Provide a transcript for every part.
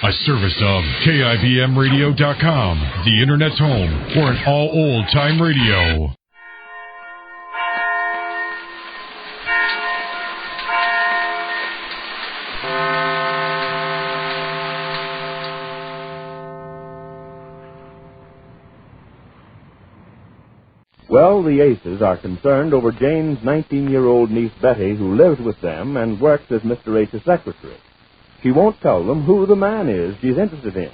A service of KIBMradio.com, the Internet's home for an all old-time radio. Well, the Aces are concerned over Jane's 19-year-old niece Betty, who lives with them and works as Mr. Ace's secretary. She won't tell them who the man is she's interested in.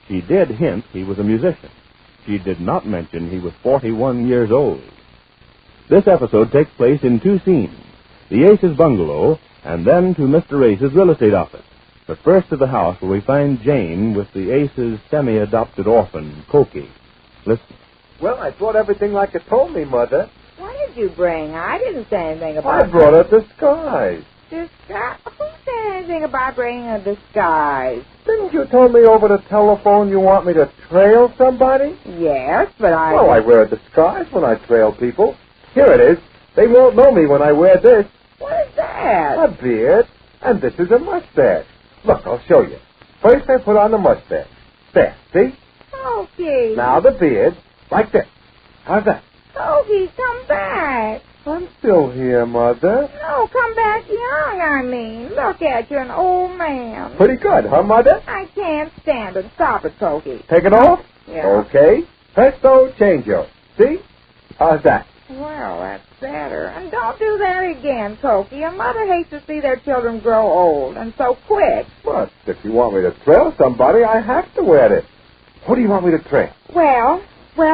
She did hint he was a musician. She did not mention he was 41 years old. This episode takes place in two scenes, the Ace's bungalow and then to Mr. Ace's real estate office. But first to the house where we find Jane with the Ace's semi-adopted orphan, Cokie. Listen. Well, I brought everything like you told me, Mother. What did you bring? I didn't say anything about I brought a disguise. Disguise? Who said anything about bringing a disguise? Didn't you tell me over the telephone you want me to trail somebody? Yes, but I... Well, I wear a disguise when I trail people. Here it is. They won't know me when I wear this. What is that? A beard. And this is a mustache. Look, I'll show you. First I put on the mustache. There, see? Cokie. Now the beard. Like this. How's that? Cokie, come back. I'm still here, Mother. No, come back young, I mean. Look at you, an old man. Pretty good, huh, Mother? I can't stand it. Stop it, Cokie. Take it off? Yeah. Okay. Presto, changeo. See? How's that? Well, that's better. And don't do that again, Cokie. A mother hates to see their children grow old, and so quick. But if you want me to trail somebody, I have to wear this. Who do you want me to trail? Well,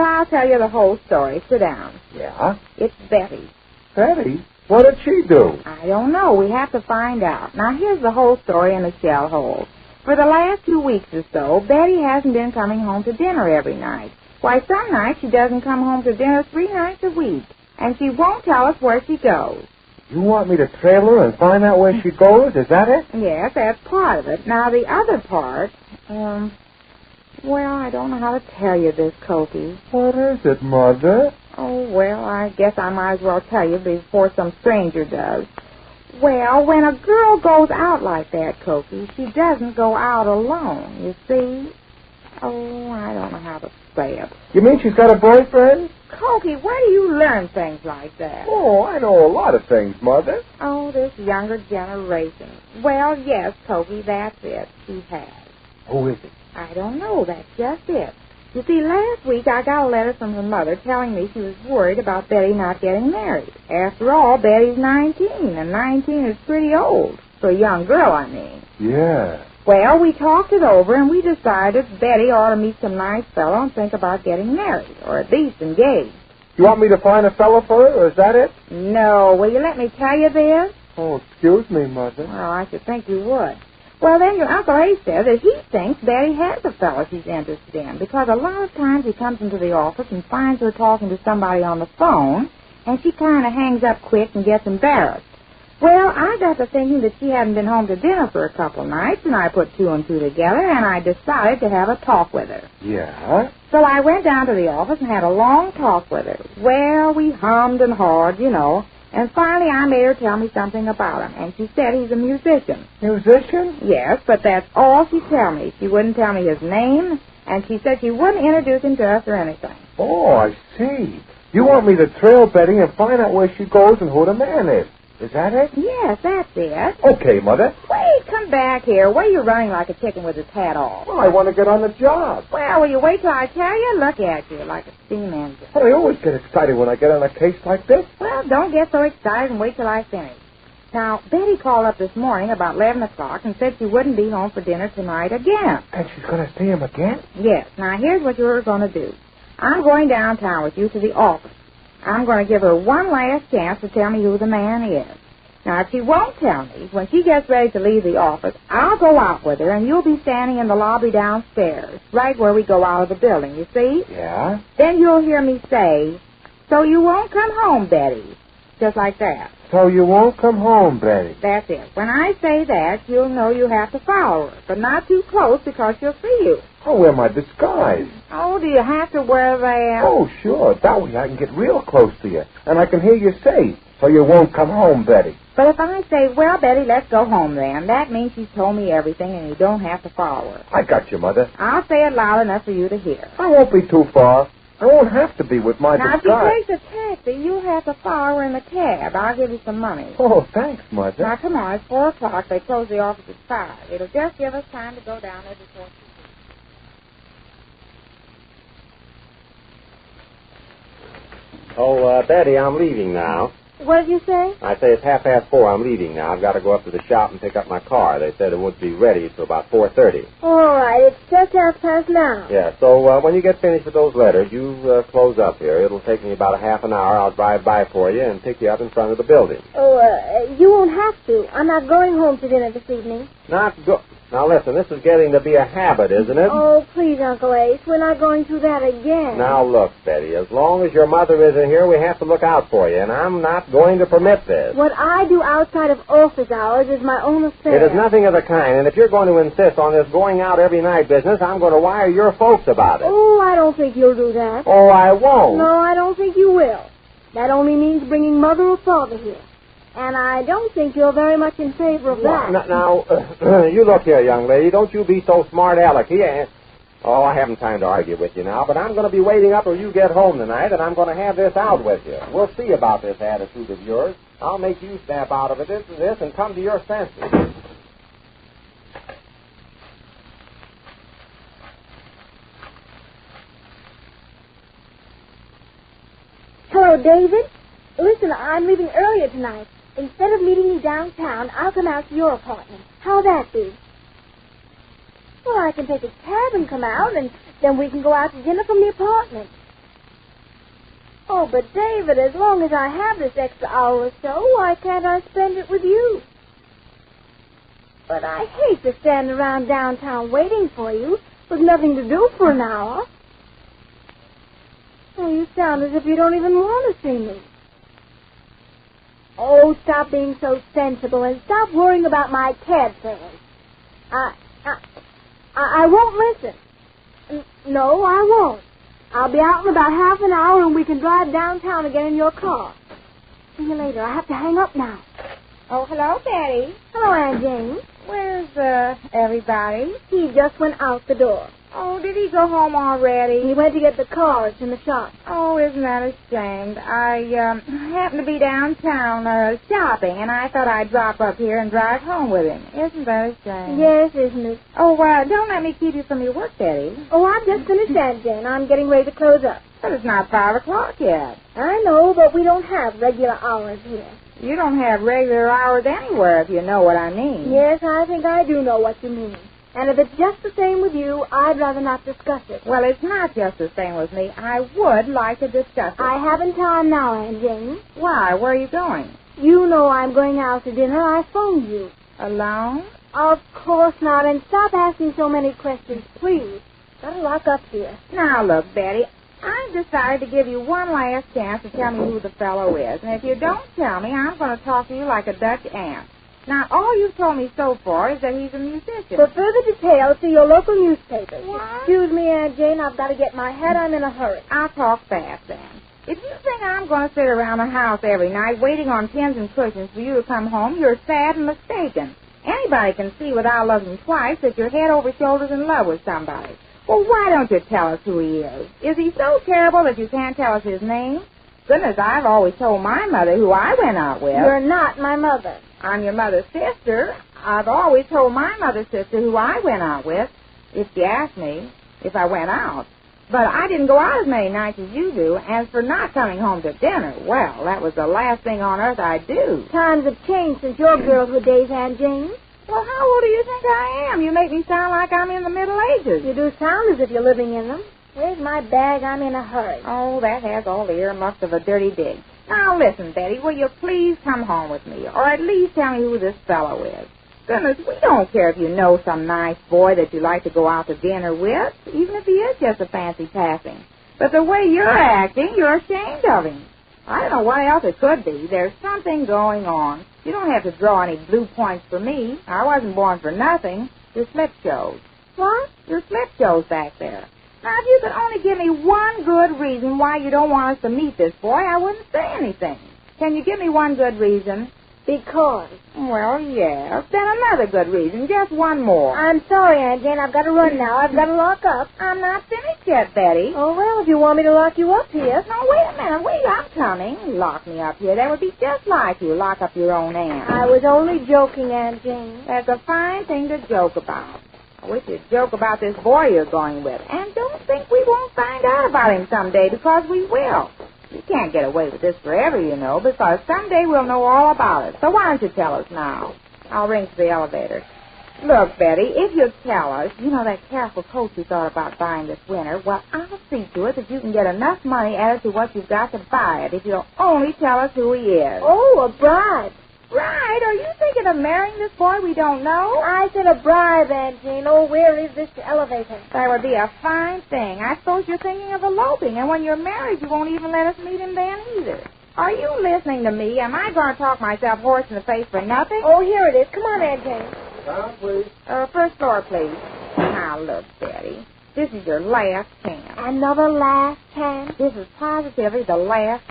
I'll tell you the whole story. Sit down. Yeah? It's Betty. Betty? What did she do? I don't know. We have to find out. Now, here's the whole story in a shell hole. For the last 2 weeks or so, Betty hasn't been coming home to dinner every night. Why, some nights she doesn't come home to dinner 3 nights a week, and she won't tell us where she goes. You want me to trail her and find out where she goes? Is that it? Yes, that's part of it. Now, the other part, well, I don't know how to tell you this, Cokie. What is it, Mother? Oh, well, I guess I might as well tell you before some stranger does. Well, when a girl goes out like that, Cokie, she doesn't go out alone, you see? Oh, I don't know how to say it. You mean she's got a boyfriend? Cokie, where do you learn things like that? Oh, I know a lot of things, Mother. Oh, this younger generation. Well, yes, Cokie, that's it. She has. Who is it? I don't know. That's just it. You see, last week I got a letter from her mother telling me she was worried about Betty not getting married. After all, Betty's 19, and 19 is pretty old. For a young girl, I mean. Yeah. Well, we talked it over, and we decided Betty ought to meet some nice fellow and think about getting married, or at least engaged. You want me to find a fellow for her, or is that it? No. Will you let me tell you this? Oh, excuse me, Mother. Well, I should think you would. Well, then your Uncle Ace said that he thinks Betty has a fellow she's interested in, because a lot of times he comes into the office and finds her talking to somebody on the phone, and she kind of hangs up quick and gets embarrassed. Well, I got to thinking that she hadn't been home to dinner for a couple nights, and I put 2 and 2 together, and I decided to have a talk with her. Yeah? So I went down to the office and had a long talk with her. Well, we hummed and hawed, you know, and finally I made her tell me something about him, and she said he's a musician. Musician? Yes, but that's all she'd tell me. She wouldn't tell me his name, and she said she wouldn't introduce him to us or anything. Oh, I see. You want me to trail Betty and find out where she goes and who the man is. Is that it? Yes, that's it. Okay, Mother. Wait, come back here. Why are you running like a chicken with its hat off? Well, I want to get on the job. Well, will you wait till I tell you? Look at you, like a steam engine. Well, I always get excited when I get on a case like this. Well, don't get so excited and wait till I finish. Now, Betty called up this morning about 11 o'clock and said she wouldn't be home for dinner tonight again. And she's going to see him again? Yes. Now, here's what you're going to do. I'm going downtown with you to the office. I'm going to give her one last chance to tell me who the man is. Now, if she won't tell me, when she gets ready to leave the office, I'll go out with her, and you'll be standing in the lobby downstairs, right where we go out of the building, you see? Yeah? Then you'll hear me say, "So you won't come home, Betty." Just like that. So you won't come home, Betty. That's it. When I say that, you'll know you have to follow her, but not too close because she'll see you. I'll wear my disguise. Oh, do you have to wear that? Oh, sure. That way I can get real close to you, and I can hear you say, "So you won't come home, Betty." But if I say, well, Betty, let's go home then, that means she's told me everything and you don't have to follow her. I got you, Mother. I'll say it loud enough for you to hear. I won't be too far. I won't have to be with my Now, disguise. if she takes a taxi, you'll have to follow her in the cab. I'll give you some money. Oh, thanks, Mother. Now, come on. It's 4 o'clock. They close the office at 5. It'll just give us time to go down there before she... Oh, Betty, I'm leaving now. What did you say? I say it's 4:30. I'm leaving now. I've got to go up to the shop and pick up my car. They said it wouldn't be ready till about 4:30. All right, it's just 5:30 now. Yeah, so when you get finished with those letters, you close up here. It'll take me about a half an hour. I'll drive by for you and pick you up in front of the building. Oh, you won't have to. I'm not going home to dinner this evening. Not go... Now, listen, this is getting to be a habit, isn't it? Oh, please, Uncle Ace, we're not going through that again. Now, look, Betty, as long as your mother isn't here, we have to look out for you, and I'm not going to permit this. What I do outside of office hours is my own affair. It is nothing of the kind, and if you're going to insist on this going out every night business, I'm going to wire your folks about it. Oh, I don't think you'll do that. Oh, I won't. No, I don't think you will. That only means bringing Mother or Father here. And I don't think you're very much in favor of that. Now, you look here, young lady. Don't you be so smart-alecky. Oh, I haven't time to argue with you now, but I'm going to be waiting up till you get home tonight, and I'm going to have this out with you. We'll see about this attitude of yours. I'll make you snap out of it, this, and come to your senses. Hello, David. Listen, I'm leaving earlier tonight. Instead of meeting you downtown, I'll come out to your apartment. How'll that be? Well, I can take a cab and come out, and then we can go out to dinner from the apartment. Oh, but David, as long as I have this extra hour or so, why can't I spend it with you? But I hate to stand around downtown waiting for you with nothing to do for an hour. Oh, you sound as if you don't even want to see me. Oh, stop being so sensible and stop worrying about my cab fares. I won't listen. No, I won't. I'll be out in about half an hour and we can drive downtown again in your car. See you later. I have to hang up now. Oh, hello, Betty. Hello, Aunt Jane. Where's, everybody? He just went out the door. Oh, did he go home already? He went to get the cars in the shop. Oh, isn't that a shame? I happened to be downtown shopping, and I thought I'd drop up here and drive home with him. Isn't that a shame? Yes, isn't it? Oh, don't let me keep you from your work, Betty. Oh, I've just finished that, Jane. I'm getting ready to close up. But it's not 5 o'clock yet. I know, but we don't have regular hours here. You don't have regular hours anywhere, if you know what I mean. Yes, I think I do know what you mean. And if it's just the same with you, I'd rather not discuss it. Well, it's not just the same with me. I would like to discuss it. I haven't time now, Aunt Jane. Why? Where are you going? You know I'm going out to dinner. I phoned you. Alone? Of course not. And stop asking so many questions, please. Better lock up here. Now, look, Betty, I've decided to give you one last chance to tell me who the fellow is. And if you don't tell me, I'm going to talk to you like a Dutch aunt. Now, all you've told me so far is that he's a musician. For further details, see your local newspaper. What? Excuse me, Aunt Jane, I've got to get my hat. I'm in a hurry. I'll talk fast, then. If you think I'm going to sit around the house every night waiting on pins and cushions for you to come home, you're sad and mistaken. Anybody can see without looking twice that you're head over shoulders in love with somebody. Well, why don't you tell us who he is? Is he so terrible that you can't tell us his name? Goodness, I've always told my mother who I went out with. You're not my mother. I'm your mother's sister. I've always told my mother's sister who I went out with, if she asked me if I went out. But I didn't go out as many nights as you do. As for not coming home to dinner, well, that was the last thing on earth I'd do. Times have changed since your girlhood days, Aunt Jane. Well, how old do you think I am? You make me sound like I'm in the Middle Ages. You do sound as if you're living in them. Where's my bag? I'm in a hurry. Oh, that has all the earmarks of a dirty dig. Now, listen, Betty, will you please come home with me, or at least tell me who this fellow is? Goodness, we don't care if you know some nice boy that you like to go out to dinner with, even if he is just a fancy passing. But the way you're acting, you're ashamed of him. I don't know what else it could be. There's something going on. You don't have to draw any blue points for me. I wasn't born for nothing. Your slip shows. What? Your slip shows back there. Now, if you could only give me one good reason why you don't want us to meet this boy, I wouldn't say anything. Can you give me one good reason? Because. Well, yes. Then another good reason. Just one more. I'm sorry, Aunt Jane. I've got to run now. I've got to lock up. I'm not finished yet, Betty. Oh, well, if you want me to lock you up here. No, wait a minute. Wait, I'm coming. Lock me up here. That would be just like you. Lock up your own aunt. I was only joking, Aunt Jane. That's a fine thing to joke about. I wish you'd joke about this boy you're going with. And don't think we won't find out about him someday, because we will. You can't get away with this forever, you know, because someday we'll know all about it. So why don't you tell us now? I'll ring to the elevator. Look, Betty, if you'd tell us, you know that careful coat you thought about buying this winter, well, I'll see to it that you can get enough money added to what you've got to buy it if you'll only tell us who he is. Oh, a bribe. Right. Are you thinking of marrying this boy we don't know? I said a bribe, Aunt Jane. Oh, where is this elevator? That would be a fine thing. I suppose you're thinking of eloping, and when you're married, you won't even let us meet him then either. Are you listening to me? Am I going to talk myself hoarse in the face for nothing? Oh, here it is. Come on, Aunt Jane. Down, please. First floor, please. Now, look, Betty. This is your last chance. Another last chance? This is positively the last.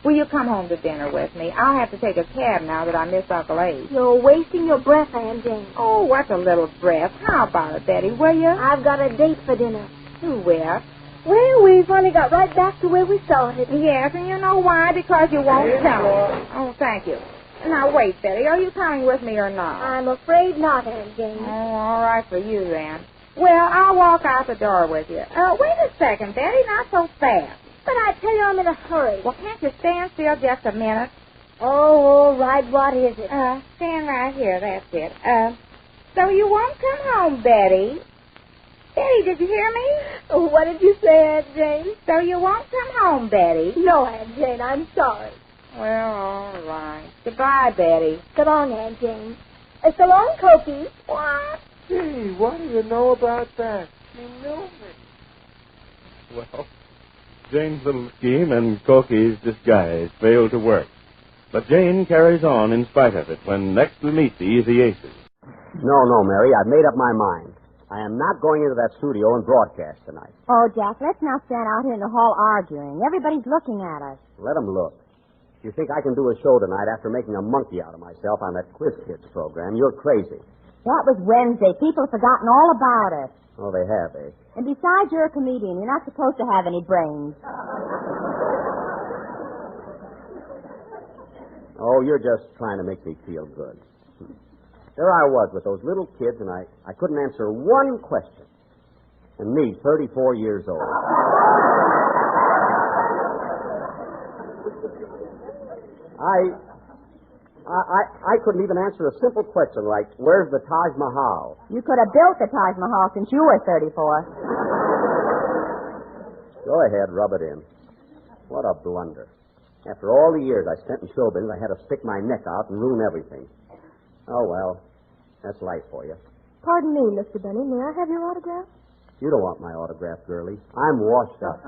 Will you come home to dinner with me? I'll have to take a cab now that I miss Uncle Abe. You're wasting your breath, Aunt Jane. Oh, what's a little breath? How about it, Betty, will you? I've got a date for dinner. Who with? Well, we finally got right back to where we started. Yes, and you know why? Because you won't tell me. Oh, thank you. Now, wait, Betty. Are you coming with me or not? I'm afraid not, Aunt Jane. Oh, all right for you, then. Well, I'll walk out the door with you. Wait a second, Betty. Not so fast. But I tell you I'm in a hurry. Well, can't you stand still just a minute? Oh, all right. What is it? Stand right here. That's it. So you won't come home, Betty. Betty, did you hear me? Oh, what did you say, Aunt Jane? So you won't come home, Betty. No, Aunt Jane. I'm sorry. Well, all right. Goodbye, Betty. So long, Aunt Jane. So long, Cokie. What? Gee, what do you know about that? She knew me. Well, Jane's little scheme and Cokie's disguise failed to work. But Jane carries on in spite of it when next we meet the Easy Aces. No, Mary, I've made up my mind. I am not going into that studio and broadcast tonight. Oh, Jack, let's not stand out here in the hall arguing. Everybody's looking at us. Let them look. If you think I can do a show tonight after making a monkey out of myself on that Quiz Kids program, you're crazy. That was Wednesday. People have forgotten all about it. Oh, they have, eh? And besides, you're a comedian. You're not supposed to have any brains. Oh, you're just trying to make me feel good. There I was with those little kids, and I couldn't answer one question. And me, 34 years old. I couldn't even answer a simple question like, where's the Taj Mahal? You could have built the Taj Mahal since you were 34. Go ahead, rub it in. What a blunder. After all the years I spent in show business, I had to stick my neck out and ruin everything. Oh, well, that's life for you. Pardon me, Mr. Benny. May I have your autograph? You don't want my autograph, girlie. I'm washed up.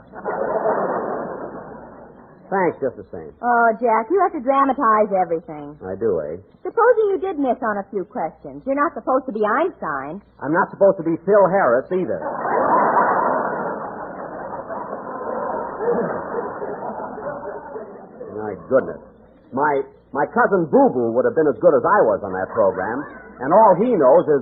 Thanks, just the same. Oh, Jack, you have to dramatize everything. I do, eh? Supposing you did miss on a few questions. You're not supposed to be Einstein. I'm not supposed to be Phil Harris, either. My goodness. My cousin Boo Boo would have been as good as I was on that program, and all he knows is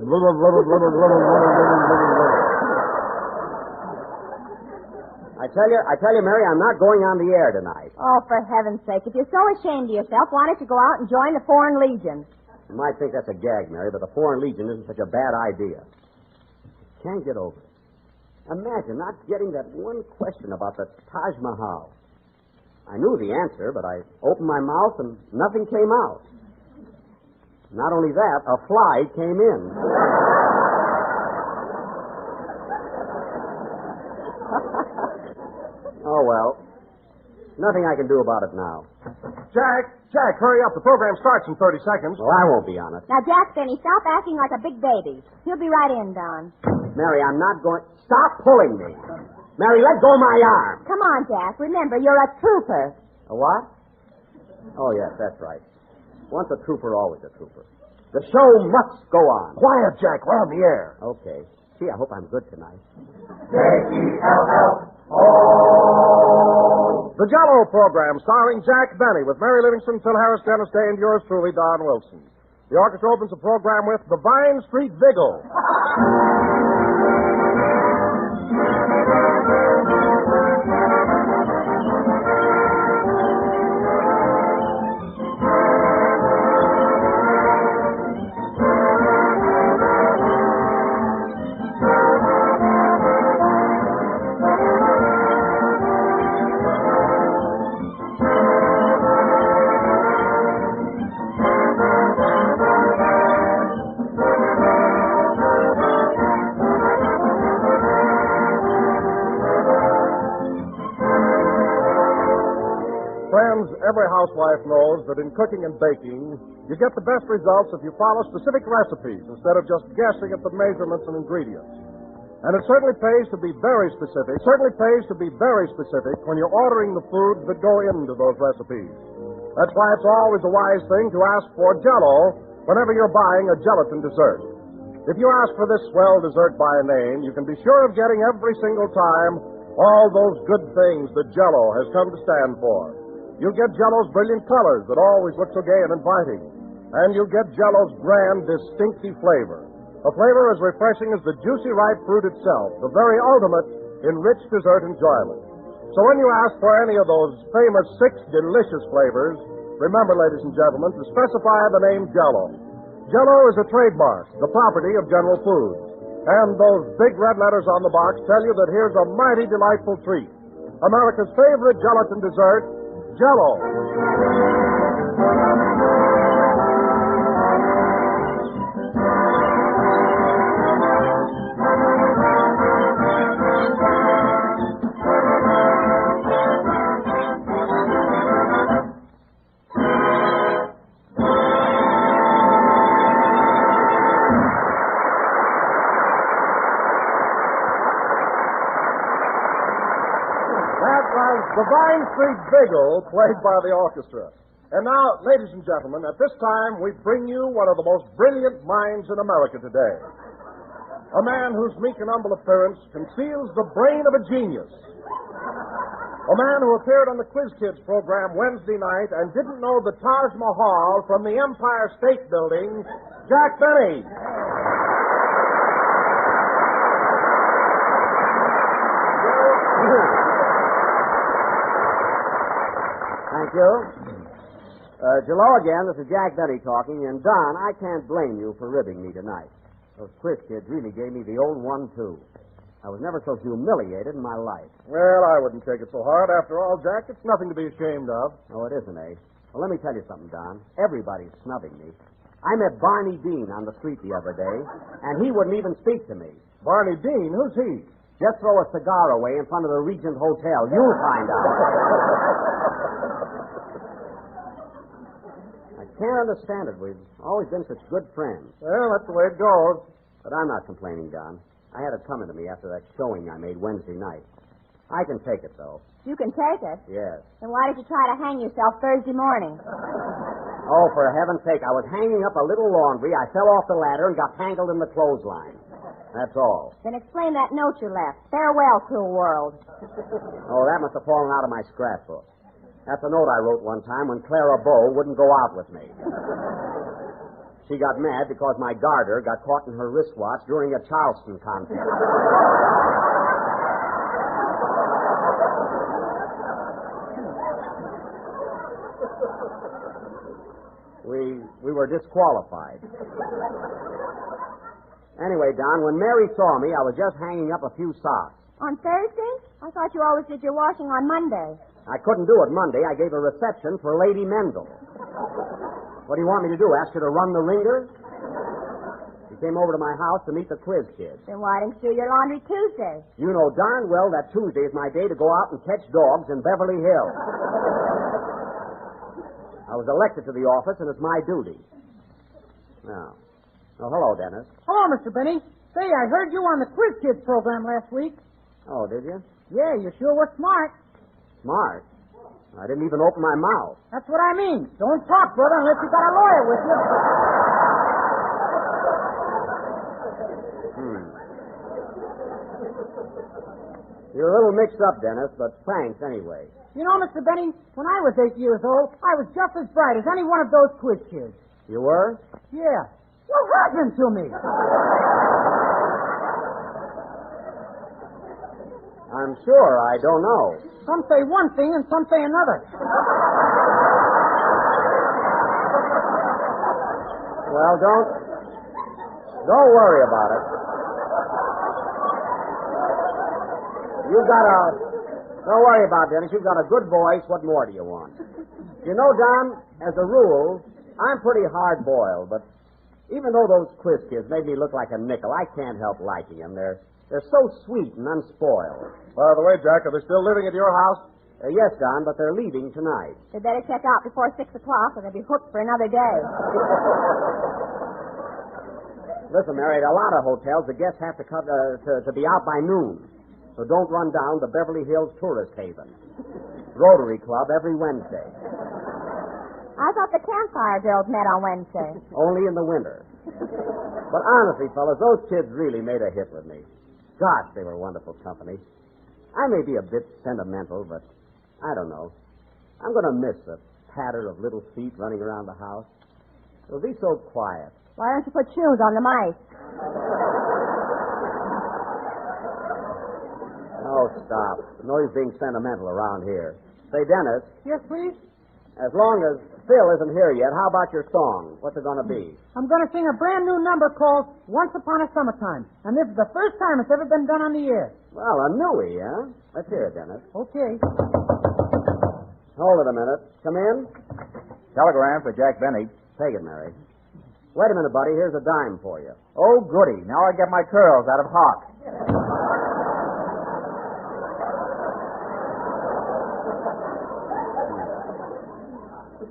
I tell you, Mary, I'm not going on the air tonight. Oh, for heaven's sake. If you're so ashamed of yourself, why don't you go out and join the Foreign Legion? You might think that's a gag, Mary, but the Foreign Legion isn't such a bad idea. Can't get over it. Imagine not getting that one question about the Taj Mahal. I knew the answer, but I opened my mouth and nothing came out. Not only that, a fly came in. Oh, well. Nothing I can do about it now. Jack, hurry up. The program starts in 30 seconds. Well, I won't be on it. Now, Jack Benny, stop acting like a big baby. He'll be right in, Don. Mary, I'm not going... Stop pulling me. Mary, let go of my arm. Come on, Jack. Remember, you're a trooper. A what? Oh, yes, that's right. Once a trooper, always a trooper. The show must go on. Quiet, Jack. We're on the air. Okay. Gee, I hope I'm good tonight. K-E-L-L-O. The Jell-O program, starring Jack Benny, with Mary Livingston, Phil Harris, Dennis Day, and yours truly, Don Wilson. The orchestra opens the program with The Vine Street Vigil. Every housewife knows that in cooking and baking, you get the best results if you follow specific recipes instead of just guessing at the measurements and ingredients. And it certainly pays to be very specific. When you're ordering the foods that go into those recipes. That's why it's always a wise thing to ask for Jell-O whenever you're buying a gelatin dessert. If you ask for this swell dessert by name, you can be sure of getting every single time all those good things that Jell-O has come to stand for. You'll get Jell-O's brilliant colors that always look so gay and inviting. And you'll get Jell-O's grand, distinctive flavor. A flavor as refreshing as the juicy ripe fruit itself, the very ultimate in rich dessert enjoyment. So when you ask for any of those famous 6 delicious flavors, remember, ladies and gentlemen, to specify the name Jell-O. Jell-O is a trademark, the property of General Foods. And those big red letters on the box tell you that here's a mighty delightful treat. America's favorite gelatin dessert, Jell-O. The Vine Street Vigil, played by the orchestra. And now, ladies and gentlemen, at this time, we bring you one of the most brilliant minds in America today. A man whose meek and humble appearance conceals the brain of a genius. A man who appeared on the Quiz Kids program Wednesday night and didn't know the Taj Mahal from the Empire State Building, Jack Benny. Thank you. Hello again. This is Jack Benny talking. And, Don, I can't blame you for ribbing me tonight. Those Quiz Kids really gave me the old 1-2. I was never so humiliated in my life. Well, I wouldn't take it so hard. After all, Jack, it's nothing to be ashamed of. Oh, it isn't, eh? Well, let me tell you something, Don. Everybody's snubbing me. I met Barney Dean on the street the other day, and he wouldn't even speak to me. Barney Dean? Who's he? Just throw a cigar away in front of the Regent Hotel. You'll find out. I can't understand it. We've always been such good friends. Well, that's the way it goes. But I'm not complaining, Don. I had it coming to me after that showing I made Wednesday night. I can take it, though. You can take it? Yes. Then why did you try to hang yourself Thursday morning? Oh, for heaven's sake, I was hanging up a little laundry. I fell off the ladder and got tangled in the clothesline. That's all. Then explain that note you left. Farewell, cruel world. Oh, that must have fallen out of my scrapbook. That's a note I wrote one time when Clara Bow wouldn't go out with me. She got mad because my garter got caught in her wristwatch during a Charleston contest. We were disqualified. Anyway, Don, when Mary saw me, I was just hanging up a few socks. On Thursday? I thought you always did your washing on Monday. I couldn't do it Monday. I gave a reception for Lady Mendel. What do you want me to do, ask her to run the ringer? She came over to my house to meet the Quiz Kids. Then why didn't you do your laundry Tuesday? You know darn well that Tuesday is my day to go out and catch dogs in Beverly Hills. I was elected to the office, and it's my duty. Now, oh, hello, Dennis. Hello, Mr. Benny. Say, I heard you on the Quiz Kids program last week. Oh, did you? Yeah, you sure were smart. Smart? I didn't even open my mouth. That's what I mean. Don't talk, brother, unless you got a lawyer with you. You're a little mixed up, Dennis, but thanks anyway. You know, Mr. Benny, when I was 8 years old, I was just as bright as any one of those quiz kids. You were? Yeah. What happened to me? I'm sure. I don't know. Some say one thing and some say another. Well, don't worry about it. Don't worry about it, Dennis. You've got a good voice. What more do you want? You know, Don, as a rule, I'm pretty hard-boiled, but even though those quiz kids made me look like a nickel, I can't help liking them. They're so sweet and unspoiled. By the way, Jack, are they still living at your house? Yes, Don, but they're leaving tonight. They better check out before 6 o'clock or they'll be hooked for another day. Listen, Mary, at a lot of hotels, the guests have to come to be out by noon. So don't run down to Beverly Hills Tourist Haven. Rotary Club every Wednesday. I thought the campfire girls met on Wednesday. Only in the winter. But honestly, fellas, those kids really made a hit with me. Gosh, they were wonderful company. I may be a bit sentimental, but I don't know. I'm going to miss the patter of little feet running around the house. It'll be so quiet. Why don't you put shoes on the mice? Oh, stop. No use being sentimental around here. Say, Dennis. Yes, please? As long as Phil isn't here yet, how about your song? What's it going to be? I'm going to sing a brand new number called Once Upon a Summertime. And this is the first time it's ever been done on the air. Well, a newie, huh? Let's hear it, Dennis. Okay. Hold it a minute. Come in. Telegram for Jack Benny. Take it, Mary. Wait a minute, buddy. Here's a dime for you. Oh, goody. Now I get my curls out of hock.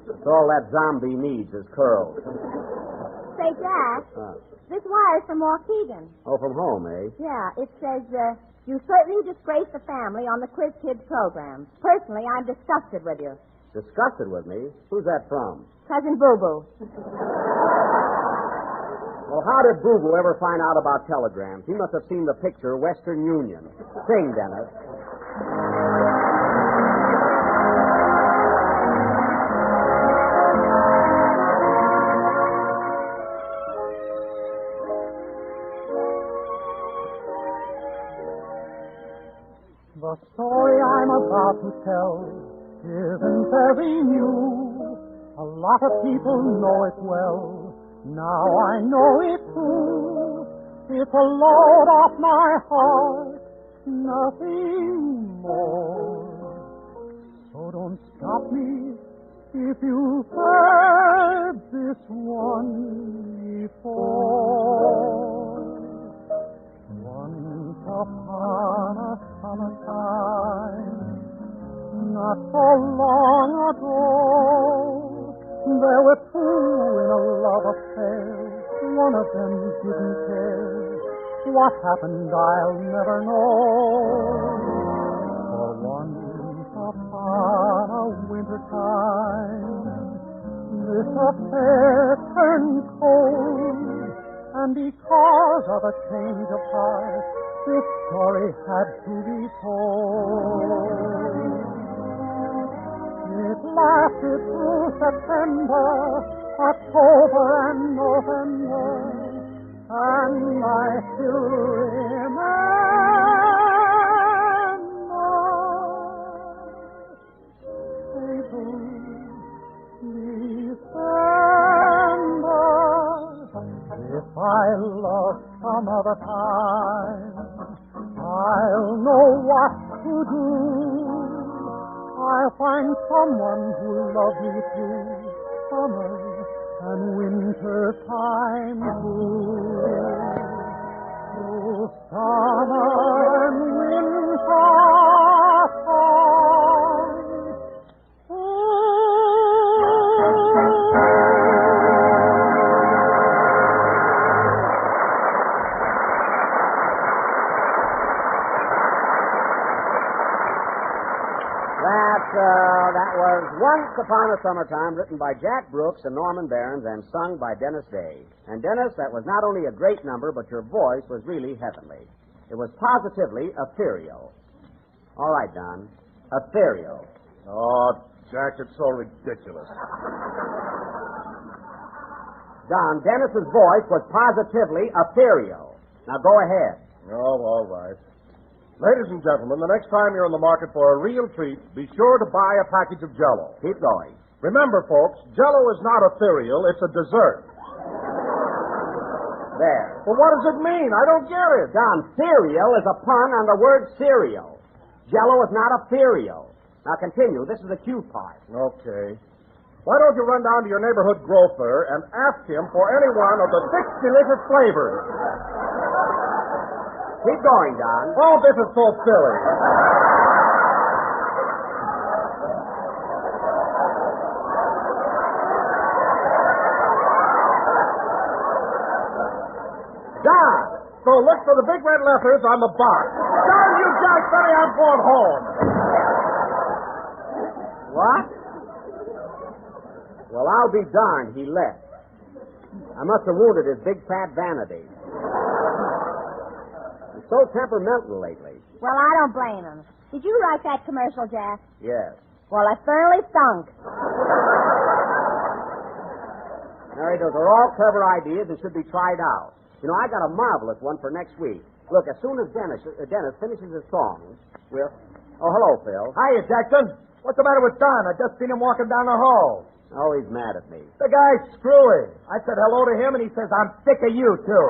That's all that zombie needs is curls. Say, Jack, this wire's from Waukegan. Oh, from home, eh? Yeah, it says, you certainly disgrace the family on the Quiz Kids program. Personally, I'm disgusted with you. Disgusted with me? Who's that from? Cousin Boo Boo. Well, how did Boo Boo ever find out about telegrams? He must have seen the picture, Western Union. Sing, Dennis. The story I'm about to tell isn't very new. A lot of people know it well. Now I know it too. It's a load off my heart, nothing more. So don't stop me if you've heard this one before. Once upon a summertime, not so long ago, there were two in a love affair. One of them didn't care. What happened, I'll never know. For once upon a winter time, this affair turned cold. And because of a change of heart, this story had to be told. It lasted through September, October, and November, and I still remember December. If I love some other time, I'll know what to do. I'll find someone who loves me through summer and winter time too. Through summer and winter time. That was Once Upon a Summertime, written by Jack Brooks and Norman Barons and sung by Dennis Day. And Dennis, that was not only a great number, but your voice was really heavenly. It was positively ethereal. All right, Don. Ethereal. Oh, Jack, it's so ridiculous. Don, Dennis's voice was positively ethereal. Now go ahead. Oh, all right. Ladies and gentlemen, the next time you're in the market for a real treat, be sure to buy a package of Jell-O. Keep going. Remember, folks, Jell-O is not ethereal, it's a dessert. There. Well, what does it mean? I don't get it. Don, cereal is a pun on the word cereal. Jell-O is not ethereal. Now continue. This is the cue part. Okay. Why don't you run down to your neighborhood grocer and ask him for any one of the 6 delicious flavors? Keep going, Don. Oh, this is so silly. Don! So look for the big red letters on the box. Darn you, Jack Benny, I'm going home. What? Well, I'll be darned, he left. I must have wounded his big fat vanity. He's so temperamental lately. Well, I don't blame him. Did you write that commercial, Jack? Yes. Well, it thoroughly stunk. Mary, those are all clever ideas and should be tried out. You know, I got a marvelous one for next week. Look, as soon as Dennis finishes his song, we'll... Oh, hello, Phil. Hiya, Jackson. What's the matter with Don? I just seen him walking down the hall. Oh, he's mad at me. The guy's screwy. I said hello to him, and he says, I'm sick of you, too.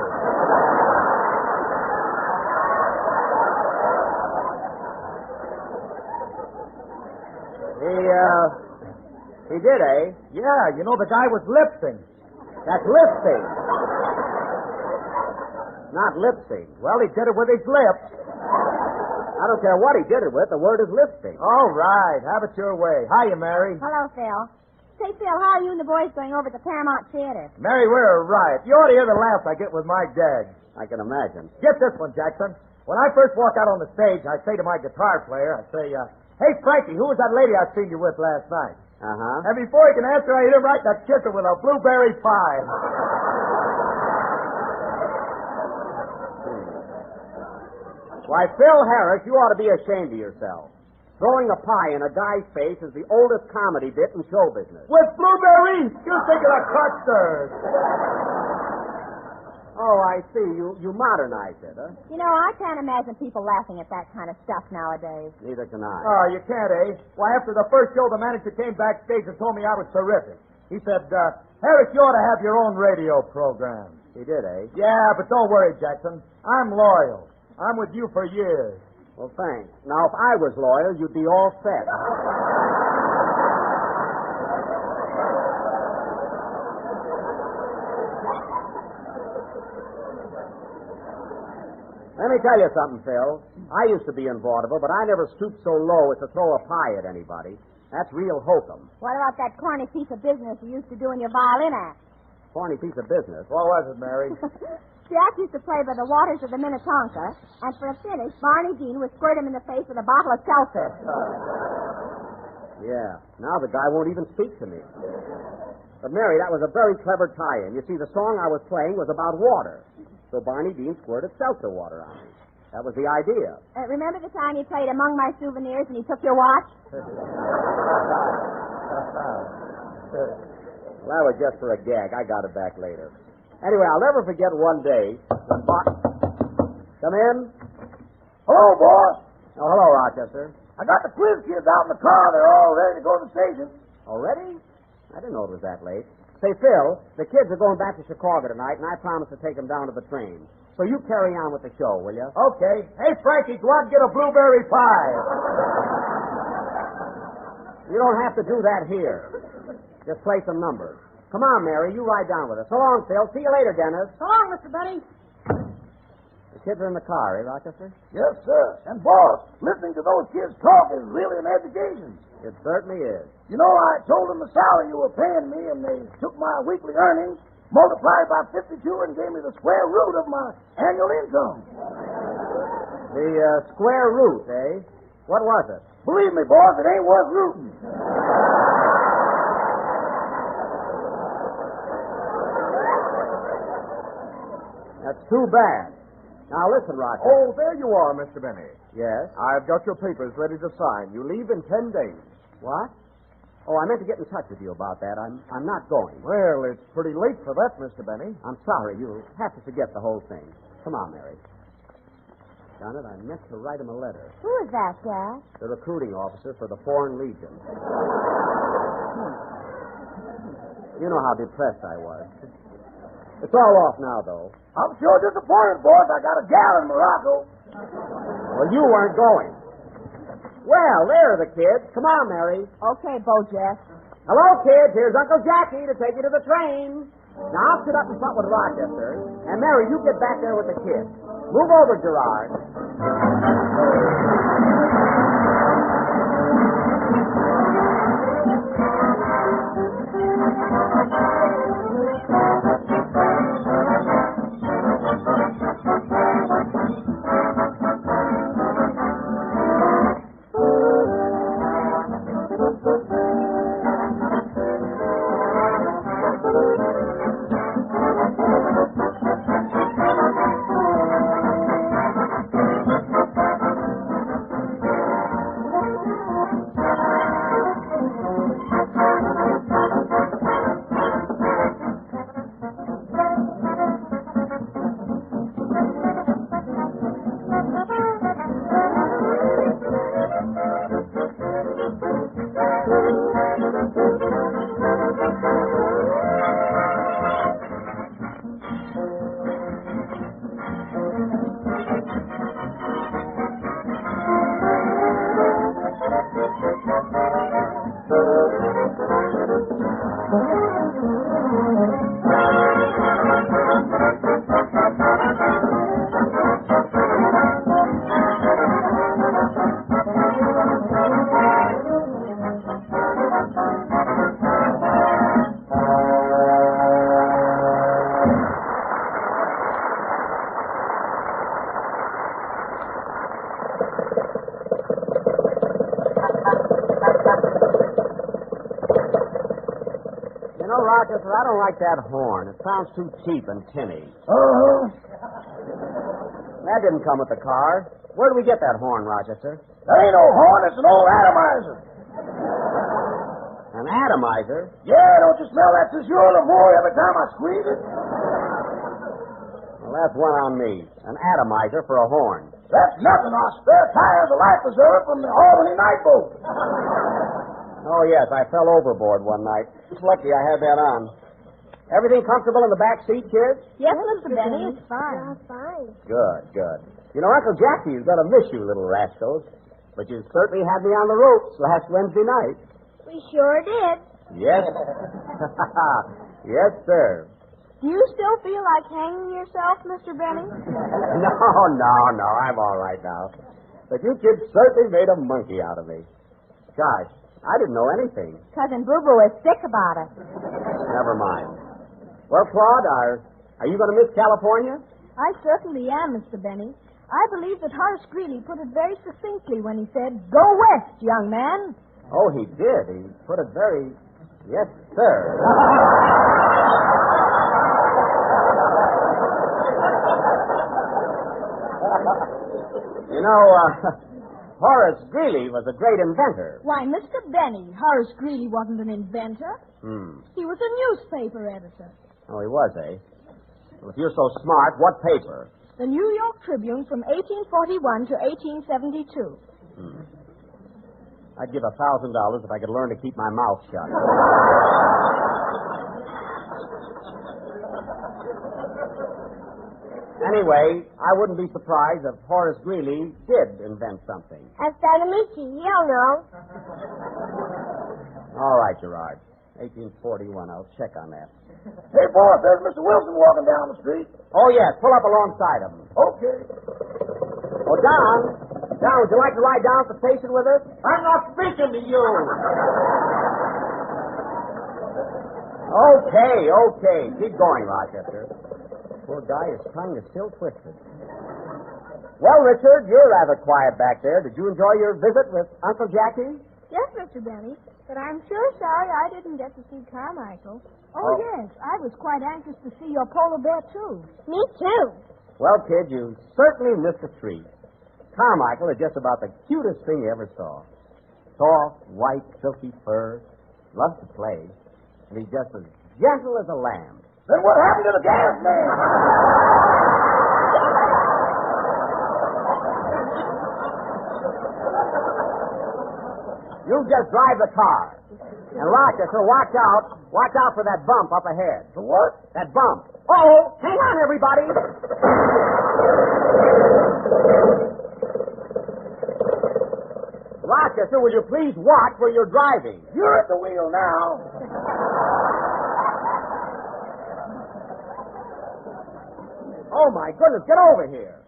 He did, eh? Yeah, you know, the guy was lip-syncing. That's lip-sync. Not lip-sync. Well, he did it with his lips. I don't care what he did it with. The word is lip-sync. All right. Have it your way. Hiya, Mary. Hello, Phil. Say, Phil, how are you and the boys going over to the Paramount Theater? Mary, we're right. You ought to hear the laughs I get with my gag. I can imagine. Get this one, Jackson. When I first walk out on the stage, I say to my guitar player, I say, hey, Frankie, who was that lady I seen you with last night? Uh-huh. And before he can answer, I hit him right in the kisser with a blueberry pie. Why, Phil Harris, you ought to be ashamed of yourself. Throwing a pie in a guy's face is the oldest comedy bit in show business. With blueberries! You think of the custard. Oh, I see. You modernized it, huh? You know, I can't imagine people laughing at that kind of stuff nowadays. Neither can I. Oh, you can't, eh? Why, after the first show, the manager came backstage and told me I was terrific. He said, Harris, you ought to have your own radio program. He did, eh? Yeah, but don't worry, Jackson. I'm loyal. I'm with you for years. Well, thanks. Now, if I was loyal, you'd be all set. Let me tell you something, Phil. I used to be in vaudeville, but I never stooped so low as to throw a pie at anybody. That's real hokum. What about that corny piece of business you used to do in your violin act? Corny piece of business. What was it, Mary? Jack used to play by the waters of the Minnetonka, and for a finish, Barney Dean would squirt him in the face with a bottle of seltzer. Yeah. Now the guy won't even speak to me. But, Mary, that was a very clever tie-in. You see, the song I was playing was about water. So Barney Dean squirted seltzer water on me. That was the idea. Remember the time you played Among My Souvenirs and he took your watch? Well, that was just for a gag. I got it back later. Anyway, I'll never forget one day when Come in. Hello, boss. Oh, hello, Rochester. I got the quiz kids out in the car. They're all ready to go to the station. Already? I didn't know it was that late. Say, Phil, the kids are going back to Chicago tonight, and I promised to take them down to the train. So you carry on with the show, will you? Okay. Hey, Frankie, go out and get a blueberry pie. You don't have to do that here. Just play some numbers. Come on, Mary, you ride down with us. So long, Phil. See you later, Dennis. So long, Mr. Benny. The kids are in the car, eh, Rochester? Yes, sir. And, boss, listening to those kids talk is really an education. It certainly is. You know, I told them the salary you were paying me, and they took my weekly earnings, multiplied by 52, and gave me the square root of my annual income. The square root, eh? What was it? Believe me, boss, it ain't worth rooting. That's too bad. Now, listen, Roger. Oh, there you are, Mr. Benny. Yes? I've got your papers ready to sign. You leave in 10 days. What? Oh, I meant to get in touch with you about that. I'm not going. Well, it's pretty late for that, Mr. Benny. I'm sorry. You'll have to forget the whole thing. Come on, Mary. Darn it, I meant to write him a letter. Who is that, Dad? The recruiting officer for the Foreign Legion. You know how depressed I was. It's all off now, though. I'm sure disappointed, boys. I got a gal in Morocco. Well, you weren't going. Well, there are the kids. Come on, Mary. Okay, Bojack. Hello, kids. Here's Uncle Jackie to take you to the train. Now, I'll sit up in front with Rochester. And, Mary, you get back there with the kids. Move over, Gerard. Rochester, I don't like that horn. It sounds too cheap and tinny. Uh-huh. That didn't come with the car. Where do we get that horn, Rochester? That ain't no horn. It's an old atomizer. An atomizer? Yeah, don't you smell that Cesure Lamour every time I squeeze it? Well, that's one on me. An atomizer for a horn. That's nothing. Our spare tire's a life preserver from the Albany night boat. Oh, yes, I fell overboard one night. It's lucky I had that on. Everything comfortable in the back seat, kids? Yes, Mr. Benny. It's fine. Yeah, fine. Good, good. You know, Uncle Jackie's going to miss you, little rascals. But you certainly had me on the ropes last Wednesday night. We sure did. Yes. Yes, sir. Do you still feel like hanging yourself, Mr. Benny? No, I'm all right now. But you kids certainly made a monkey out of me. Gosh, I didn't know anything. Cousin Boo Boo is sick about it. Never mind. Well, Claude, are you going to miss California? I certainly am, Mr. Benny. I believe that Horace Greeley put it very succinctly when he said, "Go west, young man." Oh, he did. He put it very... Yes, sir. You know, Horace Greeley was a great inventor. Why, Mr. Benny, Horace Greeley wasn't an inventor. He was a newspaper editor. Oh, he was, eh? Well, if you're so smart, what paper? The New York Tribune from 1841 to 1872. I'd give $1,000 if I could learn to keep my mouth shut. Anyway, I wouldn't be surprised if Horace Greeley did invent something. That's down to Mickey. He'll know. All right, Gerard. 1841. I'll check on that. Hey, boss, there's Mr. Wilson walking down the street. Oh, yes. Pull up alongside him. Okay. Oh, Don, would you like to ride down to the station with us? I'm not speaking to you. Okay. Keep going, Rochester. Poor guy, his tongue is still twisted. Well, Richard, you're rather quiet back there. Did you enjoy your visit with Uncle Jackie? Yes, Mr. Benny, but I'm sure sorry I didn't get to see Carmichael. Oh, yes, I was quite anxious to see your polar bear, too. Me too. Well, kid, you certainly missed a treat. Carmichael is just about the cutest thing you ever saw. Soft, white, silky fur. Loves to play. And he's just as gentle as a lamb. Then what happened to the gas man? You just drive the car. And Rochester, watch out. Watch out for that bump up ahead. The what? That bump. Oh, hang on, everybody. Rochester, will you please watch where you're driving? You're at the wheel now. Oh, my goodness, get over here.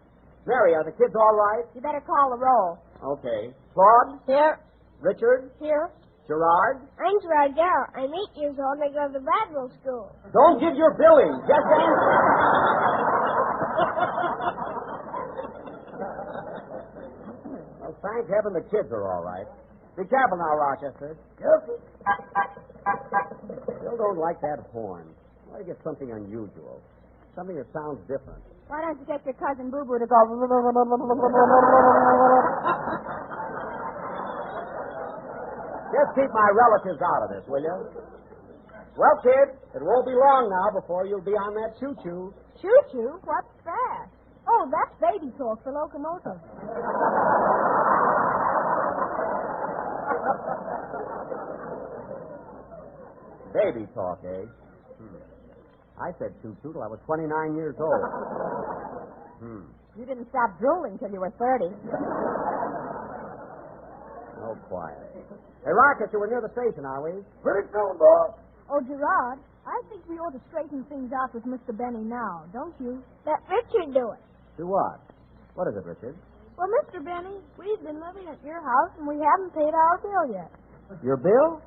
Mary, are the kids all right? You better call the roll. Okay. Claude? Here. Richard? Here. Gerard? I'm Gerard Darrow. I'm 8 years old and I go to the Bradwell School. Don't give your billing. Just answer. Well, thank heaven the kids are all right. Be careful now, Rochester. Careful. Still don't like that horn. Why get something unusual? Something that sounds different. Why don't you get your cousin Boo Boo to go... Just keep my relatives out of this, will you? Well, kid, it won't be long now before you'll be on that choo-choo. Choo-choo? What's that? Oh, that's baby talk for locomotive. Baby talk, eh? I said choo-choo till I was 29 years old. You didn't stop drooling till you were 30. Oh, quiet. Hey, Rochester, we're near the station, are we? Pretty soon, boss. Oh, Gerard, I think we ought to straighten things out with Mr. Benny now, don't you? Let Richard do it. Do what? What is it, Richard? Well, Mr. Benny, we've been living at your house and we haven't paid our bill yet. Your bill?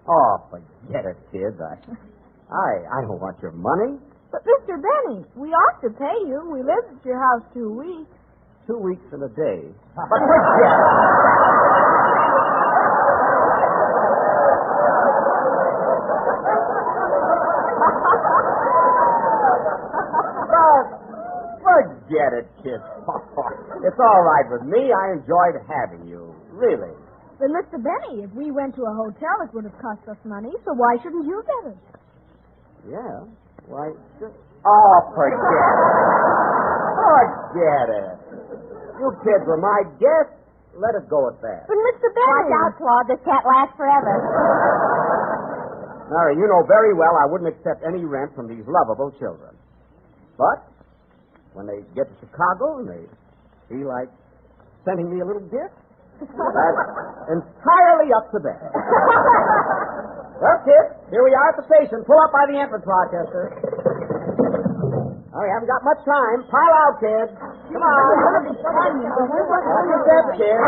Oh, forget it, kids. I don't want your money. But, Mr. Benny, we ought to pay you. We lived at your house 2 weeks. 2 weeks and a day. But forget it. Forget it, kid. It's all right with me. I enjoyed having you. Really. But, Mr. Benny, if we went to a hotel, it would have cost us money, so why shouldn't you get it? Yeah. Why? Oh, forget it. Forget it. You kids were my guests. Let it go at that. But, Mr. Benny... Watch out, Claude. This can't last forever. Mary, you know very well I wouldn't accept any rent from these lovable children. But when they get to Chicago and they feel like sending me a little gift, that's entirely up to them. Well, kids, here we are at the station. Pull up by the entrance, Rochester. Oh, we haven't got much time. Pile out, kids. Come on. Hold your steps, kids.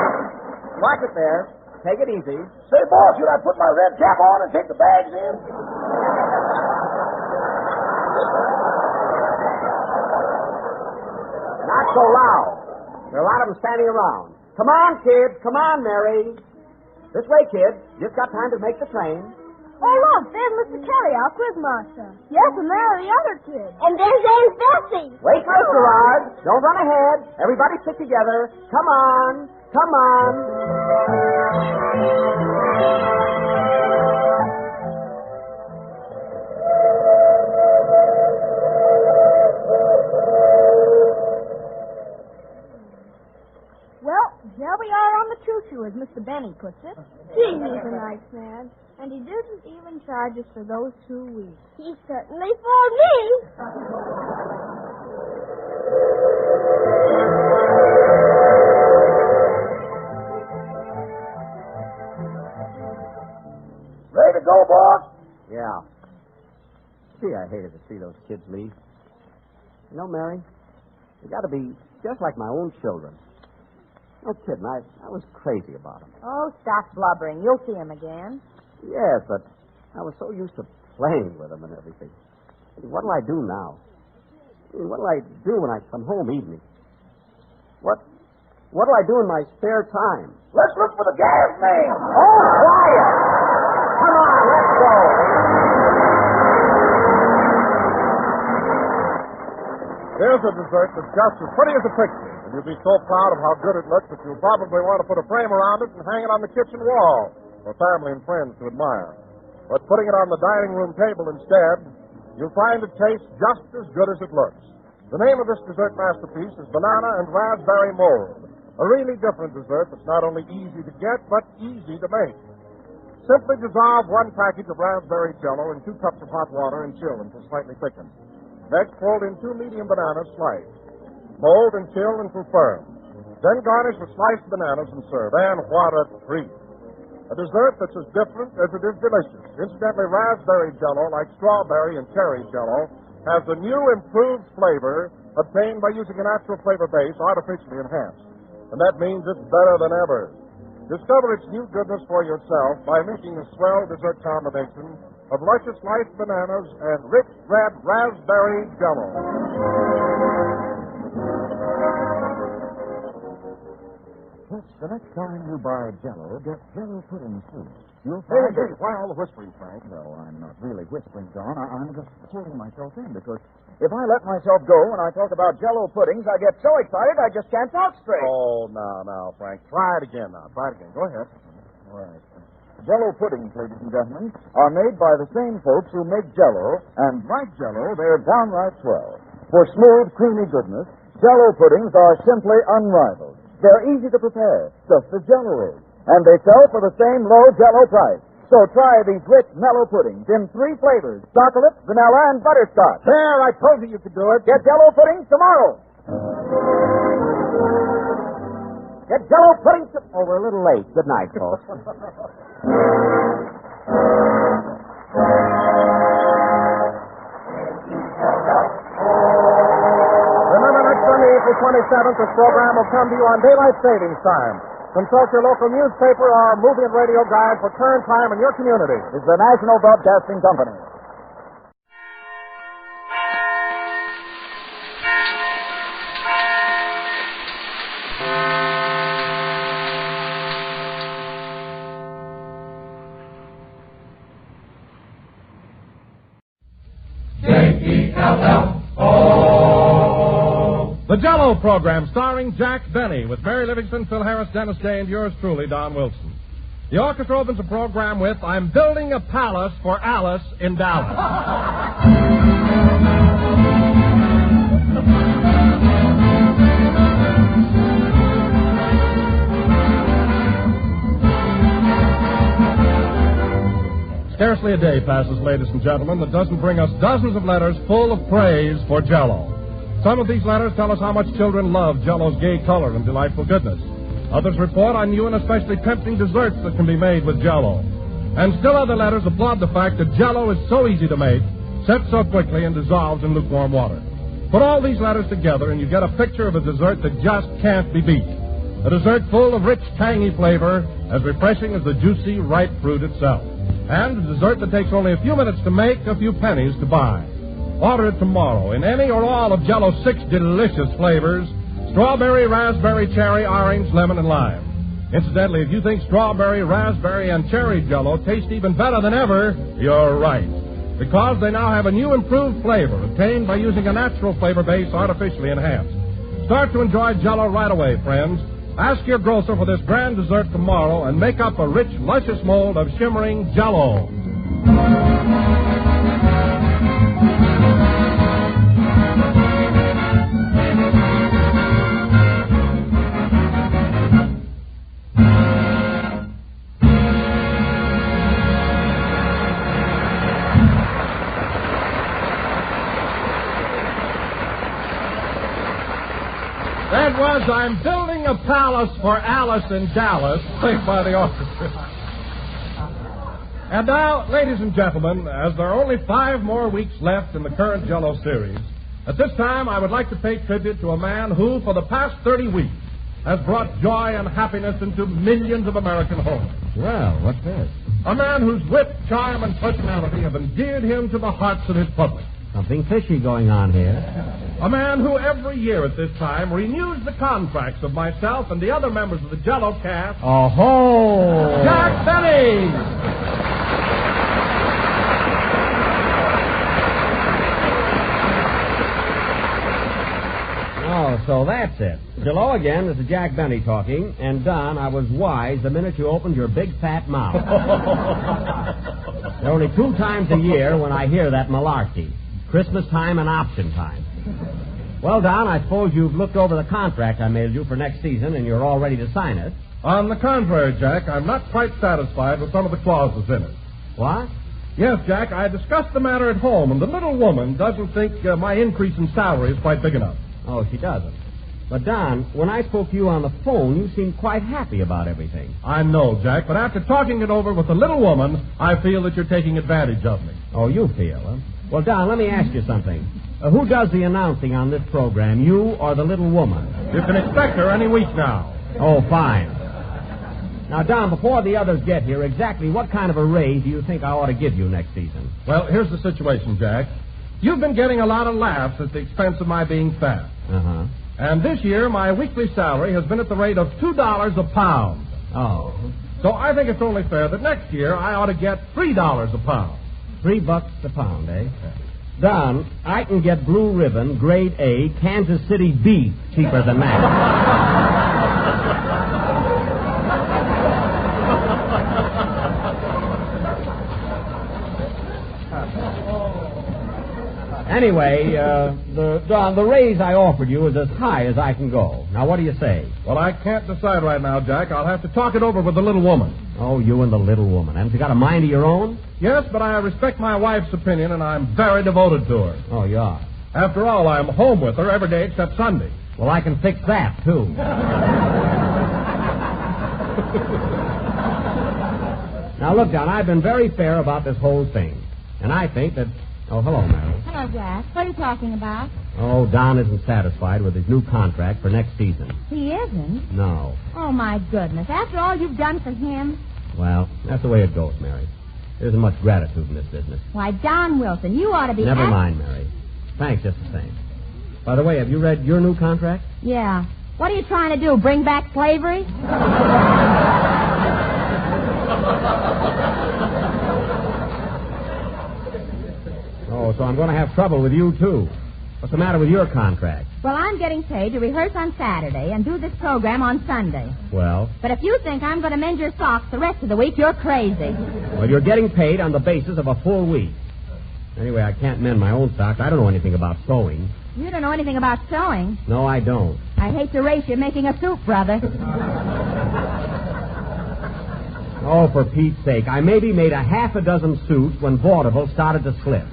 Watch it there. Take it easy. Say, boss, should I put my red cap on and take the bags in? Not so loud. There are a lot of them standing around. Come on, kids. Come on, Mary. This way, kids. Just got time to make the train. Oh, look, there's Mr. Kelly, our quizmaster. Yes, and there are the other kids. And there's Aunt Bessie. Wait for us, Gerard. Don't run ahead. Everybody stick together. Come on. Come on. Well, here we are on the choo-choo, as Mr. Benny puts it. Gee, he's a nice man. And he didn't even charge us for those 2 weeks. He certainly fooled me. Ready to go, boss? Yeah. Gee, I hated to see those kids leave. You know, Mary, they got to be just like my own children. No kidding, I was crazy about them. Oh, stop blubbering. You'll see him again. Yes, but I was so used to playing with them and everything. What'll I do now? What'll I do when I come home evening? What'll I do in my spare time? Let's look for the gas man. Oh, quiet! Come on, let's go. Here's a dessert that's just as pretty as a picture, and you'll be so proud of how good it looks that you'll probably want to put a frame around it and hang it on the kitchen wall for family and friends to admire. But putting it on the dining room table instead, you'll find it tastes just as good as it looks. The name of this dessert masterpiece is Banana and Raspberry Mold, a really different dessert that's not only easy to get, but easy to make. Simply dissolve 1 package of raspberry jello in 2 cups of hot water and chill until slightly thickened. Next, fold in 2 medium bananas sliced. Mold and chill until firm. Then garnish with sliced bananas and serve. And what a treat! A dessert that's as different as it is delicious. Incidentally, raspberry jello, like strawberry and cherry jello, has a new improved flavor obtained by using a natural flavor base artificially enhanced. And that means it's better than ever. Discover its new goodness for yourself by making a swell dessert combination of luscious sliced bananas and rich red raspberry jello. The next time you buy jello, get jello pudding, too. You'll Hey, find hey, why all the whispering, Frank? No, I'm not really whispering, John. I'm just holding myself in, because if I let myself go when I talk about jello puddings, I get so excited I just can't talk straight. Oh, now, Frank. Try it again now. Try it again. Go ahead. All right. Jello puddings, ladies and gentlemen, are made by the same folks who make jello, and like jello, they're downright swell. For smooth, creamy goodness, jello puddings are simply unrivaled. They're easy to prepare, just as jello is, and they sell for the same low jello price. So try these rich, mellow puddings in 3 flavors, chocolate, vanilla, and butterscotch. There, I told you could do it. Get jello puddings tomorrow. Get jello puddings Oh, we're a little late. Good night, folks. Remember, next Sunday, April 27th, this program will come to you on daylight savings time. Consult your local newspaper or movie and radio guide for current time in your community. It's the National Broadcasting Company. The Jell-O program starring Jack Benny with Mary Livingston, Phil Harris, Dennis Day, and yours truly, Don Wilson. The orchestra opens the program with I'm Building a Palace for Alice in Dallas. Scarcely a day passes, ladies and gentlemen, that doesn't bring us dozens of letters full of praise for Jell-O. Some of these letters tell us how much children love Jell-O's gay color and delightful goodness. Others report on new and especially tempting desserts that can be made with Jell-O. And still other letters applaud the fact that Jell-O is so easy to make, sets so quickly, and dissolves in lukewarm water. Put all these letters together and you get a picture of a dessert that just can't be beat. A dessert full of rich, tangy flavor, as refreshing as the juicy, ripe fruit itself. And a dessert that takes only a few minutes to make, a few pennies to buy. Order it tomorrow in any or all of Jell-O's 6 delicious flavors: strawberry, raspberry, cherry, orange, lemon, and lime. Incidentally, if you think strawberry, raspberry, and cherry Jell-O taste even better than ever, you're right. Because they now have a new improved flavor obtained by using a natural flavor base artificially enhanced. Start to enjoy Jell-O right away, friends. Ask your grocer for this grand dessert tomorrow and make up a rich, luscious mold of shimmering Jell-O. That was I'm Building a Palace for Alice in Dallas, played by the orchestra. And now, ladies and gentlemen, as there are only 5 more weeks left in the current Jell-O series, at this time I would like to pay tribute to a man who, for the past 30 weeks, has brought joy and happiness into millions of American homes. Well, what's this? A man whose wit, charm, and personality have endeared him to the hearts of his public. Something fishy going on here. A man who every year at this time renews the contracts of myself and the other members of the Jell-O cast. Oh-ho! Jack Benny! so that's it. Hello again, this is Jack Benny talking. And, Don, I was wise the minute you opened your big fat mouth. There are only 2 times a year when I hear that malarkey. Christmas time and option time. Well, Don, I suppose you've looked over the contract I mailed you for next season and you're all ready to sign it. On the contrary, Jack, I'm not quite satisfied with some of the clauses in it. What? Yes, Jack, I discussed the matter at home, and the little woman doesn't think my increase in salary is quite big enough. Oh, she doesn't. But, Don, when I spoke to you on the phone, you seemed quite happy about everything. I know, Jack, but after talking it over with the little woman, I feel that you're taking advantage of me. Oh, you feel, huh? Well, Don, let me ask you something. Who does the announcing on this program, you or the little woman? You can expect her any week now. Oh, fine. Now, Don, before the others get here, exactly what kind of a raise do you think I ought to give you next season? Well, here's the situation, Jack. You've been getting a lot of laughs at the expense of my being fat. Uh-huh. And this year, my weekly salary has been at the rate of $2 a pound. Oh. So I think it's only fair that next year I ought to get $3 a pound. $3 a pound, eh? Don, I can get Blue Ribbon, Grade A, Kansas City beef cheaper than that. Anyway, Don, the raise I offered you is as high as I can go. Now, what do you say? Well, I can't decide right now, Jack. I'll have to talk it over with the little woman. Oh, you and the little woman. Haven't you got a mind of your own? Yes, but I respect my wife's opinion, and I'm very devoted to her. Oh, you are? After all, I'm home with her every day except Sunday. Well, I can fix that, too. Now, look, Don, I've been very fair about this whole thing. And I think that... Oh, hello, Mary. Hello, Jack. What are you talking about? Oh, Don isn't satisfied with his new contract for next season. He isn't? No. Oh, my goodness. After all you've done for him? Well, that's the way it goes, Mary. There isn't much gratitude in this business. Why, Don Wilson, you ought to be... Never mind, Mary. Thanks just the same. By the way, have you read your new contract? Yeah. What are you trying to do, bring back slavery? Oh, so I'm going to have trouble with you, too. What's the matter with your contract? Well, I'm getting paid to rehearse on Saturday and do this program on Sunday. Well? But if you think I'm going to mend your socks the rest of the week, you're crazy. Well, you're getting paid on the basis of a full week. Anyway, I can't mend my own socks. I don't know anything about sewing. You don't know anything about sewing? No, I don't. I hate to race you making a soup, brother. Oh, for Pete's sake. I maybe made a half a dozen suits when vaudeville started to slip.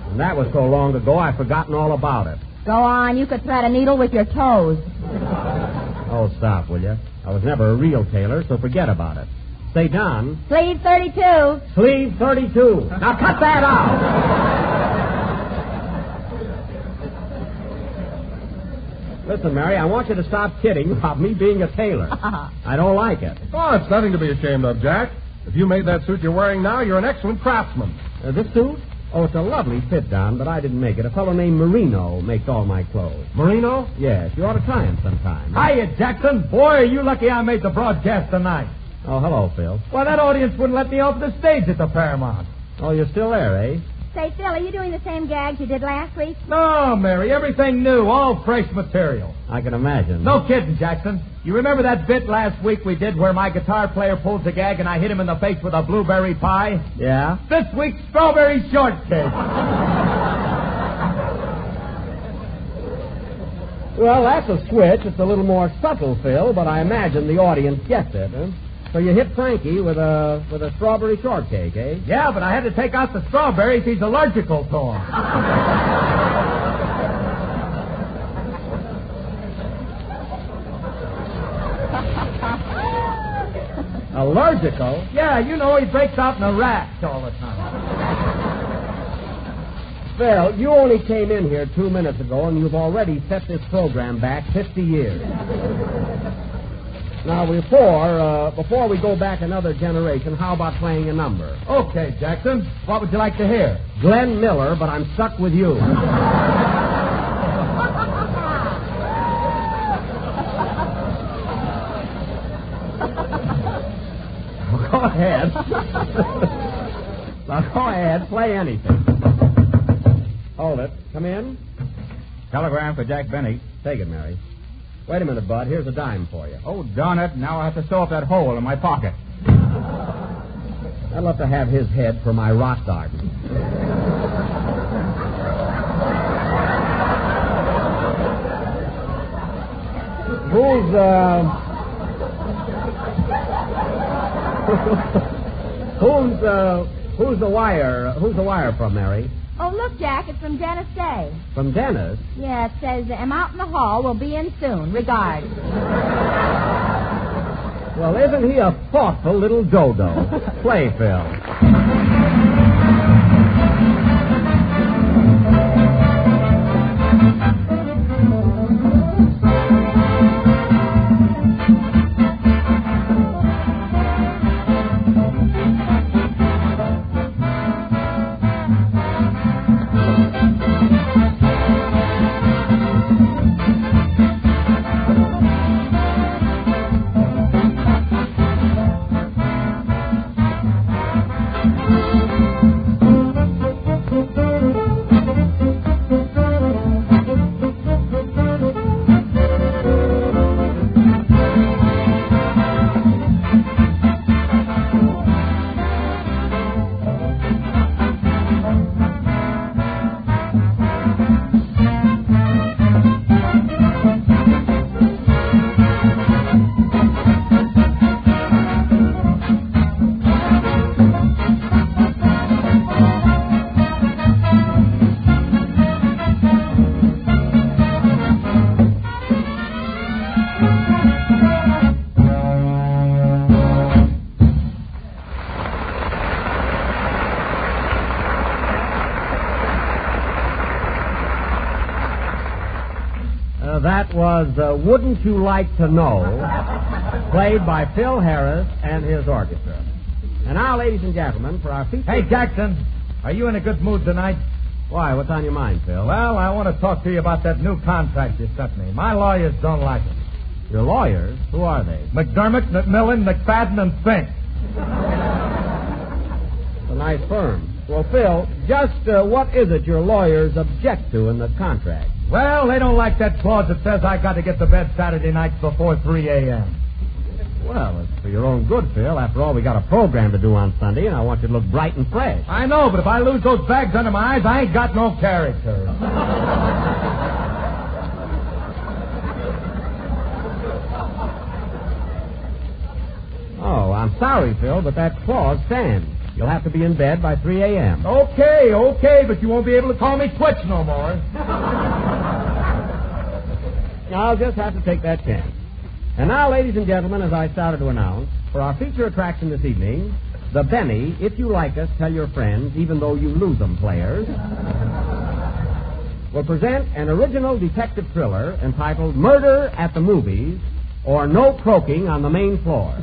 And that was so long ago, I've forgotten all about it. Go on. You could thread a needle with your toes. Oh, stop, will you? I was never a real tailor, so forget about it. Say, Don. Sleeve 32. Sleeve 32. Now cut that out. Listen, Mary, I want you to stop kidding about me being a tailor. I don't like it. Oh, it's nothing to be ashamed of, Jack. If you made that suit you're wearing now, you're an excellent craftsman. This suit? Oh, it's a lovely fit, Don, but I didn't make it. A fellow named Marino makes all my clothes. Marino? Yes, you ought to try him sometime. Hiya, Jackson. Boy, are you lucky I made the broadcast tonight. Oh, hello, Phil. Well, that audience wouldn't let me off the stage at the Paramount. Oh, you're still there, eh? Say, Phil, are you doing the same gags you did last week? No, Mary, everything new, all fresh material. I can imagine. No kidding, Jackson. You remember that bit last week we did where my guitar player pulls a gag and I hit him in the face with a blueberry pie? Yeah? This week's strawberry shortcake. Well, that's a switch. It's a little more subtle, Phil, but I imagine the audience gets it, huh? So you hit Frankie with a strawberry shortcake, eh? Yeah, but I had to take out the strawberries. He's allergical to them. Allergical? Yeah, you know, he breaks out in a rash all the time. Phil, you only came in here 2 minutes ago, and you've already set this program back 50 years. Now, before we go back another generation, how about playing a number? Okay, Jackson. What would you like to hear? Glenn Miller, but I'm stuck with you. Go ahead. Now, go ahead. Play anything. Hold it. Come in. Telegram for Jack Benny. Take it, Mary. Wait a minute, Bud. Here's a dime for you. Oh, darn it. Now I have to sew up that hole in my pocket. I'd love to have his head for my rock garden. Who's the wire from, Mary? Oh, look, Jack, it's from Dennis Day. From Dennis? Yeah, it says, I'm out in the hall. We'll be in soon. Regards. Well, isn't he a thoughtful little dodo? Play, Phil. That was Wouldn't You Like to Know, played by Phil Harris and his orchestra. And now, ladies and gentlemen, for our feature... Hey, Jackson, are you in a good mood tonight? Why, what's on your mind, Phil? Well, I want to talk to you about that new contract you sent me. My lawyers don't like it. Your lawyers? Who are they? McDermott, McMillan, McFadden, and Fink. It's a nice firm. Well, Phil, just what is it your lawyers object to in the contract? Well, they don't like that clause that says I got to get to bed Saturday nights before 3 a.m. Well, it's for your own good, Phil. After all, we got a program to do on Sunday, and I want you to look bright and fresh. I know, but if I lose those bags under my eyes, I ain't got no character. Oh, I'm sorry, Phil, but that clause stands. You'll have to be in bed by 3 a.m. Okay, but you won't be able to call me Twitch no more. I'll just have to take that chance. And now, ladies and gentlemen, as I started to announce, for our feature attraction this evening, the Benny, If You Like Us, Tell Your Friends, Even Though You Lose Them players, will present an original detective thriller entitled Murder at the Movies, or No Croaking on the Main Floor.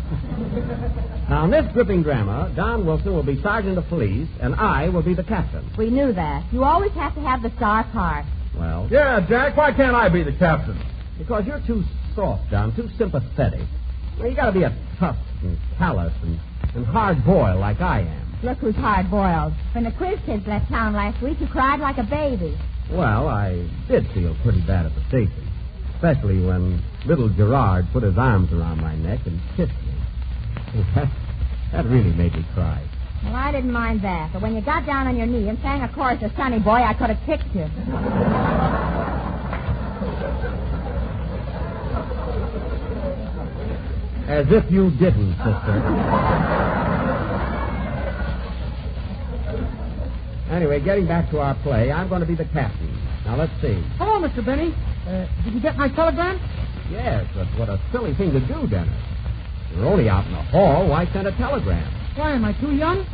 Now, in this gripping drama, Don Wilson will be sergeant of police, and I will be the captain. We knew that. You always have to have the star part. Well... Yeah, Jack, why can't I be the captain? Because you're too soft, Don, too sympathetic. Well, you got to be a tough and callous and hard-boiled like I am. Look who's hard-boiled. When the quiz kids left town last week, you cried like a baby. Well, I did feel pretty bad at the station, especially when little Gerard put his arms around my neck and kissed me. That really made me cry. Well, I didn't mind that, but when you got down on your knee and sang a chorus of Sonny Boy, I could have kicked you. As if you didn't, sister. Anyway, getting back to our play, I'm going to be the captain. Now, let's see. Hello, Mr. Benny. Did you get my telegram? Yes, but what a silly thing to do, Dennis. You're only out in the hall. Why send a telegram? Why, am I too young?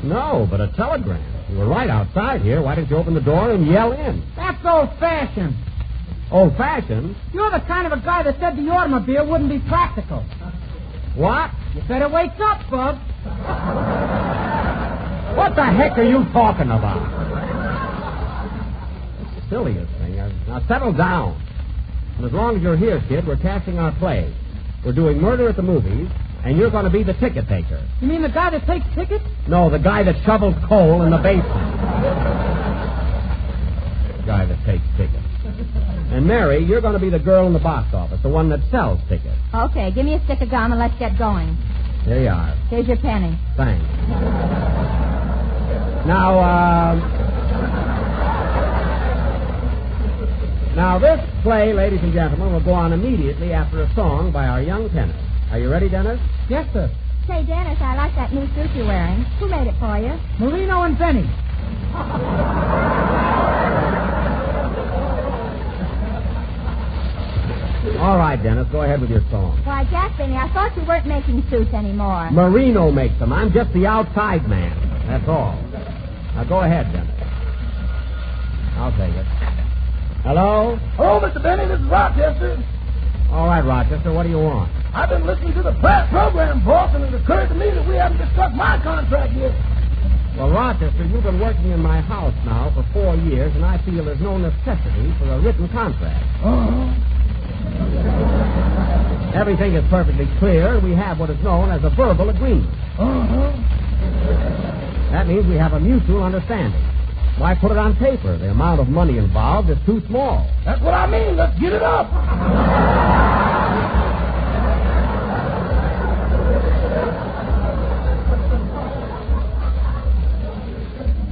No, but a telegram. You were right outside here. Why didn't you open the door and yell in? That's old-fashioned. Old-fashioned? You're the kind of a guy that said the automobile wouldn't be practical. What? You better wake up, Bub. What the heck are you talking about? It's the silliest thing. Now, settle down. And as long as you're here, kid, we're casting our play. We're doing Murder at the Movies, and you're going to be the ticket taker. You mean the guy that takes tickets? No, the guy that shovels coal in the basement. guy that takes tickets. And Mary, you're going to be the girl in the box office, the one that sells tickets. Okay, give me a stick of gum and let's get going. There you are. Here's your penny. Thanks. Now, this play, ladies and gentlemen, will go on immediately after a song by our young tenor. Are you ready, Dennis? Yes, sir. Say, Dennis, I like that new suit you're wearing. Who made it for you? Marino and Benny. All right, Dennis, go ahead with your song. Why, Jack Benny, I thought you weren't making suits anymore. Marino makes them. I'm just the outside man. That's all. Now, go ahead, Dennis. I'll take it. Hello? Oh, Mr. Benny, this is Rochester. All right, Rochester, what do you want? I've been listening to the program, boss, and it occurred to me that we haven't discussed my contract yet. Well, Rochester, you've been working in my house now for 4 years, and I feel there's no necessity for a written contract. Everything is perfectly clear. We have what is known as a verbal agreement. That means we have a mutual understanding. Why put it on paper? The amount of money involved is too small. That's what I mean. Let's get it up.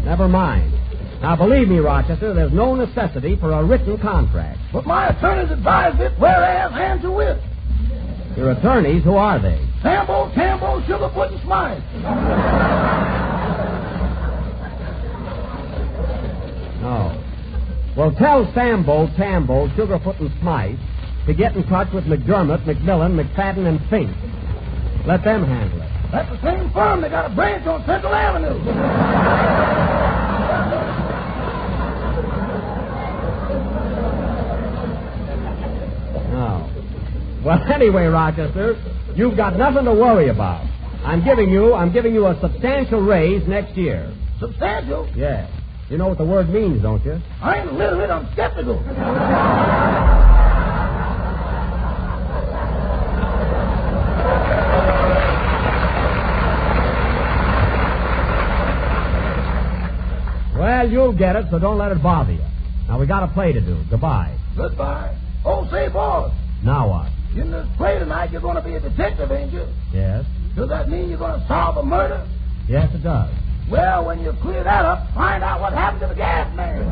Never mind. Now, believe me, Rochester, there's no necessity for a written contract. But my attorneys advised it, whereas, and to wit. Your attorneys, who are they? Tambo, Sugarfoot, and Smythe. No. Well, tell Sambo, Tambo, Sugarfoot, and Smythe to get in touch with McDermott, McMillan, McFadden, and Fink. Let them handle it. That's the same firm. They got a branch on Central Avenue. Oh. Well, anyway, Rochester, you've got nothing to worry about. I'm giving you a substantial raise next year. Substantial? Yes. You know what the word means, don't you? I ain't illiterate. I'm skeptical. Well, you'll get it, so don't let it bother you. Now, we got a play to do. Goodbye. Goodbye. Oh, say, boss. Now what? In this play tonight, you're going to be a detective, ain't you? Yes. Does that mean you're going to solve a murder? Yes, it does. Well, when you clear that up, find out what happened to the gas man.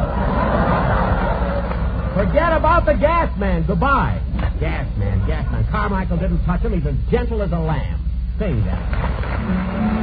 Forget about the gas man. Goodbye. Gas man. Carmichael didn't touch him. He's as gentle as a lamb. Sing that.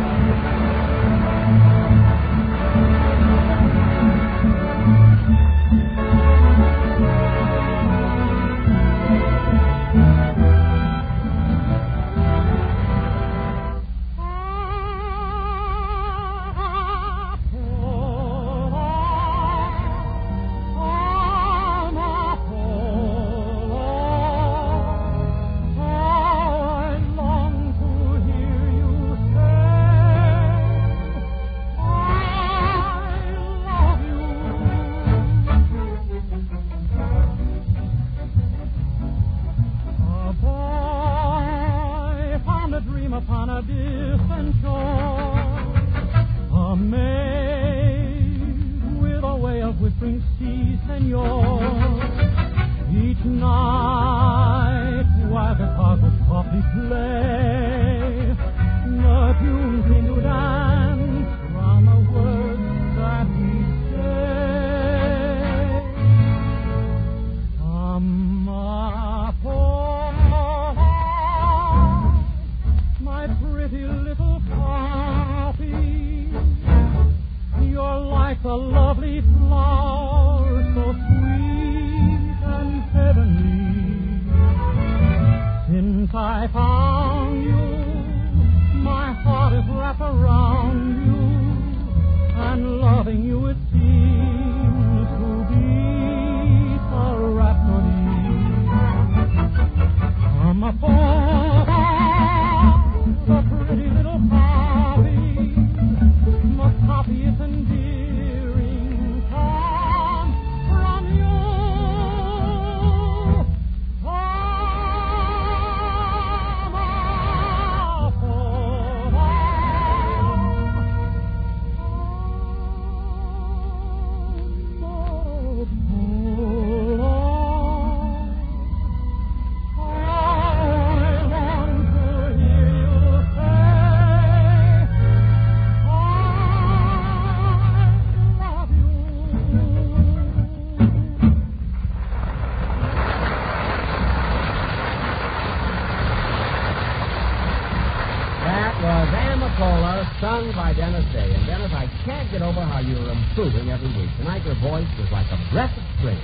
sung by Dennis Day. And, Dennis, I can't get over how you're improving every week. Tonight your voice was like a breath of spring.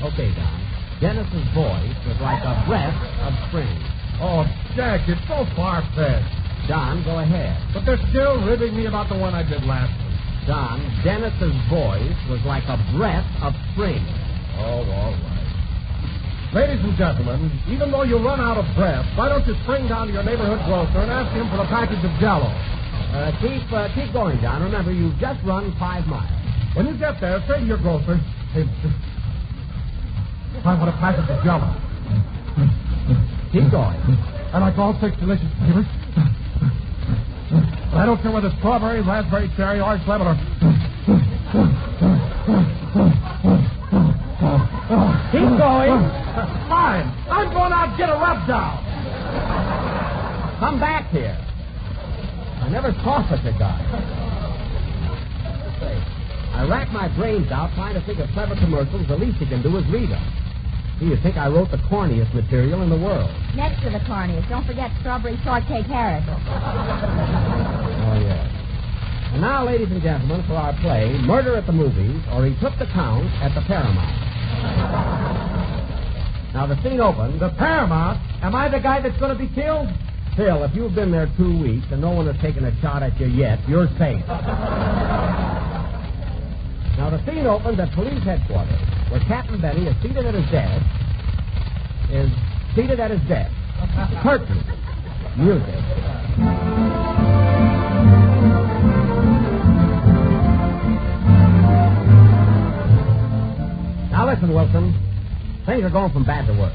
Okay, Don. Dennis's voice was like a breath of spring. Oh, Jack, it's so far-fetched. Don, go ahead. But they're still ribbing me about the one I did last week. Don, Dennis's voice was like a breath of spring. Oh, all right. Ladies and gentlemen, even though you run out of breath, why don't you spring down to your neighborhood grocer and ask him for a package of Jell-O? Keep going, Don. Remember, you've just run 5 miles. When you get there, say to your grocer, hey, I want a package of Jell-O. Keep going. I like all 6 delicious flavors. I don't care whether it's strawberry, raspberry, cherry, orange, lemon, or... Keep going. Fine. I'm going out and get a rub down. Come back here. I never saw such a guy. I racked my brains out trying to think of clever commercials. The least you can do is read them. Do you think I wrote the corniest material in the world? Next to the corniest, don't forget Strawberry Shortcake Harris. Oh, yes. And now, ladies and gentlemen, for our play, Murder at the Movies, or He Took the Count at the Paramount. Now, the scene opens. The Paramount? Am I the guy that's going to be killed? Phil, if you've been there 2 weeks and no one has taken a shot at you yet, you're safe. Now, the scene opens at police headquarters, where Captain Benny is seated at his desk. Curtain. Music. Now, listen, Wilson. Things are going from bad to worse.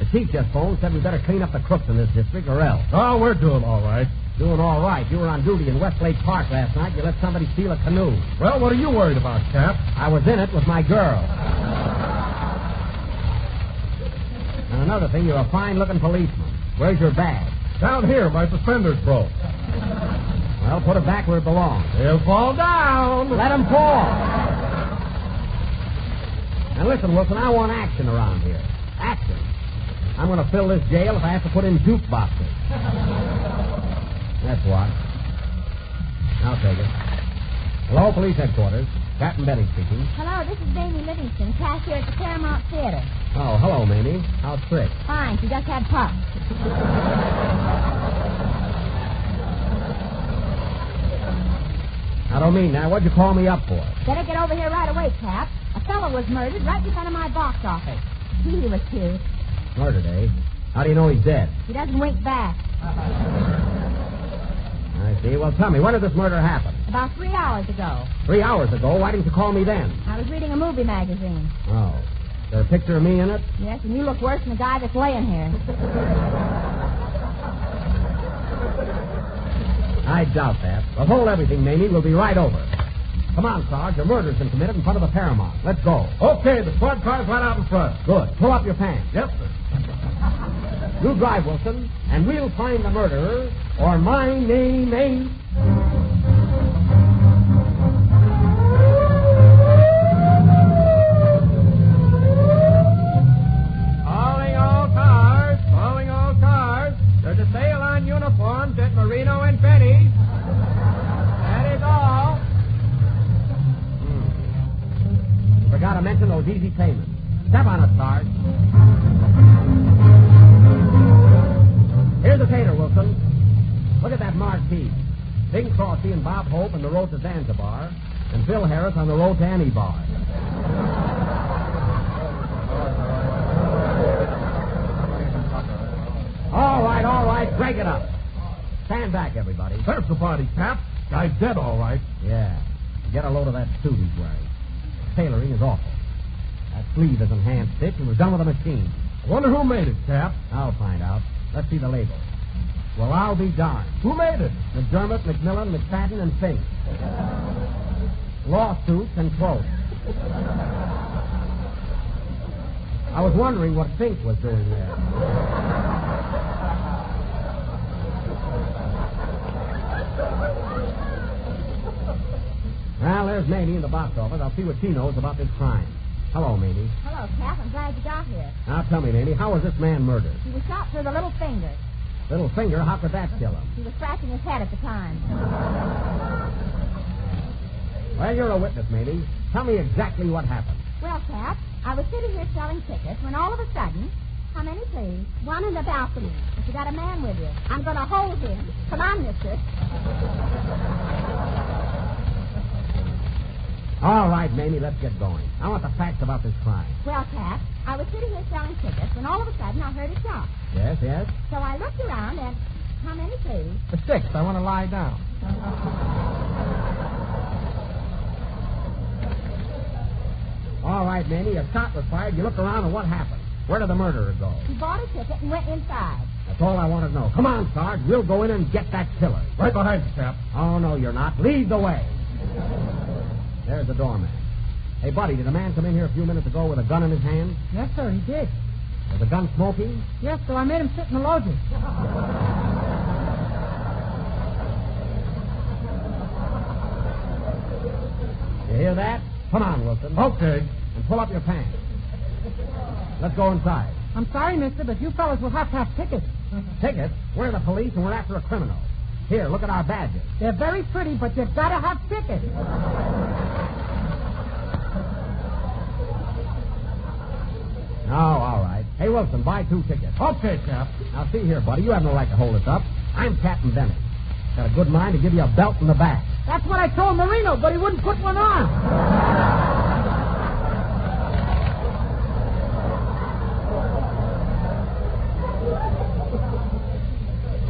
The chief just phoned, said we better clean up the crooks in this district or else. Oh, we're doing all right. Doing all right. You were on duty in Westlake Park last night. You let somebody steal a canoe. Well, what are you worried about, Cap? I was in it with my girl. And another thing, you're a fine-looking policeman. Where's your badge? Down here. My suspenders broke. Well, put it back where it belongs. They'll fall down. Let them fall. Now, listen, Wilson, I want action around here. Action. I'm going to fill this jail if I have to put in jukeboxes. That's what. I'll take it. Hello, police headquarters. Captain Benny speaking. Hello, this is Mamie Livingston, cashier at the Paramount Theater. Oh, hello, Mamie. How's Trick? Fine, she just had pups. I don't mean that. What'd you call me up for? Better get over here right away, Cap. A fellow was murdered right in front of my box office. He was cute. Murdered, eh? How do you know he's dead? He doesn't wink back. I see. Well, tell me, when did this murder happen? About 3 hours ago. 3 hours ago? Why didn't you call me then? I was reading a movie magazine. Oh. Is there a picture of me in it? Yes, and you look worse than the guy that's laying here. I doubt that. Well, hold everything, Mamie. We'll be right over. Come on, Sarge. A murder's been committed in front of the Paramount. Let's go. Okay, the squad car's right out in front. Good. Pull up your pants. Yep, sir. You drive, Wilson, and we'll find the murderer, or my name ain't... Calling all cars. There's a sale on uniforms at Marino and Betty's. That is all. Forgot to mention those easy payments. Step on it, Sarge. Here's the tater, Wilson. Look at that marquee. Bing Crosby and Bob Hope on the road to Zanzibar, and Phil Harris on the road to any bar. All right. Break it up. Stand back, everybody. There's the body, Cap. Guy's dead, all right. Yeah. Get a load of that suit he's wearing. Tailoring is awful. That sleeve isn't hand-stitched. It was done with a machine. I wonder who made it, Cap. I'll find out. Let's see the label. Well, I'll be darned. Who made it? McDermott, McMillan, McFadden, and Fink. Lawsuits and quotes. I was wondering what Fink was doing there. Well, there's Mamie in the box office. I'll see what she knows about this crime. Hello, Mamie. Hello, Cap. I'm glad you got here. Now, tell me, Mamie, how was this man murdered? He was shot through the little finger. Little finger, how could that kill him? He was scratching his head at the time. Well, you're a witness, matey. Tell me exactly what happened. Well, Cap, I was sitting here selling tickets when all of a sudden... How many, please? One in the balcony. If you got a man with you, I'm going to hold him. Come on, mister. All right, Mamie, let's get going. I want the facts about this crime. Well, Cap, I was sitting here selling tickets when all of a sudden I heard a shot. Yes, yes? So I looked around and... How many, please? The 6th. I want to lie down. All right, Mamie, a shot was fired. You looked around and what happened? Where did the murderer go? He bought a ticket and went inside. That's all I want to know. Come on, Sarge. We'll go in and get that killer. Right behind you, Cap. Oh, no, you're not. Lead the way. There's the doorman. Hey, buddy, did a man come in here a few minutes ago with a gun in his hand? Yes, sir, he did. Was the gun smoking? Yes, sir, I made him sit in the lodges. You hear that? Come on, Wilson. Okay. And pull up your pants. Let's go inside. I'm sorry, mister, but you fellas will have to have tickets. Tickets? We're the police and we're after a criminal. Here, look at our badges. They're very pretty, but you've got to have tickets. Oh, all right. Hey, Wilson, buy 2 tickets. Okay, Cap. Now, see here, buddy. You have no right to hold us up. I'm Captain Bennett. Got a good mind to give you a belt in the back. That's what I told Marino, but he wouldn't put one on.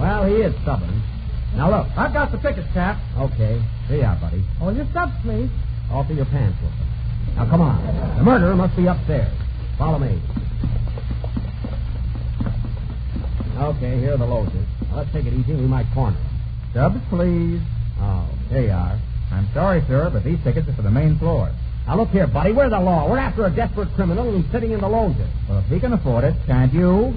Well, he is stubborn. Now, look. I've got the tickets, Cap. Okay. Here you are, buddy. All your subs, please. Off of your pants, Wilson. Now, come on. The murderer must be upstairs. Follow me. Okay, here are the loges. Now, let's take it easy. We might corner him. Subs, please. Oh, there you are. I'm sorry, sir, but these tickets are for the main floor. Now, look here, buddy. We're the law. We're after a desperate criminal who's sitting in the loges. Well, if he can afford it, can't you?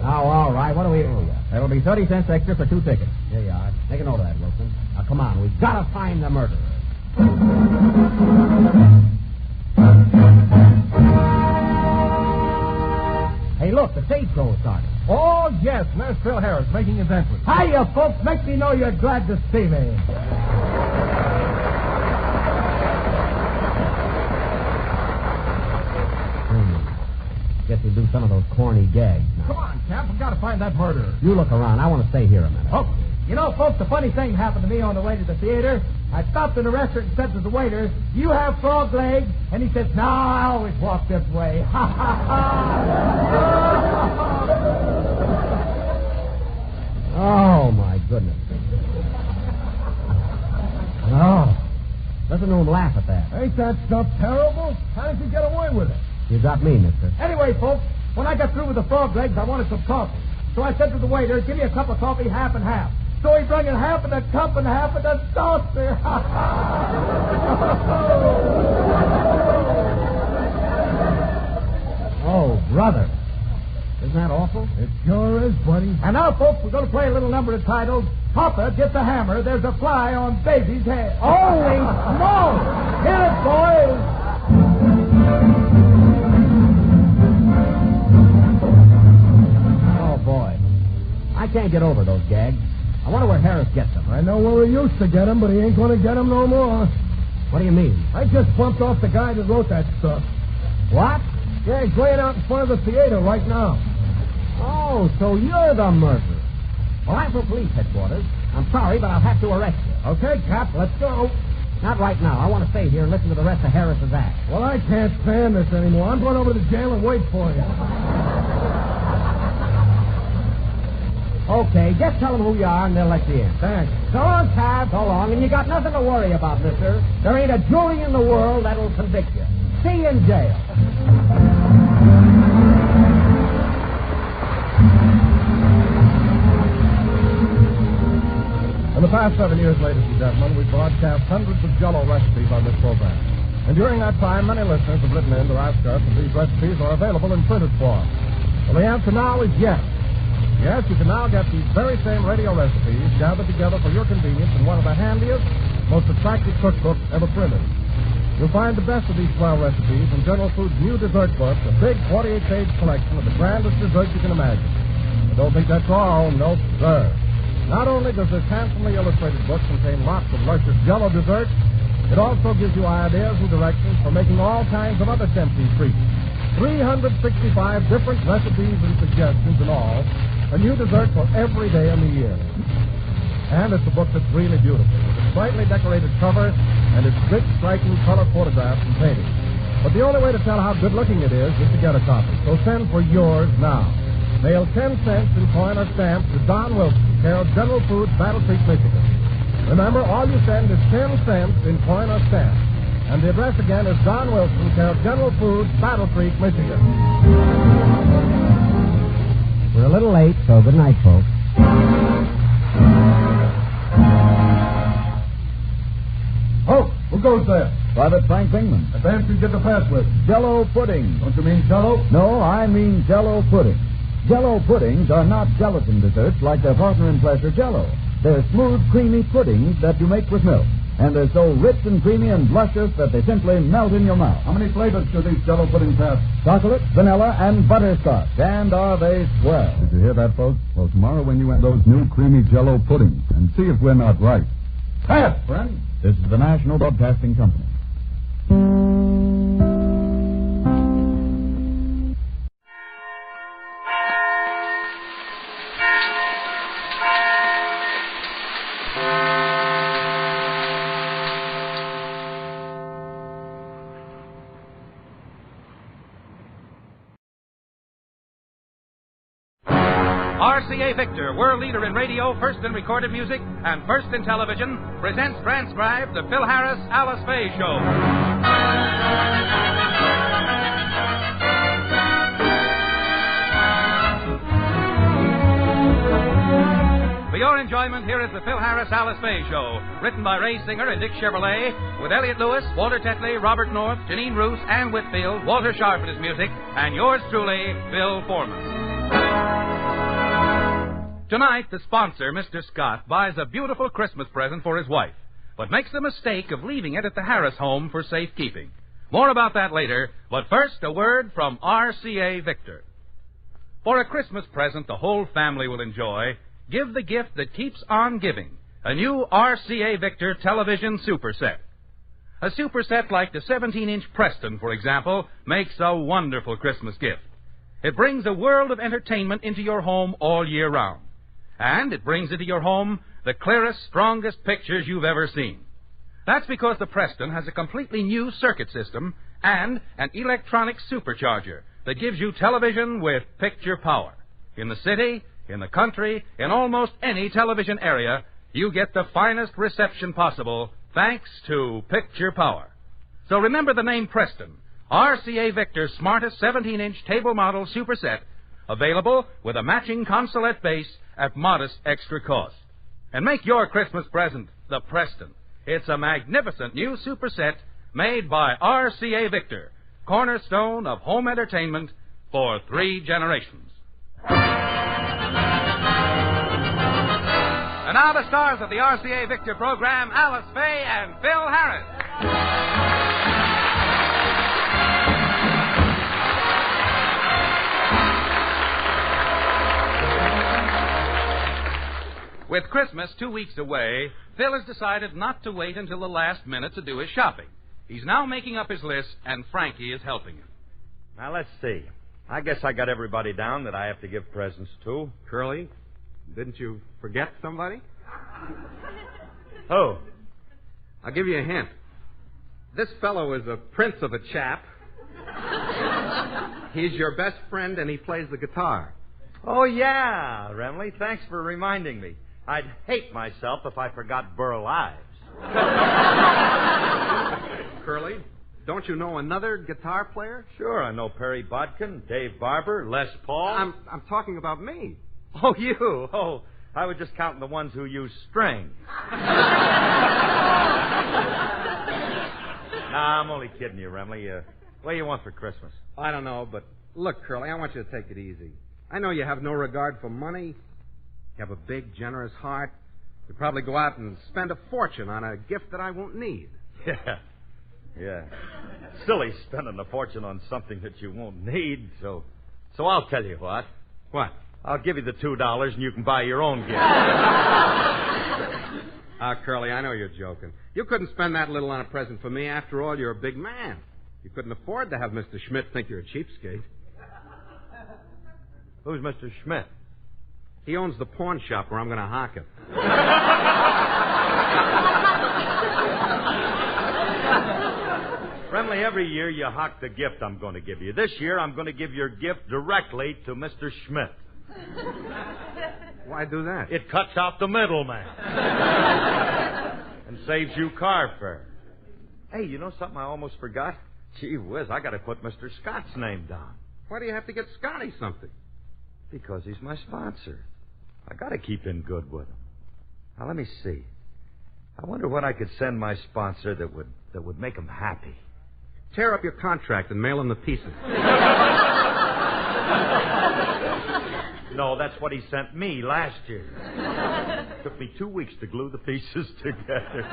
Oh, all right. What do we owe you? That'll be 30 cents extra for 2 tickets. Here you are. Make a note of that, Wilson. Now, come on. We've got to find the murderer. Hey, look, the stagecoach started. Oh, yes, Nurse Phil Harris making his entrance. Hiya, folks. Make me know you're glad to see me. Guess we'll do some of those corny gags now. Come on, Cap. We've got to find that murderer. You look around. I want to stay here a minute. Oh, you know, folks, a funny thing happened to me on the way to the theater. I stopped in the restaurant and said to the waiter, "Do you have frog legs?" And he says, "No, I always walk this way." Ha, ha, ha. Oh, my goodness. Oh. Listen to him laugh at that. Ain't that stuff terrible? How did you get away with it? You got me, mister. Anyway, folks, when I got through with the frog legs, I wanted some coffee. So I said to the waiter, "Give me a cup of coffee, half and half." So he brought in half in a cup and half in a saucer. Oh, brother. Isn't that awful? It sure is, buddy. And now, folks, we're going to play a little number entitled, "Papa, Get the Hammer, There's a Fly on Baby's Head." Holy smoke! Here it, boys! Oh, boy. I can't get over those gags. I wonder where Harris gets them. I know where he used to get them, but he ain't going to get them no more. What do you mean? I just bumped off the guy that wrote that stuff. What? Yeah, he's laying out in front of the theater right now. Oh, so you're the murderer. Well, I'm from police headquarters. I'm sorry, but I'll have to arrest you. Okay, Cap, let's go. Not right now. I want to stay here and listen to the rest of Harris's act. Well, I can't stand this anymore. I'm going over to the jail and wait for you. Okay, just tell them who you are and they'll let you in. Thanks. So long, Tab. So long. And you got nothing to worry about, mister. There ain't a jury in the world that'll convict you. See you in jail. In the past 7 years, ladies and gentlemen, we've broadcast hundreds of Jell-O recipes on this program. And during that time, many listeners have written in to ask us if these recipes are available in printed form. Well, the answer now is yes. Yes, you can now get these very same radio recipes gathered together for your convenience in one of the handiest, most attractive cookbooks ever printed. You'll find the best of these 12 recipes in General Foods' new dessert book, a big 48-page collection of the grandest desserts you can imagine. I don't think that's all. Nope, sir. Not only does this handsomely illustrated book contain lots of luscious Jell-O desserts, it also gives you ideas and directions for making all kinds of other tempting treats. 365 different recipes and suggestions in all. A new dessert for every day in the year. And it's a book that's really beautiful, with its brightly decorated cover and its rich, striking color photographs and paintings. But the only way to tell how good-looking it is to get a copy. So send for yours now. Mail 10 cents in coin or stamp to Don Wilson, care of General Foods, Battle Creek, Michigan. Remember, all you send is 10 cents in coin or stamp. And the address again is Don Wilson, care of General Foods, Battle Creek, Michigan. We're a little late, so good night, folks. Oh, who goes there? Private Frank Bingman. Advance and get the password. Jell-O pudding. Don't you mean Jell-O? No, I mean Jell-O pudding. Jell-O puddings are not gelatin desserts like their partner in pleasure, Jell-O. They're smooth, creamy puddings that you make with milk. And they're so rich and creamy and luscious that they simply melt in your mouth. How many flavors do these Jell-O puddings have? Chocolate, vanilla, and butterscotch. And are they swell? Did you hear that, folks? Well, tomorrow when you have those new creamy Jell-O puddings, and see if we're not right. Pass, friend. This is the National Broadcasting Company. RCA Victor, world leader in radio, first in recorded music, and first in television, presents transcribed the Phil Harris, Alice Faye Show. For your enjoyment, here is the Phil Harris, Alice Faye Show, written by Ray Singer and Dick Chevrolet, with Elliot Lewis, Walter Tetley, Robert North, Janine Roos, Ann Whitfield, Walter Sharp at his music, and yours truly, Bill Foreman. Tonight, the sponsor, Mr. Scott, buys a beautiful Christmas present for his wife, but makes the mistake of leaving it at the Harris home for safekeeping. More about that later, but first, a word from RCA Victor. For a Christmas present the whole family will enjoy, give the gift that keeps on giving, a new RCA Victor television super set. A super set like the 17-inch Preston, for example, makes a wonderful Christmas gift. It brings a world of entertainment into your home all year round. And it brings into your home the clearest, strongest pictures you've ever seen. That's because the Preston has a completely new circuit system and an electronic supercharger that gives you television with picture power. In the city, in the country, in almost any television area, you get the finest reception possible thanks to picture power. So remember the name Preston, RCA Victor's smartest 17-inch table model super set, available with a matching consolette base at modest extra cost. And make your Christmas present the Preston. It's a magnificent new super set made by RCA Victor, cornerstone of home entertainment for 3 generations. And now the stars of the RCA Victor program, Alice Faye and Phil Harris. With Christmas 2 weeks away, Phil has decided not to wait until the last minute to do his shopping. He's now making up his list, and Frankie is helping him. Now, let's see. I guess I got everybody down that I have to give presents to. Curly, didn't you forget somebody? Who? I'll give you a hint. This fellow is a prince of a chap. He's your best friend, and he plays the guitar. Oh, yeah, Remley. Thanks for reminding me. I'd hate myself if I forgot Burl Ives. Curly, don't you know another guitar player? Sure, I know Perry Bodkin, Dave Barber, Les Paul. I'm talking about me. Oh, you? Oh, I was just counting the ones who use strings. Nah, I'm only kidding you, Remley. What do you want for Christmas? I don't know, but look, Curly, I want you to take it easy. I know you have no regard for money. You have a big, generous heart. You'd probably go out and spend a fortune on a gift that I won't need. Yeah. Silly spending a fortune on something that you won't need, so I'll tell you what. What? I'll give you the $2 and you can buy your own gift. Curly, I know you're joking. You couldn't spend that little on a present for me. After all, you're a big man. You couldn't afford to have Mr. Schmidt think you're a cheapskate. Who's Mr. Schmidt? He owns the pawn shop where I'm going to hock it. Friendly, every year you hock the gift I'm going to give you. This year I'm going to give your gift directly to Mr. Schmidt. Why do that? It cuts out the middleman. And saves you car fare. Hey, you know something I almost forgot? Gee whiz, I got to put Mr. Scott's name down. Why do you have to get Scotty something? Because he's my sponsor. I got to keep in good with him. Now, let me see. I wonder what I could send my sponsor that would make him happy. Tear up your contract and mail him the pieces. No, that's what he sent me last year. Took me 2 weeks to glue the pieces together.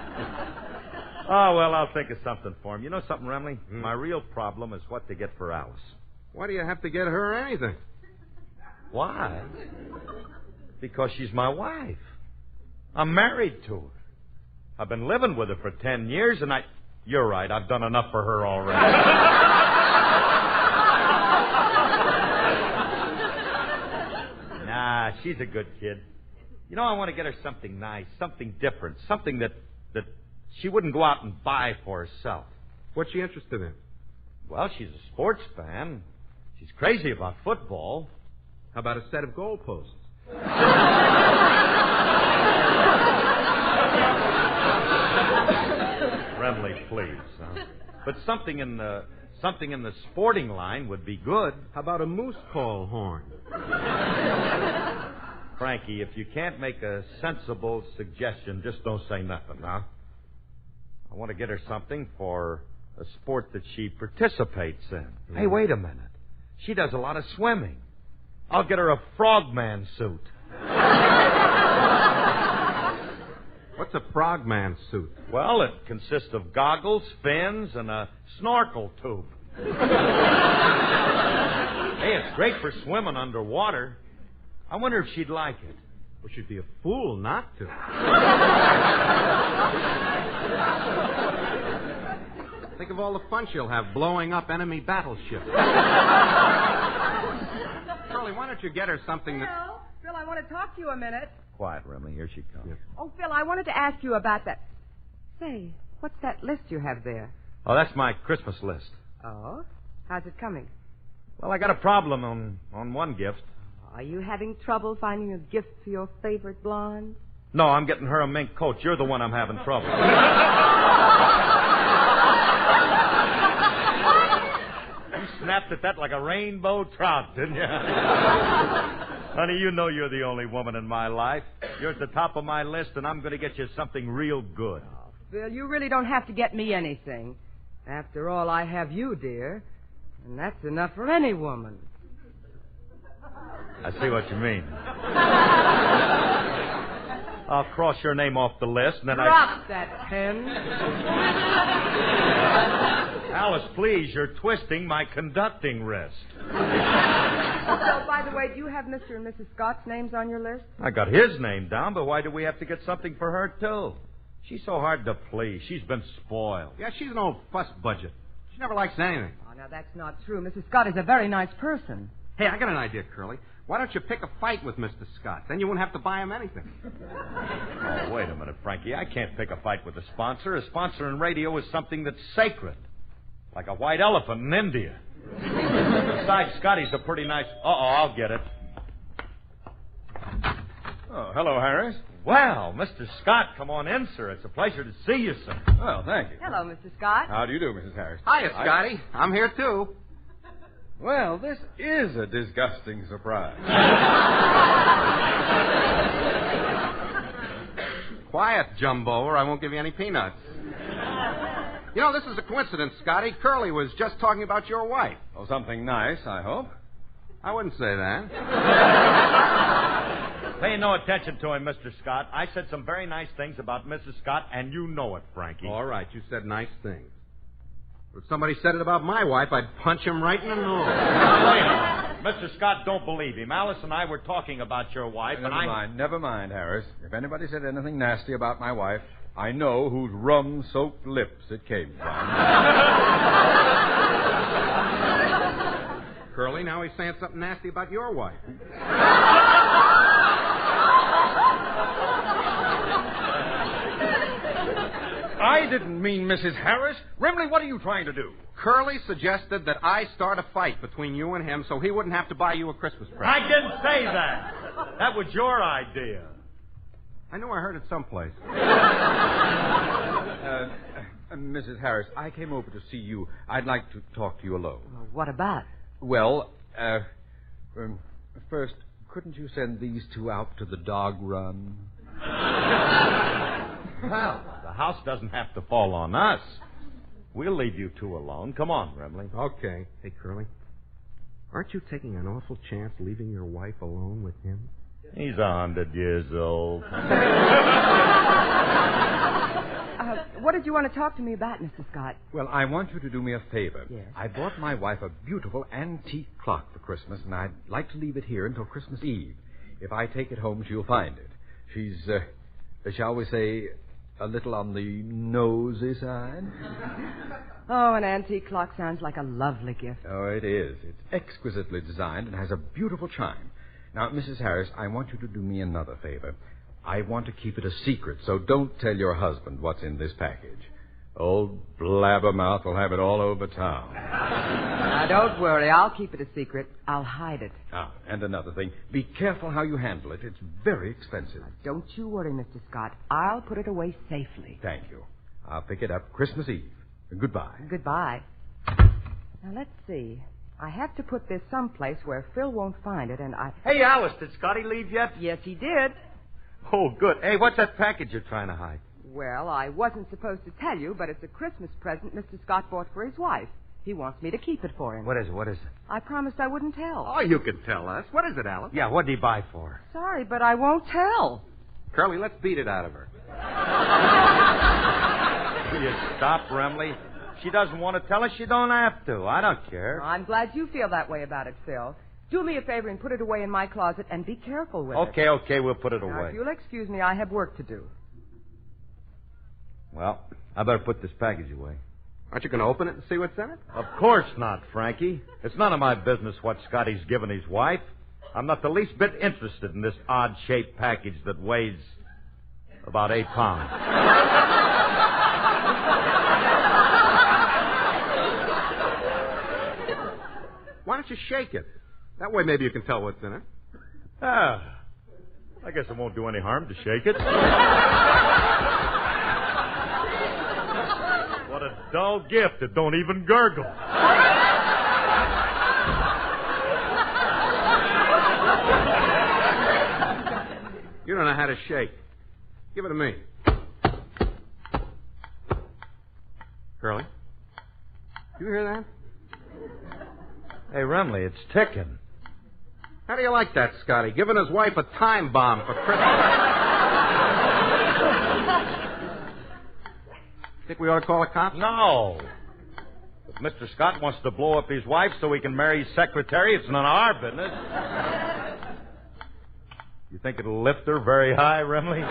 Oh, well, I'll think of something for him. You know something, Remley? My real problem is what to get for Alice. Why do you have to get her anything? Why? Because she's my wife. I'm married to her. I've been living with her for 10 years, and You're right, I've done enough for her already. Nah, she's a good kid. You know, I want to get her something nice, something different, something that she wouldn't go out and buy for herself. What's she interested in? Well, she's a sports fan. She's crazy about football. How about a set of goalposts? Remley, please. But something in the sporting line would be good. How about a moose call horn? Frankie, if you can't make a sensible suggestion, just don't say nothing, huh? I want to get her something for a sport that she participates in. Hey, wait a minute. She does a lot of swimming. I'll get her a frogman suit. What's a frogman suit? Well, it consists of goggles, fins, and a snorkel tube. Hey, it's great for swimming underwater. I wonder if she'd like it. Well, she'd be a fool not to. Think of all the fun she'll have blowing up enemy battleships. Curly, why don't you get her something that... Phil, I want to talk to you a minute. Quiet, Remley. Here she comes. Oh, Phil, I wanted to ask you about that. Say, what's that list you have there? Oh, that's my Christmas list. Oh? How's it coming? Well, I got a problem on one gift. Are you having trouble finding a gift for your favorite blonde? No, I'm getting her a mink coat. You're the one I'm having trouble. You snapped at that like a rainbow trout, didn't you? Honey, you know you're the only woman in my life. You're at the top of my list, and I'm going to get you something real good. Oh, Phil, you really don't have to get me anything. After all, I have you, dear. And that's enough for any woman. I see what you mean. I'll cross your name off the list, and then Drop that pen. Alice, please, you're twisting my conducting wrist. So, by the way, do you have Mr. and Mrs. Scott's names on your list? I got his name down, but why do we have to get something for her, too? She's so hard to please. She's been spoiled. Yeah, she's an old fuss budget. She never likes anything. Oh, now, that's not true. Mrs. Scott is a very nice person. Hey, I got an idea, Curly. Why don't you pick a fight with Mr. Scott? Then you won't have to buy him anything. Oh, wait a minute, Frankie. I can't pick a fight with a sponsor. A sponsor in radio is something that's sacred. Like a white elephant in India. Besides, Scotty's a pretty nice... I'll get it. Oh, hello, Harris. Well, Mr. Scott, come on in, sir. It's a pleasure to see you, sir. Well, thank you. Hello, Mr. Scott. How do you do, Mrs. Harris? Hiya, Scotty. I'm here, too. Well, this is a disgusting surprise. Quiet, Jumbo, or I won't give you any peanuts. You know, this is a coincidence, Scotty. Curly was just talking about your wife. Oh, something nice, I hope. I wouldn't say that. Pay no attention to him, Mr. Scott. I said some very nice things about Mrs. Scott, and you know it, Frankie. All right, you said nice things. If somebody said it about my wife, I'd punch him right in the nose. Mr. Scott, don't believe him. Alice and I were talking about your wife, Never mind, Harris. If anybody said anything nasty about my wife, I know whose rum-soaked lips it came from. Curly, now he's saying something nasty about your wife. I didn't mean Mrs. Harris. Remley, what are you trying to do? Curly suggested that I start a fight between you and him so he wouldn't have to buy you a Christmas present. I didn't say that. That was your idea. I know I heard it someplace. Mrs. Harris, I came over to see you. I'd like to talk to you alone. What about? Well, first, couldn't you send these two out to the dog run? Well, the house doesn't have to fall on us. We'll leave you two alone. Come on, Remley. Okay. Hey, Curly, aren't you taking an awful chance leaving your wife alone with him? He's 100 years old. What did you want to talk to me about, Mr. Scott? Well, I want you to do me a favor. Yes. I bought my wife a beautiful antique clock for Christmas, and I'd like to leave it here until Christmas Eve. If I take it home, she'll find it. She's, shall we say, a little on the nosy side. Oh, an antique clock sounds like a lovely gift. Oh, it is. It's exquisitely designed and has a beautiful chime. Now, Mrs. Harris, I want you to do me another favor. I want to keep it a secret, so don't tell your husband what's in this package. Old Blabbermouth will have it all over town. Now, don't worry. I'll keep it a secret. I'll hide it. Ah, and another thing. Be careful how you handle it. It's very expensive. Now, don't you worry, Mr. Scott. I'll put it away safely. Thank you. I'll pick it up Christmas Eve. Goodbye. Goodbye. Now, let's see. I have to put this someplace where Phil won't find it, and I... Hey, Alice, did Scotty leave yet? Yes, he did. Oh, good. Hey, what's that package you're trying to hide? Well, I wasn't supposed to tell you, but it's a Christmas present Mr. Scott bought for his wife. He wants me to keep it for him. What is it? I promised I wouldn't tell. Oh, you can tell us. What is it, Alice? Yeah, what did he buy for? Sorry, but I won't tell. Curly, let's beat it out of her. Will you stop, Remley? She doesn't want to tell us. She don't have to. I don't care. I'm glad you feel that way about it, Phil. Do me a favor and put it away in my closet, and be careful with it. Okay, we'll put it Now, away. if you'll excuse me, I have work to do. Well, I better put this package away. Aren't you going to open it and see what's in it? Of course not, Frankie. It's none of my business what Scotty's given his wife. I'm not the least bit interested in this odd-shaped package that weighs about 8 pounds. Why don't you shake it? That way maybe you can tell what's in it. I guess it won't do any harm to shake it. What a dull gift. It don't even gurgle. You don't know how to shake. Give it to me. Curly, you hear that? Hey, Remley, it's ticking. How do you like that, Scotty? Giving his wife a time bomb for Christmas. Think we ought to call a cop? No. If Mr. Scott wants to blow up his wife so he can marry his secretary, it's none of our business. You think it'll lift her very high, Remley?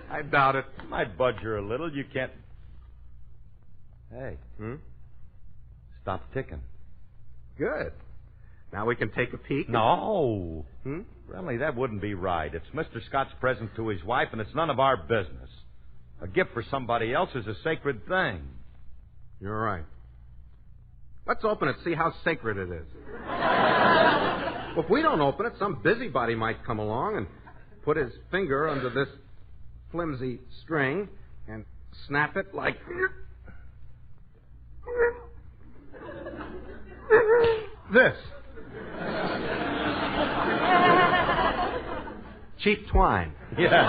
I doubt it. Might budge her a little. You can't... Hey. Stop ticking. Good. Now we can take a peek. No. Remley, that wouldn't be right. It's Mr. Scott's present to his wife, and it's none of our business. A gift for somebody else is a sacred thing. You're right. Let's open it, see how sacred it is. Well, if we don't open it, some busybody might come along and put his finger under this flimsy string and snap it like... this. Cheap twine. Yeah.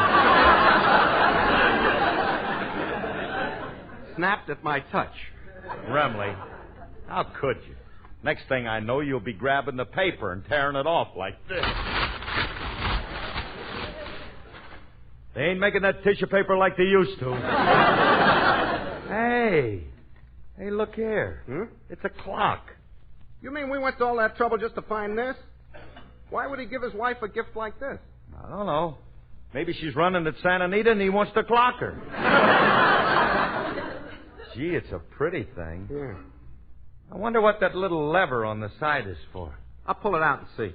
Snapped at my touch. Remley, how could you? Next thing I know, you'll be grabbing the paper and tearing it off like this. They ain't making that tissue paper like they used to. Hey, Hey, look here. It's a clock. You mean we went to all that trouble just to find this? Why would he give his wife a gift like this? I don't know. Maybe she's running at Santa Anita and he wants to clock her. Gee, it's a pretty thing. Yeah. I wonder what that little lever on the side is for. I'll pull it out and see.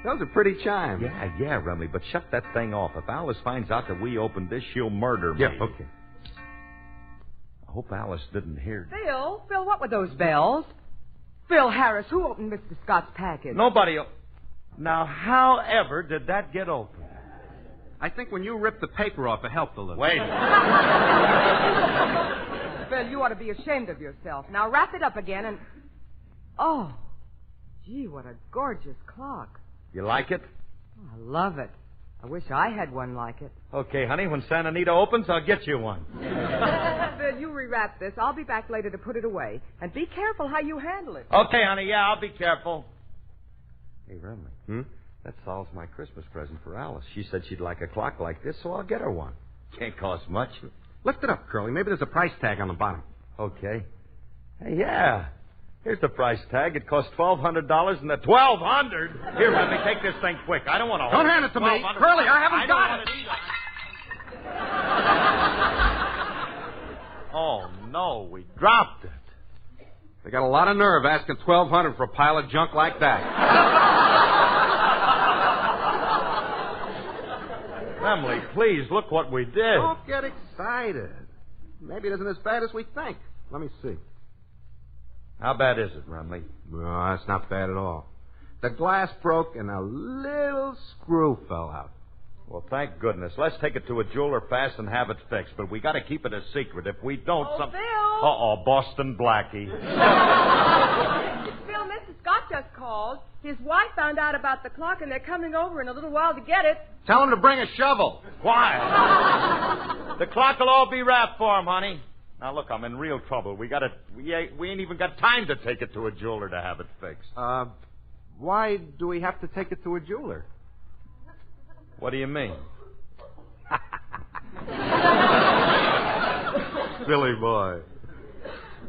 Those are pretty chimes. Yeah, Rumley, but shut that thing off. If Alice finds out that we opened this, she'll murder me. Yeah, okay. I hope Alice didn't hear. Phil, what were those bells? Phil Harris, who opened Mr. Scott's package? Nobody. Now, however did that get open? I think when you ripped the paper off, it helped a little. Wait. Phil, you ought to be ashamed of yourself. Now wrap it up again and... Oh, gee, what a gorgeous clock. You like it? Oh, I love it. I wish I had one like it. Okay, honey, when Santa Anita opens, I'll get you one. Phil, you rewrap this. I'll be back later to put it away. And be careful how you handle it. Okay, honey, yeah, I'll be careful. Hey, Rumley. That solves my Christmas present for Alice. She said she'd like a clock like this, so I'll get her one. Can't cost much. Lift it up, Curly. Maybe there's a price tag on the bottom. Okay. Hey, yeah. Here's the price tag. It costs $1,200 and the $1,200. Here, let me take this thing quick. I don't want to. Don't hand it to me, Curly. I haven't got it. Oh no, we dropped it. They got a lot of nerve asking $1,200 for a pile of junk like that. Emily, please look what we did. Don't get excited. Maybe it isn't as bad as we think. Let me see. How bad is it, Rumley? No, it's not bad at all. The glass broke and a little screw fell out. Well, thank goodness. Let's take it to a jeweler fast and have it fixed. But we got to keep it a secret. If we don't, Phil! Uh-oh, Boston Blackie. Phil, Mr. Scott just called. His wife found out about the clock, and they're coming over in a little while to get it. Tell him to bring a shovel. Quiet. The clock will all be wrapped for him, honey. Now, look, I'm in real trouble. We ain't even got time to take it to a jeweler to have it fixed. Why do we have to take it to a jeweler? What do you mean? Silly boy.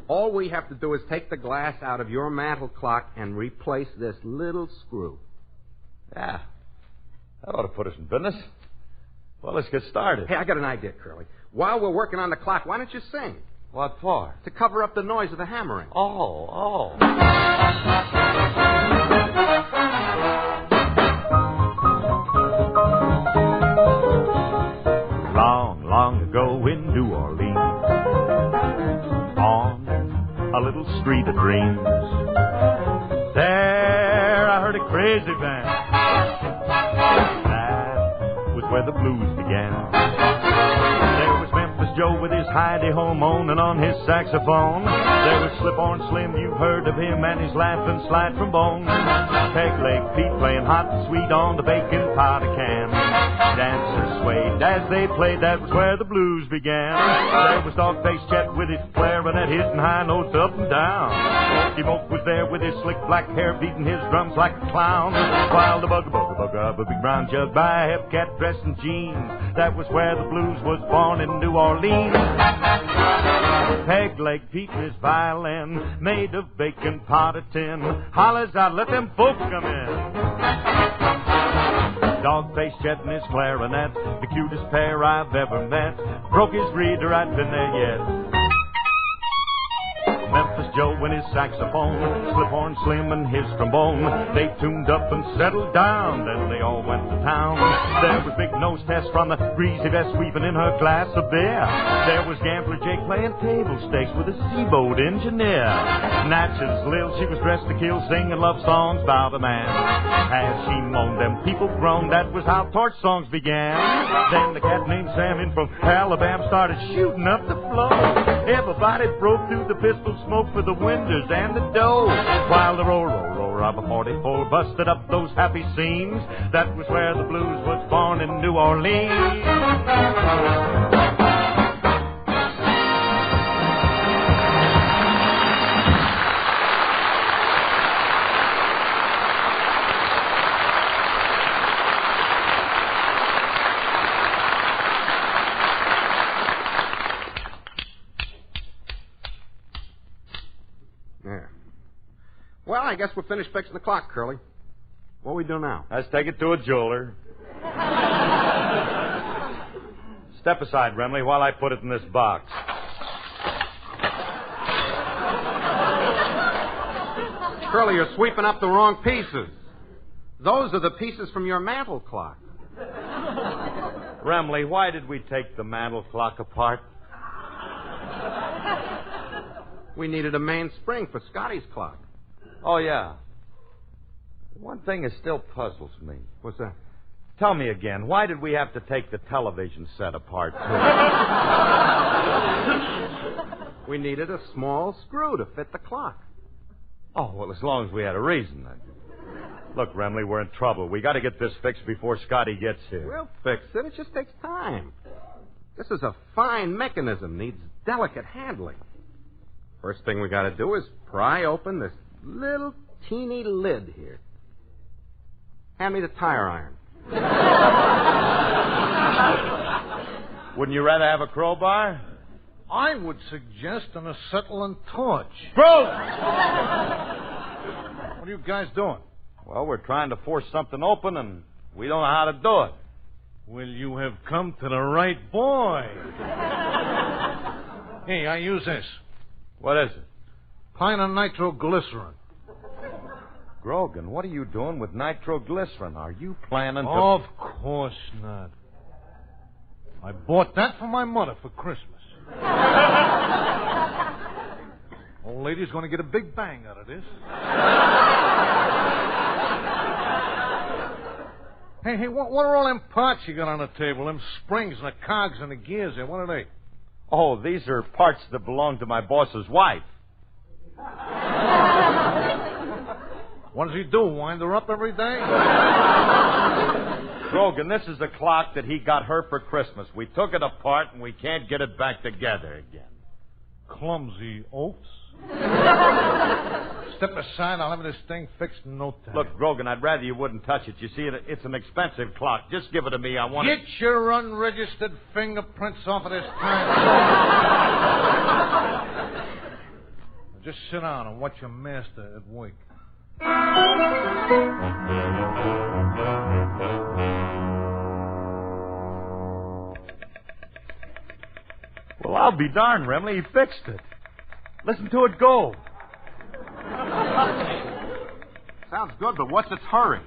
All we have to do is take the glass out of your mantel clock and replace this little screw. Yeah. That ought to put us in business. Well, let's get started. Hey, I got an idea, Curly. While we're working on the clock, why don't you sing? What for? To cover up the noise of the hammering. Oh. Long, long ago in New Orleans, on a little street of dreams, there I heard a crazy band. That was where the blues began. There was Memphis Joe with his hidey-ho moaning on his saxophone. There was Slip-On Slim, you've heard of him, and his laughing slide trombone. Peg-leg Pete playing hot and sweet on the baking powder can. Dancers swayed as they played, that was where the blues began. There was Dog-Faced Chet with his clarinet hitting high notes up and down. Smoky Moke was there with his slick black hair beating his drums like a clown. While the bugger up a big brown jug by a hepcat dressed in jeans, that was where the blues was born in New Orleans. Peg-leg Pete and his violin, made of bacon powder tin, hollers out, let them folks come in. Dog-Faced Chet and his clarinet, the cutest pair I've ever met, broke his reader, I've been there yet. Memphis Joe and his saxophone, Slip-On Slim and his trombone, they tuned up and settled down, then they all went to town. There was Big Nose Tess from the greasy vest weaving in her glass of beer. There was Gambler Jake playing table stakes with a seaboat engineer. Natchez Lil, she was dressed to kill, singing love songs about a man. As she moaned, them people groaned, that was how torch songs began. Then the cat named Sam in from Alabama started shooting up the floor. Everybody broke through the pistol smoke for the windows and the door, while the roar of a 44 busted up those happy scenes. That was where the blues was born in New Orleans. Well, I guess we're finished fixing the clock, Curly. What do we do now? Let's take it to a jeweler. Step aside, Remley, while I put it in this box. Curly, you're sweeping up the wrong pieces. Those are the pieces from your mantel clock. Remley, why did we take the mantel clock apart? We needed a main spring for Scotty's clock. Oh, yeah. One thing that still puzzles me. What's that? Tell me again, why did we have to take the television set apart, too? We needed a small screw to fit the clock. Oh, well, as long as we had a reason. Look, Remley, we're in trouble. We got to get this fixed before Scotty gets here. We'll fix it. It just takes time. This is a fine mechanism. Needs delicate handling. First thing we got to do is pry open this little teeny lid here. Hand me the tire iron. Wouldn't you rather have a crowbar? I would suggest an acetylene torch. Bro! What are you guys doing? Well, we're trying to force something open, and we don't know how to do it. Well, you have come to the right boy. Hey, I use this. What is it? Pint of nitroglycerin. Grogan, what are you doing with nitroglycerin? Are you planning to... Of course not. I bought that for my mother for Christmas. Old lady's going to get a big bang out of this. Hey, what are all them parts you got on the table? Them springs and the cogs and the gears there, what are they? Oh, these are parts that belong to my boss's wife. What does he do, wind her up every day? Grogan, this is the clock that he got her for Christmas. We took it apart, and we can't get it back together again. Clumsy oafs. Step aside, I'll have this thing fixed in no time. Look, Grogan, I'd rather you wouldn't touch it. You see, it's an expensive clock. Just give it to me. I want Get your unregistered fingerprints off of this time. Just sit down and watch your master at work. Well, I'll be darned, Remley. He fixed it. Listen to it go. Sounds good, but what's its hurry?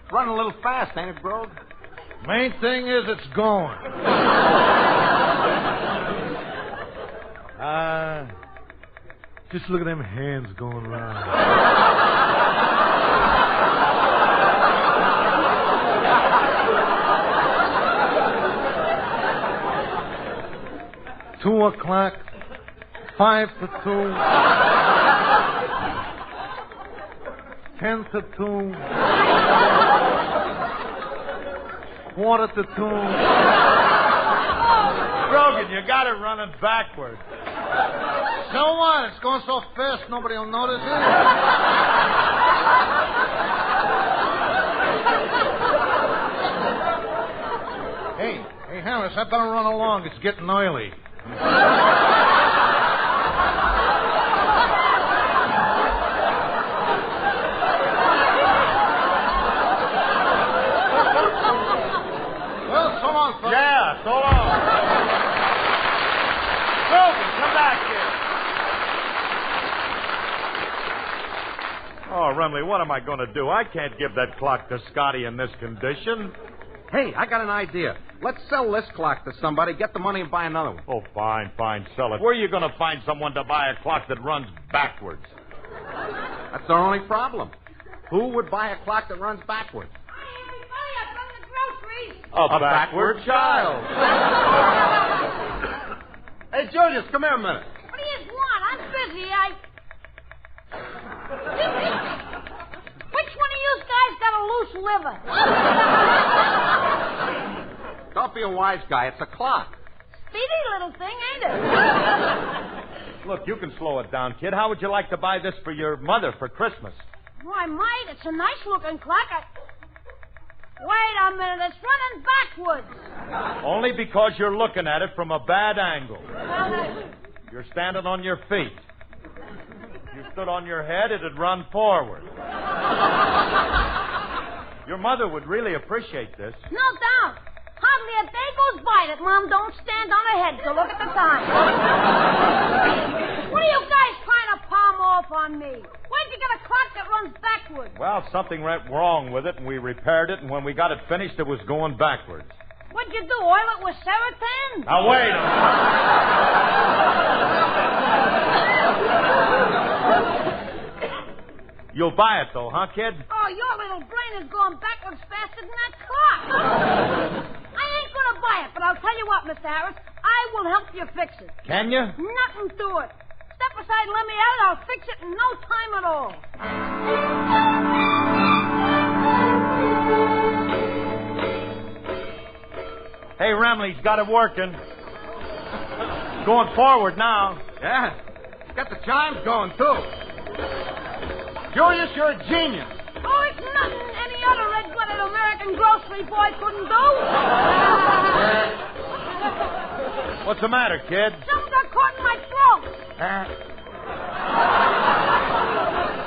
It's running a little fast, ain't it, Grog? Main thing is it's going. Just look at them hands going around. $2:00, 5 to 2, 10 to 2, 1/4 to 2. Grogan, you got it running backwards. So what? It's going so fast nobody will notice it. Hey, Harris, I better run along. It's getting early. Well, so long, folks. Yeah, so long. Grogan, come back here. Oh, Remley, what am I going to do? I can't give that clock to Scotty in this condition. Hey, I got an idea. Let's sell this clock to somebody, get the money, and buy another one. Oh, fine, sell it. Where are you going to find someone to buy a clock that runs backwards? That's our only problem. Who would buy a clock that runs backwards? A backward child. Hey, Julius, come here a minute. What do you want? I'm busy. Which one of you guys got a loose liver? Don't be a wise guy. It's a clock. Speedy little thing, ain't it? Look, you can slow it down, kid. How would you like to buy this for your mother for Christmas? Oh, I might. It's a nice-looking clock. Wait a minute. It's running backwards. Only because you're looking at it from a bad angle. You're standing on your feet. If you stood on your head, it'd run forward. Your mother would really appreciate this. No doubt. Hardly a day goes by that Mom don't stand on her head to look at the time. What are you guys trying to palm off on me? Where'd you get a clock that runs backwards? Well, something went wrong with it, and we repaired it, and when we got it finished, it was going backwards. What'd you do, oil it with Ceratine? Now, wait a minute. You'll buy it, though, huh, kid? Oh, your little brain is going backwards faster than that clock. I ain't going to buy it, but I'll tell you what, Mr. Harris. I will help you fix it. Can you? Nothing to it. Step aside and let me at it. I'll fix it in no time at all. Hey, Remley's got it working. Going forward now. Yeah. Got the chimes going, too. Julius, you're a genius. Oh, it's nothing any other red-blooded American grocery boy couldn't do. What's the matter, kid? Something got caught in my throat.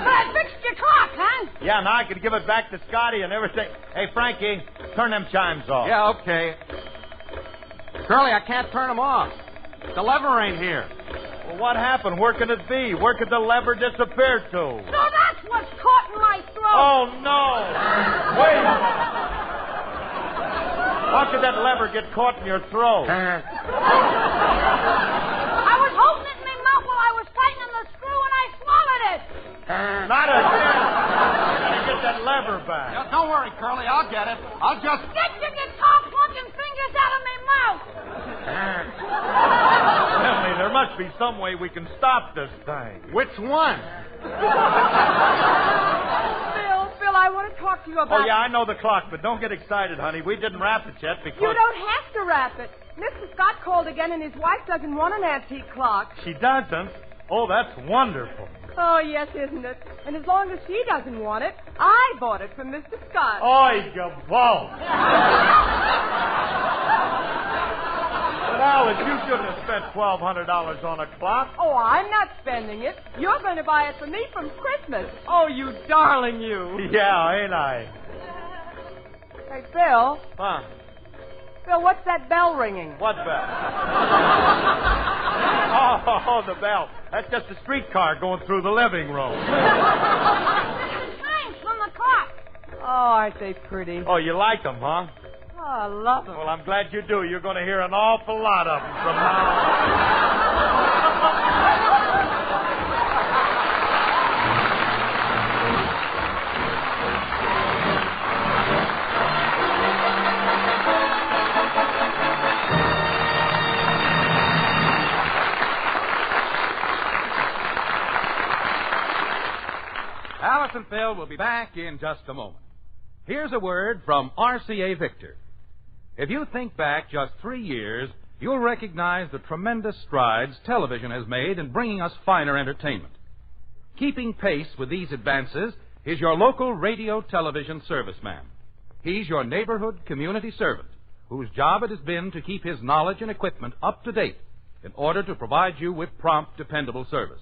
But I fixed your clock, huh? Yeah, now I could give it back to Scotty and everything. Hey, Frankie, turn them chimes off. Yeah, okay. Curly, I can't turn them off. The lever ain't here. Well, what happened? Where can it be? Where could the lever disappear to? So that's what's caught in my throat. Oh, no. Wait. How could that lever get caught in your throat? I was holding it in my mouth while I was tightening the screw and I swallowed it. Not again. You gotta get that lever back. Yeah, don't worry, Curly. I'll get it. I'll just... Get your guitar-plunking fingers out of my mouth. Emily, there must be some way we can stop this thing. Which one? Phil, I want to talk to you about... Oh, yeah, I know the clock, but don't get excited, honey. We didn't wrap it yet because... You don't have to wrap it. Mr. Scott called again, and his wife doesn't want an antique clock. She doesn't? Oh, that's wonderful. Oh, yes, isn't it? And as long as she doesn't want it, I bought it from Mr. Scott. Oy, gavolt. But, Alice, you shouldn't have spent $1,200 on a clock. Oh, I'm not spending it. You're going to buy it for me from Christmas. Oh, you darling, you. Yeah, ain't I? Hey, Phil. Huh? Phil, what's that bell ringing? What bell? Oh, the bell. That's just a streetcar going through the living room. The chimes from the clock. Oh, aren't they pretty? Oh, you like them, huh? Oh, I love them. Well, I'm glad you do. You're going to hear an awful lot of them from now Alice and Phil will be back in just a moment. Here's a word from RCA Victor. If you think back just 3 years, you'll recognize the tremendous strides television has made in bringing us finer entertainment. Keeping pace with these advances is your local radio television serviceman. He's your neighborhood community servant, whose job it has been to keep his knowledge and equipment up to date in order to provide you with prompt, dependable service.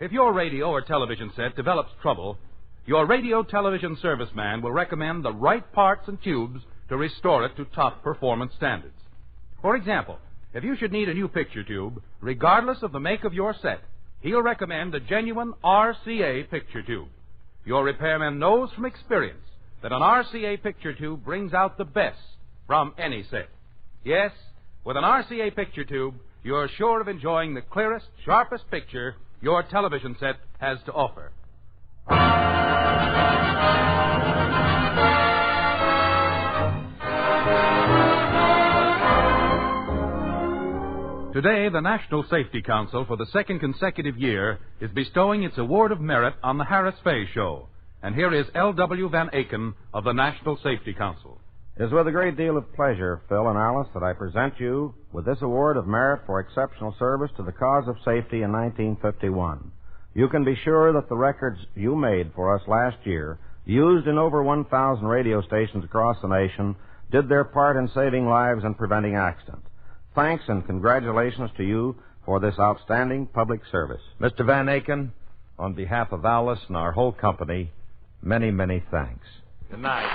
If your radio or television set develops trouble, your radio television serviceman will recommend the right parts and tubes to restore it to top performance standards. For example, if you should need a new picture tube, regardless of the make of your set, he'll recommend a genuine RCA picture tube. Your repairman knows from experience that an RCA picture tube brings out the best from any set. Yes, with an RCA picture tube, you're sure of enjoying the clearest, sharpest picture your television set has to offer. Today, the National Safety Council, for the second consecutive year, is bestowing its Award of Merit on the Harris-Faye Show. And here is L.W. Van Aken of the National Safety Council. It is with a great deal of pleasure, Phil and Alice, that I present you with this Award of Merit for exceptional service to the cause of safety in 1951. You can be sure that the records you made for us last year used in over 1,000 radio stations across the nation, did their part in saving lives and preventing accidents. Thanks and congratulations to you for this outstanding public service. Mr. Van Aken, on behalf of Alice and our whole company, many, many thanks. Good night.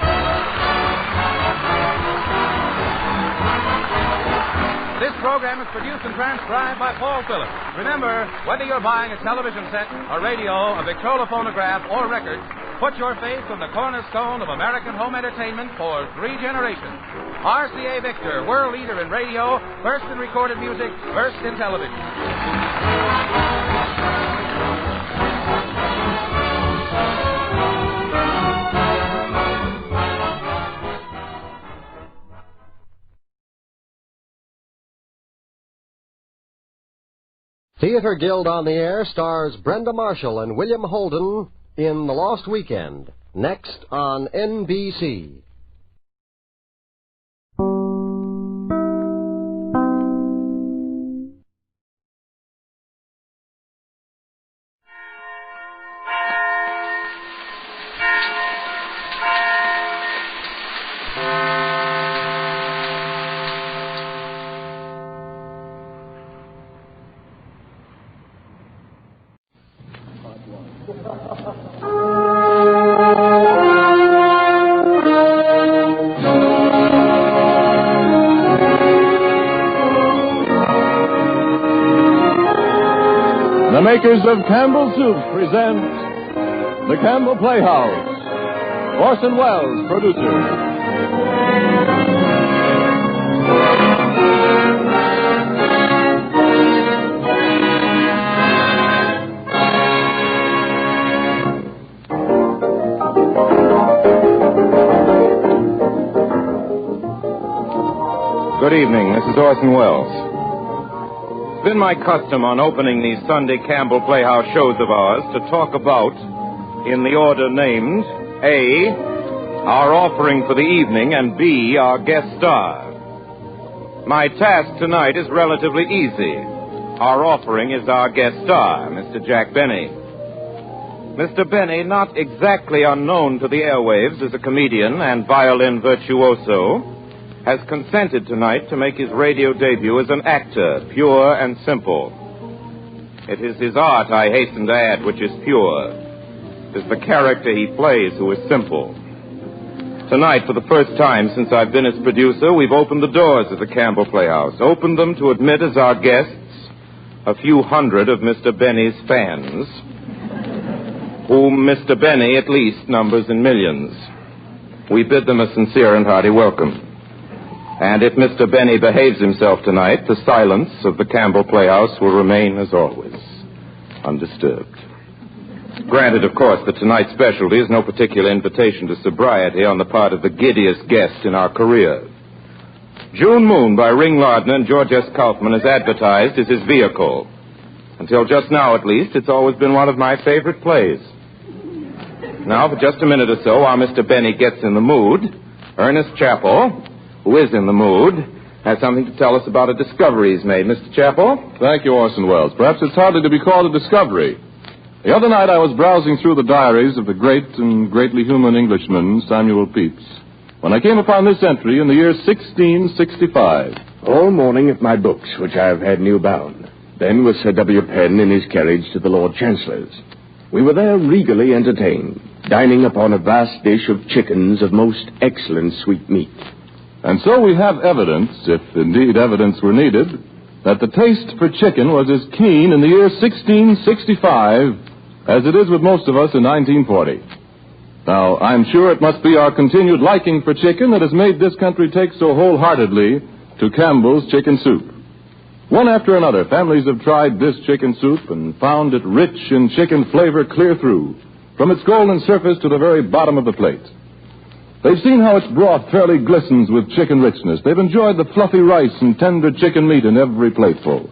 This program is produced and transcribed by Paul Phillips. Remember, whether you're buying a television set, a radio, a Victrola phonograph, or records, put your faith in the cornerstone of American home entertainment for 3 generations. RCA Victor, world leader in radio, first in recorded music, first in television. Theater Guild on the Air stars Brenda Marshall and William Holden in The Lost Weekend, next on NBC. The makers of Campbell Soup present the Campbell Playhouse. Orson Welles, producer. Good evening. This is Orson Welles. It's been my custom on opening these Sunday Campbell Playhouse shows of ours to talk about, in the order named, A, our offering for the evening, and B, our guest star. My task tonight is relatively easy. Our offering is our guest star, Mr. Jack Benny. Mr. Benny, not exactly unknown to the airwaves as a comedian and violin virtuoso, has consented tonight to make his radio debut as an actor, pure and simple. It is his art, I hasten to add, which is pure. It is the character he plays who is simple. Tonight, for the first time since I've been its producer, we've opened the doors of the Campbell Playhouse, opened them to admit as our guests a few hundred of Mr. Benny's fans, whom Mr. Benny at least numbers in millions. We bid them a sincere and hearty welcome. And if Mr. Benny behaves himself tonight, the silence of the Campbell Playhouse will remain, as always, undisturbed. Granted, of course, that tonight's specialty is no particular invitation to sobriety on the part of the giddiest guest in our career. June Moon by Ring Lardner and George S. Kaufman is advertised as his vehicle. Until just now, at least, it's always been one of my favorite plays. Now, for just a minute or so, while Mr. Benny gets in the mood, Ernest Chappell, who is in the mood, has something to tell us about a discovery he's made. Mr. Chappell? Thank you, Orson Welles. Perhaps it's hardly to be called a discovery. The other night I was browsing through the diaries of the great and greatly human Englishman, Samuel Pepys, when I came upon this entry in the year 1665. All morning at my books, which I have had new bound. Then with Sir W. Penn in his carriage to the Lord Chancellor's. We were there regally entertained, dining upon a vast dish of chickens of most excellent sweet meat. And so we have evidence, if indeed evidence were needed, that the taste for chicken was as keen in the year 1665 as it is with most of us in 1940. Now, I'm sure it must be our continued liking for chicken that has made this country take so wholeheartedly to Campbell's chicken soup. One after another, families have tried this chicken soup and found it rich in chicken flavor clear through, from its golden surface to the very bottom of the plate. They've seen how its broth fairly glistens with chicken richness. They've enjoyed the fluffy rice and tender chicken meat in every plateful.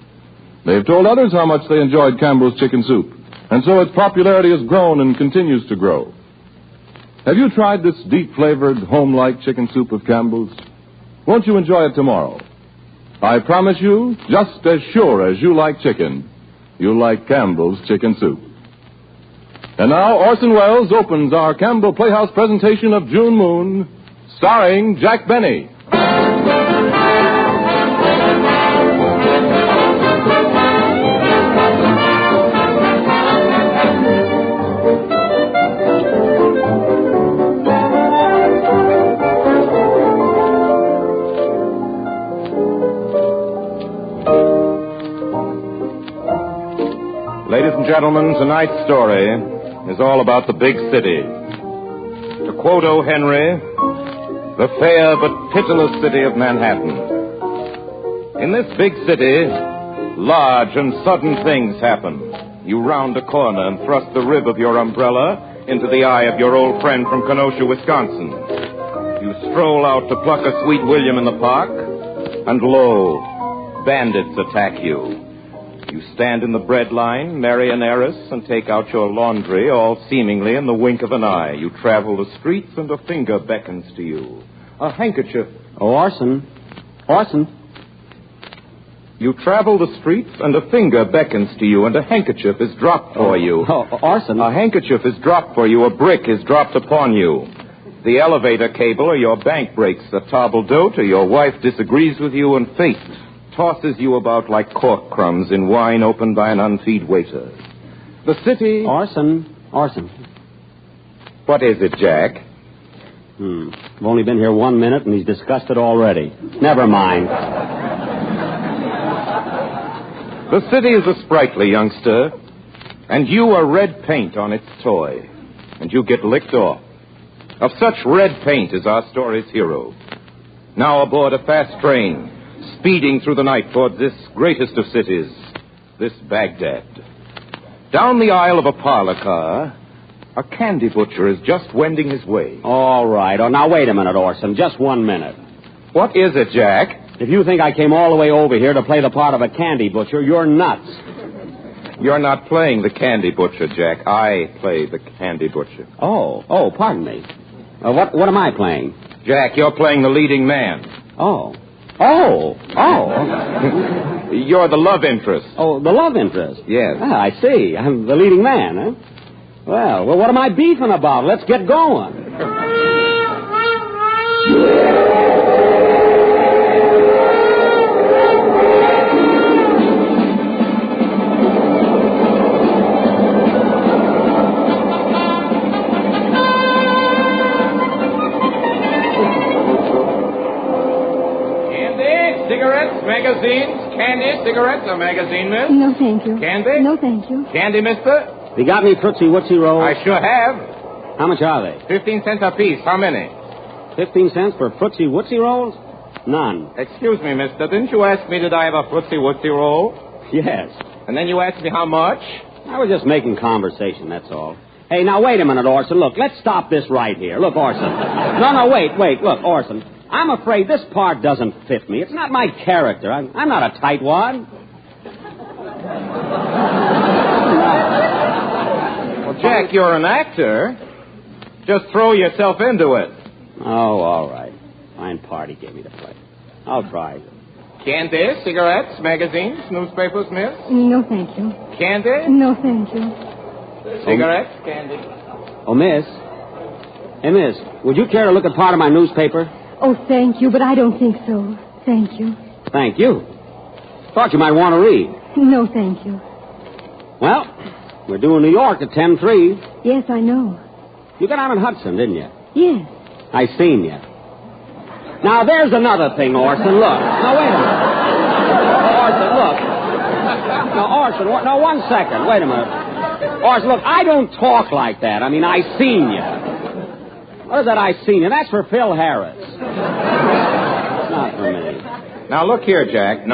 They've told others how much they enjoyed Campbell's chicken soup, and so its popularity has grown and continues to grow. Have you tried this deep-flavored, home-like chicken soup of Campbell's? Won't you enjoy it tomorrow? I promise you, just as sure as you like chicken, you'll like Campbell's chicken soup. And now Orson Welles opens our Campbell Playhouse presentation of June Moon, starring Jack Benny. Ladies and gentlemen, tonight's story is all about the big city. To quote O. Henry, the fair but pitiless city of Manhattan. In this big city, large and sudden things happen. You round a corner and thrust the rib of your umbrella into the eye of your old friend from Kenosha, Wisconsin. You stroll out to pluck a sweet William in the park, and lo, bandits attack you. You stand in the bread line, marry an heiress, and take out your laundry, all seemingly in the wink of an eye. You travel the streets, and a finger beckons to you. A handkerchief. Oh, Orson. Orson. You travel the streets, and a finger beckons to you, and a handkerchief is dropped for you. Oh, Orson. A handkerchief is dropped for you. A brick is dropped upon you. The elevator cable or your bank breaks a table-d'hote, or your wife disagrees with you, and fate tosses you about like cork crumbs in wine opened by an unfeed waiter. The city... Orson. What is it, Jack? I've only been here 1 minute, and he's discussed it already. Never mind. The city is a sprightly youngster, and you are red paint on its toy, and you get licked off. Of such red paint is our story's hero. Now aboard a fast train, speeding through the night towards this greatest of cities, this Baghdad. Down the aisle of a parlor car, a candy butcher is just wending his way. All right. Oh, now, wait a minute, Orson. Just 1 minute. What is it, Jack? If you think I came all the way over here to play the part of a candy butcher, you're nuts. You're not playing the candy butcher, Jack. I play the candy butcher. Oh, pardon me. What am I playing? Jack, you're playing the leading man. Oh. You're the love interest. Oh, the love interest? Yes. Ah, I see. I'm the leading man, huh? Well, what am I beefing about? Let's get going. Magazines? Candy, cigarettes, or magazine, miss? No, thank you. Candy? No, thank you. Candy, mister? You got any Tootsie Wootsie rolls? I sure have. How much are they? 15 cents apiece. How many? 15 cents for Tootsie Wootsie rolls? None. Excuse me, mister. Didn't you ask me did I have a Tootsie Wootsie roll? Yes. And then you asked me how much? I was just making conversation, that's all. Hey, now, wait a minute, Orson. Look, let's stop this right here. Look, Orson. No, wait. Look, Orson. I'm afraid this part doesn't fit me. It's not my character. I'm not a tightwad. Well, Jack, you're an actor. Just throw yourself into it. Oh, all right. Fine part he gave me to play. I'll try. Candy, cigarettes, magazines, newspapers, miss? No, thank you. Candy? No, thank you. Cigarettes, candy. Oh, miss. Hey, miss, would you care to look at part of my newspaper? Oh, thank you, but I don't think so. Thank you. Thank you. Thought you might want to read. No, thank you. Well, we're due in New York at 10:03. Yes, I know. You got out in Hudson, didn't you? Yes. I seen you. Now, there's another thing, Orson. Look. Now, wait a minute. Orson, look. Now, Orson, now, 1 second. Wait a minute. Orson, look, I don't talk like that. I mean, I seen you. What is that I seen you? That's for Phil Harris. Not for me. Now, look here, Jack. Yes.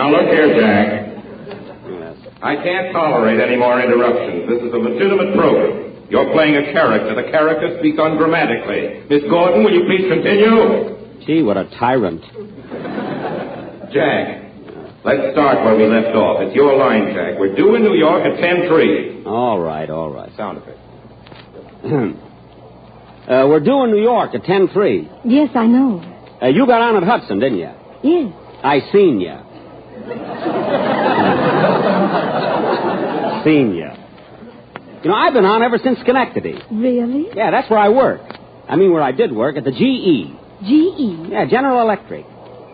I can't tolerate any more interruptions. This is a legitimate program. You're playing a character. The character speaks ungrammatically. Miss Gordon, will you please continue? Gee, what a tyrant. Jack, let's start where we left off. It's your line, Jack. We're due in New York at 10:03. All right. Sound effect. We're due in New York at 10:03. Yes, I know. You got on at Hudson, didn't you? Yes. I seen you. Seen you. You know, I've been on ever since Schenectady. Really? Yeah, that's where I work. I mean, where I did work, at the GE. GE? Yeah, General Electric.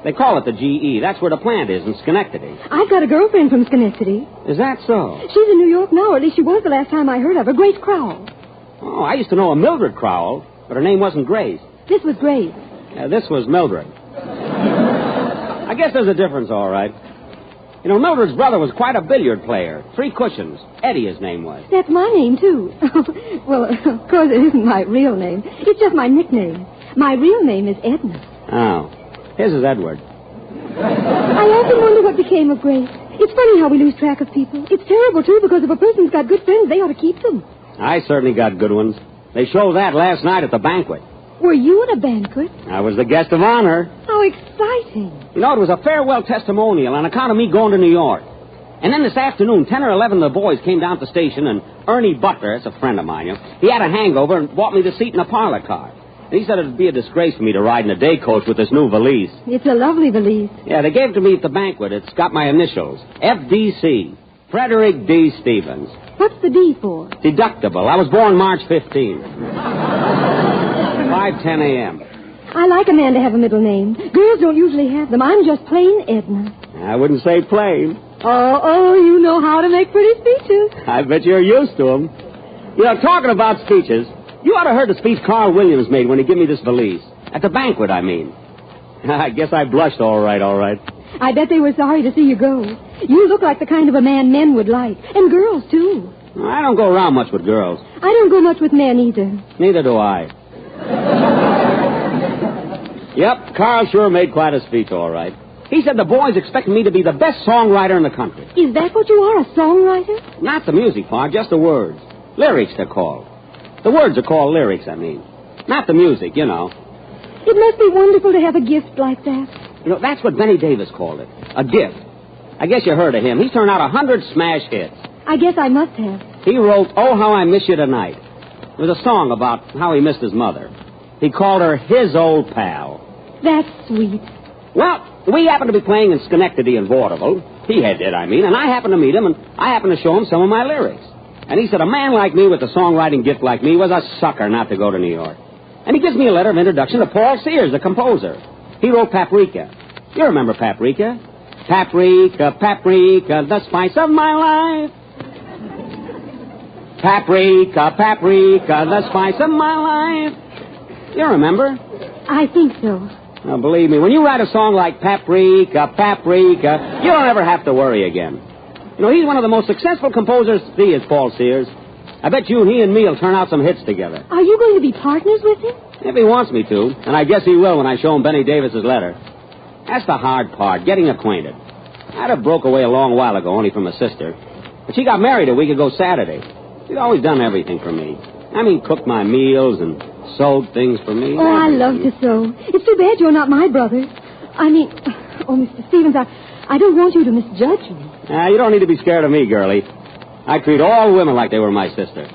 They call it the GE. That's where the plant is in Schenectady. I've got a girlfriend from Schenectady. Is that so? She's in New York now, or at least she was the last time I heard of her. Grace Crowell. Oh, I used to know a Mildred Crowell, but her name wasn't Grace. This was Grace. Yeah, this was Mildred. I guess there's a difference, all right. You know, Mildred's brother was quite a billiard player. 3 cushions. Eddie, his name was. That's my name, too. Well, of course, it isn't my real name. It's just my nickname. My real name is Edna. Oh. His is Edward. I often wonder what became of Grace. It's funny how we lose track of people. It's terrible, too, because if a person's got good friends, they ought to keep them. I certainly got good ones. They showed that last night at the banquet. Were you at a banquet? I was the guest of honor. How exciting. You know, it was a farewell testimonial on account of me going to New York. And then this afternoon, 10 or 11 of the boys came down to the station, and Ernie Butler, that's a friend of mine, you know, he had a hangover and bought me the seat in a parlor car. And he said it'd be a disgrace for me to ride in a day coach with this new valise. It's a lovely valise. Yeah, they gave it to me at the banquet. It's got my initials. FDC. Frederick D. Stevens. What's the D for? Deductible. I was born March 15. 5:10 a.m. I like a man to have a middle name. Girls don't usually have them. I'm just plain Edna. I wouldn't say plain. Oh, you know how to make pretty speeches. I bet you're used to them. You know, talking about speeches, you ought to heard the speech Carl Williams made when he gave me this valise. At the banquet, I mean. I guess I blushed all right. I bet they were sorry to see you go. You look like the kind of a man men would like. And girls, too. I don't go around much with girls. I don't go much with men either. Neither do I. Yep, Carl sure made quite a speech, all right. He said the boys expect me to be the best songwriter in the country. Is that what you are, a songwriter? Not the music part, just the words. Lyrics, they're called. The words are called lyrics, I mean. Not the music, you know. It must be wonderful to have a gift like that. You know, that's what Benny Davis called it. A gift. I guess you heard of him. He's turned out 100 smash hits. I guess I must have. He wrote, Oh, How I Miss You Tonight. It was a song about how he missed his mother. He called her his old pal. That's sweet. Well, we happened to be playing in Schenectady and Vaudeville. He did, I mean, and I happened to meet him, and I happened to show him some of my lyrics. And he said a man like me with a songwriting gift like me was a sucker not to go to New York. And he gives me a letter of introduction to Paul Sears, the composer. He wrote Paprika. You remember Paprika? Paprika, paprika, the spice of my life. Paprika, paprika, the spice of my life. You remember? I think so. Now, believe me, when you write a song like Paprika, paprika, you don't ever have to worry again. You know, he's one of the most successful composers there is, Paul Sears. I bet you and he and me will turn out some hits together. Are you going to be partners with him? If he wants me to, and I guess he will when I show him Benny Davis's letter. That's the hard part, getting acquainted. I'd have broke away a long while ago, only from a sister. But she got married a week ago Saturday. She'd always done everything for me. I mean, cooked my meals and sewed things for me. Oh, I love to sew. It's too bad you're not my brother. I mean, Mr. Stevens, I don't want you to misjudge me. You don't need to be scared of me, girlie. I treat all women like they were my sister.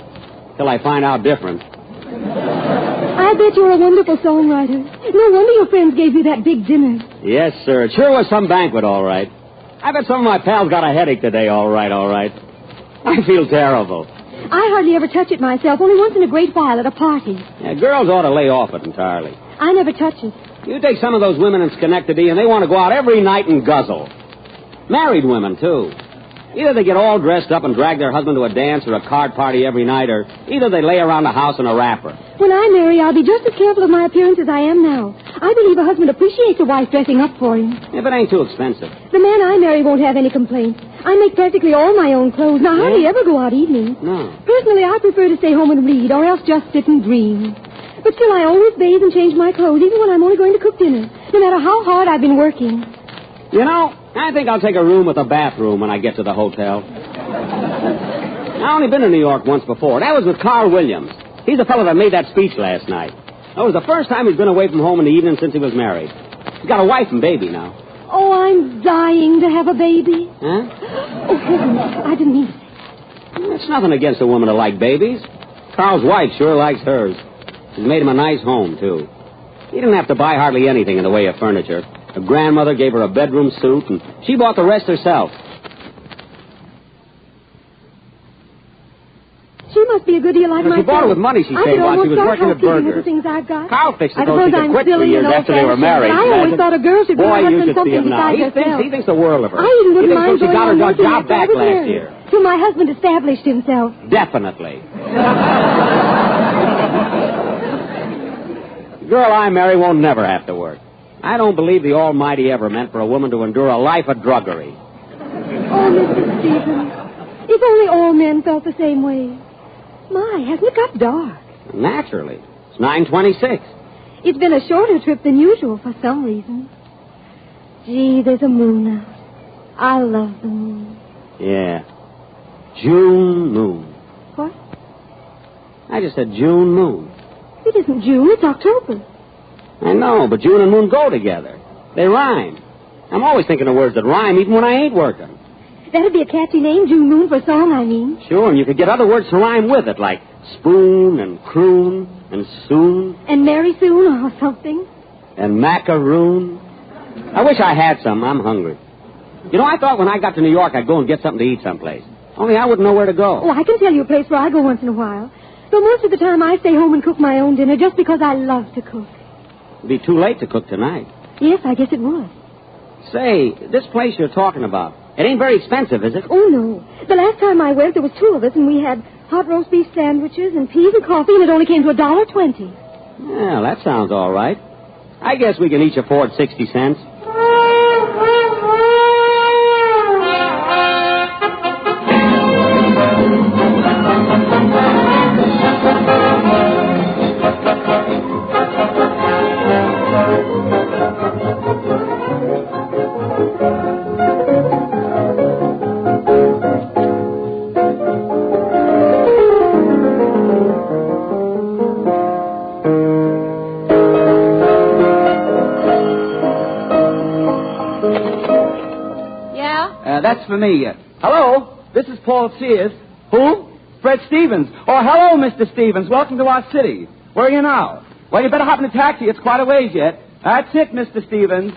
Till I find out different. I bet you're a wonderful songwriter. No wonder your friends gave you that big dinner. Yes, sir. It sure was some banquet, all right. I bet some of my pals got a headache today, all right. I feel terrible. I hardly ever touch it myself, only once in a great while at a party. Yeah, girls ought to lay off it entirely. I never touch it. You take some of those women in Schenectady, and they want to go out every night and guzzle. Married women, too. Either they get all dressed up and drag their husband to a dance or a card party every night, or either they lay around the house in a wrapper. When I marry, I'll be just as careful of my appearance as I am now. I believe a husband appreciates a wife dressing up for him. If it ain't too expensive. The man I marry won't have any complaints. I make practically all my own clothes, and I hardly ever go out evenings. No. Personally, I prefer to stay home and read, or else just sit and dream. But still, I always bathe and change my clothes, even when I'm only going to cook dinner, no matter how hard I've been working. You know, I think I'll take a room with a bathroom when I get to the hotel. I only been to New York once before. That was with Carl Williams. He's the fellow that made that speech last night. That was the first time he's been away from home in the evening since he was married. He's got a wife and baby now. Oh, I'm dying to have a baby. Huh? Oh, heavens, I didn't mean to say that. It's nothing against a woman to like babies. Carl's wife sure likes hers. She's made him a nice home, too. He didn't have to buy hardly anything in the way of furniture. Her grandmother gave her a bedroom suit, and she bought the rest herself. She a deal like Well, she myself. bought it with money she saved while she was working at Burger. The things I've got. Carl fixed I it, though. suppose She could I'm quit 3 silly years and after they were married. I always thought a girl should Boy, buy you should something see him now. besides herself. He thinks the world of her. I even wouldn't mind she got her going on job back after I was last married, year. till my husband established himself. Definitely. The girl I marry won't never have to work. I don't believe the Almighty ever meant for a woman to endure a life of druggery. Oh, Mr. Stevens, if only all men felt the same way. My, hasn't it got dark? Naturally. It's 9:26. It's been a shorter trip than usual for some reason. Gee, there's a moon out. I love the moon. Yeah. June moon. What? I just said June moon. It isn't June, it's October. I know, but June and moon go together. They rhyme. I'm always thinking of words that rhyme even when I ain't working. That'd be a catchy name, June Moon, for a song, I mean. Sure, and you could get other words to rhyme with it, like spoon and croon and soon. And Mary Soon or something. And macaroon. I wish I had some. I'm hungry. You know, I thought when I got to New York I'd go and get something to eat someplace. Only I wouldn't know where to go. Oh, I can tell you a place where I go once in a while. Though most of the time I stay home and cook my own dinner just because I love to cook. It'd be too late to cook tonight. Yes, I guess it would. Say, this place you're talking about, it ain't very expensive, is it? Oh, no. The last time I went, there was 2 of us, and we had hot roast beef sandwiches and peas and coffee, and it only came to $1.20. Well, that sounds all right. I guess we can each afford 60 cents. That's for me. Hello, this is Paul Sears. Who? Fred Stevens. Oh, hello, Mr. Stevens. Welcome to our city. Where are you now? Well, you better hop in a taxi. It's quite a ways yet. That's it, Mr. Stevens.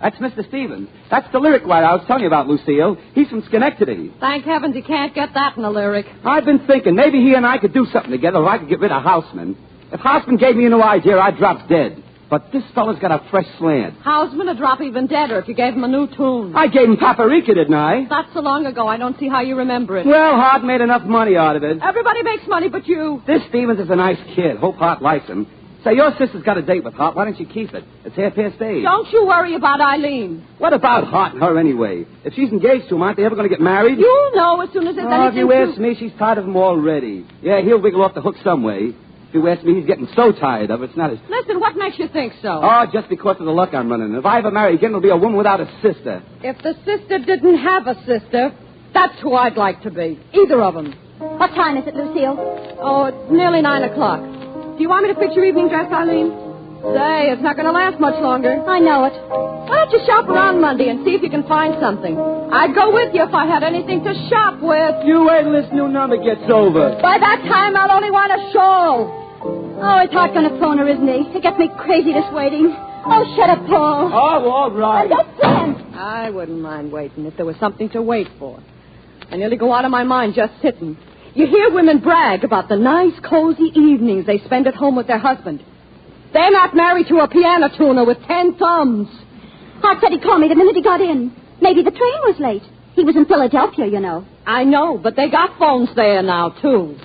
That's Mr. Stevens. That's the lyric writer I was telling you about, Lucille. He's from Schenectady. Thank heavens you can't get that in a lyric. I've been thinking maybe he and I could do something together, or I could get rid of Houseman. If Houseman gave me a new idea, I'd drop dead. But this fella's got a fresh slant. Houseman would drop even deader if you gave him a new tune. I gave him Paprika, didn't I? That's so long ago, I don't see how you remember it. Well, Hart made enough money out of it. Everybody makes money but you. This Stevens is a nice kid. Hope Hart likes him. Say, your sister's got a date with Hart. Why don't you keep it? It's half past 8. Don't you worry about Eileen. What about Hart and her anyway? If she's engaged to him, aren't they ever going to get married? You'll know as soon as there's anything if you ask me, she's tired of him already. Yeah, he'll wiggle off the hook some way. If you ask me, he's getting so tired of it, it's not as... Listen, what makes you think so? Oh, just because of the luck I'm running. If I ever marry again, it'll be a woman without a sister. If the sister didn't have a sister, that's who I'd like to be. Either of them. What time is it, Lucille? Oh, it's nearly 9 o'clock. Do you want me to fix your evening dress, Eileen? Say, it's not going to last much longer. I know it. Why don't you shop around Monday and see if you can find something? I'd go with you if I had anything to shop with. You wait till this new number gets over. By that time, I'll only want a shawl. Oh, it's Hart going to phone her, isn't he? It gets me crazy, this waiting. Oh, shut up, Paul. Oh, all right. I wouldn't mind waiting if there was something to wait for. I nearly go out of my mind just sitting. You hear women brag about the nice, cozy evenings they spend at home with their husband. They're not married to a piano tuner with 10 thumbs. Hart said he'd call me the minute he got in. Maybe the train was late. He was in Philadelphia, you know. I know, but they got phones there now, too.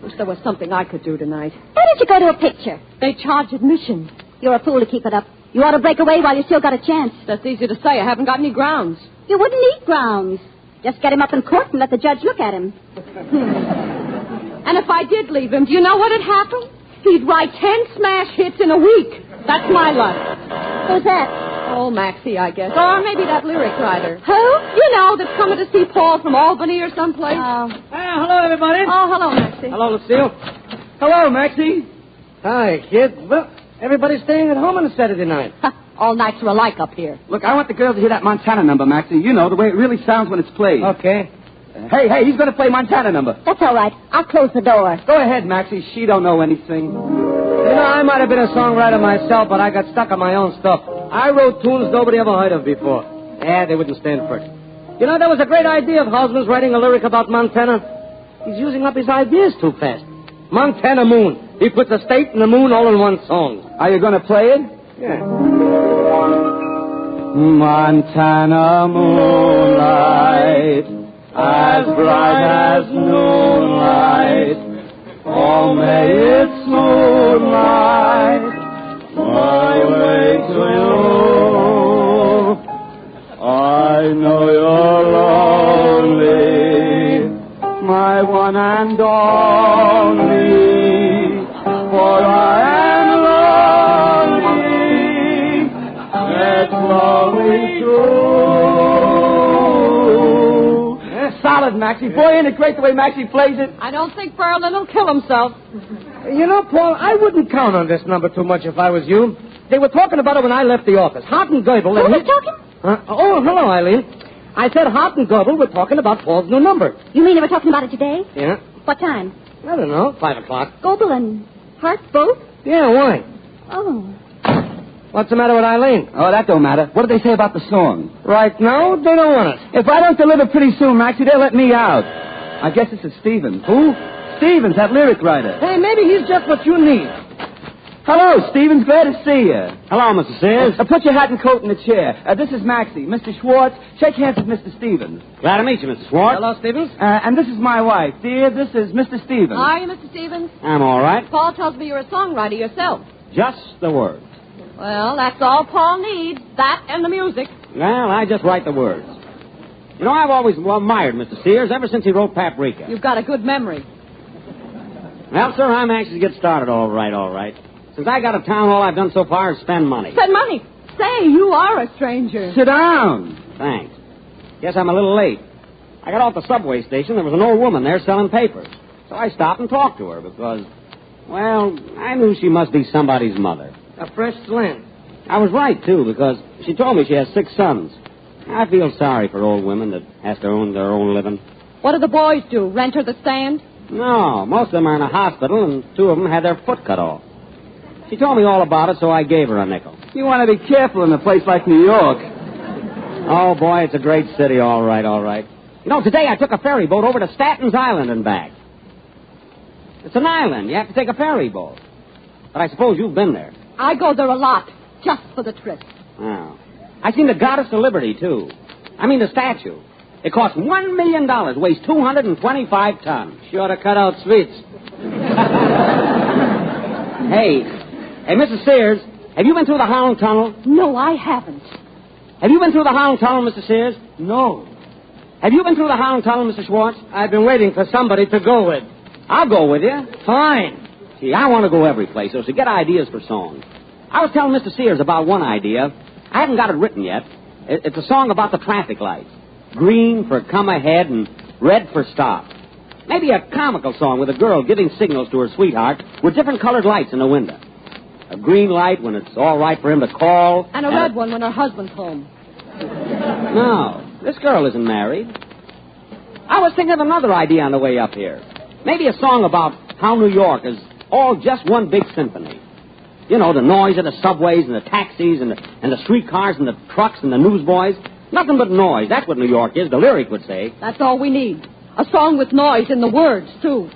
Wish there was something I could do tonight. Why don't you go to a picture? They charge admission. You're a fool to keep it up. You ought to break away while you still got a chance. That's easy to say. I haven't got any grounds. You wouldn't need grounds. Just get him up in court and let the judge look at him. And if I did leave him, do you know what'd happen? He'd write 10 smash hits in a week. That's my luck. Who's that? Oh, Maxie, I guess. Or maybe that lyric writer. Who? You know, that's coming to see Paul from Albany or someplace. Hello, everybody. Oh, hello, Maxie. Hello, Lucille. Hello, Maxie. Hi, kid. Well, everybody's staying at home on a Saturday night. All nights are alike up here. Look, I want the girls to hear that Montana number, Maxie. You know, the way it really sounds when it's played. Okay. Hey, he's going to play Montana number. That's all right. I'll close the door. Go ahead, Maxie. She don't know anything. You know, I might have been a songwriter myself, but I got stuck on my own stuff. I wrote tunes nobody ever heard of before. They wouldn't stand for it. You know, there was a great idea of Houseman's writing a lyric about Montana. He's using up his ideas too fast. Montana Moon. He puts the state and the moon all in one song. Are you going to play it? Yeah. Montana moonlight, as bright as moonlight. Oh, may its moonlight my way to you. I know you're lonely, my one and only, for I am lonely. That's lonely true. Solid, Maxie. Boy, ain't it great the way Maxie plays it? I don't think Berlin will kill himself. You know, Paul, I wouldn't count on this number too much if I was you. They were talking about it when I left the office. Hart and Goebel. Who was talking? Oh, hello, Eileen. I said Hart and Goebel were talking about Paul's new number. You mean they were talking about it today? Yeah. What time? I don't know, 5 o'clock. Goebel and Hart both? Yeah, why? Oh. What's the matter with Eileen? Oh, that don't matter. What do they say about the song? Right now, they don't want it. If I don't deliver pretty soon, Maxie, they'll let me out. I guess this is Stevens. Who? Stevens, that lyric writer. Hey, maybe he's just what you need. Hello, Stevens. Glad to see you. Hello, Mr. Sears. Put your hat and coat in the chair. This is Maxie. Mr. Schwartz, shake hands with Mr. Stevens. Glad to meet you, Mr. Schwartz. Hello, Stevens. And this is my wife. Dear, this is Mr. Stevens. Are you, Mr. Stevens? I'm all right. Paul tells me you're a songwriter yourself. Just the words. Well, that's all Paul needs. That and the music. Well, I just write the words. You know, I've always admired Mr. Sears ever since he wrote Paprika. You've got a good memory. Well, sir, I'm anxious to get started. All right. Since I got a town, all I've done so far is spend money. Spend money? Say, you are a stranger. Sit down. Thanks. Guess I'm a little late. I got off the subway station. There was an old woman there selling papers. So I stopped and talked to her because, well, I knew she must be somebody's mother. A fresh slant. I was right, too, because she told me she has 6 sons. I feel sorry for old women that has to earn their own living. What do the boys do? Rent her the stand? No, most of them are in a hospital, and 2 of them had their foot cut off. She told me all about it, so I gave her a nickel. You want to be careful in a place like New York. Oh, boy, it's a great city, all right. You know, today I took a ferry boat over to Statten's Island and back. It's an island. You have to take a ferry boat. But I suppose you've been there. I go there a lot, just for the trip. Oh. I seen the Goddess of Liberty, too. I mean, the statue. It cost $1 million, weighs 225 tons. Sure to cut out sweets. Hey, Mrs. Sears, have you been through the Holland Tunnel? No, I haven't. Have you been through the Holland Tunnel, Mr. Sears? No. Have you been through the Holland Tunnel, Mr. Schwartz? I've been waiting for somebody to go with. I'll go with you. Fine. See, I want to go every place, so to get ideas for songs. I was telling Mr. Sears about one idea. I haven't got it written yet. It's a song about the traffic lights. Green for come ahead and red for stop. Maybe a comical song with a girl giving signals to her sweetheart with different colored lights in the window. A green light when it's all right for him to call. And a red one when her husband's home. No, this girl isn't married. I was thinking of another idea on the way up here. Maybe a song about how New York is all just one big symphony. You know, the noise of the subways and the taxis and the streetcars and the trucks and the newsboys. Nothing but noise. That's what New York is, the lyric would say. That's all we need. A song with noise in the words, too.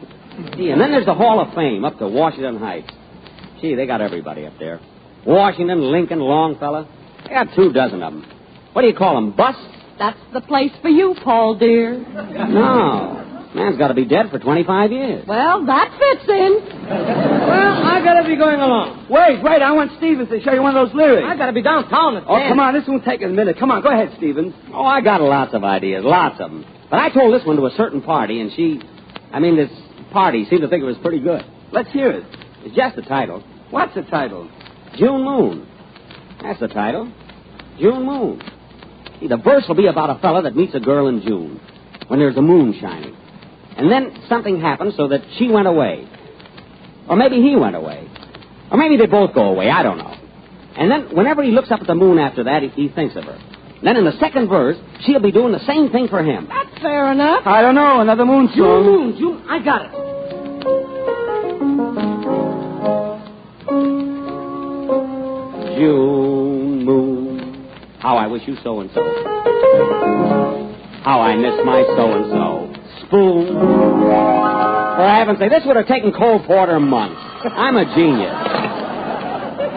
Gee, and then there's the Hall of Fame up to Washington Heights. Gee, they got everybody up there. Washington, Lincoln, Longfellow. They got 24 of them. What do you call them, busts? That's the place for you, Paul, dear. No. Man's got to be dead for 25 years. Well, that fits in. Well, I got to be going along. Wait, I want Stevens to show you one of those lyrics. I got to be downtown at 10. Oh, come on, this won't take a minute. Come on, go ahead, Stevens. Oh, I got lots of ideas, lots of them. But I told this one to a certain party, and this party seemed to think it was pretty good. Let's hear it. It's just the title. What's the title? June Moon. That's the title. June Moon. See, the verse will be about a fella that meets a girl in June, when there's a moon shining. And then something happened so that she went away. Or maybe he went away. Or maybe they both go away, I don't know. And then whenever he looks up at the moon after that, he thinks of her. Then in the second verse, she'll be doing the same thing for him. That's fair enough. I don't know, another moon song. June, I got it. June moon, how I wish you so-and-so. How I miss my so-and-so. spoon. For heaven's sake, this would have taken Cole Porter months. I'm a genius.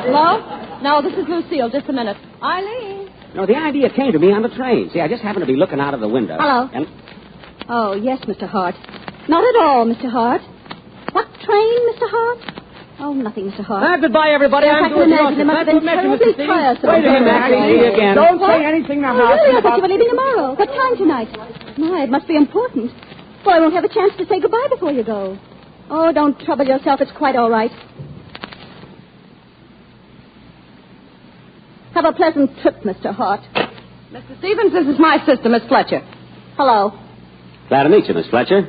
Hello? No, this is Lucille. Just a minute. Eileen. No, the idea came to me on the train. See, I just happened to be looking out of the window. Hello. And Oh, yes, Mr. Hart. Not at all, Mr. Hart. What train, Mr. Hart? Oh, nothing, Mr. Hart. goodbye, everybody. Yes, I'm I can doing imagine. It must have been terribly tiresome. Wait a minute, Maxie. Again. Don't What? say anything now, Oh, really? I thought about... you were leaving tomorrow. What time tonight? My, it must be important. Well, I won't have a chance to say goodbye before you go. Oh, don't trouble yourself. It's quite all right. Have a pleasant trip, Mr. Hart. Mr. Stevens, this is my sister, Miss Fletcher. Hello. Glad to meet you, Miss Fletcher.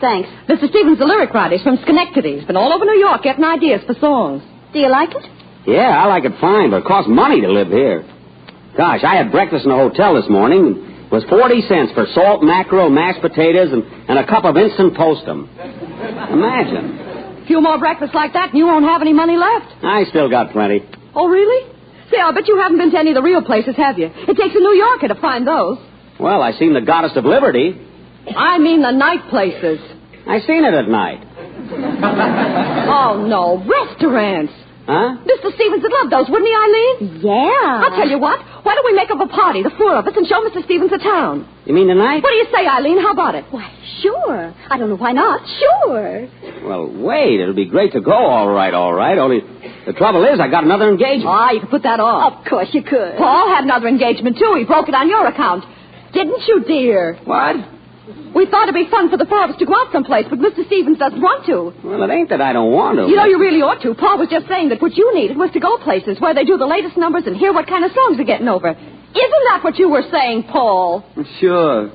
Thanks. Mr. Stevens, the lyric writer. He's from Schenectady. He's been all over New York getting ideas for songs. Do you like it? Yeah, I like it fine, but it costs money to live here. Gosh, I had breakfast in a hotel this morning. It was 40 cents for salt, mackerel, mashed potatoes, and a cup of instant toastum. Imagine. A few more breakfasts like that, and you won't have any money left. I still got plenty. Oh, really? Say, I bet you haven't been to any of the real places, have you? It takes a New Yorker to find those. Well, I seen the Goddess of Liberty. I mean the night places. I seen it at night. Oh, no. Restaurants. Huh? Mr. Stevens would love those, wouldn't he, Eileen? Yeah. I'll tell you what. Why don't we make up a party, the four of us, and show Mr. Stevens the town? You mean tonight? What do you say, Eileen? How about it? Why, sure. I don't know why not. Sure. Well, wait. It'll be great to go, all right. Only the trouble is I got another engagement. Ah, you can put that off. Of course you could. Paul had another engagement, too. He broke it on your account. Didn't you, dear? What? We thought it'd be fun for the four of us to go out someplace, but Mr. Stevens doesn't want to. Well, it ain't that I don't want to. You know, you really ought to. Paul was just saying that what you needed was to go places where they do the latest numbers and hear what kind of songs they're getting over. Isn't that what you were saying, Paul? Sure.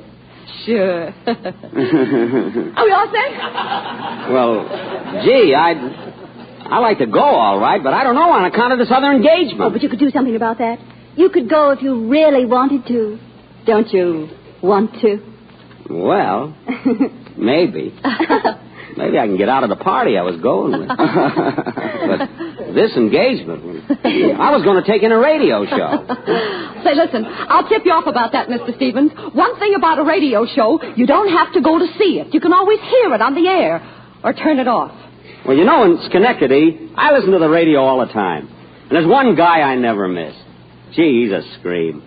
Sure. Are we all set? Well, gee, I like to go, all right, but I don't know on account of this other engagement. Oh, but you could do something about that. You could go if you really wanted to. Don't you want to? Well, maybe. Maybe I can get out of the party I was going with. But this engagement, I was going to take in a radio show. Say, listen, I'll tip you off about that, Mr. Stevens. One thing about a radio show, you don't have to go to see it. You can always hear it on the air or turn it off. Well, you know, in Schenectady, I listen to the radio all the time. And there's one guy I never miss. Gee, he's a scream.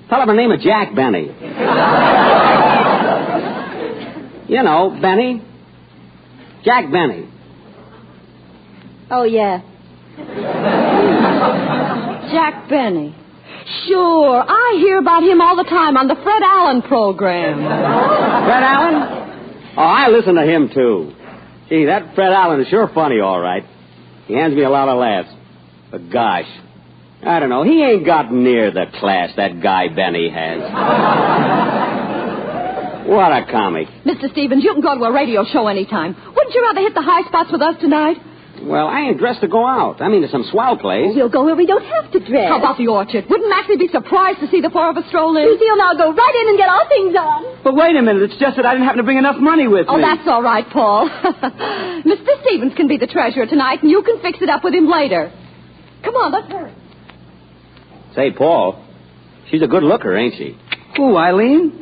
Fellow by the name of Jack Benny. You know, Benny. Jack Benny. Oh, yeah. Jack Benny. Sure, I hear about him all the time on the Fred Allen program. Fred Allen? Oh, I listen to him, too. Gee, that Fred Allen is sure funny, all right. He hands me a lot of laughs. But gosh, I don't know. He ain't got near the class that guy Benny has. What a comic. Mr. Stevens, you can go to a radio show anytime. Wouldn't you rather hit the high spots with us tonight? Well, I ain't dressed to go out. I mean, to some swell place. We'll go where we don't have to dress. How about the orchard? Wouldn't Maxie be surprised to see the four of us stroll in? Lucille and I'll go right in and get our things on. But wait a minute. It's just that I didn't happen to bring enough money with me. Oh, that's all right, Paul. Mr. Stevens can be the treasurer tonight, and you can fix it up with him later. Come on, let's hurry. Say, Paul, she's a good looker, ain't she? Who, Eileen?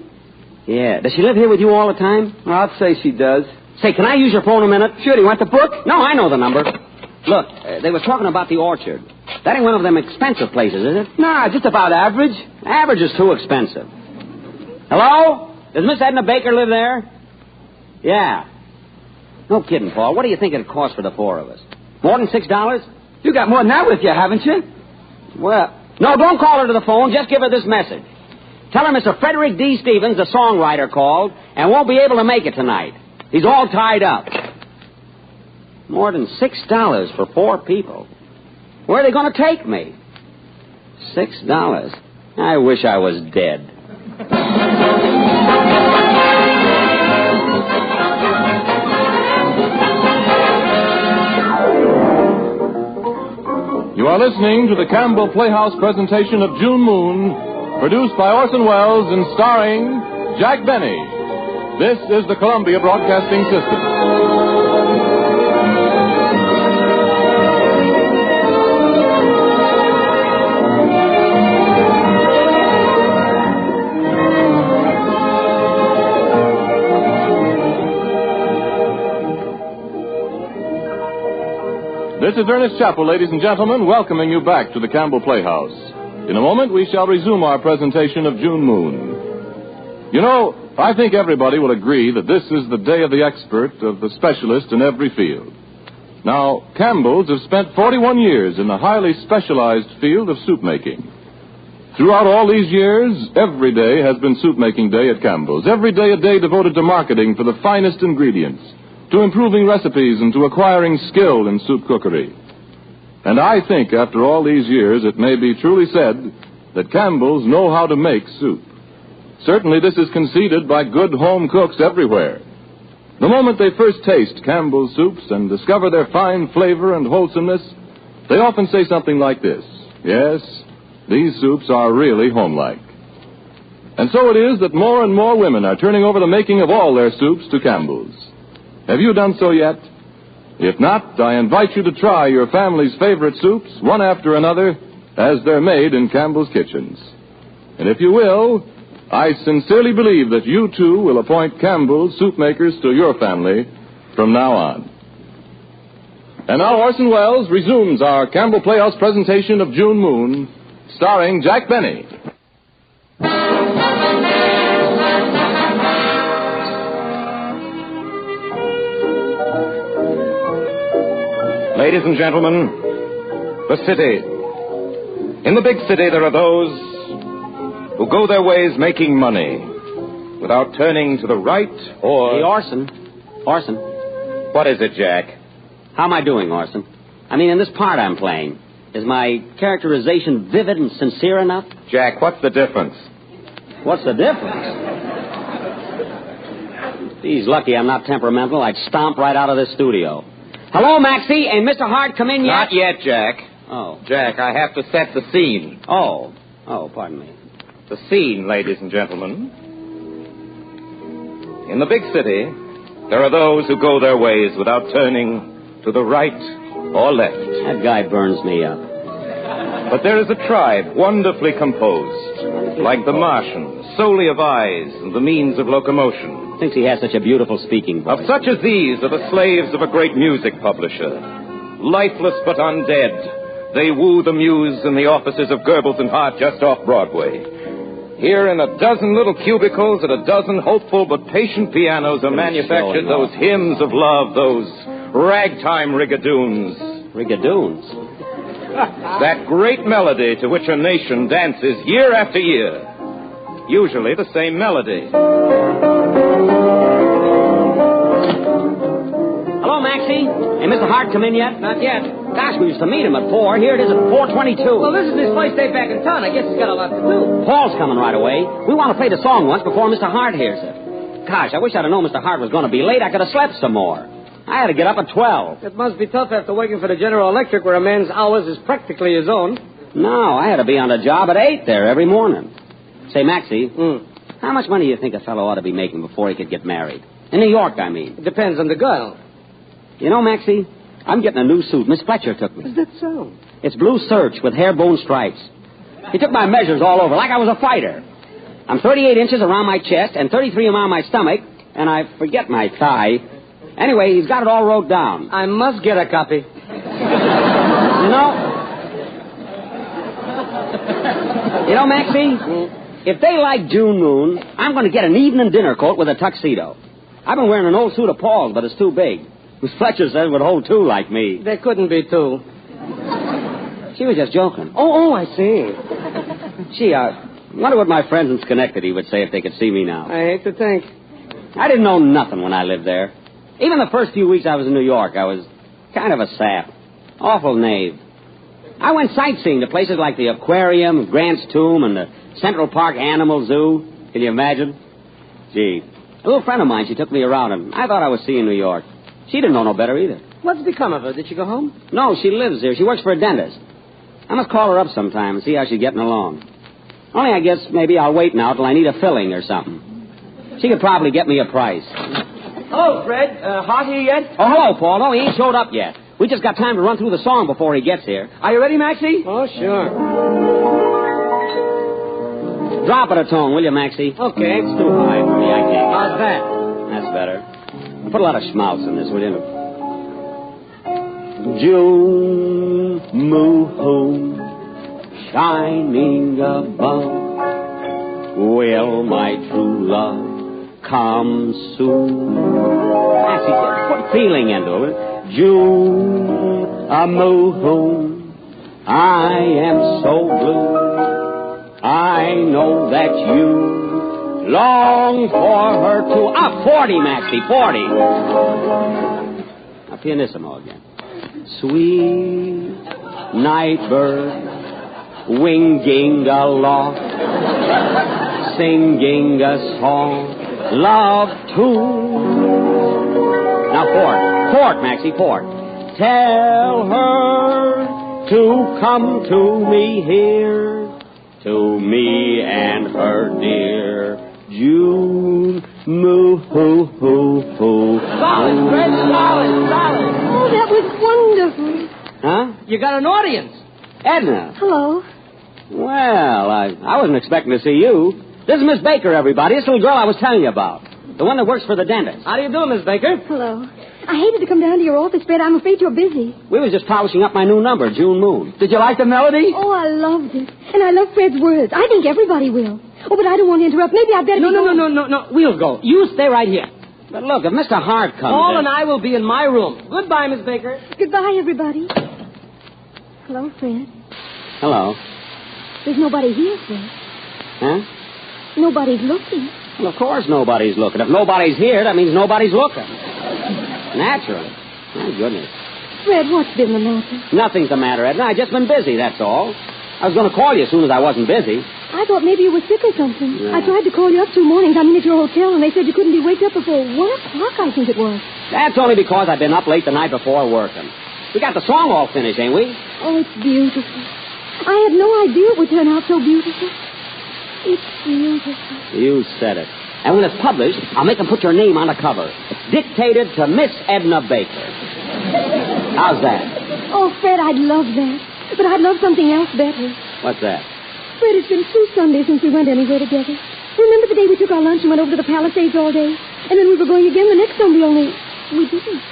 Yeah. Does she live here with you all the time? Well, I'd say she does. Say, can I use your phone a minute? Sure, do you want the book? No, I know the number. Look, they were talking about the orchard. That ain't one of them expensive places, is it? Nah, just about average. Average is too expensive. Hello? Does Miss Edna Baker live there? Yeah. No kidding, Paul. What do you think it'd cost for the four of us? More than $6? You got more than that with you, haven't you? Well, no, don't call her to the phone. Just give her this message. Tell her Mr. Frederick D. Stevens, the songwriter, called and won't be able to make it tonight. He's all tied up. More than $6 for four people. Where are they going to take me? $6. I wish I was dead. You are listening to the Campbell Playhouse presentation of June Moon, produced by Orson Welles and starring Jack Benny. This is the Columbia Broadcasting System. This is Ernest Chappell, ladies and gentlemen, welcoming you back to the Campbell Playhouse. In a moment, we shall resume our presentation of June Moon. You know, I think everybody will agree that this is the day of the expert, of the specialist in every field. Now, Campbell's have spent 41 years in the highly specialized field of soup making. Throughout all these years, every day has been soup-making day at Campbell's. Every day a day devoted to marketing for the finest ingredients, to improving recipes and to acquiring skill in soup cookery. And I think after all these years, it may be truly said that Campbell's know how to make soup. Certainly this is conceded by good home cooks everywhere. The moment they first taste Campbell's soups and discover their fine flavor and wholesomeness, they often say something like this: yes, these soups are really homelike. And so it is that more and more women are turning over the making of all their soups to Campbell's. Have you done so yet? If not, I invite you to try your family's favorite soups, one after another, as they're made in Campbell's kitchens. And if you will, I sincerely believe that you, too, will appoint Campbell's soup makers to your family from now on. And now Orson Welles resumes our Campbell Playhouse presentation of June Moon, starring Jack Benny. Ladies and gentlemen, the city. In the big city, there are those who go their ways making money without turning to the right or... Hey, Orson. Orson. What is it, Jack? How am I doing, Orson? I mean, in this part I'm playing, is my characterization vivid and sincere enough? Jack, what's the difference? What's the difference? He's lucky I'm not temperamental. I'd stomp right out of this studio. Hello, Maxie. Ain't Mr. Hart come in yet? Not yet, Jack. Oh. Jack, I have to set the scene. Oh, pardon me. The scene, ladies and gentlemen. In the big city, there are those who go their ways without turning to the right or left. That guy burns me up. But there is a tribe wonderfully composed, like the Martians, solely of eyes and the means of locomotion. Thinks he has such a beautiful speaking voice. Of such as these are the slaves of a great music publisher. Lifeless but undead, they woo the muse in the offices of Goebbels and Hart just off Broadway. Here in a dozen little cubicles at a dozen hopeful but patient pianos are manufactured those hymns of love, those ragtime rigadoons. Rigadoons? That great melody to which a nation dances year after year. Usually the same melody. Hello, Maxie. Hey, Mr. Hart come in yet? Not yet. Gosh, we used to meet him at 4. Here it is at 4:22. Well, this is his first day back in town. I guess he's got a lot to do. Paul's coming right away. We want to play the song once before Mr. Hart hears it. Gosh, I wish I'd have known Mr. Hart was going to be late. I could have slept some more. I had to get up at 12. It must be tough after working for the General Electric where a man's hours is practically his own. No, I had to be on the job at 8 there every morning. Say, Maxie, how much money do you think a fellow ought to be making before he could get married? In New York, I mean. It depends on the girl. You know, Maxie, I'm getting a new suit. Miss Fletcher took me. Is that so? It's blue serge with hair-bone stripes. He took my measures all over, like I was a fighter. I'm 38 inches around my chest and 33 around my stomach, and I forget my thigh. Anyway, he's got it all wrote down. I must get a copy. You know, Maxie, if they like June Moon, I'm going to get an evening dinner coat with a tuxedo. I've been wearing an old suit of Paul's, but it's too big. Miss Fletcher said it would hold two like me. There couldn't be two. She was just joking. Oh, I see. Gee, I wonder what my friends in Schenectady would say if they could see me now. I hate to think. I didn't know nothing when I lived there. Even the first few weeks I was in New York, I was kind of a sap. Awful knave. I went sightseeing to places like the Aquarium, Grant's Tomb, and the Central Park Animal Zoo. Can you imagine? Gee, a little friend of mine, she took me around, and I thought I was seeing New York. She didn't know no better either. What's become of her? Did she go home? No, she lives here. She works for a dentist. I must call her up sometime and see how she's getting along. Only I guess maybe I'll wait now till I need a filling or something. She could probably get me a price. Hello, Fred. Hart here yet? Oh, hello, Paul. No, he ain't showed up yet. We just got time to run through the song before he gets here. Are you ready, Maxie? Oh, sure. Drop it a tone, will you, Maxie? Okay. It's too high for me. I can't. How's that? That's better. Put a lot of schmaltz in this, will you? June moon shining above. Will my true love come soon? Actually, just put feeling into it. June moon, I am so blue. I know that you long for her too. 40, Maxie, 40. Now, pianissimo again. Sweet night bird, winging aloft, singing a song, love tune. Now, Fort, Maxie, Fort. Tell her to come to me here, to me and her dear June moon. Solid, Fred, solid. Oh, that was wonderful. Huh? You got an audience. Edna. Hello. Well, I wasn't expecting to see you. This is Miss Baker, everybody. This little girl I was telling you about. The one that works for the dentist. How do you do, Miss Baker? Hello. I hated to come down to your office, Fred. I'm afraid you're busy. We was just polishing up my new number, June Moon. Did you like the melody? Oh, I loved it. And I love Fred's words. I think everybody will. Oh, but I don't want to interrupt. Maybe I'd better No. We'll go. You stay right here. But look, if Mr. Hart comes Paul in... and I will be in my room. Goodbye, Miss Baker. Goodbye, everybody. Hello, Fred. Hello. There's nobody here, Fred. Huh? Nobody's looking. Well, of course nobody's looking. If nobody's here, that means nobody's looking. Naturally. My goodness. Fred, what's been the matter? Nothing's the matter, Edna. I've just been busy, that's all. I was going to call you as soon as I wasn't busy. I thought maybe you were sick or something. Yeah. I tried to call you up 2 mornings. I'm in at your hotel, and they said you couldn't be waked up before 1 o'clock, I think it was. That's only because I've been up late the night before working. We got the song all finished, ain't we? Oh, it's beautiful. I had no idea it would turn out so beautiful. It's beautiful. You said it. And when it's published, I'll make them put your name on the cover. Dictated to Miss Edna Baker. How's that? Oh, Fred, I'd love that. But I'd love something else better. What's that? Fred, it's been 2 Sundays since we went anywhere together. Remember the day we took our lunch and went over to the Palisades all day? And then we were going again the next Sunday, only we didn't.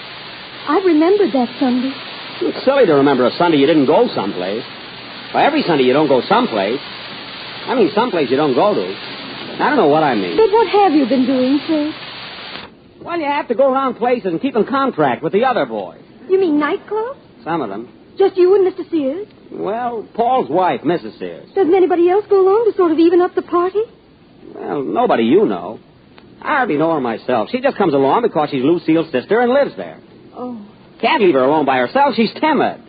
I remembered that Sunday. It's silly to remember a Sunday you didn't go someplace. Well, every Sunday you don't go someplace. I mean, someplace you don't go to. I don't know what I mean. But what have you been doing, Fred? Well, you have to go around places and keep in contract with the other boys. You mean nightclubs? Some of them. Just you and Mr. Sears? Well, Paul's wife, Mrs. Sears. Doesn't anybody else go along to sort of even up the party? Well, nobody you know. I hardly know her myself. She just comes along because she's Lucille's sister and lives there. Oh. Can't leave her alone by herself. She's timid.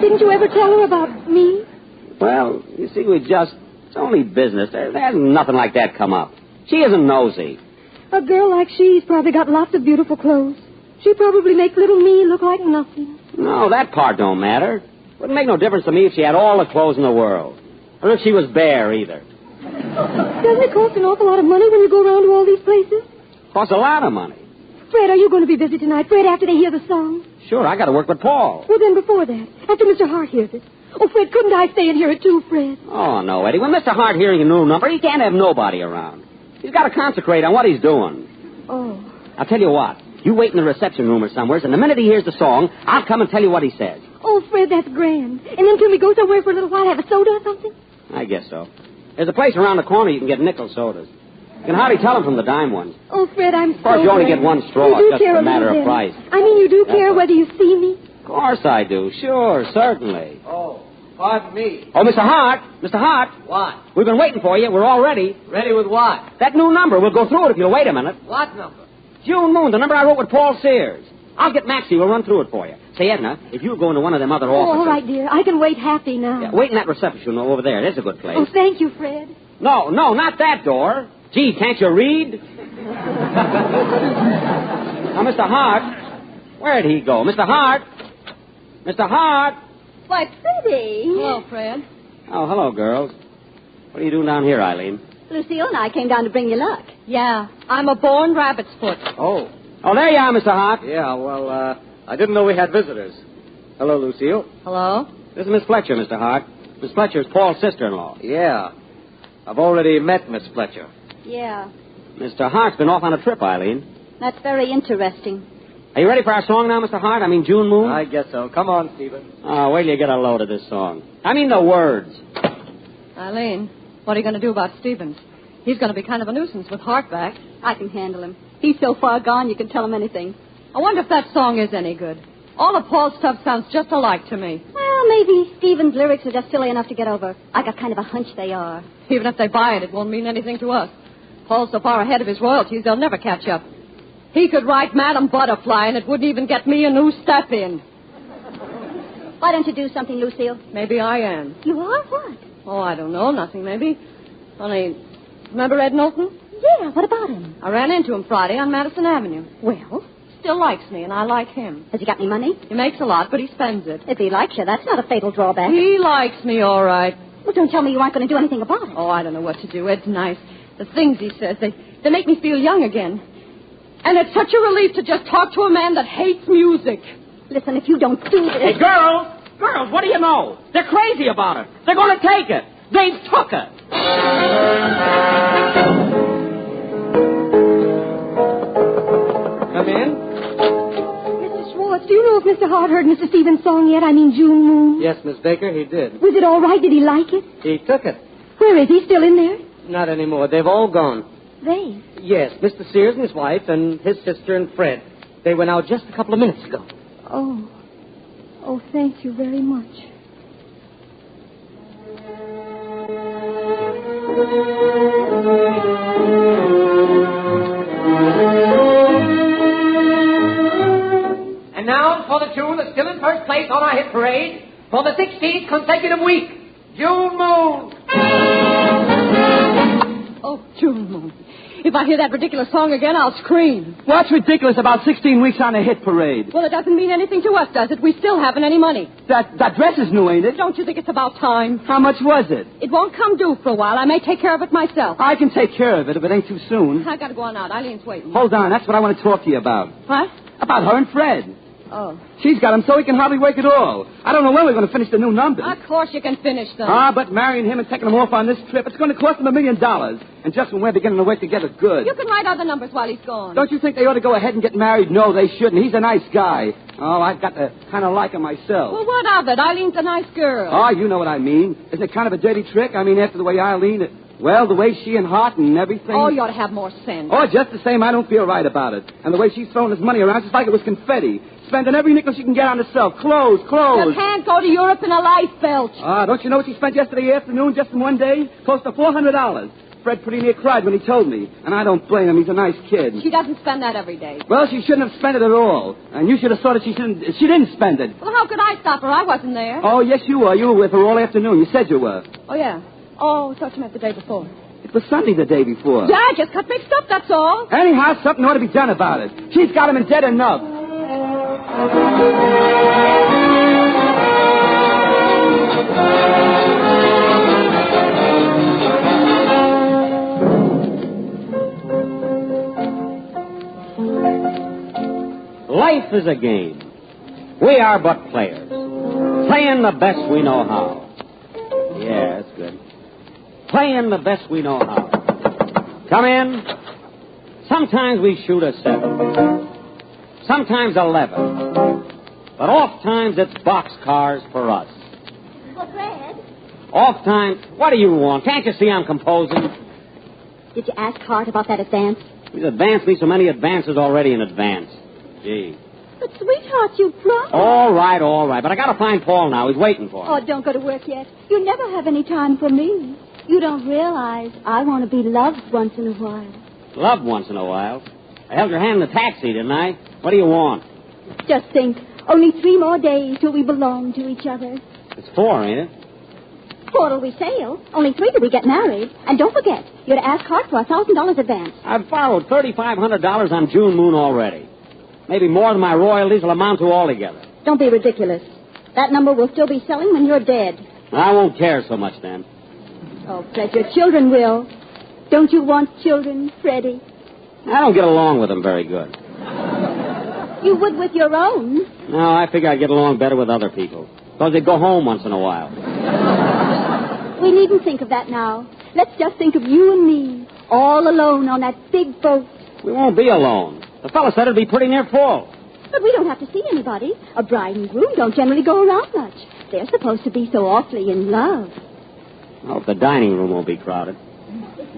Didn't you ever tell her about me? Well, you see, it's only business. There hasn't nothing like that come up. She isn't nosy. A girl like she's probably got lots of beautiful clothes. She probably makes little me look like nothing. No, that part don't matter. Wouldn't make no difference to me if she had all the clothes in the world. Or if she was bare, either. Doesn't it cost an awful lot of money when you go around to all these places? Costs a lot of money. Fred, are you going to be busy tonight? Fred, after they hear the song? Sure, I got to work with Paul. Well, then before that, after Mr. Hart hears it. Oh, Fred, couldn't I stay and hear it too, Fred? Oh, no, Eddie. When Mr. Hart hearing a new number, he can't have nobody around. He's got to concentrate on what he's doing. Oh. I'll tell you what. You wait in the reception room or somewhere, and the minute he hears the song, I'll come and tell you what he says. Oh, Fred, that's grand. And then can we go somewhere for a little while, have a soda or something? I guess so. There's a place around the corner you can get nickel sodas. You can hardly tell them from the dime ones. Oh, Fred, I'm Of course, so you only glad. get one straw, You do just care a matter of little bit. price. I mean, you do care whether you see me? Of course I do. Sure, certainly. Oh, pardon me. Oh, Mr. Hart. Mr. Hart. What? We've been waiting for you. We're all ready. Ready with what? That new number. We'll go through it if you'll wait a minute. What number? June Moon, the number I wrote with Paul Sears. I'll get Maxie. We'll run through it for you. Say, Edna, if you go into one of them other Oh, offices... all right, dear. I can wait happy now. Yeah, wait in that reception room over there. There's a good place. Oh, thank you, Fred. No, not that door. Gee, can't you read? Now, Mr. Hart. Where'd he go? Mr. Hart. Mr. Hart. Why, Freddie. Hello, Fred. Oh, hello, girls. What are you doing down here, Eileen? Lucille and I came down to bring you luck. Yeah, I'm a born rabbit's foot. Oh, there you are, Mr. Hart. Yeah, well, I didn't know we had visitors. Hello, Lucille. Hello? This is Miss Fletcher, Mr. Hart. Miss Fletcher's Paul's sister-in-law. Yeah. I've already met Miss Fletcher. Yeah, Mr. Hart's been off on a trip, Eileen. that's very interesting. Are you ready for our song now, Mr. Hart? I mean, June Moon? I guess so. Come on, Stephen. Oh, wait till you get a load of this song. I mean the words. Eileen, what are you going to do about Stevens? He's going to be kind of a nuisance with Hart back. I can handle him. He's so far gone you can tell him anything. I wonder if that song is any good. All of Paul's stuff sounds just alike to me. Well, maybe Stephen's lyrics are just silly enough to get over. I got kind of a hunch they are. Even if they buy it, it won't mean anything to us. Paul's so far ahead of his royalties, they'll never catch up. He could write Madam Butterfly, and it wouldn't even get me a new step in. Why don't you do something, Lucille? Maybe I am. You are? What? Oh, I don't know. Nothing, maybe. Only, remember Ed Norton? Yeah, what about him? I ran into him Friday on Madison Avenue. Well? Still likes me, and I like him. Has he got any money? He makes a lot, but he spends it. If he likes you, that's not a fatal drawback. He likes me, all right. Well, don't tell me you aren't going to do anything about it. Oh, I don't know what to do. Ed's nice. The things he says, they make me feel young again. And it's such a relief to just talk to a man that hates music. Listen, if you don't do this... Hey, girls! Girls, what do you know? They're crazy about it. They're going to take it. They've took it. Come in. Mr. Schwartz, do you know if Mr. Hart heard Mr. Stevens' song yet? I mean, June Moon. Yes, Miss Baker, he did. Was it all right? Did he like it? He took it. Where is he? Still in there? Not anymore. They've all gone. They? Yes, Mr. Sears and his wife and his sister and Fred. They went out just a couple of minutes ago. Oh. Oh, thank you very much. And now for the tune that's still in first place on our hit parade for the 16th consecutive week, June Moon. Oh, June Moon. If I hear that ridiculous song again, I'll scream. What's ridiculous about 16 weeks on a hit parade? Well, it doesn't mean anything to us, does it? We still haven't any money. That dress is new, ain't it? Don't you think it's about time? How much was it? It won't come due for a while. I may take care of it myself. I can take care of it if it ain't too soon. I gotta go on out. Eileen's waiting. Hold on, that's what I want to talk to you about. What? About her and Fred. Oh. She's got him so he can hardly work at all. I don't know when we're going to finish the new numbers. Of course you can finish them. But marrying him and taking him off on this trip, it's going to cost him $1 million. And just when we're beginning to work together good. You can write other numbers while he's gone. Don't you think they ought to go ahead and get married? No, they shouldn't. He's a nice guy. Oh, I've got to kind of like him myself. Well, what of it? Eileen's a nice girl. Oh, you know what I mean. Isn't it kind of a dirty trick? I mean, after the way Eileen... Well, the way she and Hart and everything... Oh, you ought to have more sense. Oh, just the same, I don't feel right about it. And the way she's throwing his money around, it's like it was confetti. Spending every nickel she can get on herself. Clothes. You can't go to Europe in a life belt. Don't you know what she spent yesterday afternoon just in one day? Close to $400. Fred pretty near cried when he told me. And I don't blame him. He's a nice kid. She doesn't spend that every day. Well, she shouldn't have spent it at all. And you should have thought that she didn't spend it. Well, how could I stop her? I wasn't there. Oh, yes, you were. You were with her all afternoon. You said you were. Oh, yeah. Oh, I thought you meant the day before. It was Sunday the day before. Yeah, I just got mixed up, that's all. Anyhow, something ought to be done about it. She's got him in debt enough. Life is a game. We are but players, playing the best we know how. Yeah, that's good. Playing the best we know how. Come in. Sometimes we shoot a 7. Sometimes 11. But oft times it's boxcars for us. Well, Fred? Oft times... What do you want? Can't you see I'm composing? Did you ask Hart about that advance? He's advanced me so many advances already in advance. Gee. But, sweetheart, you promised. All right. But I gotta find Paul now. He's waiting for me. Oh, don't go to work yet. You never have any time for me. You don't realize I want to be loved once in a while. Loved once in a while? I held your hand in the taxi, didn't I? What do you want? Just think, only 3 more days till we belong to each other. It's 4, ain't it? 4 till we sail. Only 3 till we get married. And don't forget, you're to ask Hart for $1,000 advance. I've borrowed $3,500 on June Moon already. Maybe more than my royalties will amount to altogether. Don't be ridiculous. That number will still be selling when you're dead. I won't care so much then. Oh, Fred, your children will. Don't you want children, Freddie? I don't get along with them very good. You would with your own. No, I figure I'd get along better with other people. Because they'd go home once in a while. We needn't think of that now. Let's just think of you and me, all alone on that big boat. We won't be alone. The fellow said it'd be pretty near full. But we don't have to see anybody. A bride and groom don't generally go around much. They're supposed to be so awfully in love. I hope the dining room won't be crowded.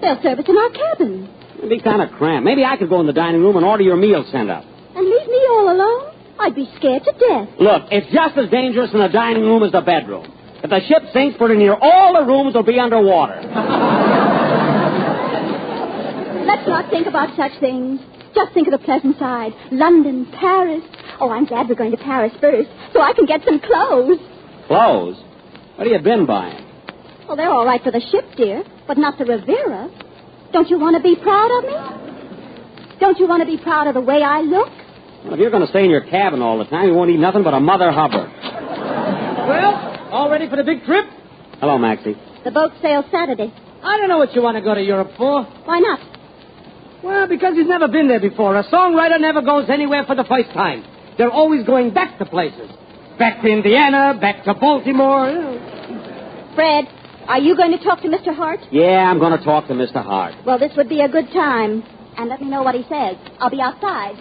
They'll serve us in our cabin. It'd be kind of cramped. Maybe I could go in the dining room and order your meal sent up. And leave me all alone? I'd be scared to death. Look, it's just as dangerous in the dining room as the bedroom. If the ship sinks pretty near, all the rooms will be underwater. Let's not think about such things. Just think of the pleasant side. London, Paris. Oh, I'm glad we're going to Paris first, so I can get some clothes. Clothes? What have you been buying? Well, they're all right for the ship, dear, but not the Riviera. Don't you want to be proud of me? Don't you want to be proud of the way I look? Well, if you're going to stay in your cabin all the time, you won't eat nothing but a Mother Hubbard. Well, all ready for the big trip? Hello, Maxie. The boat sails Saturday. I don't know what you want to go to Europe for. Why not? Well, because he's never been there before. A songwriter never goes anywhere for the first time. They're always going back to places. Back to Indiana, back to Baltimore. Fred, are you going to talk to Mr. Hart? Yeah, I'm going to talk to Mr. Hart. Well, this would be a good time. And let me know what he says. I'll be outside.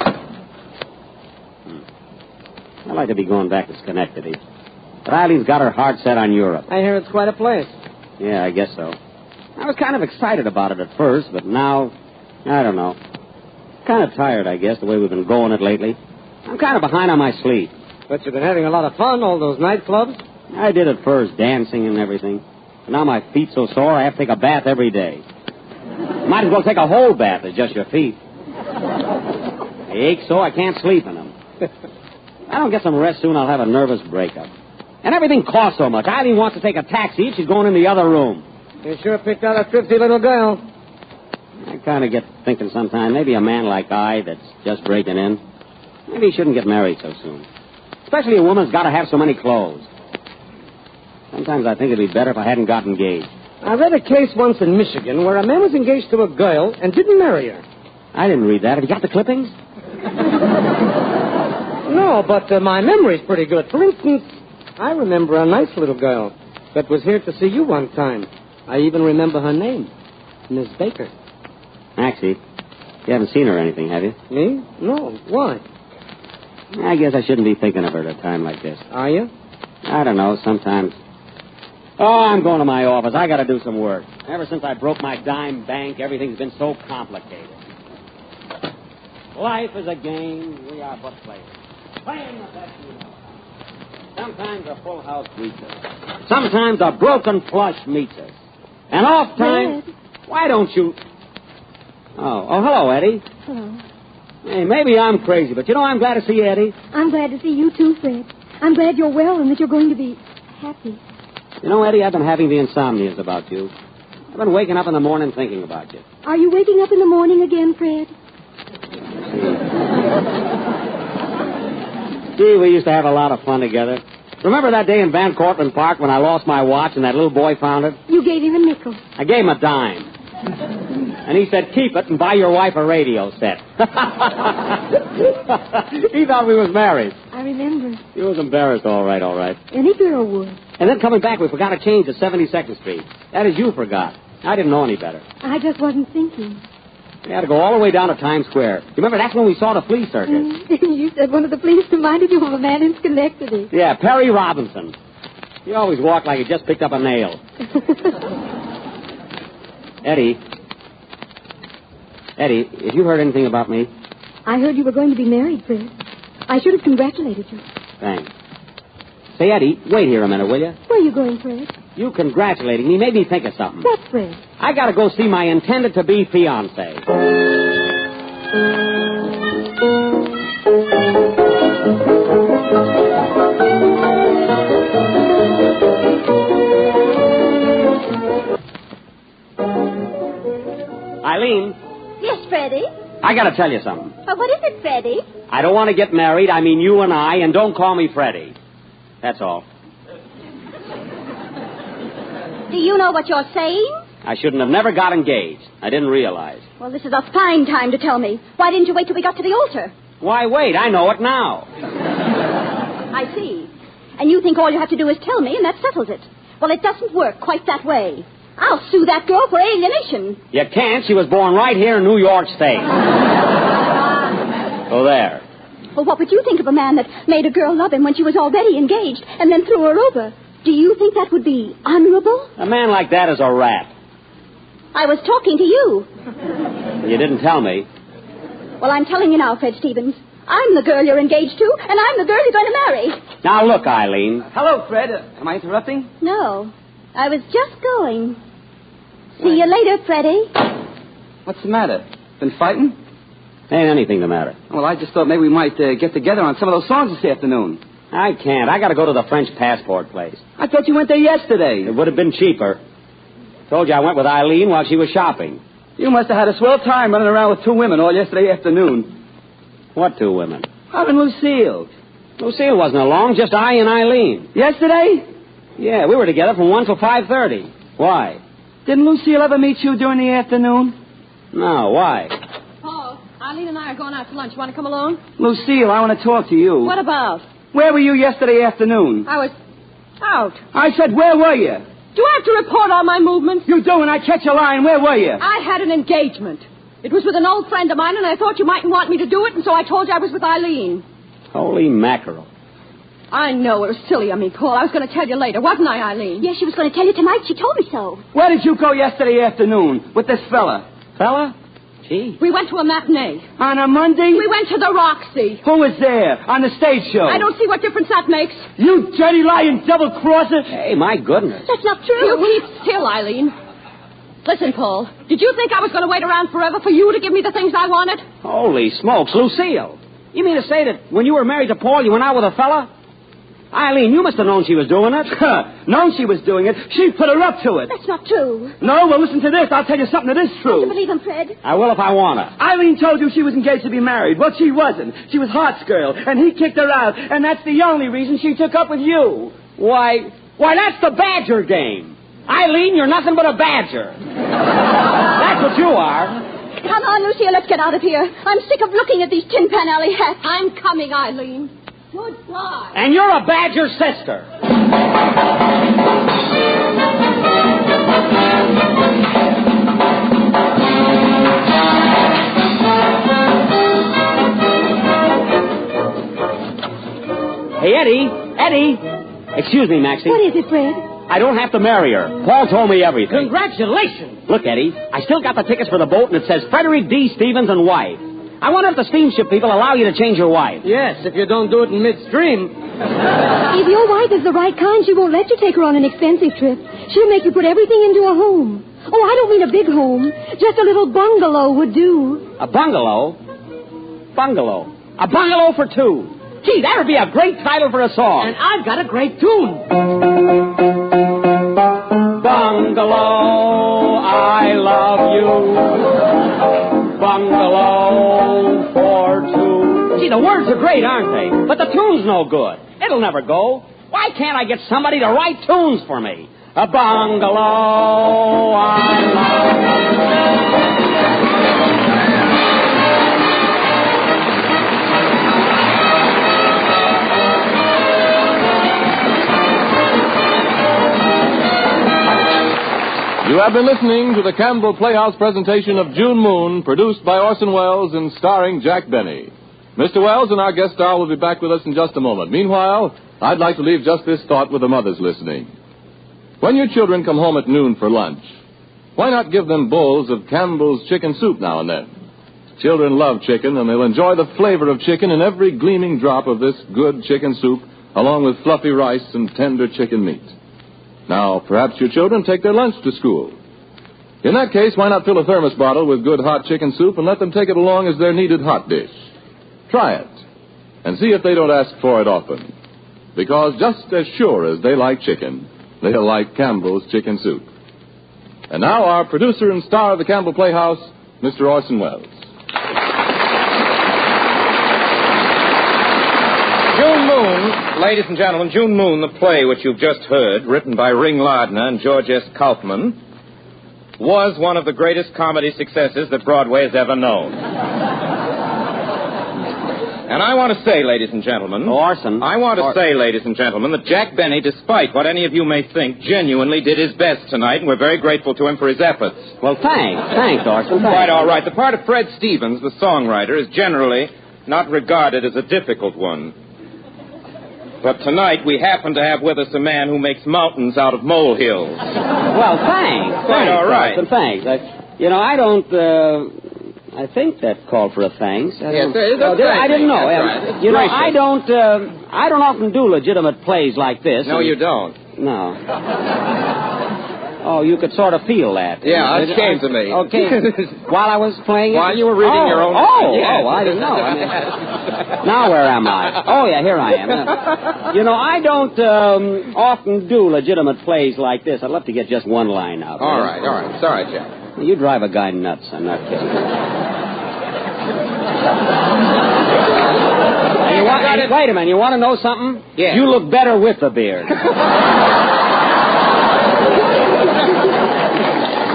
I'd like to be going back to Schenectady. But Eileen's got her heart set on Europe. I hear it's quite a place. Yeah, I guess so. I was kind of excited about it at first, but now, I don't know. Kind of tired, I guess, the way we've been going it lately. I'm kind of behind on my sleep. But you've been having a lot of fun, all those nightclubs. I did at first, dancing and everything. But now my feet's so sore, I have to take a bath every day. Might as well take a whole bath as just your feet. They ache so I can't sleep in them. If I don't get some rest soon, I'll have a nervous breakup. And everything costs so much. Eileen wants to take a taxi. She's going in the other room. You sure picked out a thrifty little girl. I kind of get thinking sometimes, maybe a man like I that's just breaking in, maybe he shouldn't get married so soon. Especially a woman's got to have so many clothes. Sometimes I think it'd be better if I hadn't got engaged. I read a case once in Michigan where a man was engaged to a girl and didn't marry her. I didn't read that. Have you got the clippings? No, but my memory's pretty good. For instance, I remember a nice little girl that was here to see you one time. I even remember her name, Miss Baker. Maxie, you haven't seen her or anything, have you? Me? No. Why? I guess I shouldn't be thinking of her at a time like this. Are you? I don't know, sometimes. Oh, I'm going to my office. I got to do some work. Ever since I broke my dime bank, everything's been so complicated. Life is a game. We are but players. Playing the best we know. Sometimes a full house greets us. Sometimes a broken flush meets us. And oft times... Why don't you... Oh, hello, Eddie. Hello. Hey, maybe I'm crazy, but I'm glad to see you, Eddie. I'm glad to see you too, Fred. I'm glad you're well and that you're going to be happy. Eddie, I've been having the insomnias about you. I've been waking up in the morning thinking about you. Are you waking up in the morning again, Fred? Gee, we used to have a lot of fun together. Remember that day in Van Cortlandt Park when I lost my watch and that little boy found it? You gave him a nickel. I gave him a dime. And he said, keep it and buy your wife a radio set. He thought we was married. I remember. He was embarrassed, all right. Any girl would. And then coming back, we forgot to change to 72nd Street. That is, you forgot. I didn't know any better. I just wasn't thinking. We had to go all the way down to Times Square. You remember, that's when we saw the flea circus. You said one of the fleas reminded you of a man in Schenectady. Yeah, Perry Robinson. He always walked like he just picked up a nail. Eddie, have you heard anything about me? I heard you were going to be married, Fred. I should have congratulated you. Thanks. Say, Eddie, wait here a minute, will you? Where are you going, Fred? You congratulating me made me think of something. What, Fred? I got to go see my intended-to-be fiancé. Eileen? Yes, Freddie? I got to tell you something. What is it, Freddie? I don't want to get married. I mean you and I, and don't call me Freddie. That's all. Do you know what you're saying? I shouldn't have never got engaged. I didn't realize. Well, this is a fine time to tell me. Why didn't you wait till we got to the altar? Why wait? I know it now. I see. And you think all you have to do is tell me, and that settles it. Well, it doesn't work quite that way. I'll sue that girl for alienation. You can't. She was born right here in New York State. So there. Well, what would you think of a man that made a girl love him when she was already engaged and then threw her over? Do you think that would be honorable? A man like that is a rat. I was talking to you. You didn't tell me. Well, I'm telling you now, Fred Stevens. I'm the girl you're engaged to, and I'm the girl you're going to marry. Now, look, Eileen. Hello, Fred. Am I interrupting? No, I was just going. See you later, Freddie. What's the matter? Been fighting? Ain't anything the matter. Well, I just thought maybe we might get together on some of those songs this afternoon. I can't. I got to go to the French passport place. I thought you went there yesterday. It would have been cheaper. Told you I went with Eileen while she was shopping. You must have had a swell time running around with two women all yesterday afternoon. What two women? How and Lucille? Lucille wasn't along, just I and Eileen. Yesterday? Yeah, we were together from 1 till 5:30. Why? Didn't Lucille ever meet you during the afternoon? No, why? Paul, Eileen and I are going out to lunch. You want to come along? Lucille, I want to talk to you. What about? Where were you yesterday afternoon? I was out. I said, where were you? Do I have to report all my movements? You do, and I catch a line. Where were you? I had an engagement. It was with an old friend of mine, and I thought you mightn't want me to do it, and so I told you I was with Eileen. Holy mackerel. I know it was silly of me, Paul. I was going to tell you later, wasn't I, Eileen? Yes, she was going to tell you tonight. She told me so. Where did you go yesterday afternoon with this fella? Fella? Gee. We went to a matinee. On a Monday? We went to the Roxy. Who was there? On the stage show? I don't see what difference that makes. You dirty, lying, double-crosser. Hey, my goodness. That's not true. You keep still, Eileen. Listen, Paul, did you think I was going to wait around forever for you to give me the things I wanted? Holy smokes, Lucille. You mean to say that when you were married to Paul, you went out with a fella? Eileen, you must have known she was doing it. Known she was doing it? She put her up to it. That's not true. No? Well, listen to this. I'll tell you something that is true. Don't you believe him, Fred? I will if I want to. Eileen told you she was engaged to be married. Well, she wasn't. She was Hart's girl, and he kicked her out, and that's the only reason she took up with you. Why, that's the Badger game. Eileen, you're nothing but a badger. That's what you are. Come on, Lucille, let's get out of here. I'm sick of looking at these Tin Pan Alley hats. I'm coming, Eileen. Goodbye. And you're a Badger sister. Hey, Eddie. Excuse me, Maxie. What is it, Fred? I don't have to marry her. Paul told me everything. Congratulations. Look, Eddie, I still got the tickets for the boat, and it says Frederick D. Stevens and wife. I wonder if the steamship people allow you to change your wife. Yes, if you don't do it in midstream. If your wife is the right kind, she won't let you take her on an expensive trip. She'll make you put everything into a home. Oh, I don't mean a big home. Just a little bungalow would do. A bungalow? Bungalow. A bungalow for two. Gee, that would be a great title for a song. And I've got a great tune. Bungalow, I love you. Bungalow for two. Gee, the words are great, aren't they? But the tune's no good. It'll never go. Why can't I get somebody to write tunes for me? A bungalow, I love you. You have been listening to the Campbell Playhouse presentation of June Moon, produced by Orson Welles and starring Jack Benny. Mr. Welles and our guest star will be back with us in just a moment. Meanwhile, I'd like to leave just this thought with the mothers listening. When your children come home at noon for lunch, why not give them bowls of Campbell's chicken soup now and then? Children love chicken, and they'll enjoy the flavor of chicken in every gleaming drop of this good chicken soup, along with fluffy rice and tender chicken meat. Now, perhaps your children take their lunch to school. In that case, why not fill a thermos bottle with good hot chicken soup and let them take it along as their needed hot dish? Try it, and see if they don't ask for it often. Because just as sure as they like chicken, they'll like Campbell's chicken soup. And now, our producer and star of the Campbell Playhouse, Mr. Orson Welles. June Moon, ladies and gentlemen, June Moon, the play which you've just heard, written by Ring Lardner and George S. Kaufman, was one of the greatest comedy successes that Broadway has ever known. And I want to say, ladies and gentlemen... Orson. I want to say, ladies and gentlemen, that Jack Benny, despite what any of you may think, genuinely did his best tonight, and we're very grateful to him for his efforts. Well, thanks, Orson. Thanks. Quite all right. The part of Fred Stevens, the songwriter, is generally not regarded as a difficult one. But tonight we happen to have with us a man who makes mountains out of molehills. Well, thanks. Quite all right. Arthur, thanks. I don't, I think that called for a thanks. Yes, there is a thanks. I didn't know. Right. You know, I don't often do legitimate plays like this. No, you don't. No. Oh, you could sort of feel that. Yeah, it came to me. Okay. While I was playing it? While you were reading your own... I didn't know. Now where am I? Oh, yeah, here I am. You know, I don't often do legitimate plays like this. I'd love to get just one line out. All right. Sorry, Jack. You drive a guy nuts. I'm not kidding. Wait a minute. You want to know something? Yeah. You look better with the beard.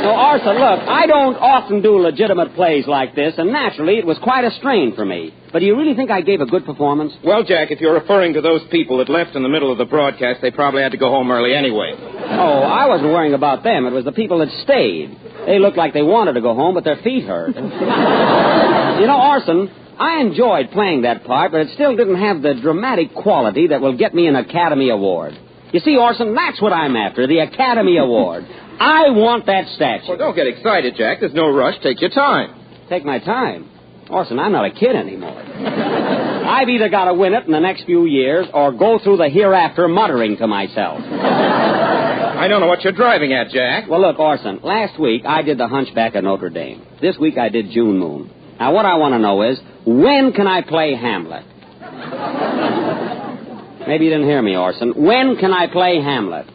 No, Arthur, look, I don't often do legitimate plays like this, and naturally it was quite a strain for me. But do you really think I gave a good performance? Well, Jack, if you're referring to those people that left in the middle of the broadcast, they probably had to go home early anyway. Oh, I wasn't worrying about them. It was the people that stayed. They looked like they wanted to go home, but their feet hurt. You know, Orson, I enjoyed playing that part, but it still didn't have the dramatic quality that will get me an Academy Award. You see, Orson, that's what I'm after, the Academy Award. I want that statue. Well, don't get excited, Jack. There's no rush. Take your time. Take my time? Orson, I'm not a kid anymore. I've either got to win it in the next few years or go through the hereafter muttering to myself. I don't know what you're driving at, Jack. Well, look, Orson, last week I did the Hunchback of Notre Dame. This week I did June Moon. Now, what I want to know is, when can I play Hamlet? Maybe you didn't hear me, Orson. When can I play Hamlet?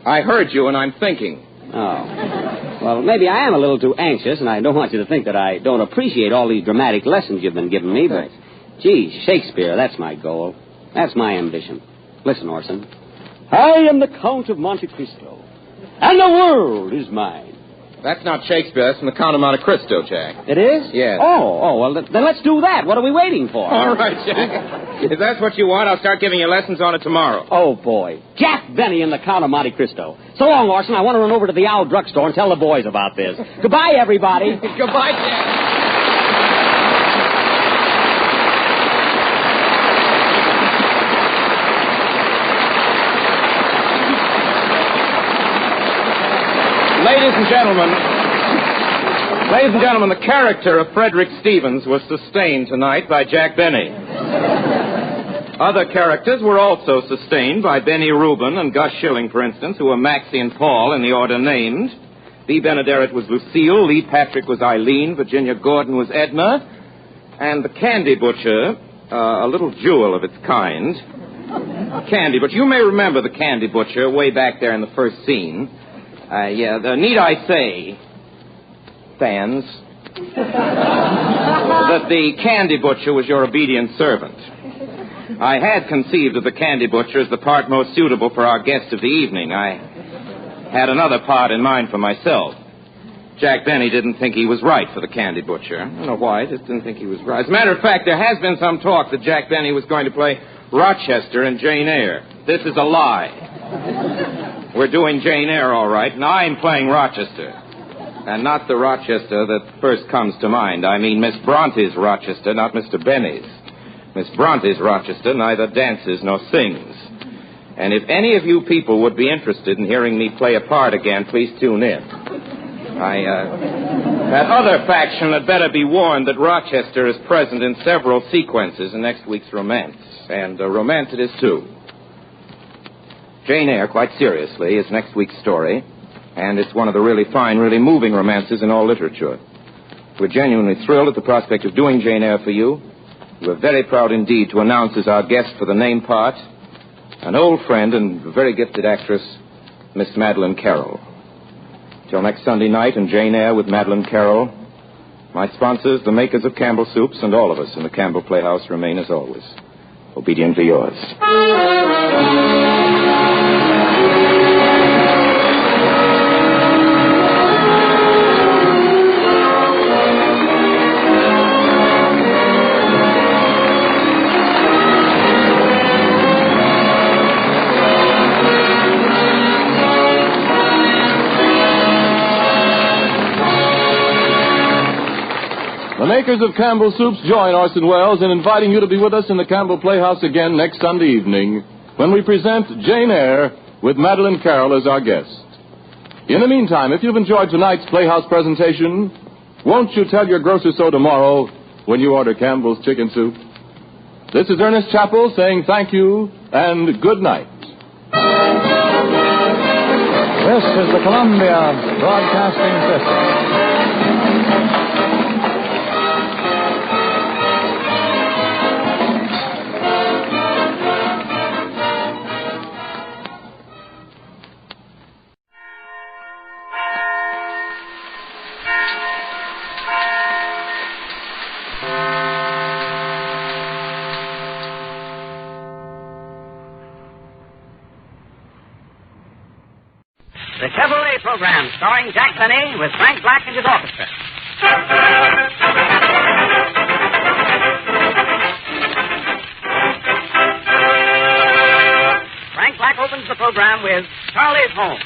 I heard you, and I'm thinking. Oh. Well, maybe I am a little too anxious, and I don't want you to think that I don't appreciate all these dramatic lessons you've been giving me, but, gee, Shakespeare, that's my goal. That's my ambition. Listen, Orson. I am the Count of Monte Cristo, and the world is mine. That's not Shakespeare. That's from the Count of Monte Cristo, Jack. It is? Yes. Oh, well, then let's do that. What are we waiting for? All right, Jack. If that's what you want, I'll start giving you lessons on it tomorrow. Oh, boy. Jack Benny and the Count of Monte Cristo. So long, Orson. I want to run over to the Owl Drugstore and tell the boys about this. Goodbye, everybody. Goodbye, Jack. Ladies and gentlemen, the character of Frederick Stevens was sustained tonight by Jack Benny. Other characters were also sustained by Benny Rubin and Gus Schilling, for instance, who were Maxie and Paul in the order named. Bea Benaderet was Lucille, Lee Patrick was Eileen, Virginia Gordon was Edna, and the Candy Butcher, a little jewel of its kind. Candy Butcher. You may remember the Candy Butcher way back there in the first scene. Need I say, fans, that the Candy Butcher was your obedient servant. I had conceived of the Candy Butcher as the part most suitable for our guest of the evening. I had another part in mind for myself. Jack Benny didn't think he was right for the Candy Butcher. I don't know why, I just didn't think he was right. As a matter of fact, there has been some talk that Jack Benny was going to play Rochester in Jane Eyre. This is a lie. We're doing Jane Eyre, all right, and I'm playing Rochester. And not the Rochester that first comes to mind. I mean Miss Bronte's Rochester, not Mr. Benny's. Miss Bronte's Rochester neither dances nor sings. And if any of you people would be interested in hearing me play a part again, please tune in. That other faction had better be warned that Rochester is present in several sequences in next week's romance. And romance it is, too. Jane Eyre, quite seriously, is next week's story, and it's one of the really fine, really moving romances in all literature. We're genuinely thrilled at the prospect of doing Jane Eyre for you. We're very proud indeed to announce as our guest for the name part an old friend and very gifted actress, Miss Madeleine Carroll. Till next Sunday night in Jane Eyre with Madeleine Carroll, my sponsors, the makers of Campbell Soups, and all of us in the Campbell Playhouse remain as always obediently yours. The makers of Campbell Soups join Orson Welles in inviting you to be with us in the Campbell Playhouse again next Sunday evening when we present Jane Eyre with Madeline Carroll as our guest. In the meantime, if you've enjoyed tonight's Playhouse presentation, won't you tell your grocer so tomorrow when you order Campbell's Chicken Soup? This is Ernest Chappell saying thank you and good night. This is the Columbia Broadcasting System. The Chevrolet Program, starring Jack Benny with Frank Black and his orchestra. Frank Black opens the program with Charlie's Home.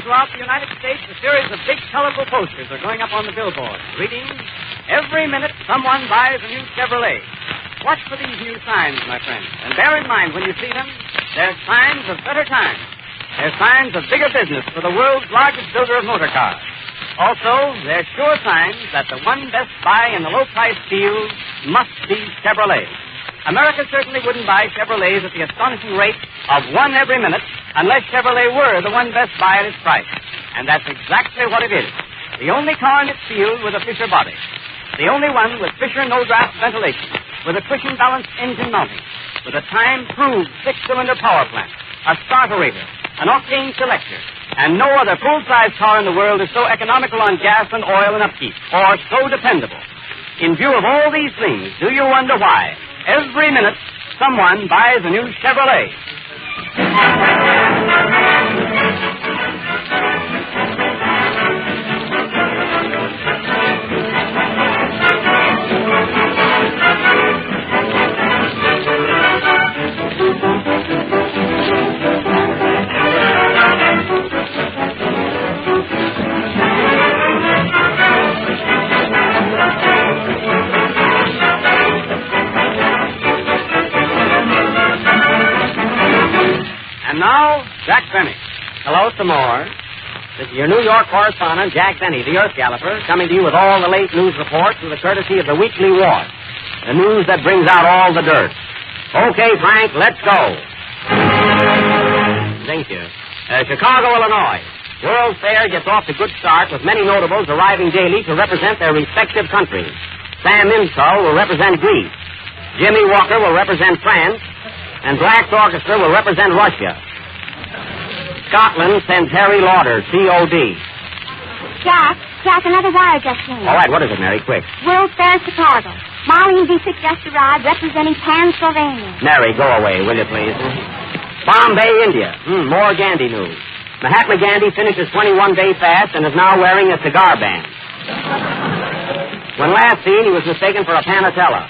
Throughout the United States, a series of big, colorful posters are going up on the billboards, reading, "Every minute someone buys a new Chevrolet." Watch for these new signs, my friends, and bear in mind when you see them, they're signs of better times. They're signs of bigger business for the world's largest builder of motor cars. Also, they're sure signs that the one best buy in the low-price field must be Chevrolet. America certainly wouldn't buy Chevrolets at the astonishing rate of one every minute unless Chevrolet were the one best buy at its price. And that's exactly what it is. The only car in its field with a Fisher body. The only one with Fisher no-draft ventilation, with a cushion-balanced engine mounting, with a time-proved six-cylinder power plant, a starterator, an octane selector, and no other full-size car in the world is so economical on gas and oil and upkeep, or so dependable. In view of all these things, do you wonder why every minute someone buys a new Chevrolet? And now, Jack Benny. Hello, some more. This is your New York correspondent, Jack Benny, the Earth Galloper, coming to you with all the late news reports with the courtesy of the Weekly War. The news that brings out all the dirt. Okay, Frank, let's go. Thank you. Chicago, Illinois. World's Fair gets off to a good start with many notables arriving daily to represent their respective countries. Sam Insull will represent Greece. Jimmy Walker will represent France. And Black's Orchestra will represent Russia. Scotland sends Harry Lauder, C.O.D. Jack, another wire just came. All right, what is it, Mary? Quick. World's Fair, Chicago. Molly and Vickie just arrived representing Pennsylvania. Mary, go away, will you, please? Bombay, India. More Gandhi news. Mahatma Gandhi finishes 21-day fast and is now wearing a cigar band. When last seen, he was mistaken for a Panatella.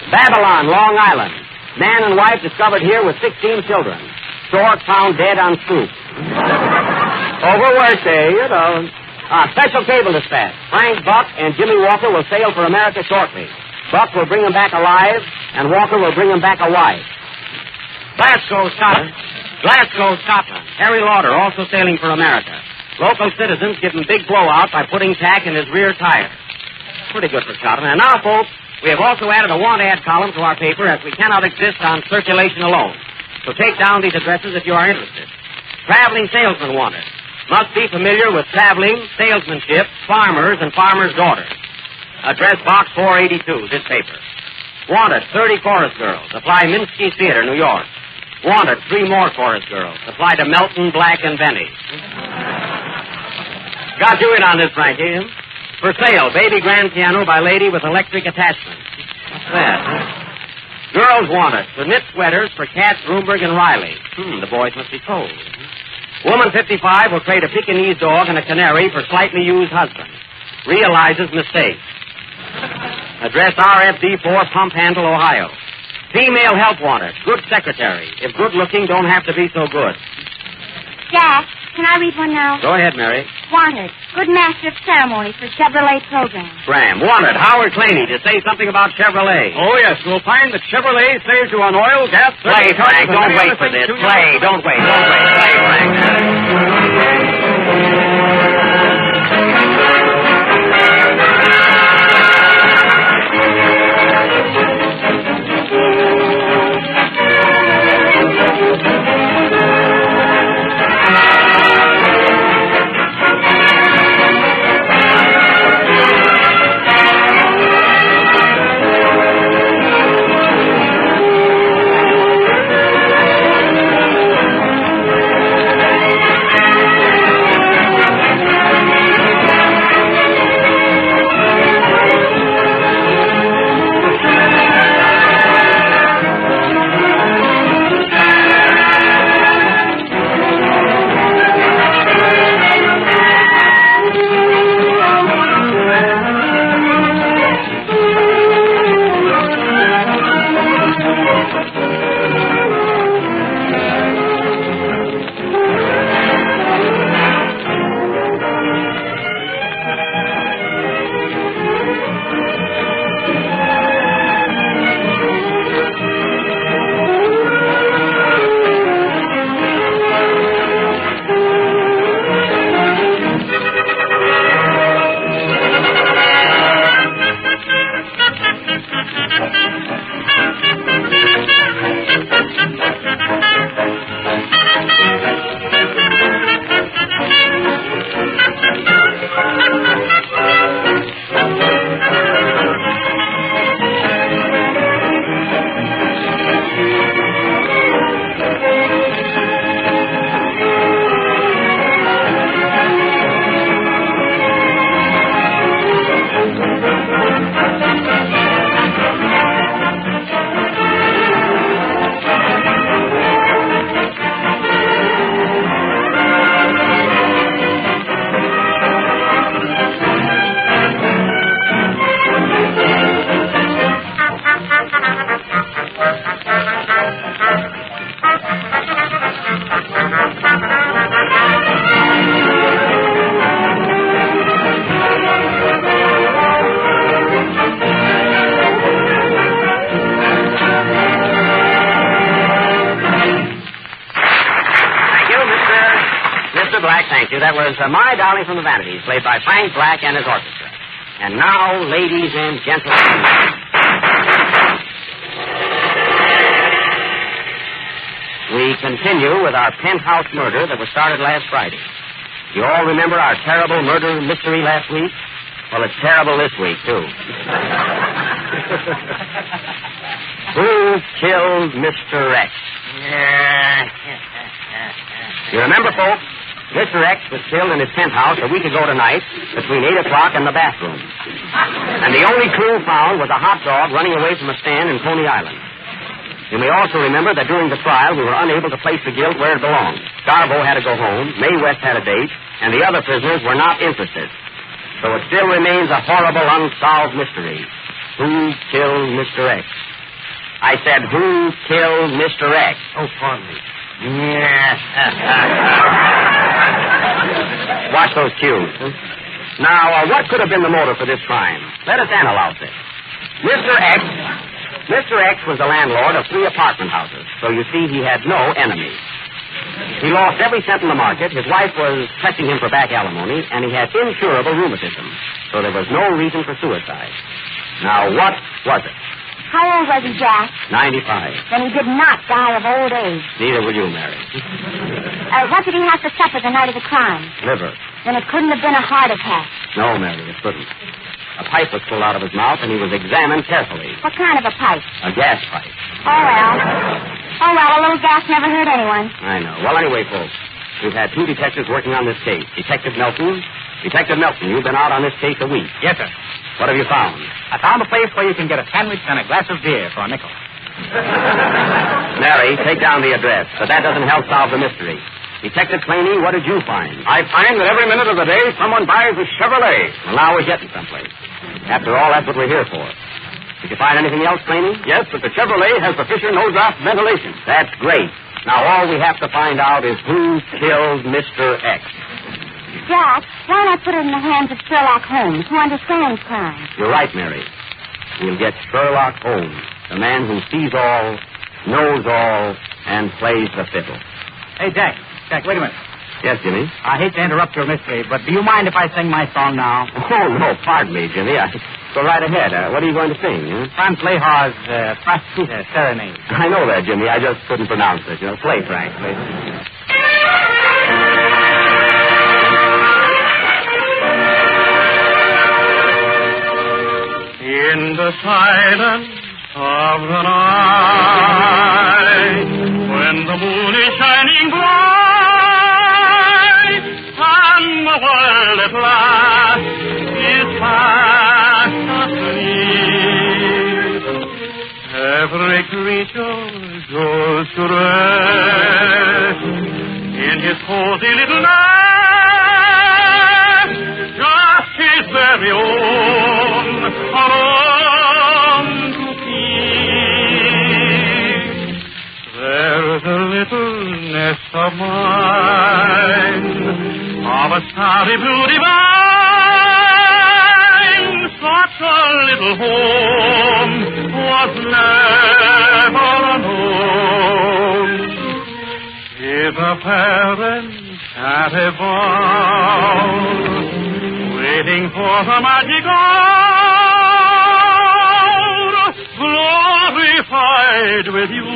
Babylon, Long Island. Man and wife discovered here with 16 children. Stork found dead on stoop. Overworked, you know. Special cable dispatch. Frank Buck and Jimmy Walker will sail for America shortly. Buck will bring them back alive, and Walker will bring them back a wife. Glasgow, Scotland. Harry Lauder also sailing for America. Local citizens give him big blowout by putting tack in his rear tire. Pretty good for Scotland. And now, folks, we have also added a want ad column to our paper as we cannot exist on circulation alone. So take down these addresses if you are interested. Traveling salesman wanted. Must be familiar with traveling, salesmanship, farmers, and farmers' daughters. Address Box 482, this paper. Wanted 30 chorus girls. Apply Minsky Theater, New York. Wanted 3 more chorus girls. Apply to Melton, Black, and Benny. Got you in on this, Frankie. For sale, baby grand piano by lady with electric attachment. What's that? Girls want it. The knit sweaters for Cat, Broomberg, and Riley. The boys must be cold. Woman 55 will trade a Pekingese dog and a canary for slightly used husband. Realizes mistake. Address RFD 4, Pump Handle, Ohio. Female help wanted. Good secretary. If good looking, don't have to be so good. Jack, can I read one now? Go ahead, Mary. Wanted. Good master of ceremony for Chevrolet Program. Graham. Wanted. Howard Claney to say something about Chevrolet. Oh, yes. We'll find that Chevrolet saves you on oil, gas... Play, Frank. Don't wait for this. Play. Don't wait. Play, Frank. That was My Darling from the Vanities, played by Frank Black and his orchestra. And now, ladies and gentlemen, we continue with our penthouse murder that was started last Friday. You all remember our terrible murder mystery last week? Well, it's terrible this week, too. Who killed Mr. X? You remember, folks? Mr. X was killed in his penthouse a week ago tonight between 8 o'clock and the bathroom. And the only clue found was a hot dog running away from a stand in Coney Island. You may also remember that during the trial we were unable to place the guilt where it belonged. Garbo had to go home, Mae West had a date, and the other prisoners were not interested. So it still remains a horrible unsolved mystery. Who killed Mr. X? I said, who killed Mr. X? Oh, pardon me. Watch those cues. Now, what could have been the motive for this crime? Let us analyze it. Mr. X was the landlord of 3 apartment houses, so you see he had no enemies. He lost every cent in the market, his wife was pressing him for back alimony, and he had incurable rheumatism, so there was no reason for suicide. Now, what was it? How old was he, Jack? 95. Then he did not die of old age. Neither will you, Mary. What did he have to suffer the night of the crime? Liver. Then it couldn't have been a heart attack. No, Mary, it couldn't. A pipe was pulled out of his mouth, and he was examined carefully. What kind of a pipe? A gas pipe. Oh, well, a little gas never hurt anyone. I know. Well, anyway, folks, we've had 2 detectives working on this case. Detective Nelson Detective Milton, you've been out on this case a week. Yes, sir. What have you found? I found a place where you can get a sandwich and a glass of beer for a nickel. Mary, take down the address, but that doesn't help solve the mystery. Detective Phoney, what did you find? I find that every minute of the day someone buys a Chevrolet. Well, now we're getting someplace. After all, that's what we're here for. Did you find anything else, Phoney? Yes, but the Chevrolet has the Fisher no-drop ventilation. That's great. Now all we have to find out is who killed Mr. X. Jack, why not put it in the hands of Sherlock Holmes, who understands crime? You're right, Mary. We'll get Sherlock Holmes, the man who sees all, knows all, and plays the fiddle. Hey, Jack. Jack, wait a minute. Yes, Jimmy? I hate to interrupt your mystery, but do you mind if I sing my song now? Oh, no, pardon me, Jimmy. Go right ahead. What are you going to sing? Frank Playhouse, Serenade. I know that, Jimmy. I just couldn't pronounce it. Play, Frank, please. In the silence of the night, when the moon is shining bright, and the world at last is fast asleep, every creature goes to rest in his cozy little nest, just his very own, alone to keep. There's a little nest of mine, of a starry blue divine, such a little home was never known. If a parent at a bound, waiting for the magic hour, glorified with you,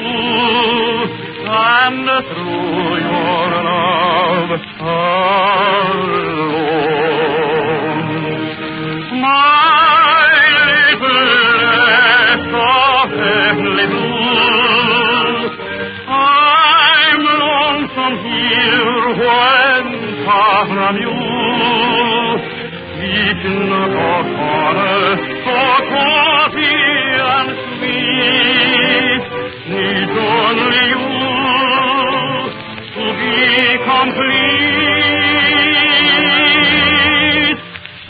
and through your love alone. My little nest of heavenly blue, I'm lonesome here when far from you. Each nook or corner, so cozy and sweet, needs only you to be complete.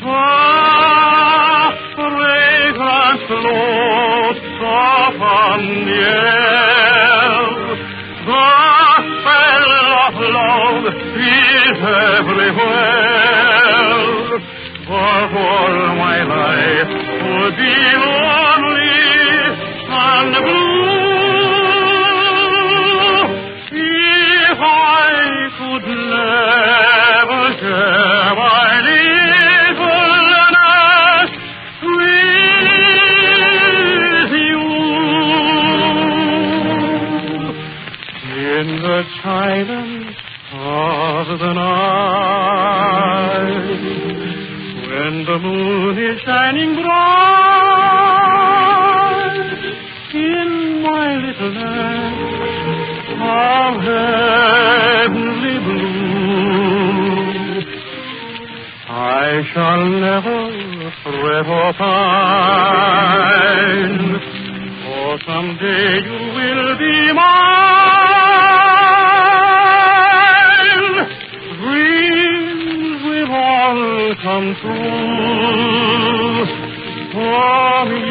Soft fragrance floats upon the air, the spell of love is everywhere. For all my life would be lonely and blue if I could never share my little nest with you. In the silence of the night, when the moon is shining bright, in my little nest of heavenly blue, I shall never fret or pine, for someday you will be mine. Dreams will all come true for me.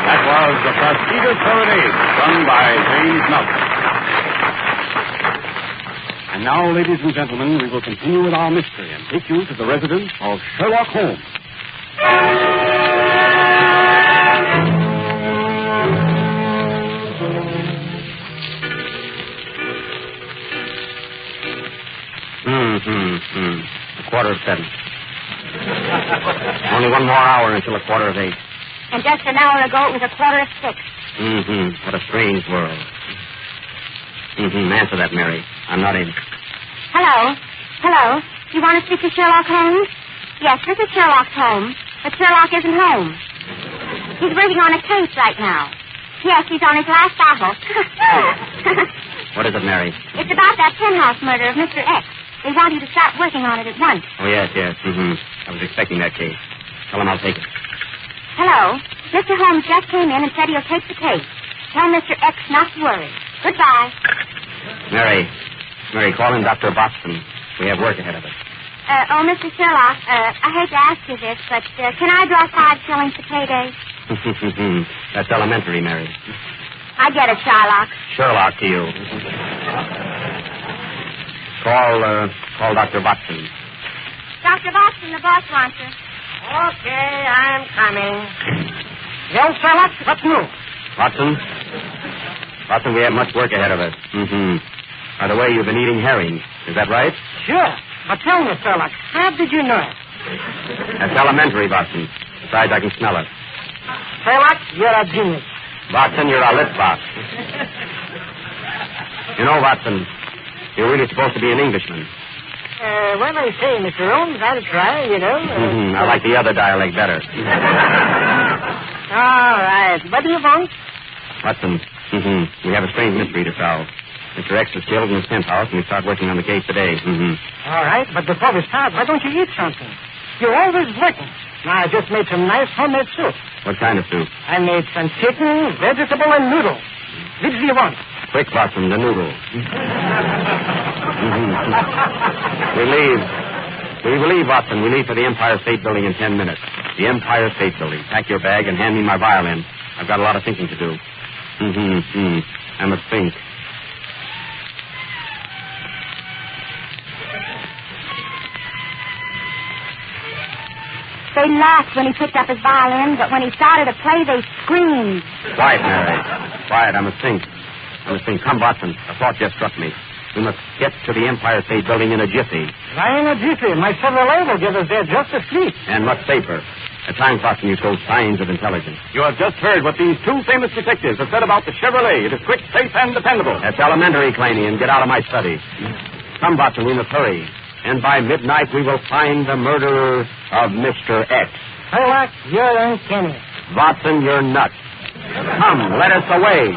That was The Prestigious Serenade, sung by James Melton. And now, ladies and gentlemen, we will continue with our mystery and take you to the residence of Sherlock Holmes. A 7:15. Only one more hour until 7:15. And just an hour ago, it was 6:15. What a strange world. Answer that, Mary. I'm not in. Hello. Hello. You want to speak to Sherlock Holmes? Yes, this is Sherlock's home, but Sherlock isn't home. He's working on a case right now. Yes, he's on his last bottle. What is it, Mary? It's about that penthouse murder of Mr. X. They want you to start working on it at once. Oh, yes. I was expecting that case. Tell him I'll take it. Hello. Mr. Holmes just came in and said he'll take the case. Tell Mr. X not to worry. Goodbye. Mary, call in Dr. Boston. We have work ahead of us. Mr. Sherlock, I hate to ask you this, but can I draw 5 shillings to payday? That's elementary, Mary. I get it, Sherlock. Sherlock to you. Call Dr. Boston. Dr. Boston, the boss wants you. Okay, I'm coming. Well, Sherlock, what's new? Watson, we have much work ahead of us. By the way, you've been eating herring. Is that right? Sure. But tell me, Sherlock, how did you know it? That's elementary, Watson. Besides, I can smell it. Sherlock, you're a genius. Watson, you're a lit box. You know, Watson, you're really supposed to be an Englishman. Well, I say, Mr. Holmes, I'll try, you know. I like the other dialect better. All right. What do you want? Watson, we have a strange mystery to solve. Mr. X is killed in his penthouse, and we start working on the case today. All right, but before we start, why don't you eat something? You're always working. Now, I just made some nice homemade soup. What kind of soup? I made some chicken, vegetable, and noodle. Which do you want? Quick, Watson, the noodle. We leave, Watson. We leave for the Empire State Building in 10 minutes. The Empire State Building. Pack your bag and hand me my violin. I've got a lot of thinking to do. I must think. They laughed when he picked up his violin, but when he started to play, they screamed. Quiet, Mary. Quiet. I must think. Come, Watson. A thought just struck me. We must get to the Empire State Building in a jiffy. Why in a jiffy? My Chevrolet will get us there just as sleep. And much safer. At times, Watson, you show signs of intelligence. You have just heard what these 2 famous detectives have said about the Chevrolet. It is quick, safe, and dependable. That's elementary, Claney, and get out of my study. Come, Watson, we must hurry. And by midnight, we will find the murderer of Mr. X. Sherlock, you're uncanny. Watson, you're nuts. Come, let us away.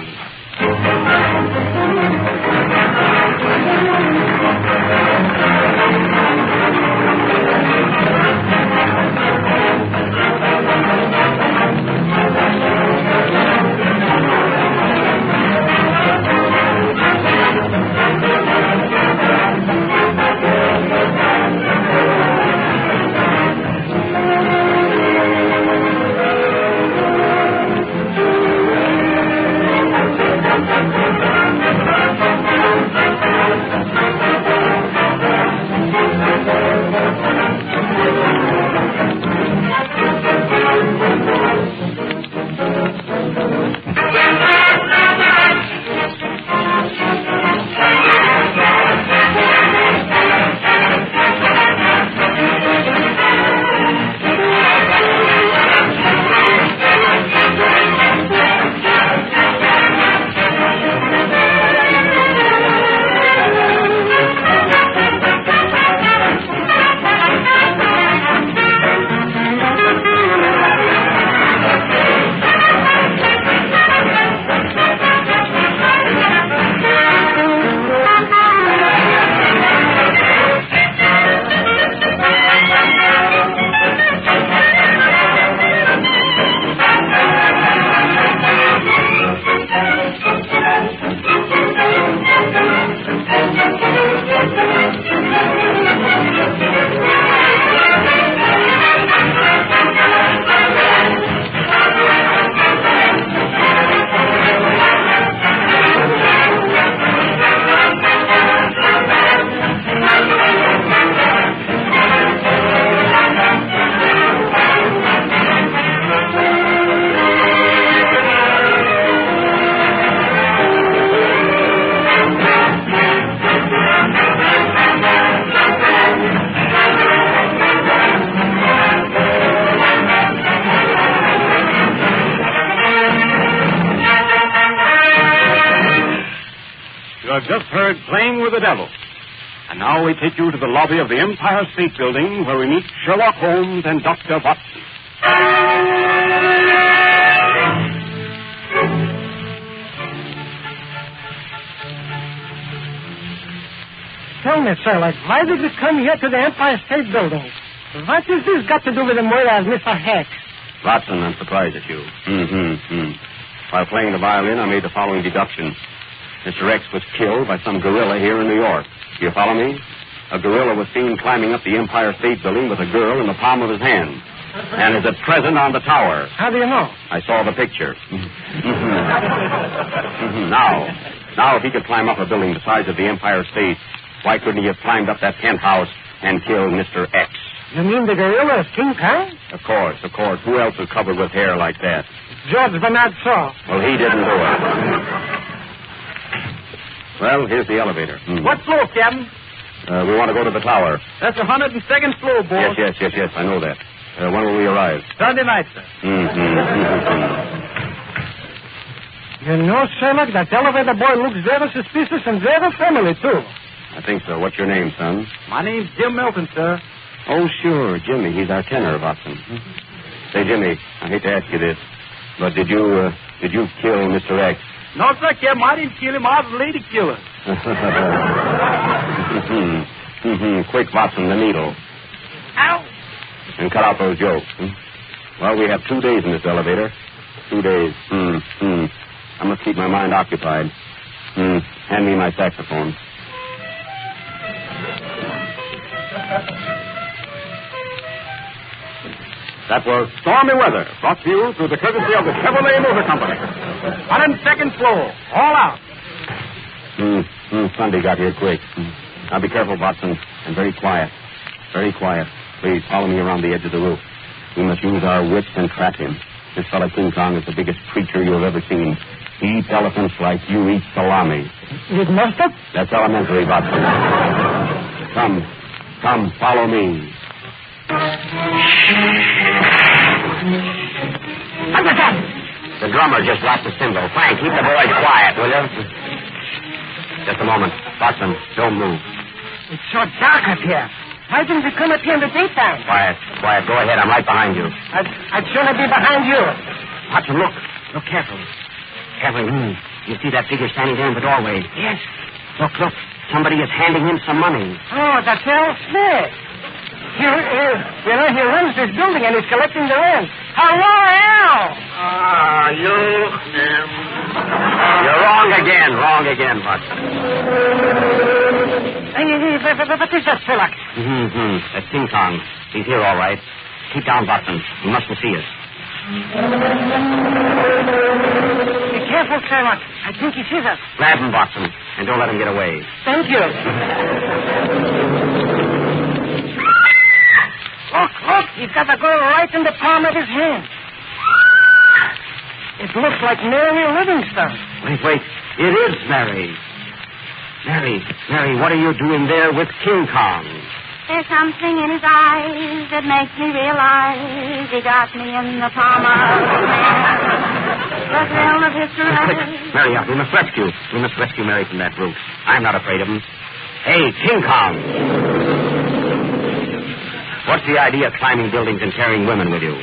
You have just heard Playing with the Devil. And now we take you to the lobby of the Empire State Building, where we meet Sherlock Holmes and Dr. Watson. Tell me, Sherlock, why did you come here to the Empire State Building? What has this got to do with the murder of Mr. Hex? Watson, I'm surprised at you. While playing the violin, I made the following deduction. Mr. X was killed by some gorilla here in New York. Do you follow me? A gorilla was seen climbing up the Empire State Building with a girl in the palm of his hand. And is at present on the tower. How do you know? I saw the picture. Now, if he could climb up a building the size of the Empire State, why couldn't he have climbed up that penthouse and killed Mr. X? You mean the gorilla is King Kong? Of course. Who else is covered with hair like that? George Bernard Shaw. Well, he didn't do it. Well, here's the elevator. What floor, Captain? We want to go to the tower. That's the 102nd floor, boss. Yes, I know that. When will we arrive? Sunday night, sir. You know, Sherlock, that elevator boy looks very suspicious and very friendly, too. I think so. What's your name, son? My name's Jim Milton, sir. Oh, sure, Jimmy. He's our tenor, Watson. Say, Jimmy, I hate to ask you this, but did you kill Mr. X? No, sir, Captain. I didn't kill him. I was a lady killer. Quick, Watson, the needle. Ow! And cut out those jokes. Well, we have 2 days in this elevator. 2 days. I must keep my mind occupied. Hand me my saxophone. That was Stormy Weather, brought to you through the courtesy of the Chevrolet Motor Company. 102nd floor. All out. Sunday got here quick. Now be careful, Watson, and very quiet. Very quiet. Please follow me around the edge of the roof. We must use our wits and trap him. This fellow King Kong is the biggest creature you have ever seen. He eats elephants like you eat salami. With mustard? That's elementary, Watson. Come, follow me. The drummer just dropped the cymbal. Frank, keep the boys quiet, will you? Just a moment. Watson, don't move. It's so dark up here. Why didn't we come up here in the daytime? Quiet. Go ahead. I'm right behind you. I'd sooner be behind you. Watson, look. Look carefully. Carefully. You see that figure standing there in the doorway? Yes. Look. Somebody is handing him some money. Oh, that's Al Smith. He runs this building and he's collecting the rent. Hello, Al. You're wrong again, Watson. What is that, Sherlock? That's King Kong. He's here, all right. Keep down, Watson. He mustn't see us. Be careful, Sherlock. I think he sees us. Grab him, Watson, and don't let him get away. Thank you. Look, he's got the girl right in the palm of his hand. It looks like Mary Livingstone. Wait. It is Mary. Mary, what are you doing there with King Kong? There's something in his eyes that makes me realize he got me in the palm of his hand. The thrill of his caress. Mary, we must rescue. Mary from that brute. I'm not afraid of him. Hey, King Kong. What's the idea of climbing buildings and carrying women with you?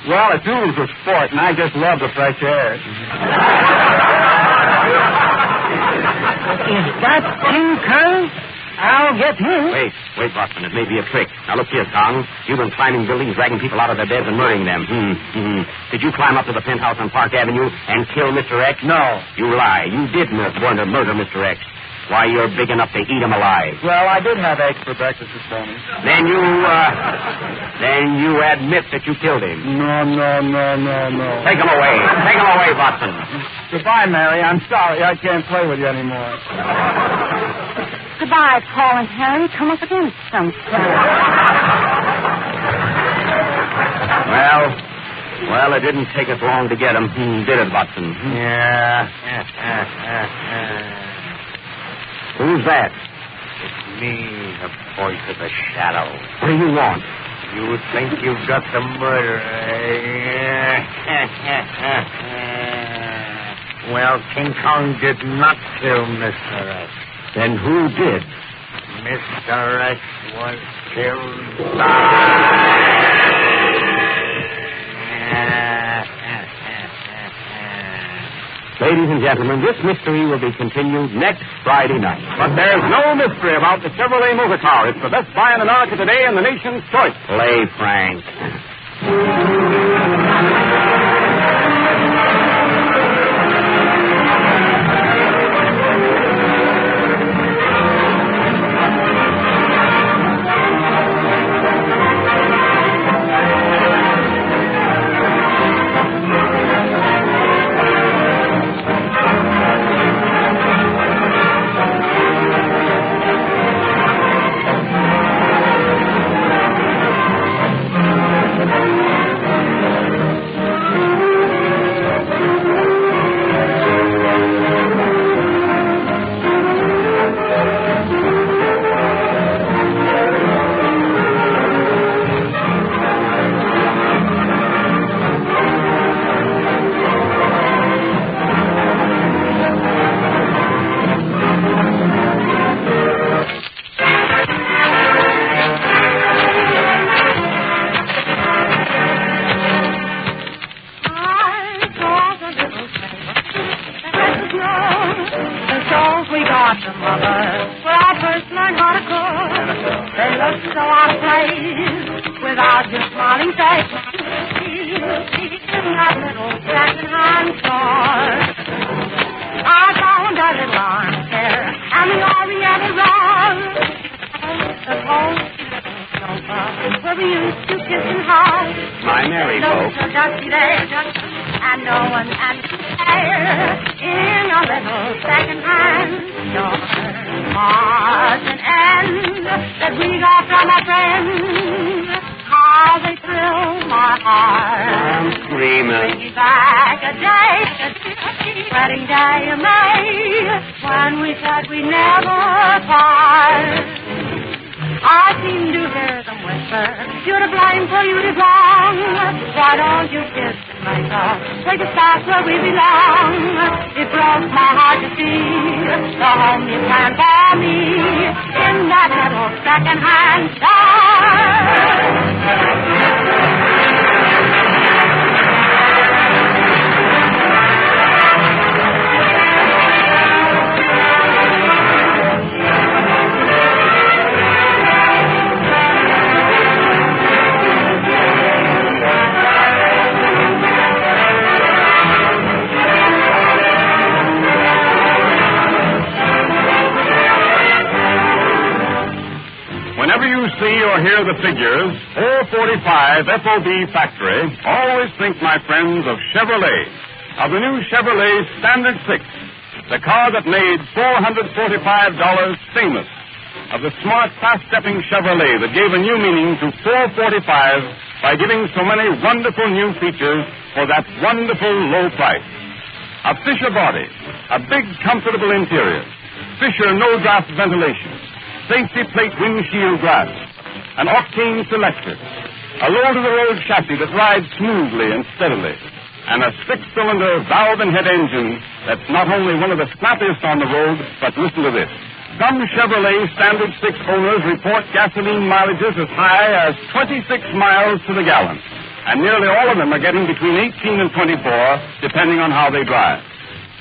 Well, it's oozed with sport, and I just love the fresh air. Is that King Kong? I'll get him. Wait, Watson. It may be a trick. Now, look here, Kong. You've been climbing buildings, dragging people out of their beds and murdering them. Did you climb up to the penthouse on Park Avenue and kill Mr. X? No. You lie. You did murder Mr. X. Why, you're big enough to eat him alive. Well, I did have eggs for breakfast this morning. Then you admit that you killed him. No. Take him away, Watson. Goodbye, Mary. I'm sorry. I can't play with you anymore. Goodbye, Paul and Harry. Come up again sometime. Well, it didn't take us long to get him, did it, Watson? Yeah. Who's that? It's me, the voice of the shadow. What do you want? You think you've got the murderer, eh? Well, King Kong did not kill Mr. X. Then who did? Mr. X was killed Ladies and gentlemen, this mystery will be continued next Friday night. But there's no mystery about the Chevrolet motor car. It's the best buy in America today and the nation's choice. Play, Frank. Hear the figures, 445 FOB Factory, always think, my friends, of Chevrolet, of the new Chevrolet Standard 6, the car that made $445 famous, of the smart, fast-stepping Chevrolet that gave a new meaning to 445 by giving so many wonderful new features for that wonderful low price. A Fisher body, a big, comfortable interior, Fisher no-draft ventilation, safety plate windshield glass, an octane selector, a low-to-the-road chassis that rides smoothly and steadily, and a six-cylinder valve and head engine that's not only one of the snappiest on the road, but listen to this. Some Chevrolet Standard 6 owners report gasoline mileages as high as 26 miles to the gallon, and nearly all of them are getting between 18 and 24, depending on how they drive.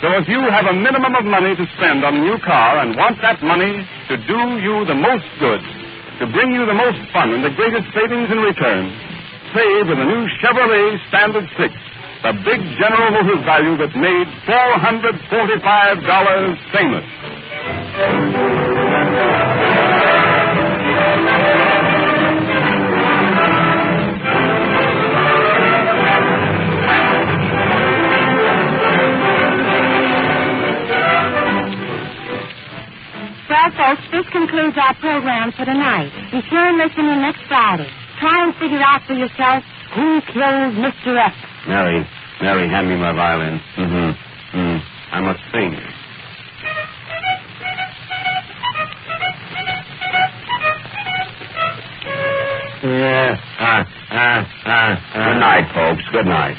So if you have a minimum of money to spend on a new car and want that money to do you the most good, to bring you the most fun and the greatest savings in return, save with a new Chevrolet Standard 6, the big General Motors value that made $445 famous. Well, folks, this concludes our program for tonight. Be sure and listen in next Friday. Try and figure out for yourself who killed Mr. X. Mary, hand me my violin. I must sing. Good night, folks. Good night.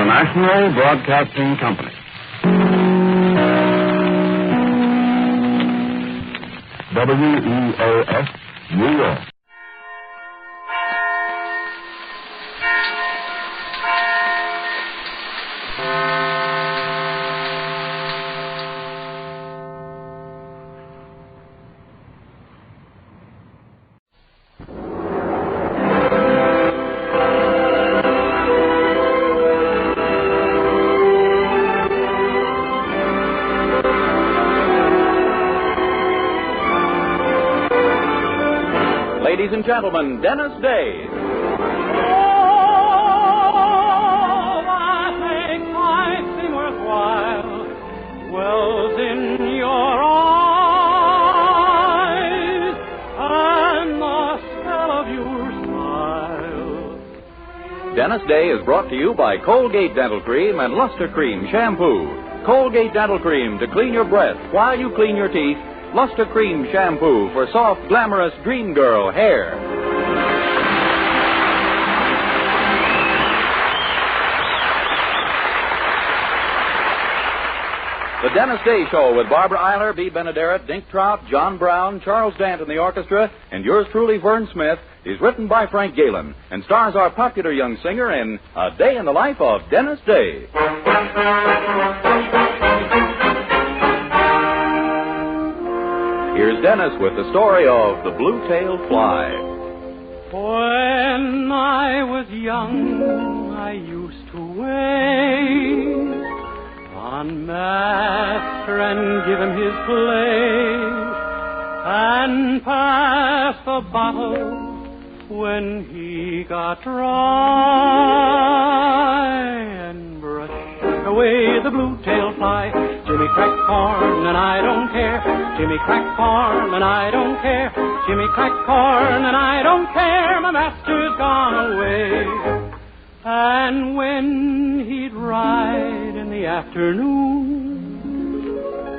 National Broadcasting Company. WEOS, New York. Ladies and gentlemen, Dennis Day. Oh, I think life seemed worthwhile. Wells in your eyes and the spell of your smile. Dennis Day is brought to you by Colgate Dental Cream and Luster Cream Shampoo. Colgate Dental Cream to clean your breath while you clean your teeth. Luster Cream Shampoo for soft, glamorous dream girl hair. The Dennis Day Show with Barbara Eiler, B. Benaderet, Dink Trout, John Brown, Charles Dant in the orchestra, and yours truly, Vern Smith, is written by Frank Galen and stars our popular young singer in A Day in the Life of Dennis Day. Here's Dennis with the story of the blue-tailed fly. When I was young, I used to wait on Master and give him his place and pass the bottle when he got dry and brush away the blue-tailed fly. Jimmy crack corn and I don't care. Jimmy crack corn and I don't care. Jimmy crack corn and I don't care. My master's gone away. And when he'd ride in the afternoon,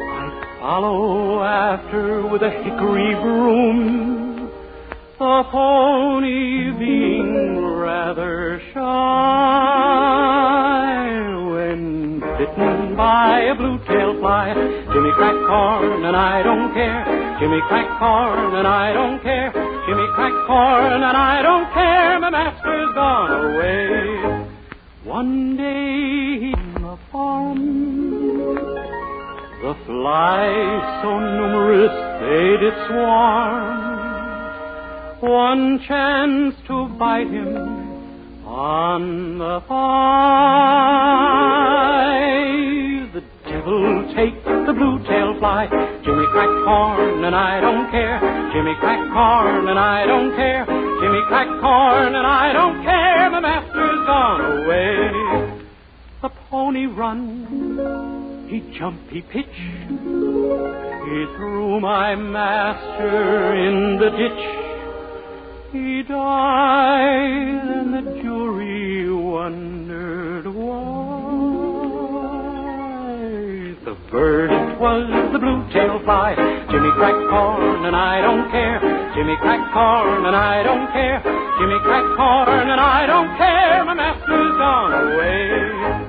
I'd follow after with a hickory broom, the pony being rather shy. When bitten by a blue-tailed fly, Jimmy crack corn and I don't care. Jimmy crack corn and I don't care. Jimmy crack corn and I don't care. My master's gone away. One day he on the farm, the flies so numerous they did swarm. One chance to bite him on the thigh. The devil take the blue-tailed fly. Jimmy crack corn and I don't care. Jimmy crack corn and I don't care. Jimmy crack corn and I don't care. My master's gone away. The pony run, he jump, he pitch. He threw my master in the ditch. He died, and the jury wondered why. The verdict was the blue-tailed fly. Jimmy crack corn and I don't care. Jimmy crack corn and I don't care. Jimmy crack corn and I don't care. My master's gone away.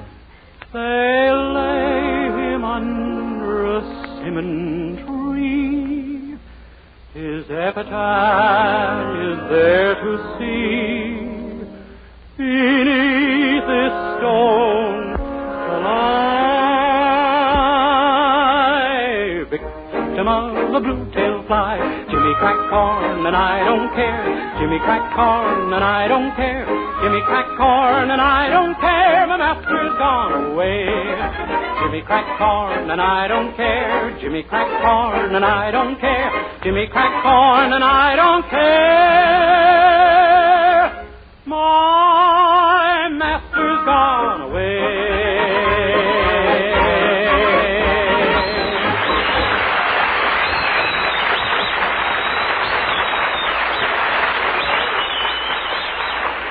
They lay him under a simmon tree. His epitaph is there to see. Beneath this stone shall I, victim of the blue-tailed fly. Jimmy crack corn and I don't care. Jimmy crack corn and I don't care. Jimmy crack corn and I don't care. My master's gone away. Jimmy crack corn and I don't care. Jimmy crack corn and I don't care. Jimmy crack corn and I don't care. My master's gone away.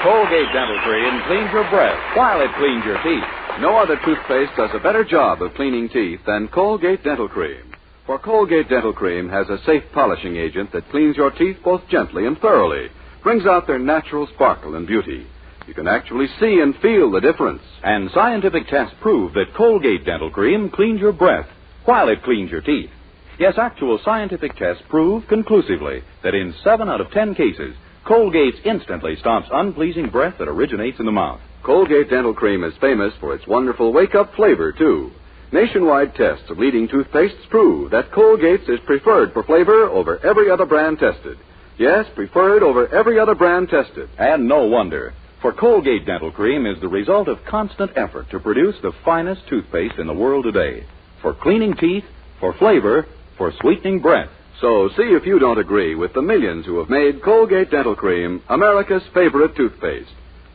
Colgate Dental Cream cleans your breath while it cleans your teeth. No other toothpaste does a better job of cleaning teeth than Colgate Dental Cream. For Colgate Dental Cream has a safe polishing agent that cleans your teeth both gently and thoroughly, brings out their natural sparkle and beauty. You can actually see and feel the difference. And scientific tests prove that Colgate Dental Cream cleans your breath while it cleans your teeth. Yes, actual scientific tests prove conclusively that in 7 out of 10 cases, Colgate instantly stops unpleasing breath that originates in the mouth. Colgate Dental Cream is famous for its wonderful wake-up flavor, too. Nationwide tests of leading toothpastes prove that Colgate's is preferred for flavor over every other brand tested. Yes, preferred over every other brand tested. And no wonder, for Colgate Dental Cream is the result of constant effort to produce the finest toothpaste in the world today. For cleaning teeth, for flavor, for sweetening breath. So see if you don't agree with the millions who have made Colgate Dental Cream America's favorite toothpaste.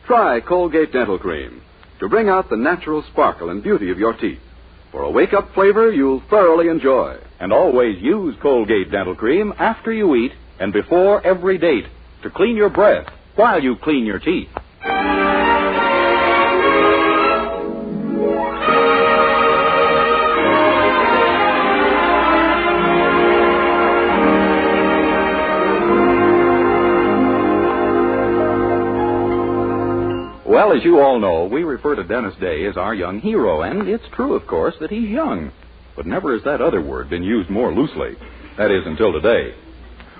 Try Colgate Dental Cream to bring out the natural sparkle and beauty of your teeth. For a wake-up flavor you'll thoroughly enjoy. And always use Colgate Dental Cream after you eat and before every date to clean your breath while you clean your teeth. Well, as you all know, we refer to Dennis Day as our young hero, and it's true, of course, that he's young. But never has that other word been used more loosely. That is, until today.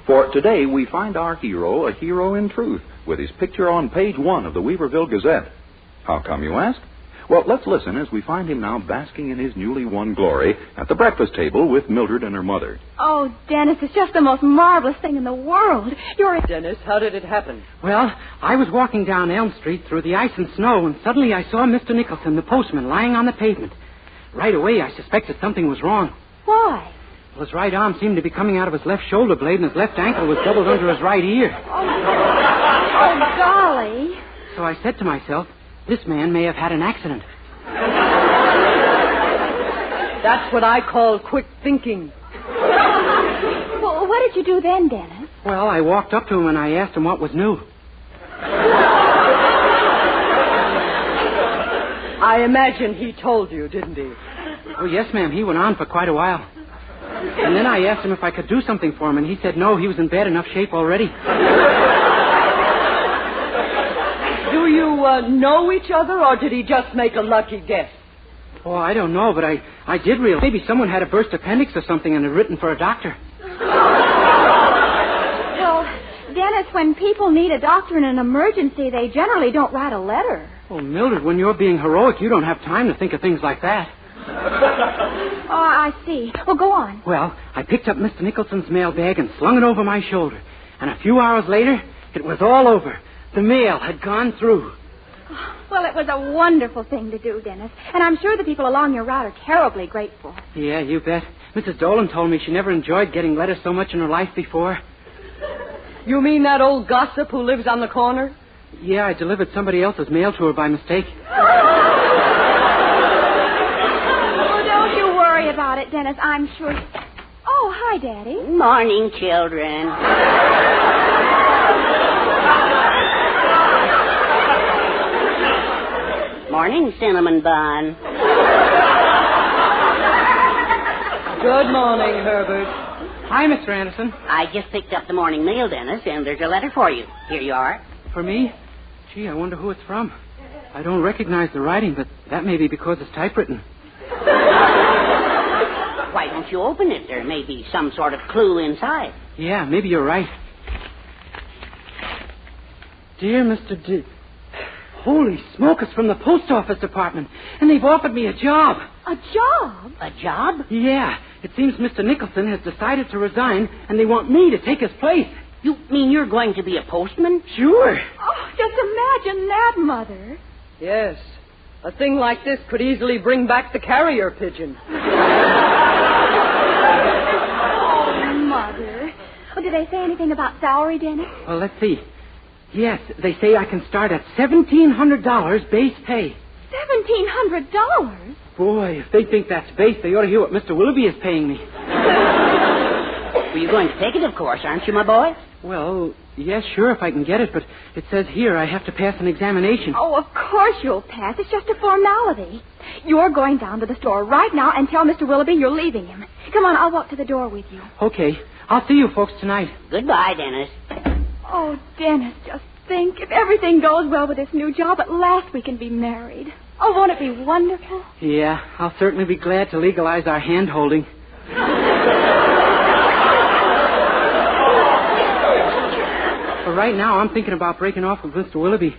For today, we find our hero a hero in truth, with his picture on page 1 of the Weaverville Gazette. How come, you ask? Well, let's listen as we find him now basking in his newly won glory at the breakfast table with Mildred and her mother. Oh, Dennis, it's just the most marvelous thing in the world. Dennis, how did it happen? Well, I was walking down Elm Street through the ice and snow, and suddenly I saw Mr. Nicholson, the postman, lying on the pavement. Right away, I suspected something was wrong. Why? Well, his right arm seemed to be coming out of his left shoulder blade, and his left ankle was doubled under his right ear. Oh, golly. So I said to myself, this man may have had an accident. That's what I call quick thinking. Well, what did you do then, Dennis? Well, I walked up to him and I asked him what was new. I imagine he told you, didn't he? Oh, yes, ma'am. He went on for quite a while. And then I asked him if I could do something for him, and he said no, he was in bad enough shape already. Do you know each other, or did he just make a lucky guess? Oh, I don't know, but I did realize maybe someone had a burst appendix or something and had written for a doctor. Well, Dennis, when people need a doctor in an emergency, they generally don't write a letter. Oh, Mildred, when you're being heroic, you don't have time to think of things like that. Oh, I see. Well, go on. Well, I picked up Mr. Nicholson's mail bag and slung it over my shoulder. And a few hours later, it was all over. The mail had gone through. Well, it was a wonderful thing to do, Dennis. And I'm sure the people along your route are terribly grateful. Yeah, you bet. Mrs. Dolan told me she never enjoyed getting letters so much in her life before. You mean that old gossip who lives on the corner? Yeah, I delivered somebody else's mail to her by mistake. Oh, don't you worry about it, Dennis. I'm sure... Oh, hi, Daddy. Morning, children. Morning, cinnamon bun. Good morning, Herbert. Hi, Mr. Anderson. I just picked up the morning mail, Dennis, and there's a letter for you. Here you are. For me? Gee, I wonder who it's from. I don't recognize the writing, but that may be because it's typewritten. Why don't you open it? There may be some sort of clue inside. Yeah, maybe you're right. Dear Mr. Holy smoke, it's from the post office department, and they've offered me a job. A job? A job? Yeah. It seems Mr. Nicholson has decided to resign, and they want me to take his place. You mean you're going to be a postman? Sure. Oh, just imagine that, Mother. Yes. A thing like this could easily bring back the carrier pigeon. Oh, Mother. Oh, did they say anything about salary, Dennis? Well, let's see. Yes, they say I can start at $1,700 base pay. $1,700? Boy, if they think that's base, they ought to hear what Mr. Willoughby is paying me. Well, you're going to take it, of course, aren't you, my boy? Well, yes, sure, if I can get it, but it says here I have to pass an examination. Oh, of course you'll pass. It's just a formality. You're going down to the store right now and tell Mr. Willoughby you're leaving him. Come on, I'll walk to the door with you. Okay. I'll see you folks tonight. Goodbye, Dennis. Oh, Dennis, just think if everything goes well with this new job, at last we can be married. Oh, won't it be wonderful? Yeah, I'll certainly be glad to legalize our hand-holding. But right now, I'm thinking about breaking off with Mr. Willoughby.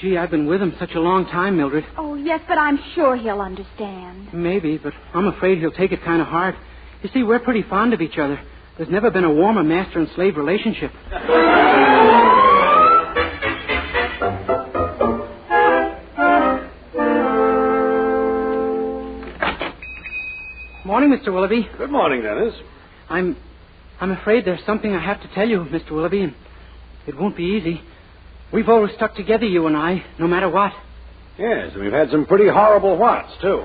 Gee, I've been with him such a long time, Mildred. Oh, yes, but I'm sure he'll understand. Maybe, but I'm afraid he'll take it kind of hard. You see, we're pretty fond of each other. There's never been a warmer master and slave relationship. Morning, Mr. Willoughby. Good morning, Dennis. I'm afraid there's something I have to tell you, Mr. Willoughby, and it won't be easy. We've always stuck together, you and I, no matter what. Yes, and we've had some pretty horrible whats, too.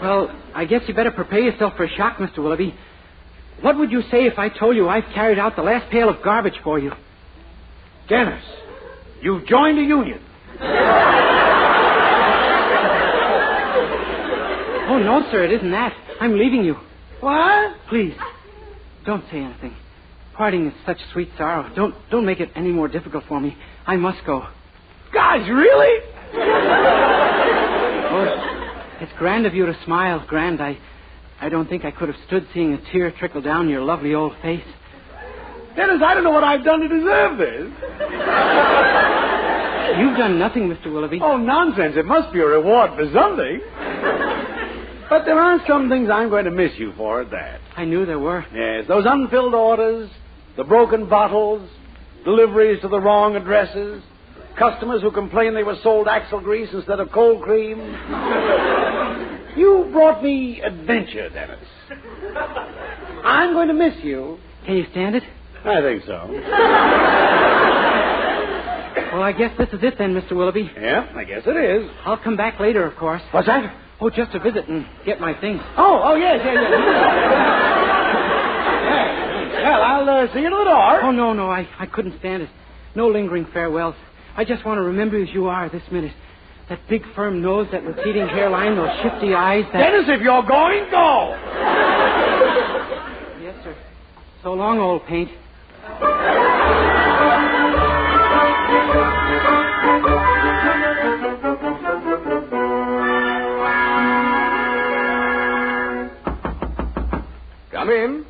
Well, I guess you better prepare yourself for a shock, Mr. Willoughby. What would you say if I told you I've carried out the last pail of garbage for you? Dennis, you've joined a union. Oh, no, sir, it isn't that. I'm leaving you. What? Please, don't say anything. Parting is such sweet sorrow. Don't make it any more difficult for me. I must go. Gosh, really? Oh, it's grand of you to smile, grand. I don't think I could have stood seeing a tear trickle down your lovely old face. Dennis, I don't know what I've done to deserve this. You've done nothing, Mr. Willoughby. Oh, nonsense. It must be a reward for something. But there are some things I'm going to miss you for at that. I knew there were. Yes, those unfilled orders, the broken bottles, deliveries to the wrong addresses, customers who complain they were sold axle grease instead of cold cream. You brought me adventure, Dennis. I'm going to miss you. Can you stand it? I think so. Well, I guess this is it then, Mr. Willoughby. Yeah, I guess it is. I'll come back later, of course. What's that? Oh, just to visit and get my things. Oh, yes. Well, I'll see you at the door. Oh, no, I couldn't stand it. No lingering farewells. I just want to remember you as you are this minute. That big, firm nose, that receding hairline, those shifty eyes, that... Dennis, if you're going, go! Yes, sir. So long, old paint. Come in.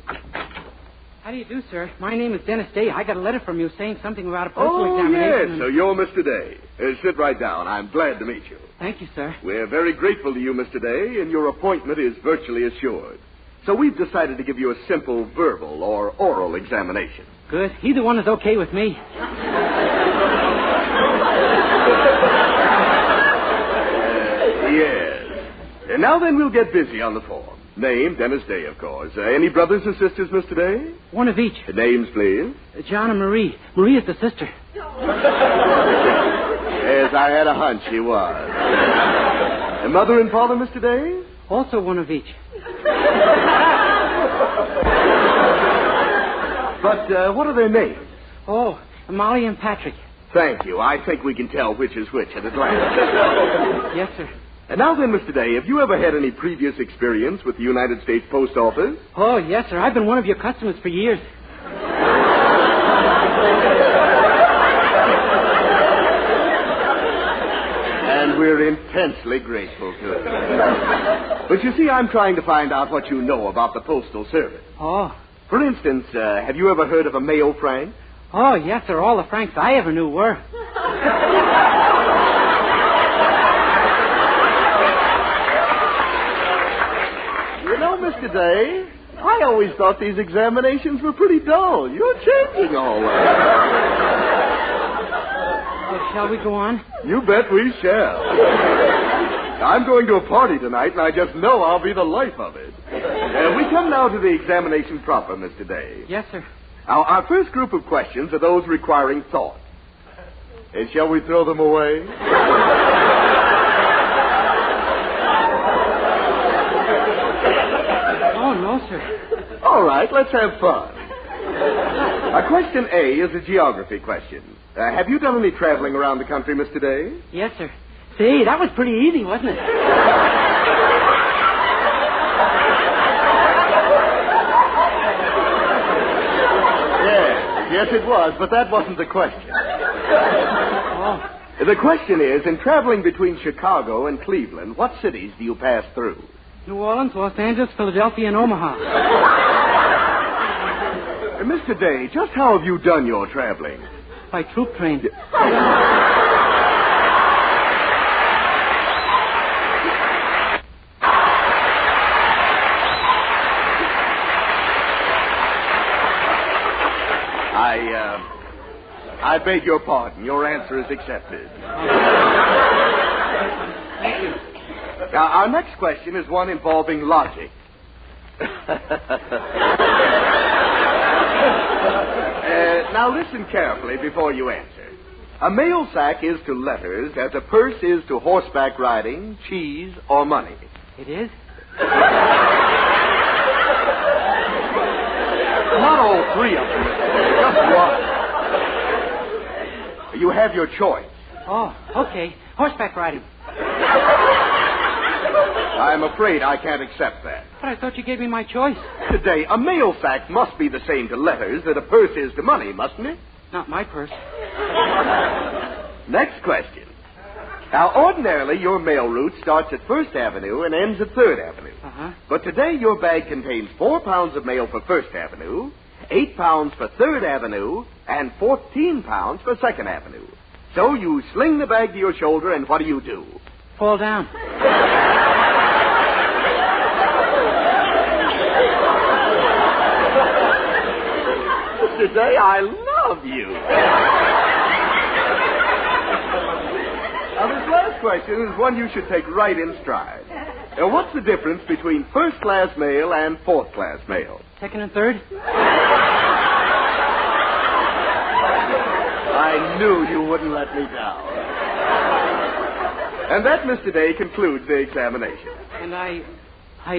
How do you do, sir? My name is Dennis Day. I got a letter from you saying something about a postal examination. Oh, yes. So you're Mr. Day. Sit right down. I'm glad to meet you. Thank you, sir. We're very grateful to you, Mr. Day, and your appointment is virtually assured. So we've decided to give you a simple verbal or oral examination. Good. Either one is okay with me. Yes. And now then, we'll get busy on the form. Name, Dennis Day, of course. Any brothers or sisters, Mr. Day? One of each. Names, please. John and Marie. Marie is the sister. Yes, I had a hunch she was. And mother and father, Mr. Day? Also one of each. But what are their names? Oh, Molly and Patrick. Thank you. I think we can tell which is which at a glance. Yes, sir. And now then, Mr. Day, have you ever had any previous experience with the United States Post Office? Oh, yes, sir. I've been one of your customers for years. And we're intensely grateful to you. But you see, I'm trying to find out what you know about the Postal Service. Oh. For instance, have you ever heard of a Mayo Frank? Oh, yes, sir. All the Franks I ever knew were. You know, Mr. Day, I always thought these examinations were pretty dull. You're changing all that. Shall we go on? You bet we shall. I'm going to a party tonight, and I just know I'll be the life of it. We come now to the examination proper, Mr. Day. Yes, sir. Now, our first group of questions are those requiring thought. And shall we throw them away? Oh, no, sir. All right, let's have fun. Question A is a geography question. Have you done any traveling around the country, Mr. Day? Yes, sir. Say, that was pretty easy, wasn't it? Yes, it was, but that wasn't the question. Oh. The question is, in traveling between Chicago and Cleveland, what cities do you pass through? New Orleans, Los Angeles, Philadelphia, and Omaha. Mr. Day, just how have you done your traveling? By troop train. I beg your pardon. Your answer is accepted. Thank you. Now, our next question is one involving logic. Now, listen carefully before you answer. A mail sack is to letters as a purse is to horseback riding, cheese, or money. It is? Not all three of them, Mr. Day. Just one. You have your choice. Oh, okay. Horseback riding. I'm afraid I can't accept that. But I thought you gave me my choice. Today, a mail sack must be the same to letters that a purse is to money, mustn't it? Not my purse. Next question. Now, ordinarily, your mail route starts at 1st Avenue and ends at 3rd Avenue. Uh-huh. But today, your bag contains 4 pounds of mail for 1st Avenue, 8 pounds for 3rd Avenue, and 14 pounds for 2nd Avenue. So you sling the bag to your shoulder, and what do? Fall down. Today, I love you. Now, this last question is one you should take right in stride. Now, what's the difference between first-class mail and fourth-class mail? Second and third? I knew you wouldn't let me down. And that, Mr. Day, concludes the examination. And I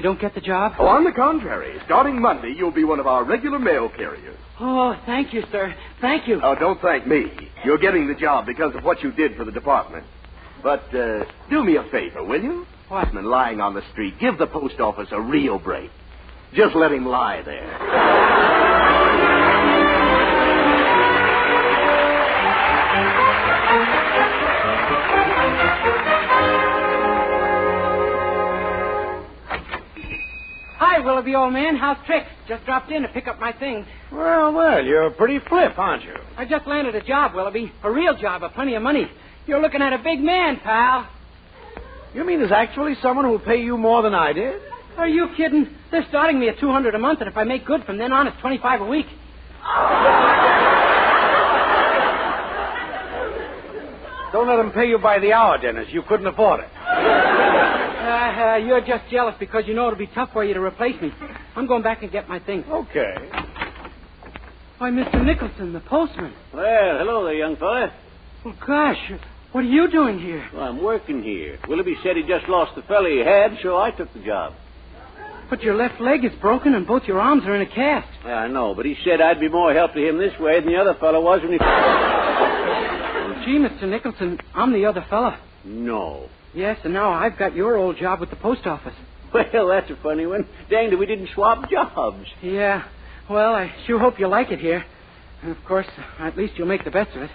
don't get the job? Oh, on the contrary. Starting Monday, you'll be one of our regular mail carriers. Oh, thank you, sir. Thank you. Oh, don't thank me. You're getting the job because of what you did for the department. But do me a favor, will you? What? Lying on the street, give the post office a real break. Just let him lie there. Hi, Willoughby, old man. How's tricks? Just dropped in to pick up my things. Well, you're pretty flip, aren't you? I just landed a job, Willoughby. A real job of plenty of money. You're looking at a big man, pal. You mean there's actually someone who'll pay you more than I did? Are you kidding? They're starting me at $200 a month, and if I make good from then on, it's $25 a week. Don't let them pay you by the hour, Dennis. You couldn't afford it. You're just jealous because you know it'll be tough for you to replace me. I'm going back and get my things. Okay. Why, Mr. Nicholson, the postman. Well, hello there, young fella. Well, gosh, what are you doing here? Well, I'm working here. Willoughby said he just lost the fella he had, so I took the job. But your left leg is broken and both your arms are in a cast. Yeah, I know, but he said I'd be more help to him this way than the other fella was when he... Gee, Mr. Nicholson, I'm the other fella. No. Yes, and now I've got your old job with the post office. Well, that's a funny one. Danged if we didn't swap jobs. Yeah. Well, I sure hope you like it here. And, of course, at least you'll make the best of it.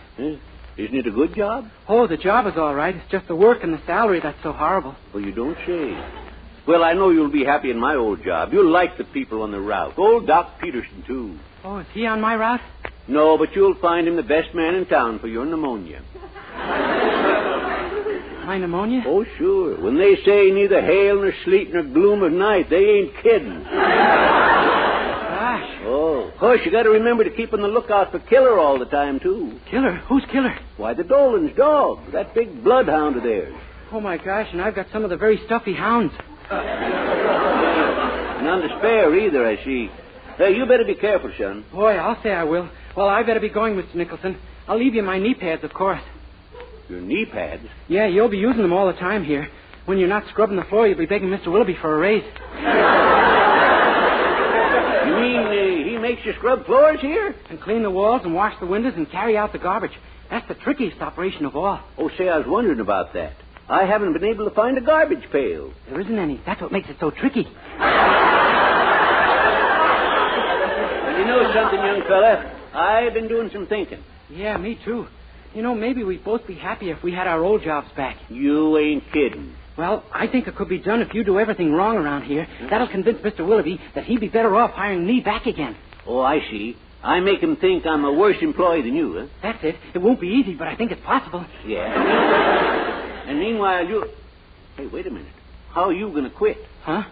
Isn't it a good job? Oh, the job is all right. It's just the work and the salary that's so horrible. Well, you don't say. Well, I know you'll be happy in my old job. You'll like the people on the route. Old Doc Peterson, too. Oh, is he on my route? No, but you'll find him the best man in town for your pneumonia. My pneumonia? Oh, sure. When they say neither hail nor sleet nor gloom of night, they ain't kidding. Gosh. Oh, of course, you got to remember to keep on the lookout for Killer all the time, too. Killer? Who's Killer? Why, the Dolan's dog. That big bloodhound of theirs. Oh, my gosh, and I've got some of the very stuffy hounds. None to spare either, I see. Hey, you better be careful, son. Boy, I'll say I will. Well, I better be going, Mr. Nicholson. I'll leave you my knee pads, of course. Your knee pads? Yeah, you'll be using them all the time here. When you're not scrubbing the floor, you'll be begging Mr. Willoughby for a raise. You mean he makes you scrub floors here? And clean the walls and wash the windows and carry out the garbage. That's the trickiest operation of all. Oh, say, I was wondering about that. I haven't been able to find a garbage pail. There isn't any. That's what makes it so tricky. And you know something, young fella? I've been doing some thinking. Yeah, me too. You know, maybe we'd both be happy if we had our old jobs back. You ain't kidding. Well, I think it could be done if you do everything wrong around here. That'll convince Mr. Willoughby that he'd be better off hiring me back again. Oh, I see. I make him think I'm a worse employee than you, huh? That's it. It won't be easy, but I think it's possible. Yeah. And meanwhile, you... Hey, wait a minute. How are you going to quit? Huh?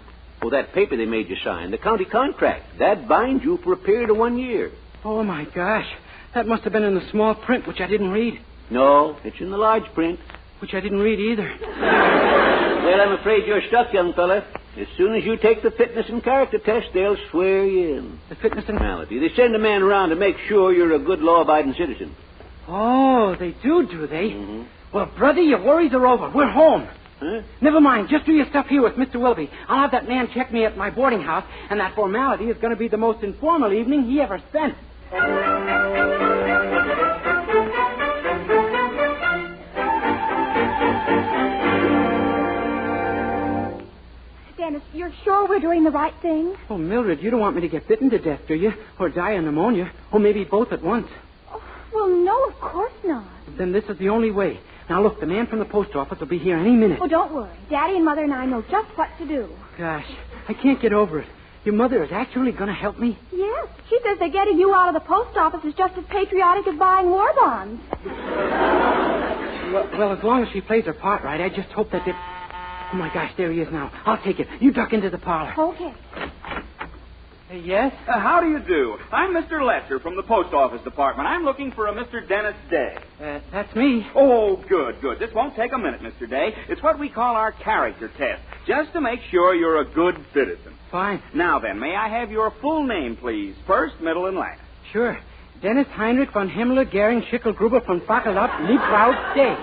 Oh, that paper they made you sign, the county contract. That binds you for a period of 1 year. Oh, my gosh. That must have been in the small print, which I didn't read. No, it's in the large print. Which I didn't read either. Well, I'm afraid you're stuck, young fella. As soon as you take the fitness and character test, they'll swear you in. The fitness and... Personality. They send a man around to make sure you're a good law-abiding citizen. Oh, they do they? Mm-hmm. Well, brother, your worries are over. We're home. Huh? Never mind. Just do your stuff here with Mr. Willoughby. I'll have that man check me at my boarding house, and that formality is going to be the most informal evening he ever spent. Dennis, you're sure we're doing the right thing? Oh, Mildred, you don't want me to get bitten to death, do you? Or die of pneumonia? Or maybe both at once. Oh, well, no, of course not. Then this is the only way. Now, look, the man from the post office will be here any minute. Oh, don't worry. Daddy and Mother and I know just what to do. Gosh, I can't get over it. Your mother is actually going to help me? Yes. She says that getting you out of the post office is just as patriotic as buying war bonds. Well, as long as she plays her part right, I just hope that it... Oh, my gosh, there he is now. I'll take it. You duck into the parlor. Okay. Yes? How do you do? I'm Mr. Letcher from the post office department. I'm looking for a Mr. Dennis Day. That's me. Oh, good. This won't take a minute, Mr. Day. It's what we call our character test, just to make sure you're a good citizen. Fine. Now then, may I have your full name, please? First, middle, and last. Sure. Dennis Heinrich von Himmler, Gering, Schickelgruber von Fackelab, Liebtraut, Day.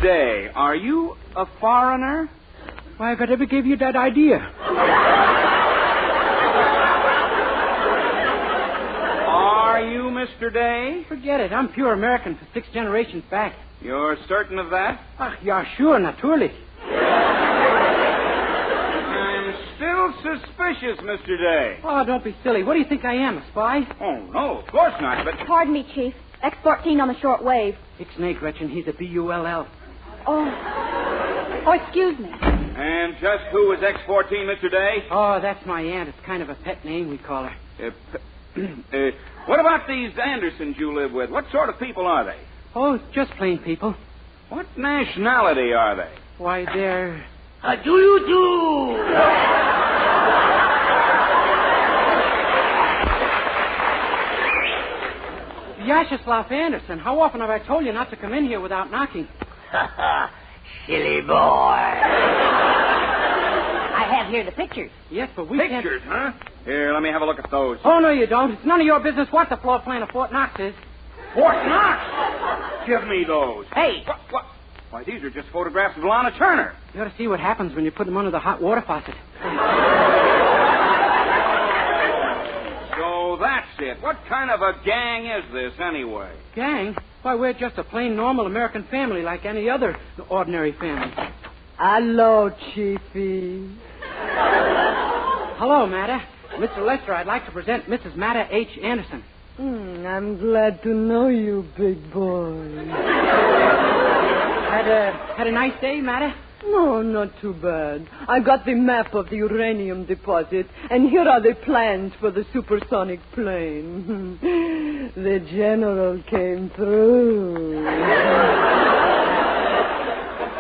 Day, are you a foreigner? Why, if I ever gave you that idea. Are you Mr. Day? Forget it. I'm pure American for 6 generations back. You're certain of that? Yeah, sure, naturally. I'm still suspicious, Mr. Day. Oh, don't be silly. What do you think I am, a spy? Oh, no, of course not, but... Pardon me, Chief. X-14 on the short wave. Ixnay, Gretchen. He's a B-U-L-L. Oh, excuse me. And just who is X-14, Mr. Day? Oh, that's my aunt. It's kind of a pet name, we call her. What about these Andersons you live with? What sort of people are they? Oh, just plain people. What nationality are they? Why, they're... Do you do? Vyacheslav Anderson. How often have I told you not to come in here without knocking? Silly boy. I have here the pictures. Yes, but we Pictures, huh? Here, let me have a look at those. Oh, no, you don't. It's none of your business what the floor plan of Fort Knox is. Fort Knox? Give me those. Hey. What? Why, these are just photographs of Lana Turner. You ought to see what happens when you put them under the hot water faucet. So that's it. What kind of a gang is this, anyway? Gang? Why, we're just a plain, normal American family like any other ordinary family. Hello, Chiefy. Hello, Matta. Mr. Lester, I'd like to present Mrs. Matta H. Anderson. I'm glad to know you, big boy. Had a nice day, Matta? No, not too bad. I got the map of the uranium deposit, and here are the plans for the supersonic plane. The general came through.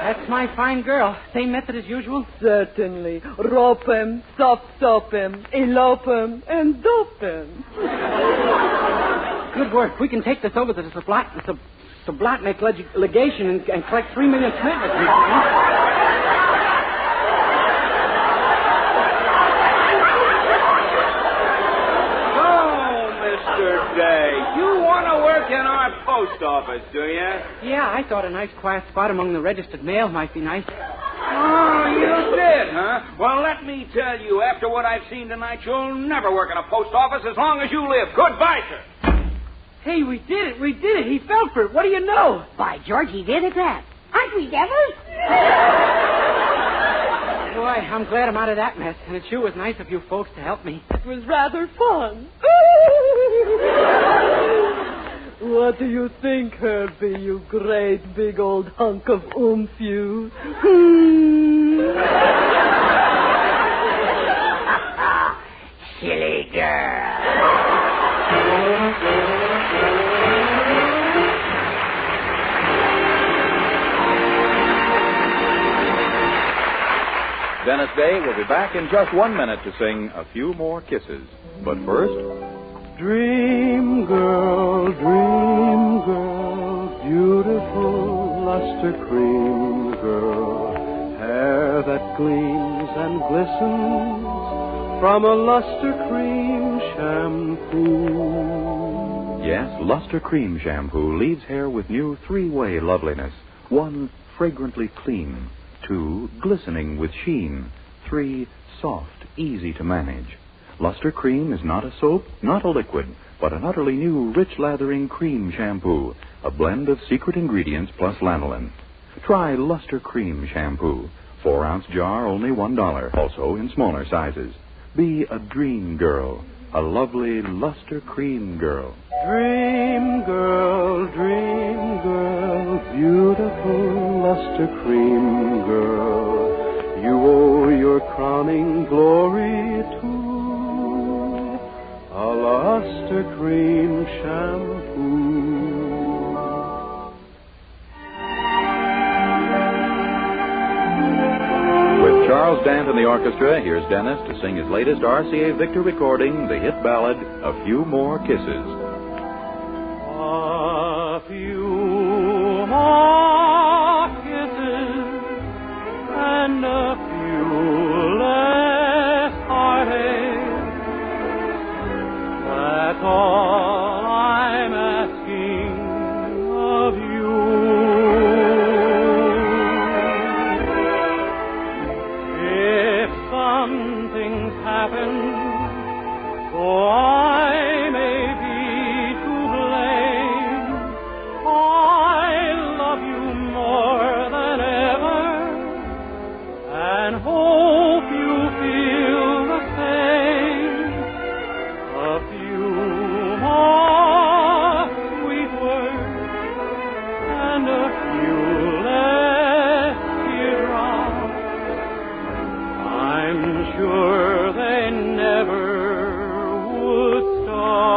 That's my fine girl. Same method as usual? Certainly. Rope him, soft him, elope him, and dope him. Good work. We can take this over to the Sublotnik legation and collect 3 million commitments. Day. You want to work in our post office, do you? Yeah, I thought a nice quiet spot among the registered mail might be nice. Oh, you did, huh? Well, let me tell you, after what I've seen tonight, you'll never work in a post office as long as you live. Goodbye, sir. Hey, we did it. He fell for it. What do you know? By George, he did at that. Aren't we devils? Boy, I'm glad I'm out of that mess, and it sure was nice of you folks to help me. It was rather fun. What do you think, Herbie, you great big old hunk of oomph, you? Silly girl. Dennis Day will be back in just 1 minute to sing A Few More Kisses. But first... Dream girl, beautiful luster cream girl, hair that gleams and glistens from a luster cream shampoo. Yes, Luster Cream Shampoo leaves hair with new three-way loveliness. 1, fragrantly clean. 2, glistening with sheen. 3, soft, easy to manage. Luster Cream is not a soap, not a liquid, but an utterly new, rich lathering cream shampoo, a blend of secret ingredients plus lanolin. Try Luster Cream Shampoo. 4-ounce jar, only $1. Also in smaller sizes. Be a dream girl, a lovely Luster Cream girl. Dream girl, beautiful luster cream girl, you owe your crowning glory to a luster cream shampoo. With Charles Dant and the orchestra, here's Dennis to sing his latest RCA Victor recording, the hit ballad, A Few More Kisses. A few more kisses and a few less heartache. That's all I'm asking of you. If something's happened, so I may be to blame, I love you more than ever and hope you feel the same. A few more sweet words and a few less teardrops. I'm sure they never would stop.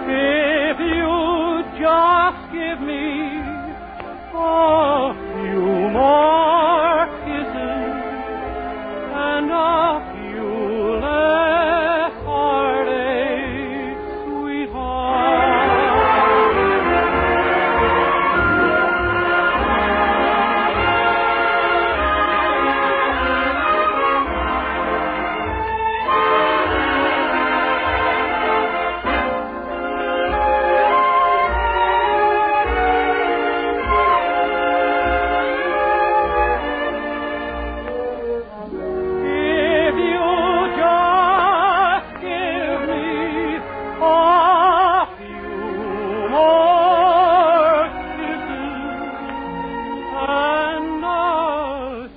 If you just give me a few more kisses and a few less heartaches, sweetheart. If you just give me a few more kisses and a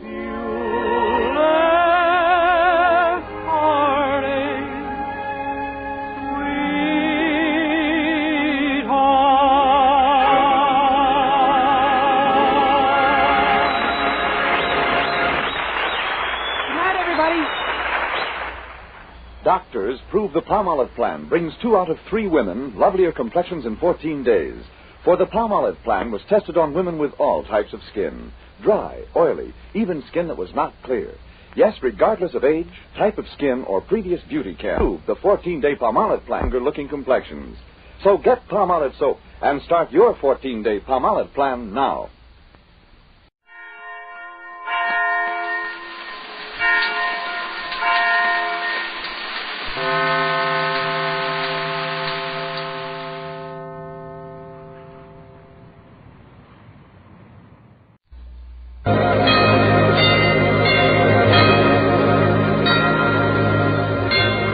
few less heartaches, Good night, everybody. Doctors prove the Palmolive plan brings 2 out of 3 women lovelier complexions in 14 days. For the Palmolive plan was tested on women with all types of skin. Dry, oily, even skin that was not clear. Yes, regardless of age, type of skin, or previous beauty care. Prove the 14-day Palmolive plan for looking complexions. So get Palmolive soap and start your 14-day Palmolive plan now.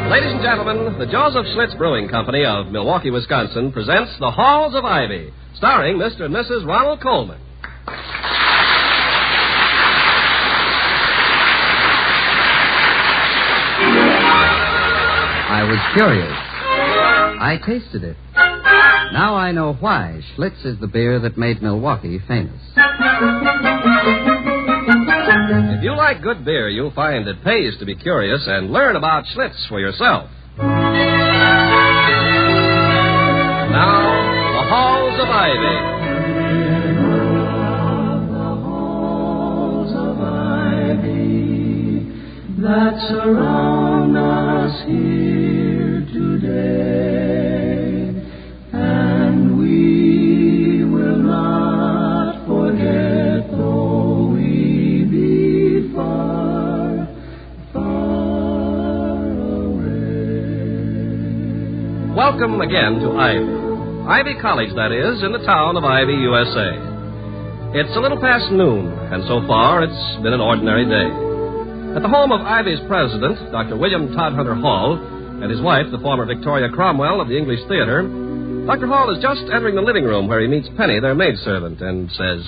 Ladies and gentlemen, the Joseph Schlitz Brewing Company of Milwaukee, Wisconsin presents The Halls of Ivy, starring Mr. and Mrs. Ronald Coleman. was curious. I tasted it. Now I know why Schlitz is the beer that made Milwaukee famous. If you like good beer, you'll find it pays to be curious and learn about Schlitz for yourself. Now, the Halls of Ivy. That surround us here today, and we will not forget, though we be far, far away. Welcome again to Ivy. Ivy College, that is, in the town of Ivy, USA. It's a little past noon, and so far it's been an ordinary day. At the home of Ivy's president, Dr. William Todd Hunter Hall, and his wife, the former Victoria Cromwell of the English Theater, Dr. Hall is just entering the living room where he meets Penny, their maidservant, and says,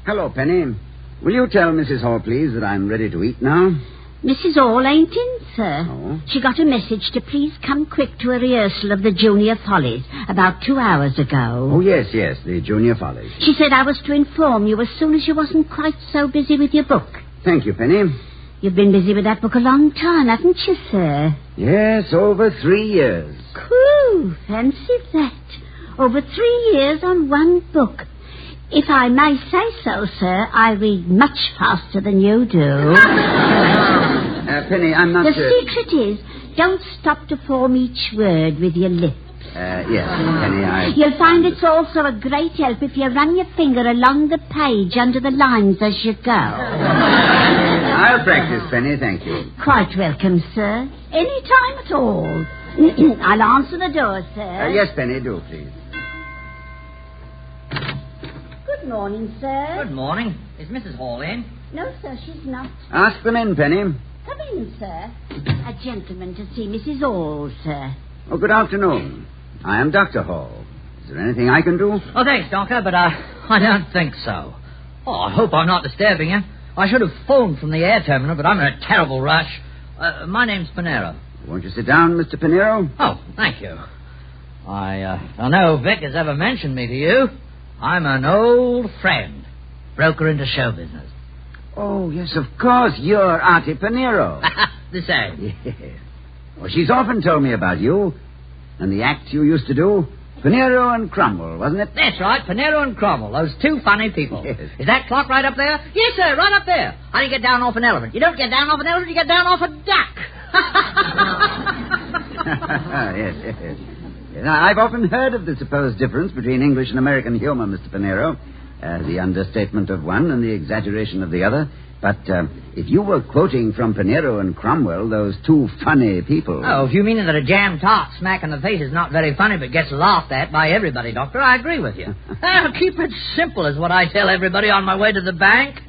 "Hello, Penny. Will you tell Mrs. Hall, please, that I'm ready to eat now?" Mrs. Hall ain't in, sir. Oh? She got a message to please come quick to a rehearsal of the Junior Follies about 2 hours ago. Oh, yes, the Junior Follies. She said I was to inform you as soon as you wasn't quite so busy with your book. Thank you, Penny. You've been busy with that book a long time, haven't you, sir? Yes, over 3 years. Cool. Fancy that. Over 3 years on one book. If I may say so, sir, I read much faster than you do. Penny, I'm not... The secret is, don't stop to form each word with your lips. Yes, Penny, You'll find it's also a great help if you run your finger along the page under the lines as you go. I'll practice, Penny, thank you. Quite welcome, sir. Any time at all. I'll answer the door, sir. Yes, Penny, do, please. Good morning, sir. Good morning. Is Mrs. Hall in? No, sir, she's not. Ask them in, Penny. Come in, sir. A gentleman to see Mrs. Hall, sir. Oh, good afternoon. I am Dr. Hall. Is there anything I can do? Oh, thanks, Doctor, but I don't think so. Oh, I hope I'm not disturbing you. I should have phoned from the air terminal, but I'm in a terrible rush. My name's Pinero. Won't you sit down, Mr. Pinero? Oh, thank you. I don't know if Vic has ever mentioned me to you. I'm an old friend, broker into show business. Oh, yes, of course. You're Auntie Pinero. The same. Yes. Well, she's often told me about you and the act you used to do. Pinero and Cromwell, wasn't it? That's right, Pinero and Cromwell, those two funny people. Yes. Is that clock right up there? Yes, sir, right up there. How do you get down off an elephant? You don't get down off an elephant, you get down off a duck. Yes. Now, I've often heard of the supposed difference between English and American humor, Mr. Pinero. The understatement of one and the exaggeration of the other. But if you were quoting from Pinero and Cromwell, those two funny people... Oh, if you mean that a jam tart smack in the face is not very funny but gets laughed at by everybody, Doctor, I agree with you. Keep it simple is what I tell everybody on my way to the bank.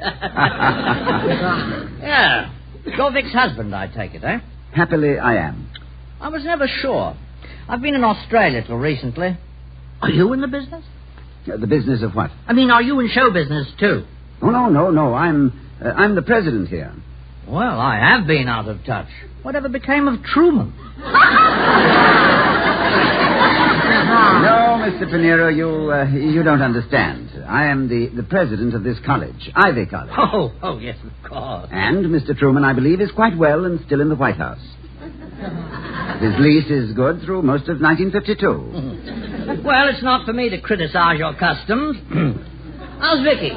Yeah. You're Vic's husband, I take it, eh? Happily, I am. I was never sure. I've been in Australia till recently. Are you in the business? The business of what? I mean, are you in show business, too? Oh, no. I'm the president here. Well, I have been out of touch. Whatever became of Truman? No, Mr. Pinero, you don't understand. I am the president of this college, Ivy College. Oh, yes, of course. And Mr. Truman, I believe, is quite well and still in the White House. His lease is good through most of 1952. Well, it's not for me to criticize your customs. How's Vickie?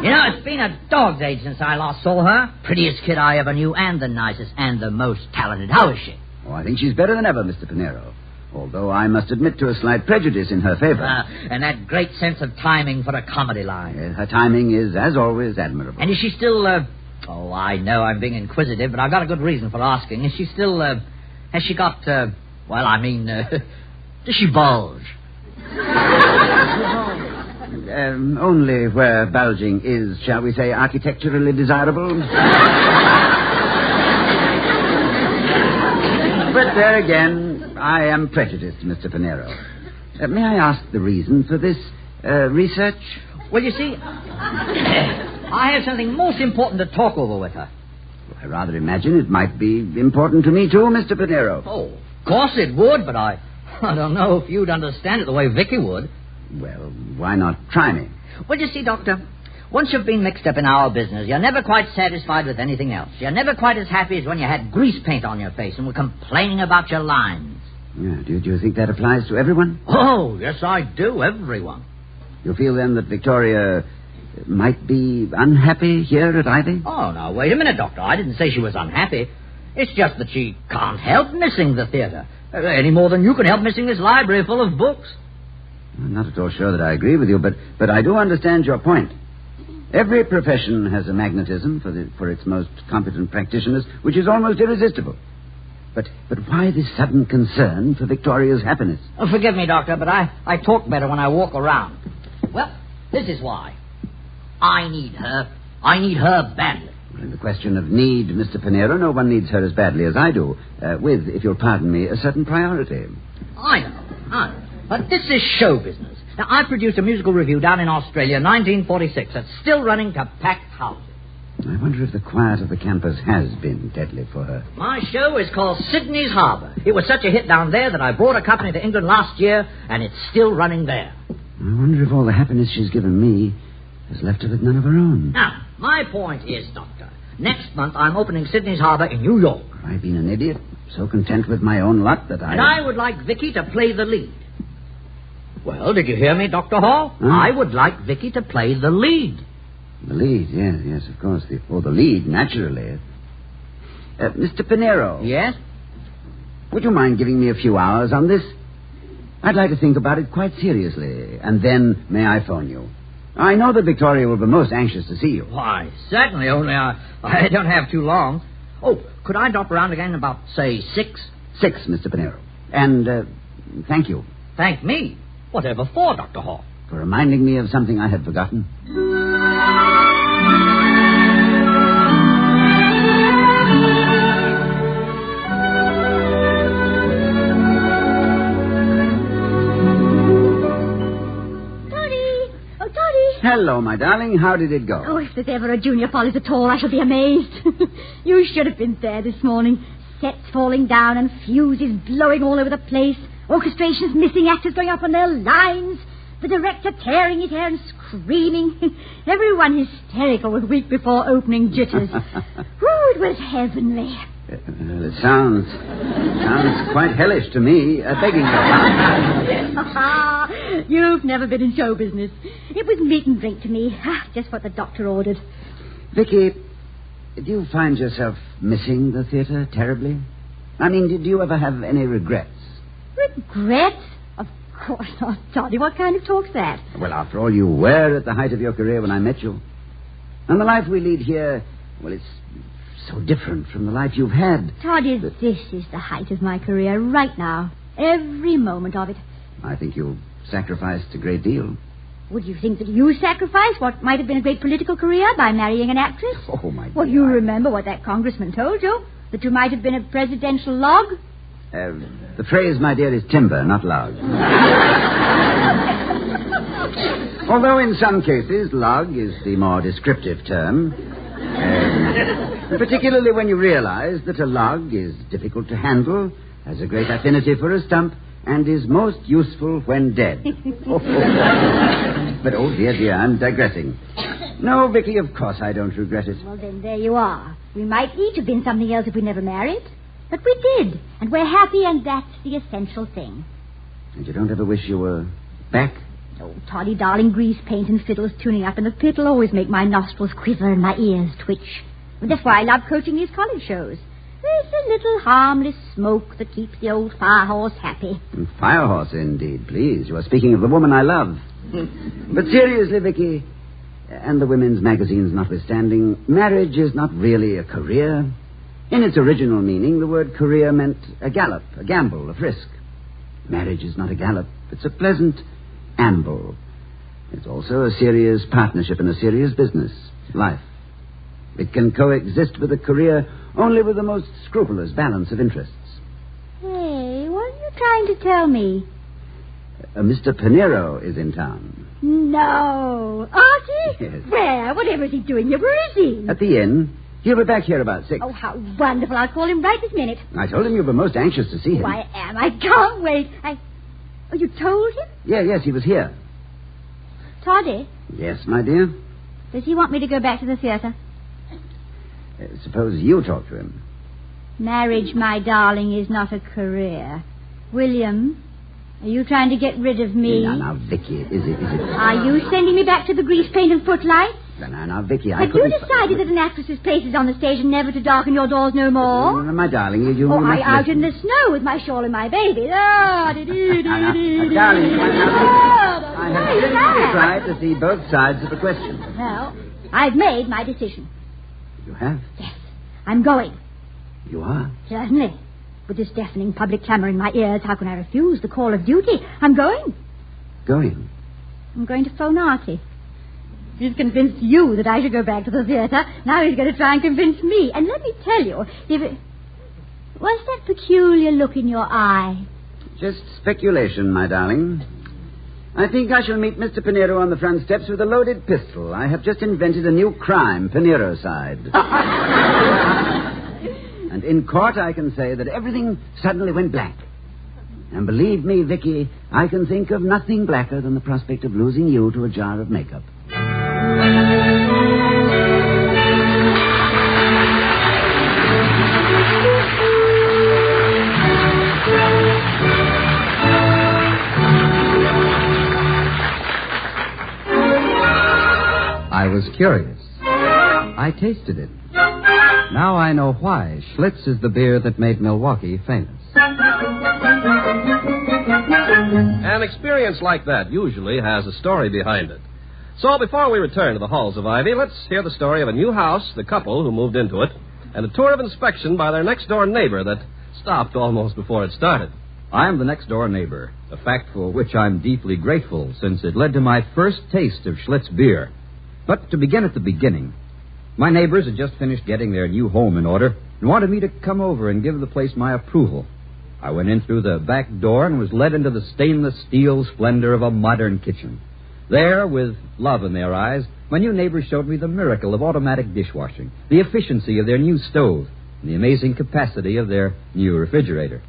You know, it's been a dog's age since I last saw her. Prettiest kid I ever knew, and the nicest, and the most talented. How is she? Oh, I think she's better than ever, Mr. Pinero. Although I must admit to a slight prejudice in her favor. And that great sense of timing for a comedy line. Her timing is, as always, admirable. And is she still, Oh, I know I'm being inquisitive, but I've got a good reason for asking. Is she still, Has she got, does she bulge? Only where bulging is, shall we say, architecturally desirable. But there again, I am prejudiced, Mr. Pinero. May I ask the reason for this research? Well, you see, I have something most important to talk over with her. I rather imagine it might be important to me, too, Mr. Pinero. Oh, of course it would, but I don't know if you'd understand it the way Vickie would. Well, why not try me? Well, you see, Doctor, once you've been mixed up in our business, you're never quite satisfied with anything else. You're never quite as happy as when you had grease paint on your face and were complaining about your lines. Yeah, do you think that applies to everyone? Oh, yes, I do, everyone. You feel, then, that Victoria might be unhappy here at Ivy? Oh, now, wait a minute, Doctor. I didn't say she was unhappy. It's just that she can't help missing the theater. Any more than you can help missing this library full of books. I'm not at all sure that I agree with you, but I do understand your point. Every profession has a magnetism for its most competent practitioners, which is almost irresistible. But why this sudden concern for Victoria's happiness? Oh, forgive me, Doctor, but I talk better when I walk around. Well, this is why. I need her. I need her badly. Well, in the question of need, Mr. Pinero, no one needs her as badly as I do, with, if you'll pardon me, a certain priority. I know. But this is show business. Now, I produced a musical revue down in Australia in 1946 that's still running to packed houses. I wonder if the quiet of the campus has been deadly for her. My show is called Sydney's Harbour. It was such a hit down there that I brought a company to England last year, and it's still running there. I wonder if all the happiness she's given me has left her with none of her own. Now, my point is, Doctor, next month I'm opening Sydney's Harbour in New York. I've been an idiot, so content with my own luck that And I would like Vickie to play the lead. Well, did you hear me, Dr. Hall? Huh? I would like Vickie to play the lead. The lead, yes, of course. The lead, naturally. Mr. Pinero. Yes? Would you mind giving me a few hours on this? I'd like to think about it quite seriously, and then may I phone you? I know that Victoria will be most anxious to see you. Why, certainly, only I don't have too long. Oh, could I drop around again about, say, 6? 6, Mr. Pinero. And thank you. Thank me? Whatever for, Dr. Hall? For reminding me of something I had forgotten. Hello, my darling. How did it go? Oh, if there's ever a junior follies at all, I shall be amazed. You should have been there this morning. Sets falling down and fuses blowing all over the place. Orchestrations missing, actors going up on their lines. The director tearing his hair and screaming. Everyone hysterical with week before opening jitters. Ooh, it was heavenly. It sounds quite hellish to me. Begging your pardon. You've never been in show business. It was meat and drink to me. Just what the doctor ordered. Vickie, do you find yourself missing the theater terribly? I mean, do you ever have any regrets? Regrets? Of course not, Toddy. What kind of talk's that? Well, after all, you were at the height of your career when I met you. And the life we lead here, well, it's so different from the life you've had. Toddy, this is the height of my career right now. Every moment of it. I think you've sacrificed a great deal. Would you think that you sacrificed what might have been a great political career by marrying an actress? Oh, my dear. Well, you remember what that congressman told you? That you might have been a presidential log? The phrase, my dear, is timber, not log. Although in some cases, log is the more descriptive term. Particularly when you realize that a log is difficult to handle, has a great affinity for a stump, and is most useful when dead. But, oh, dear, I'm digressing. No, Vickie, of course I don't regret it. Well, then, there you are. We might each have been something else if we never married. But we did, and we're happy, and that's the essential thing. And you don't ever wish you were back? Oh, Toddy, darling, grease paint and fiddles tuning up in the pit will always make my nostrils quiver and my ears twitch. But that's why I love coaching these college shows. There's a little harmless smoke that keeps the old firehorse happy. Firehorse, indeed, please. You are speaking of the woman I love. But seriously, Vickie, and the women's magazines notwithstanding, marriage is not really a career. In its original meaning, the word career meant a gallop, a gamble, a frisk. Marriage is not a gallop. It's a pleasant amble. It's also a serious partnership in a serious business, life. It can coexist with a career only with the most scrupulous balance of interests. Hey, what are you trying to tell me? Mr. Pinero is in town. No. Artie? Yes. Where? Whatever is he doing here? Where is he? At the inn. He'll be back here about 6. Oh, how wonderful. I'll call him right this minute. I told him you were most anxious to see him. Oh, I am. I can't wait. Oh, you told him? Yes, he was here. Toddy? Yes, my dear? Does he want me to go back to the theater? Suppose you talk to him. Marriage, my darling, is not a career. William, are you trying to get rid of me? Now, Vickie, is it... Are you sending me back to the grease paint and footlights? Now, Vickie, Have you decided that an actress's place is on the stage and never to darken your doors no more? My darling, you... I out in the snow with my shawl and my baby. Darling, I have seriously tried to see both sides of the question. Well, I've made my decision. You have? Yes, I'm going. You are? Certainly. With this deafening public clamor in my ears, how can I refuse the call of duty? I'm going. Going? I'm going to phone Artie. He's convinced you that I should go back to the theater. Now he's going to try and convince me. And let me tell you, what's that peculiar look in your eye? Just speculation, my darling. I think I shall meet Mr. Pinero on the front steps with a loaded pistol. I have just invented a new crime, Pinero-cide. And in court I can say that everything suddenly went black. And believe me, Vickie, I can think of nothing blacker than the prospect of losing you to a jar of makeup. I was curious. I tasted it. Now I know why Schlitz is the beer that made Milwaukee famous. An experience like that usually has a story behind it. So before we return to the halls of Ivy, let's hear the story of a new house, the couple who moved into it, and a tour of inspection by their next-door neighbor that stopped almost before it started. I'm the next-door neighbor, a fact for which I'm deeply grateful, since it led to my first taste of Schlitz beer. But to begin at the beginning, my neighbors had just finished getting their new home in order and wanted me to come over and give the place my approval. I went in through the back door and was led into the stainless steel splendor of a modern kitchen. There, with love in their eyes, my new neighbors showed me the miracle of automatic dishwashing, the efficiency of their new stove, and the amazing capacity of their new refrigerator.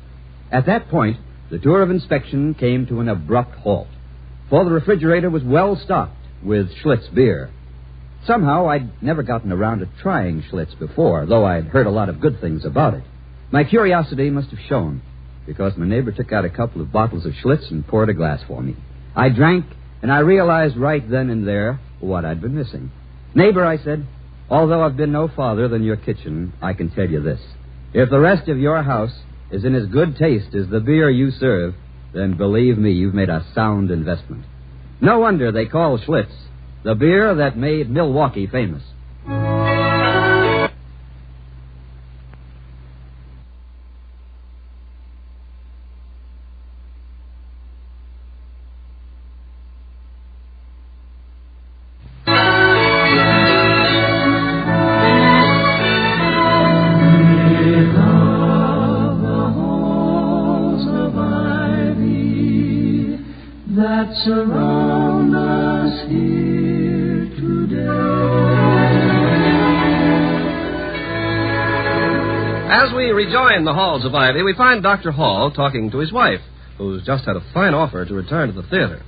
At that point, the tour of inspection came to an abrupt halt, for the refrigerator was well stocked with Schlitz beer. Somehow, I'd never gotten around to trying Schlitz before, though I'd heard a lot of good things about it. My curiosity must have shown, because my neighbor took out a couple of bottles of Schlitz and poured a glass for me. I drank, and I realized right then and there what I'd been missing. Neighbor, I said, although I've been no farther than your kitchen, I can tell you this. If the rest of your house is in as good taste as the beer you serve, then believe me, you've made a sound investment. No wonder they call Schlitz the beer that made Milwaukee famous. Surround us here today. As we rejoin the halls of Ivy, we find Dr. Hall talking to his wife, who's just had a fine offer to return to the theater.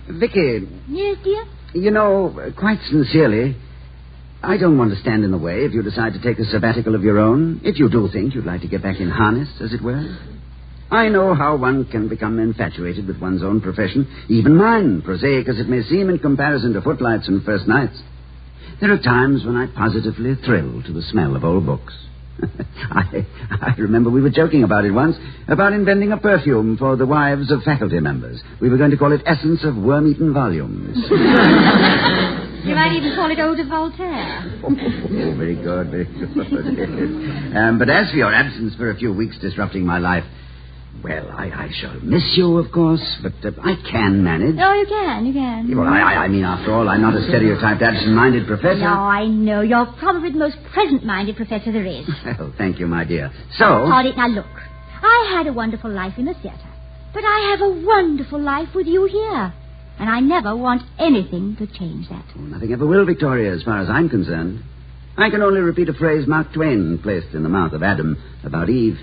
Vickie. Yes, dear? You know, quite sincerely, I don't want to stand in the way if you decide to take a sabbatical of your own, if you do think you'd like to get back in harness, as it were. I know how one can become infatuated with one's own profession, even mine, prosaic as it may seem in comparison to footlights and first nights. There are times when I positively thrill to the smell of old books. I remember we were joking about it once, about inventing a perfume for the wives of faculty members. We were going to call it Essence of Worm-Eaten Volumes. You might even call it Eau de Voltaire. Oh, very good, very good. But as for your absence for a few weeks disrupting my life, well, I shall miss you, of course, but I can manage. Oh, you can. Well, I mean, after all, I'm not a stereotyped, absent-minded professor. No, I know. You're probably the most present-minded professor there is. Well, thank you, my dear. So... Toddy, now look. I had a wonderful life in the theater, but I have a wonderful life with you here. And I never want anything to change that. Well, nothing ever will, Victoria, as far as I'm concerned. I can only repeat a phrase Mark Twain placed in the mouth of Adam about Eve.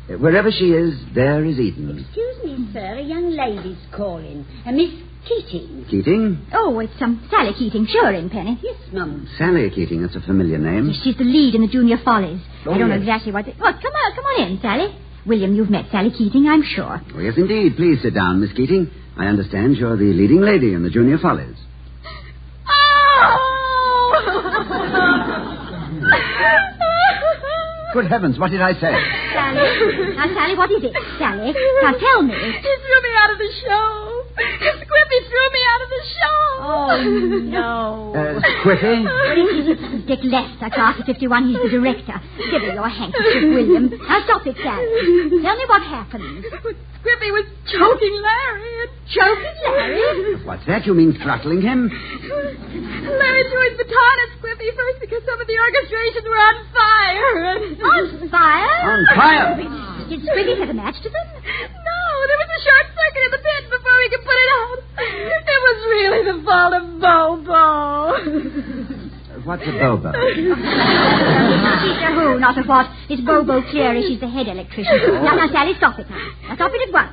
Wherever she is, there is Eden. Excuse me, sir. A young lady's calling. Miss Keating. Keating? Oh, it's Sally Keating. Sure in, Penny. Yes, Mum. Sally Keating, that's a familiar name. Yes, she's the lead in the Junior Follies. Oh, I don't know yes. exactly what... Well, come on in, Sally. William, you've met Sally Keating, I'm sure. Oh, yes, indeed. Please sit down, Miss Keating. I understand you're the leading lady in the Junior Follies. Good heavens, what did I say? Sally. Now, Sally, what is it? Sally, now tell me. He threw me out of the show. Squiffy threw me out of the show. Oh, no. Squiffy? Dick Lester, class of 51. He's the director. Give her your handkerchief, William. Now, stop it, Sally. Tell me what happened. Squiffy was choking Larry. Choking Larry? What's that? You mean throttling him? Larry threw his baton at Squiffy first because some of the orchestrations were on fire. On fire? On fire? Did Squiffy have a match to them? No, there was a short circuit in the pit before we could put it out. It was really the fault of Bobo. What's a Bobo? She's a who, not a what. It's Bobo Cleary. She's the head electrician. Now, Sally, stop it now. Now, stop it at once.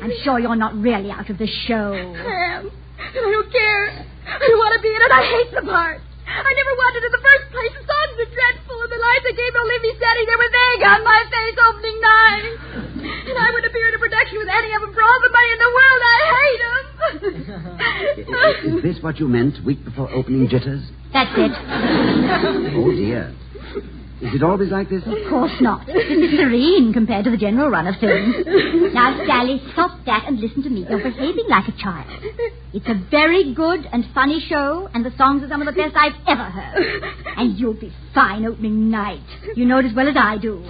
I'm sure you're not really out of the show. I am. And I don't care. I don't want to be in it. I hate the part. I never wanted in the first place. The songs are dreadful, and the lines that Gabriel leave me standing there with egg on my face opening night. And I would appear in a production with any of them for all the money in the world. I hate them. Is this what you meant, week before opening jitters? That's it. Oh, dear. Is it always like this? Of course not. This is serene compared to the general run of things. Now, Sally, stop that and listen to me. You're behaving like a child. It's a very good and funny show, and the songs are some of the best I've ever heard. And you'll be fine opening night. You know it as well as I do.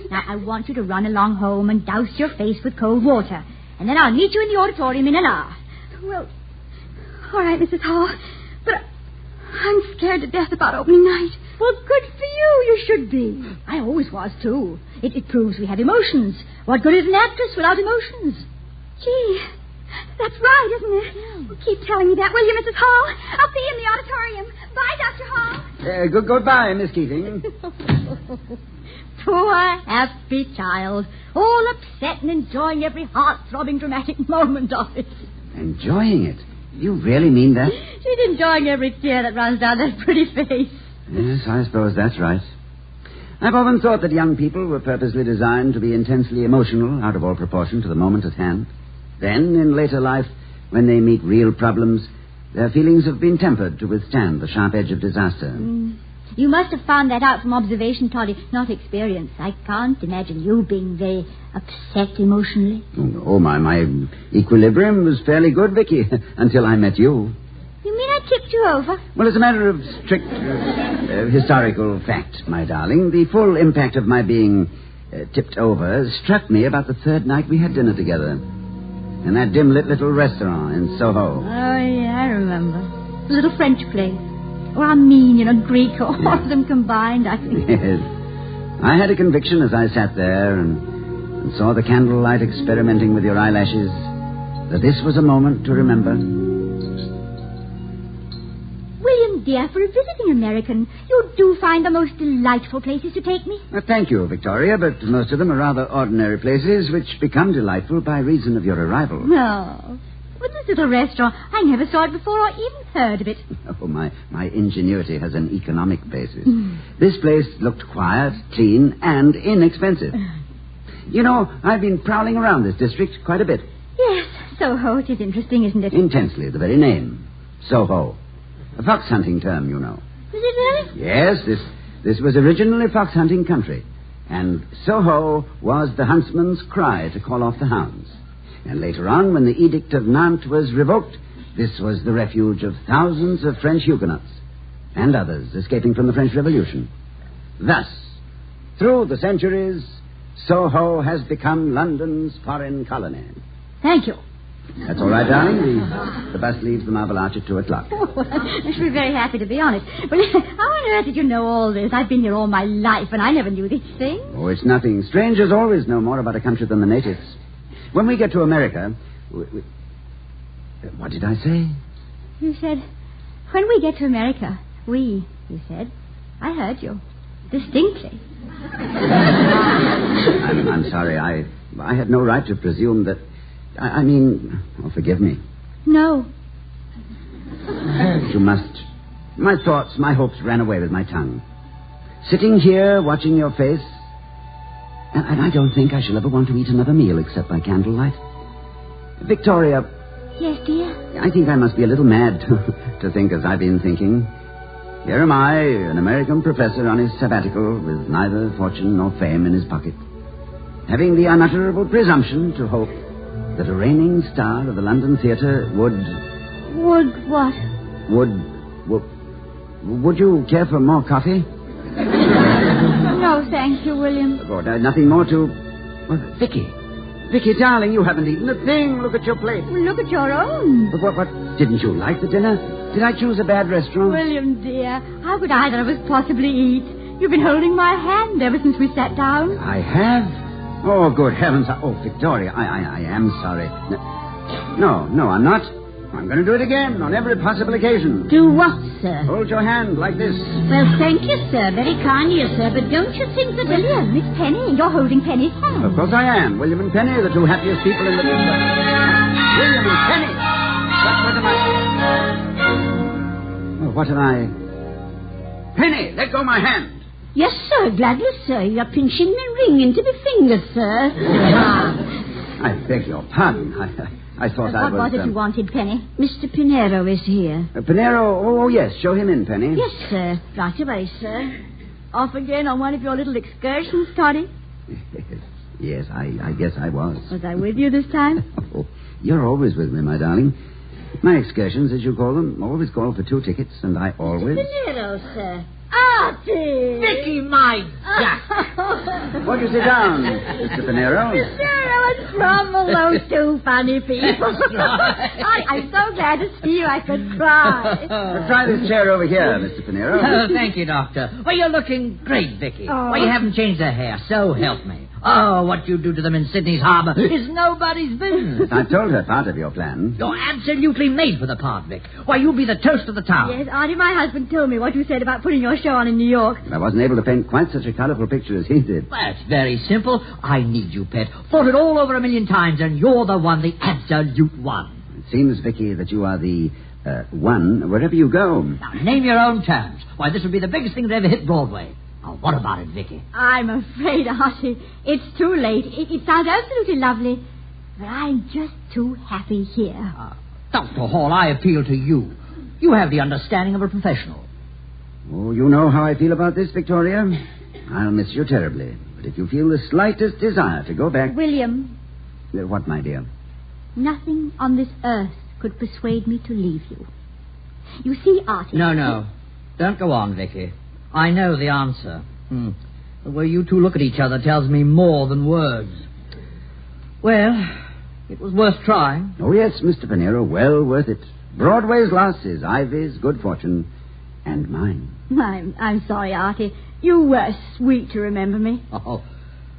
Now, I want you to run along home and douse your face with cold water. And then I'll meet you in the auditorium in an hour. Well, all right, Mrs. Hall. But I'm scared to death about opening night. Well, good for you. You should be. I always was, too. It proves we have emotions. What good is an actress without emotions? Gee, that's right, isn't it? Yeah. Keep telling me that, will you, Mrs. Hall? I'll see you in the auditorium. Bye, Dr. Hall. Goodbye, Miss Keating. Poor, happy child. All upset and enjoying every heart-throbbing dramatic moment of it. Enjoying it? You really mean that? She's enjoying every tear that runs down that pretty face. Yes, I suppose that's right. I've often thought that young people were purposely designed to be intensely emotional, out of all proportion to the moment at hand. Then, in later life, when they meet real problems, their feelings have been tempered to withstand the sharp edge of disaster. You must have found that out from observation, Toddy, not experience. I can't imagine you being very upset emotionally. Oh, my equilibrium was fairly good, Vickie, until I met you. You mean I tipped you over? Well, as a matter of strict historical fact, my darling, the full impact of my being tipped over struck me about the third night we had dinner together in that dim-lit little restaurant in Soho. Oh, yeah, I remember. The little French place. Or Armenian or Greek, or all of them combined, I think. Yes. I had a conviction as I sat there and saw the candlelight experimenting with your eyelashes that this was a moment to remember. William, dear, for a visiting American, you do find the most delightful places to take me. Thank you, Victoria, but most of them are rather ordinary places which become delightful by reason of your arrival. No. But this little restaurant, I never saw it before or even heard of it. Oh, my ingenuity has an economic basis. This place looked quiet, clean, and inexpensive. You know, I've been prowling around this district quite a bit. Yes, Soho. It is interesting, isn't it? Intensely, the very name. Soho. A fox hunting term, you know. Is it really? Yes, this was originally fox hunting country. And Soho was the huntsman's cry to call off the hounds. And later on, when the Edict of Nantes was revoked, this was the refuge of thousands of French Huguenots and others escaping from the French Revolution. Thus, through the centuries, Soho has become London's foreign colony. Thank you. That's all right, darling. The bus leaves the Marble Arch at 2 o'clock. Oh, I should be very happy to be honest. But how on earth did you know all this? I've been here all my life, and I never knew these things. Oh, it's nothing. Strangers always know more about a country than the natives. When we get to America... What did I say? You said, when we get to America, you said. I heard you. Distinctly. I'm sorry. I had no right to presume that... I mean... Oh, forgive me. No. You must... My thoughts, my hopes ran away with my tongue. Sitting here, watching your face... And I don't think I shall ever want to eat another meal except by candlelight. Victoria... Yes, dear? I think I must be a little mad to think as I've been thinking. Here am I, an American professor on his sabbatical, with neither fortune nor fame in his pocket, having the unutterable presumption to hope that a reigning star of the London theatre would... Would what? Would you care for more coffee? No, thank you, William. Good. Nothing more to... Well, Vickie, darling, you haven't eaten a thing. Look at your plate. Well, look at your own. But what? Didn't you like the dinner? Did I choose a bad restaurant? William, dear, how could either of us possibly eat? You've been holding my hand ever since we sat down. I have? Oh, good heavens. Oh, Victoria, I am sorry. No, I'm not. I'm going to do it again on every possible occasion. Do what, sir? Hold your hand like this. Well, thank you, sir. Very kind of you, sir. But don't you think that... William, it's Penny. You're holding Penny's hand. Of course I am. William and Penny, the two happiest people in the world. William and Penny. What am I... Penny, let go of my hand. Yes, sir. Gladly, sir. You're pinching and ringing to the fingers, sir. I beg your pardon. I thought I was... What was it you wanted, Penny? Mr. Pinero is here. Pinero? Oh, yes. Show him in, Penny. Yes, sir. Right away, sir. Off again on one of your little excursions, Toddy? Yes, I guess I was. Was I with you this time? Oh, you're always with me, my darling. My excursions, as you call them, always call for 2 tickets, and I always... Mr. Pinero, sir. Artie! Vickie, my duck! Won't you sit down, Mr. Pinero? Pinero and Cromwell, those two funny people. I'm so glad to see you I could cry. Try this chair over here, Mr. Pinero. Oh, thank you, Doctor. Well, you're looking great, Vickie. Oh. Well, you haven't changed their hair, so help me. Oh, what you do to them in Sydney's harbour is nobody's business. I've told her part of your plan. You're absolutely made for the part, Vic. Why, you'll be the toast of the town. Yes, Artie, my husband told me what you said about putting your show on in New York. I wasn't able to paint quite such a colourful picture as he did. Well, it's very simple. I need you, pet. Thought it all over a million times, and you're the one, the absolute one. It seems, Vickie, that you are the one wherever you go. Now, name your own terms. Why, this would be the biggest thing to ever hit Broadway. Now, what about it, Vickie? I'm afraid, Artie, it's too late. It sounds absolutely lovely, but I'm just too happy here. Dr. Hall, I appeal to you. You have the understanding of a professional. Oh, you know how I feel about this, Victoria. I'll miss you terribly. But if you feel the slightest desire to go back... William. What, my dear? Nothing on this earth could persuade me to leave you. You see, Artie... No. Don't go on, Vickie. I know the answer. The way you two look at each other tells me more than words. Well, it was worth trying. Oh, yes, Mr. Pinero, well worth it. Broadway's loss is Ivy's good fortune and mine. I'm sorry, Artie. You were sweet to remember me. Oh,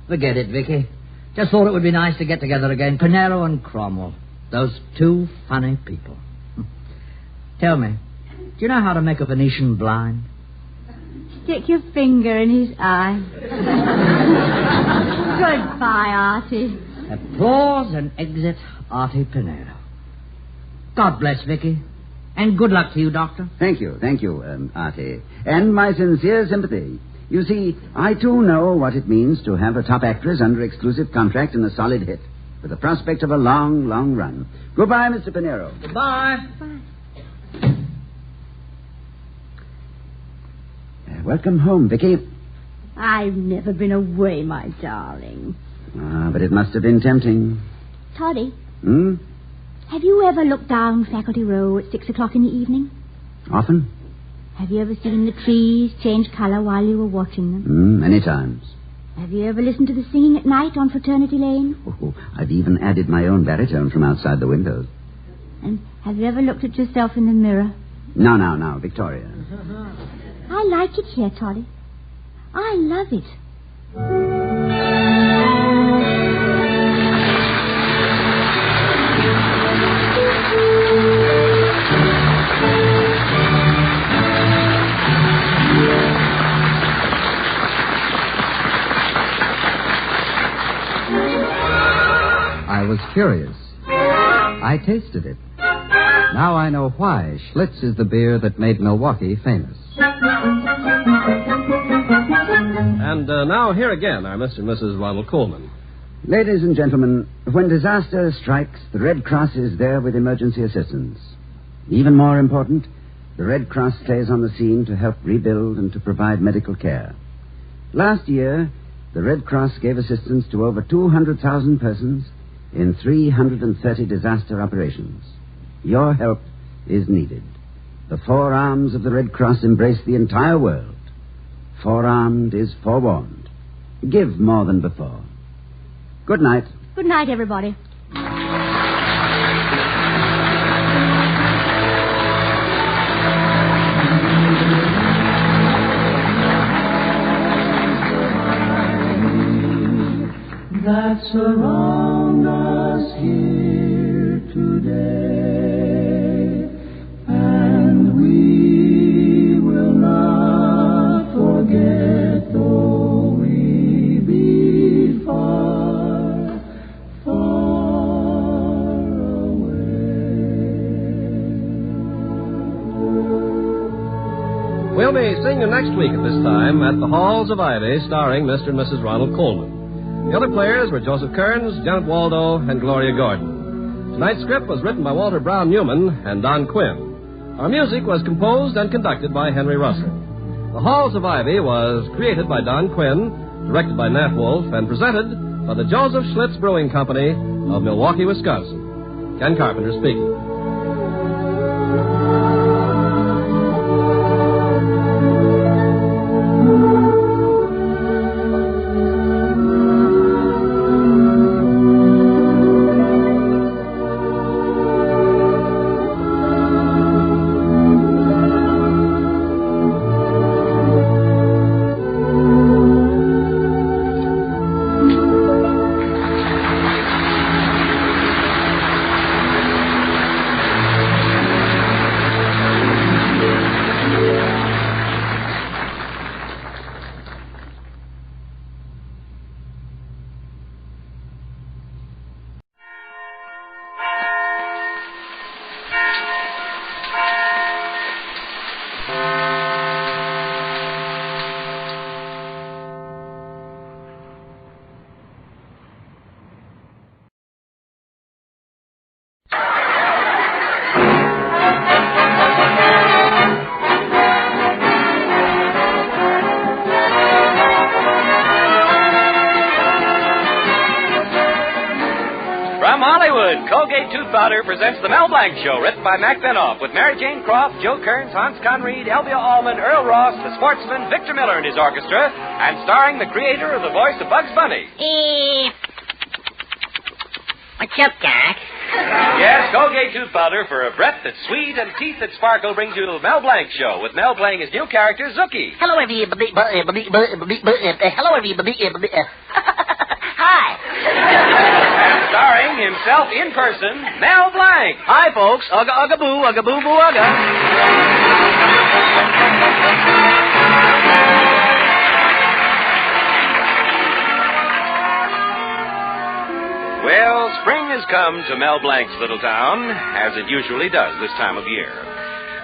forget it, Vickie. Just thought it would be nice to get together again. Pinero and Cromwell. Those two funny people. Tell me, do you know how to make a Venetian blind? Stick your finger in his eye. Goodbye, Artie. Applause and exit Artie Pinero. God bless, Vickie. And good luck to you, Doctor. Thank you, Artie. And my sincere sympathy. You see, I too know what it means to have a top actress under exclusive contract in a solid hit, with the prospect of a long, long run. Goodbye, Mr. Pinero. Goodbye. Bye. Welcome home, Vickie. I've never been away, my darling. But it must have been tempting. Toddy. Have you ever looked down Faculty Row at 6 o'clock in the evening? Often. Have you ever seen the trees change colour while you were watching them? Many times. Have you ever listened to the singing at night on Fraternity Lane? Oh, I've even added my own baritone from outside the windows. And have you ever looked at yourself in the mirror? Now, Victoria. I like it here, Toddy. I love it. was curious. I tasted it. Now I know why Schlitz is the beer that made Milwaukee famous. And now here again are Mr. and Mrs. Ronald Coleman. Ladies and gentlemen, when disaster strikes, the Red Cross is there with emergency assistance. Even more important, the Red Cross stays on the scene to help rebuild and to provide medical care. Last year, the Red Cross gave assistance to over 200,000 persons in 330 disaster operations. Your help is needed. The four arms of the Red Cross embrace the entire world. Forearmed is forewarned. Give more than before. Good night. Good night, everybody. That surround us here today, and we will not forget, though we be far, far away. We'll be seeing you next week at this time at the Halls of Ivy, starring Mr. and Mrs. Ronald Coleman. The other players were Joseph Kearns, Janet Waldo, and Gloria Gordon. Tonight's script was written by Walter Brown Newman and Don Quinn. Our music was composed and conducted by Henry Russell. The Halls of Ivy was created by Don Quinn, directed by Nat Wolf, and presented by the Joseph Schlitz Brewing Company of Milwaukee, Wisconsin. Ken Carpenter speaking. Colgate Tooth Powder presents the Mel Blanc Show, written by Mac Benoff, with Mary Jane Croft, Joe Kearns, Hans Conried, Elvia Allman, Earl Ross, the sportsman, Victor Miller and his orchestra, and starring the creator of the voice of Bugs Bunny. What's up, Doc? Yes, Colgate Tooth Powder for a breath that's sweet and teeth that sparkle brings you the Mel Blanc Show, with Mel playing his new character, Zookie. Hello, everybody. Hello, everybody. Hi. And starring himself in person, Mel Blanc. Hi, folks. Ugga, ugga, boo, ugga, boo, boo, ugga. Well, spring has come to Mel Blanc's little town, as it usually does this time of year.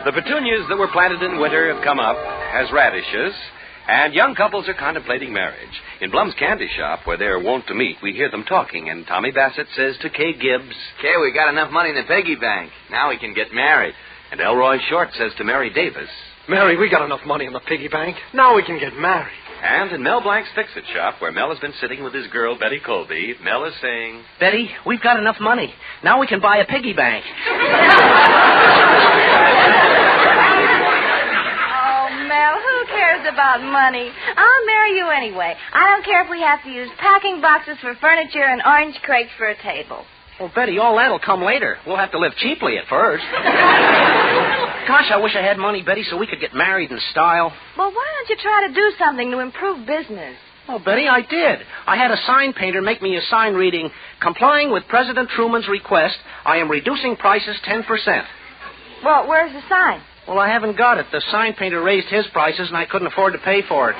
The petunias that were planted in winter have come up as radishes, and young couples are contemplating marriage. In Blum's candy shop, where they're wont to meet, we hear them talking, and Tommy Bassett says to Kay Gibbs, Kay, we got enough money in the piggy bank. Now we can get married. And Elroy Short says to Mary Davis, Mary, we got enough money in the piggy bank. Now we can get married. And in Mel Blanc's Fix-It shop, where Mel has been sitting with his girl, Betty Colby, Mel is saying, Betty, we've got enough money. Now we can buy a piggy bank. Mel, who cares about money? I'll marry you anyway. I don't care if we have to use packing boxes for furniture and orange crates for a table. Well, Betty, all that'll come later. We'll have to live cheaply at first. Gosh, I wish I had money, Betty, so we could get married in style. Well, why don't you try to do something to improve business? Oh, Betty, I did. I had a sign painter make me a sign reading, complying with President Truman's request, I am reducing prices 10%. Well, where's the sign? Well, I haven't got it. The sign painter raised his prices, and I couldn't afford to pay for it.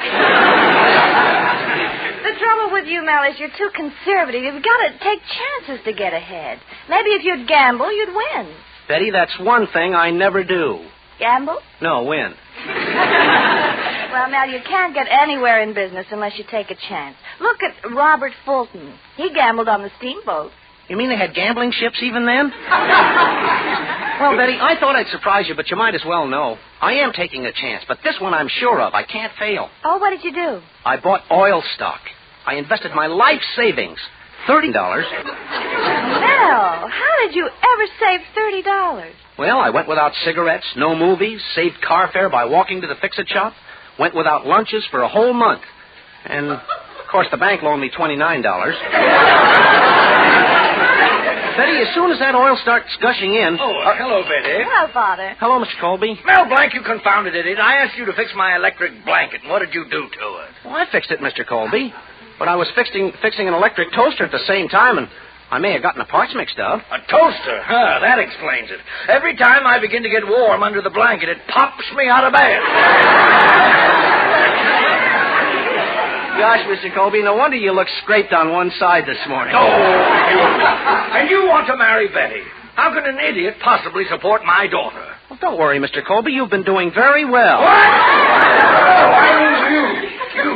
The trouble with with you, Mel, is you're too conservative. You've got to take chances to get ahead. Maybe if you'd gamble, you'd win. Betty, that's one thing I never do. Gamble? No, win. Well, Mel, you can't get anywhere in business unless you take a chance. Look at Robert Fulton. He gambled on the steamboat. You mean they had gambling ships even then? Well, Betty, I thought I'd surprise you, but you might as well know. I am taking a chance, but this one I'm sure of. I can't fail. Oh, what did you do? I bought oil stock. I invested my life savings, $30. Mel, how did you ever save $30? Well, I went without cigarettes, no movies, saved car fare by walking to the fix-it shop, went without lunches for a whole month. And, of course, the bank loaned me $29. Betty, as soon as that oil starts gushing in... hello, Betty. Hello, Father. Hello, Mr. Colby. Mel Blanc, you confounded idiot. I asked you to fix my electric blanket, and what did you do to it? Well, I fixed it, Mr. Colby. But I was fixing an electric toaster at the same time, and I may have gotten the parts mixed up. A toaster? Huh, that explains it. Every time I begin to get warm under the blanket, it pops me out of bed. Gosh, Mr. Colby, no wonder you look scraped on one side this morning. Oh, and you want to marry Betty. How can an idiot possibly support my daughter? Well, don't worry, Mr. Colby. You've been doing very well. What? Oh, I mean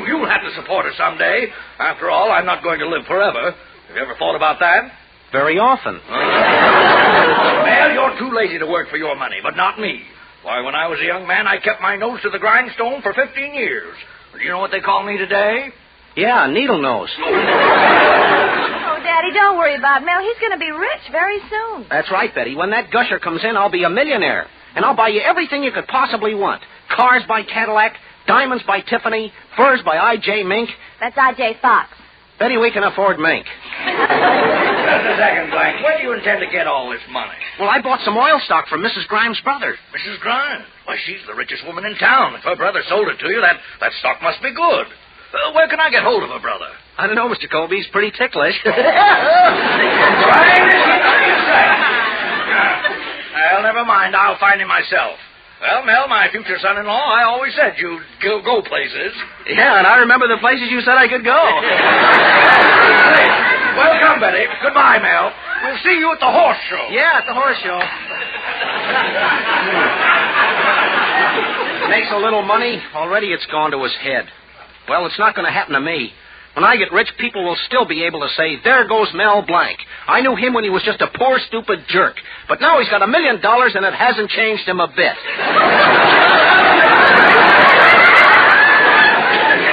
you'll have to support her someday. After all, I'm not going to live forever. Have you ever thought about that? Very often. Well, you're too lazy to work for your money, but not me. Why, when I was a young man, I kept my nose to the grindstone for 15 years. Do you know what they call me today? Yeah, needle nose. Oh, Daddy, don't worry about Mel. He's going to be rich very soon. That's right, Betty. When that gusher comes in, I'll be a millionaire. And I'll buy you everything you could possibly want. Cars by Cadillac, diamonds by Tiffany, furs by I.J. Mink. That's I.J. Fox. Betty, we can afford mink. Just a second, Blank. Where do you intend to get all this money? Well, I bought some oil stock from Mrs. Grimes' brother. Mrs. Grimes? Why, she's the richest woman in town. If her brother sold it to you, that stock must be good. Where can I get hold of her brother? I don't know, Mr. Colby. He's pretty ticklish. Well, never mind. I'll find him myself. Well, Mel, my future son-in-law, I always said you'd go places. Yeah, and I remember the places you said I could go. Well, come, Betty. Goodbye, Mel. We'll see you at the horse show. Yeah, at the horse show. Makes a little money. Already it's gone to his head. Well, it's not going to happen to me. When I get rich, people will still be able to say, there goes Mel Blanc. I knew him when he was just a poor, stupid jerk. But now he's got $1 million, and it hasn't changed him a bit.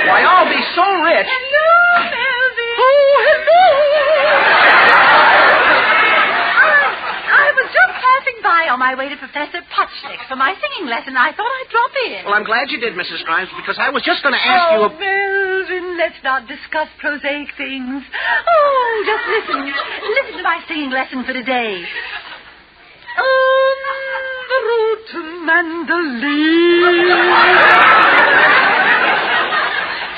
Why, I'll be so rich. Hello, Melvin. Oh, hello. I was just passing by on my way to Professor Potchnick for my singing lesson. I thought I'd drop in. Well, I'm glad you did, Mrs. Grimes, because I was just going to ask you... Melvin, let's not discuss prosaic things. Oh, just listen. Listen to my singing lesson for today. On the road to Mandalay.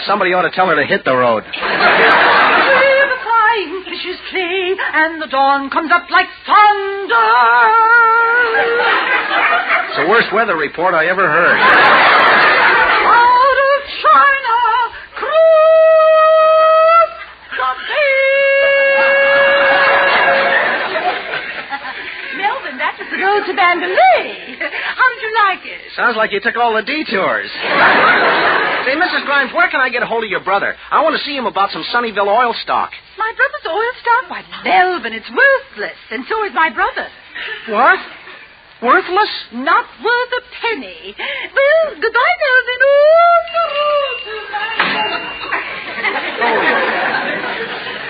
Somebody ought to tell her to hit the road. Where the flying fishes play, and the dawn comes up like thunder. It's the worst weather report I ever heard. Out of China, cross the Melvin, that's the road to Mandalay. How did you like it? Sounds like you took all the detours. Say, Mrs. Grimes, where can I get a hold of your brother? I want to see him about some Sunnyvale oil stock. My brother's oil stock? Why, Melvin, it's worthless, and so is my brother. What? Worthless? Not worth a penny. Well, goodbye, Melvin.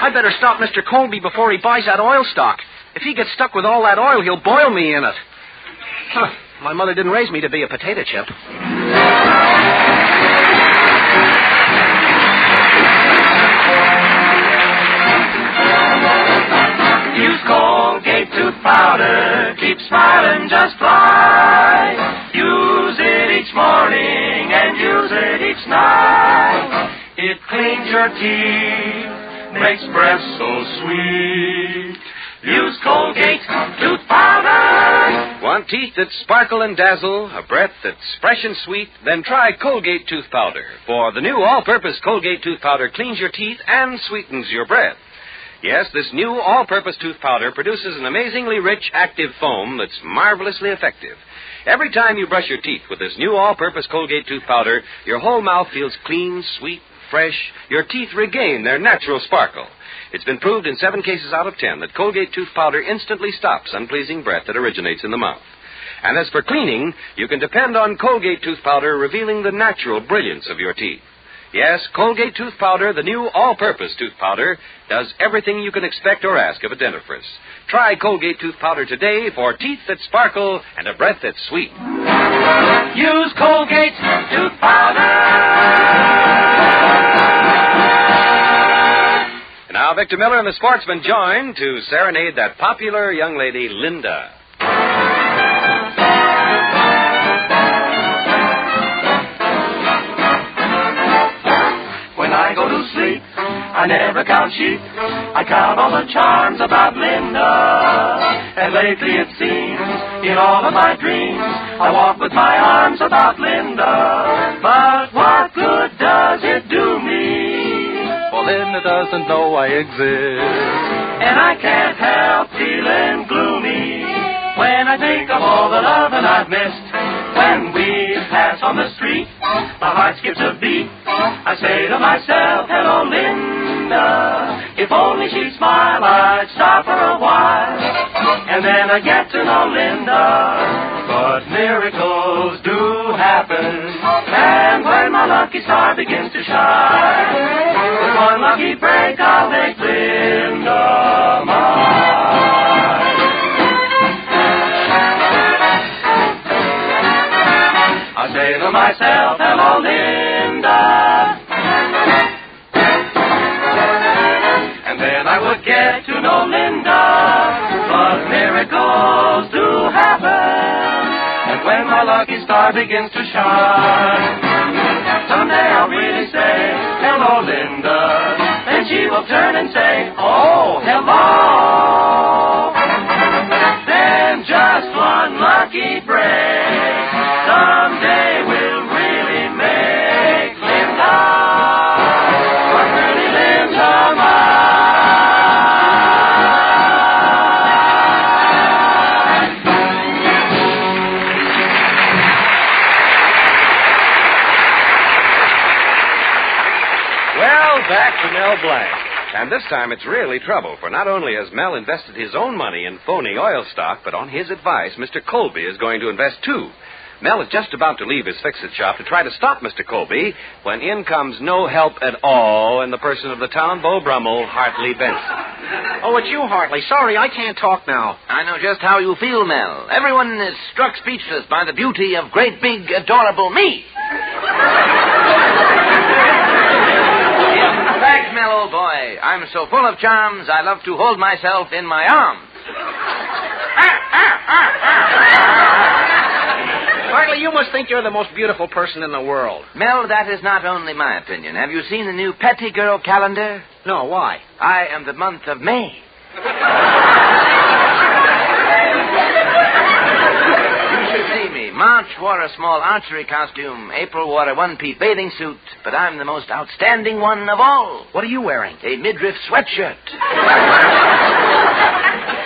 I better stop Mr. Colby before he buys that oil stock. If he gets stuck with all that oil, he'll boil me in it. Huh. My mother didn't raise me to be a potato chip. Use Colgate tooth powder, keep smiling just fine. Use it each morning and use it each night. It cleans your teeth, makes breath so sweet. Use Colgate tooth powder. Want teeth that sparkle and dazzle, a breath that's fresh and sweet? Then try Colgate Tooth Powder. For the new all-purpose Colgate Tooth Powder cleans your teeth and sweetens your breath. Yes, this new all-purpose tooth powder produces an amazingly rich, active foam that's marvelously effective. Every time you brush your teeth with this new all-purpose Colgate Tooth Powder, your whole mouth feels clean, sweet, fresh. Your teeth regain their natural sparkle. It's been proved in 7 cases out of 10 that Colgate Tooth Powder instantly stops unpleasing breath that originates in the mouth. And as for cleaning, you can depend on Colgate Tooth Powder revealing the natural brilliance of your teeth. Yes, Colgate Tooth Powder, the new all-purpose tooth powder, does everything you can expect or ask of a dentifrice. Try Colgate Tooth Powder today for teeth that sparkle and a breath that's sweet. Use Colgate Tooth Powder. And now Victor Miller and the Sportsman join to serenade that popular young lady, Linda. When I go to sleep, I never count sheep. I count all the charms about Linda. And lately it seems, in all of my dreams, I walk with my arms about Linda. But what good does it do me? For Linda doesn't know I exist. And I can't help feeling gloomy when I think of all the loving I've missed. When we pass on the street, my heart skips a beat. I say to myself, hello, Linda. If only she'd smile, I'd stop for a while. And then I get to know Linda. But miracles do happen. And when my lucky star begins to shine, with one lucky break, I'll make Linda mine. I say to myself, hello, Linda. And then I would get to know Linda. But miracles do happen. And when my lucky star begins to shine, someday I'll really say, hello, Linda. Then she will turn and say, oh, hello. Then just one lucky break, someday we'll really make Linda, but really Linda mine. Well, back to Mel Blanc. And this time it's really trouble, for not only has Mel invested his own money in Phoney oil stock, but on his advice, Mr. Colby is going to invest too. Mel is just about to leave his fix-it shop to try to stop Mr. Colby when in comes no help at all in the person of the town Beau Brummel, Hartley Benson. Oh, it's you, Hartley. Sorry, I can't talk now. I know just how you feel, Mel. Everyone is struck speechless by the beauty of great, big, adorable me. In fact, Mel, old boy, I'm so full of charms, I love to hold myself in my arms. Hartley, you must think you're the most beautiful person in the world. Mel, that is not only my opinion. Have you seen the new Petty Girl calendar? No, why? I am the month of May. You should see me. March wore a small archery costume. April wore a one-piece bathing suit. But I'm the most outstanding one of all. What are you wearing? A midriff sweatshirt.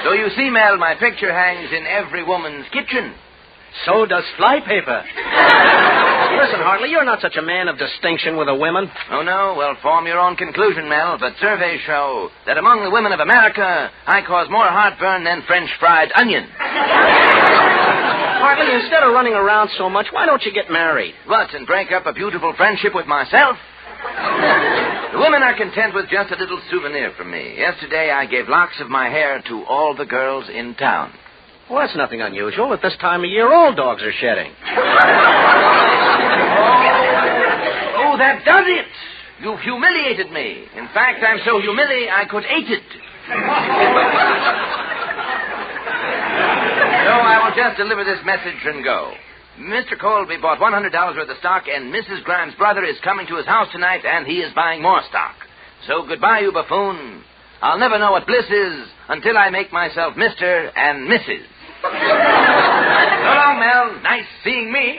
So you see, Mel, my picture hangs in every woman's kitchen. So does flypaper. Listen, Hartley, you're not such a man of distinction with the women. Oh, no? Well, form your own conclusion, Mel. But surveys show that among the women of America, I cause more heartburn than French fried onion. Hartley, instead of running around so much, why don't you get married? What, and break up a beautiful friendship with myself? The women are content with just a little souvenir from me. Yesterday, I gave locks of my hair to all the girls in town. Well, that's nothing unusual. At this time of year, all dogs are shedding. Oh, that does it. You've humiliated me. In fact, I'm so humiliated I could eat it. So I will just deliver this message and go. Mr. Colby bought $100 worth of stock, and Mrs. Grimes' brother is coming to his house tonight, and he is buying more stock. So goodbye, you buffoon. I'll never know what bliss is until I make myself Mr. and Mrs. long, Mel. Nice seeing me.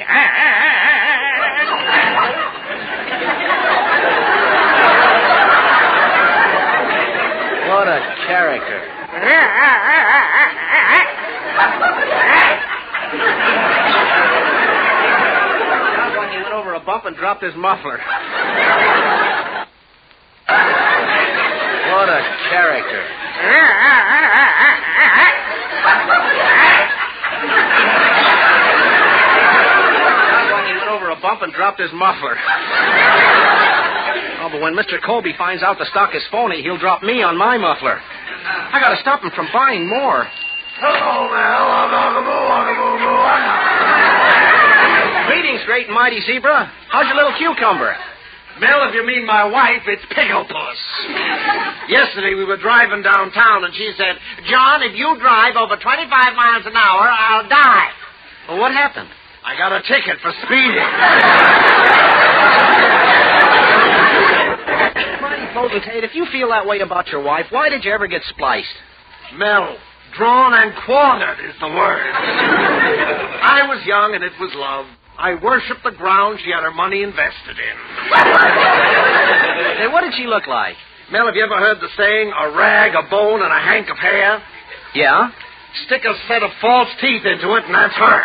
What a character. Sounds like he went over a bump and dropped his muffler. What a character. Sounds like he went over a bump and dropped his muffler. Oh, but when Mr. Colby finds out the stock is phony, he'll drop me on my muffler. I gotta stop him from buying more. Hello, Mel. Greetings, great and mighty zebra. How's your little cucumber? Mel, if you mean my wife, it's Pickle Puss. Yesterday we were driving downtown, and she said, John, if you drive over 25 miles an hour, I'll die. Well, what happened? I got a ticket for speeding. Mighty potentate, if you feel that way about your wife, why did you ever get spliced? Mel, drawn and quartered is the word. I was young, and it was love. I worshipped the ground she had her money invested in. Hey, what did she look like? Mel, have you ever heard the saying, a rag, a bone, and a hank of hair? Yeah? Stick a set of false teeth into it, and that's her.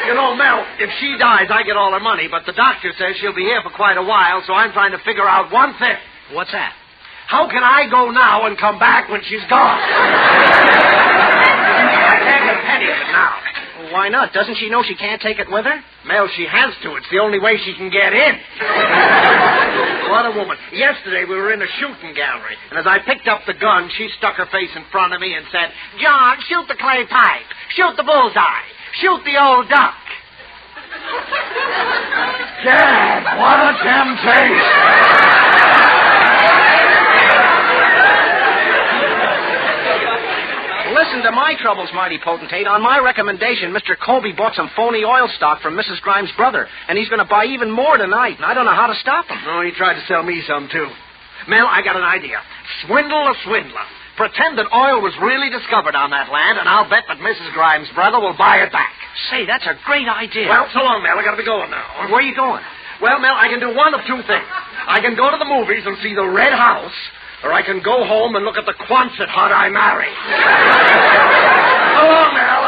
You know, Mel, if she dies, I get all her money, but the doctor says she'll be here for quite a while, so I'm trying to figure out one thing. What's that? How can I go now and come back when she's gone? I can't get a penny of it now. Well, why not? Doesn't she know she can't take it with her? Mel, she has to. It's the only way she can get in. What a woman. Yesterday we were in a shooting gallery, and as I picked up the gun, she stuck her face in front of me and said, John, shoot the clay pipe. Shoot the bullseye. Shoot the old duck. Dad, what a temptation. Listen to my troubles, mighty potentate. On my recommendation, Mr. Colby bought some phony oil stock from Mrs. Grimes' brother, and he's going to buy even more tonight, and I don't know how to stop him. Oh, he tried to sell me some, too. Mel, I got an idea. Swindle a swindler. Pretend that oil was really discovered on that land, and I'll bet that Mrs. Grimes' brother will buy it back. Say, that's a great idea. Well, so long, Mel. I got to be going now. Where are you going? Well, Mel, I can do one of two things. I can go to the movies and see the Red House, or I can go home and look at the Quonset hut I married. So long, Mel.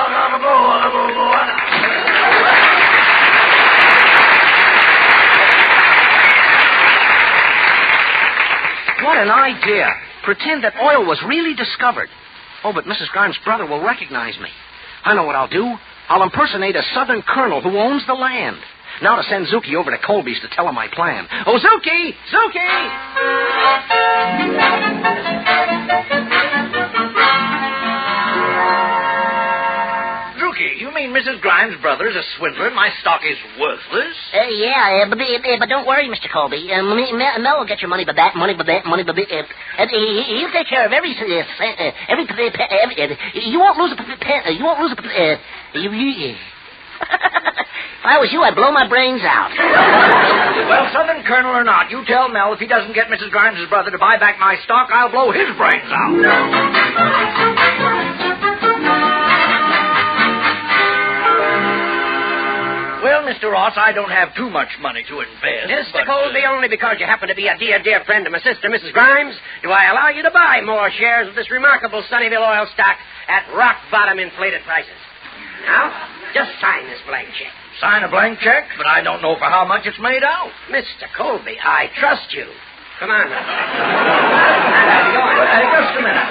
What an idea. Pretend that oil was really discovered. Oh, but Mrs. Grimes' brother will recognize me. I know what I'll do. I'll impersonate a Southern colonel who owns the land. Now to send Zuki over to Colby's to tell him my plan. Oh, Zuki! Zuki! Zuki, you mean Mrs. Grimes' brother is a swindler and my stock is worthless? Yeah, but don't worry, Mr. Colby. Mel will get your money back. He'll take care of every. You won't lose a pen. You won't lose a. If I was you, I'd blow my brains out. Well, Southern Colonel or not, you tell Mel if he doesn't get Mrs. Grimes' brother to buy back my stock, I'll blow his brains out. Well, Mr. Ross, I don't have too much money to invest. Mr. Colby, only because you happen to be a dear, dear friend of my sister, Mrs. Grimes, do I allow you to buy more shares of this remarkable Sunnyville oil stock at rock-bottom inflated prices. Now, just sign this blank check. Sign a blank check, but I don't know for how much it's made out. Mr. Colby, I trust you. Come on now.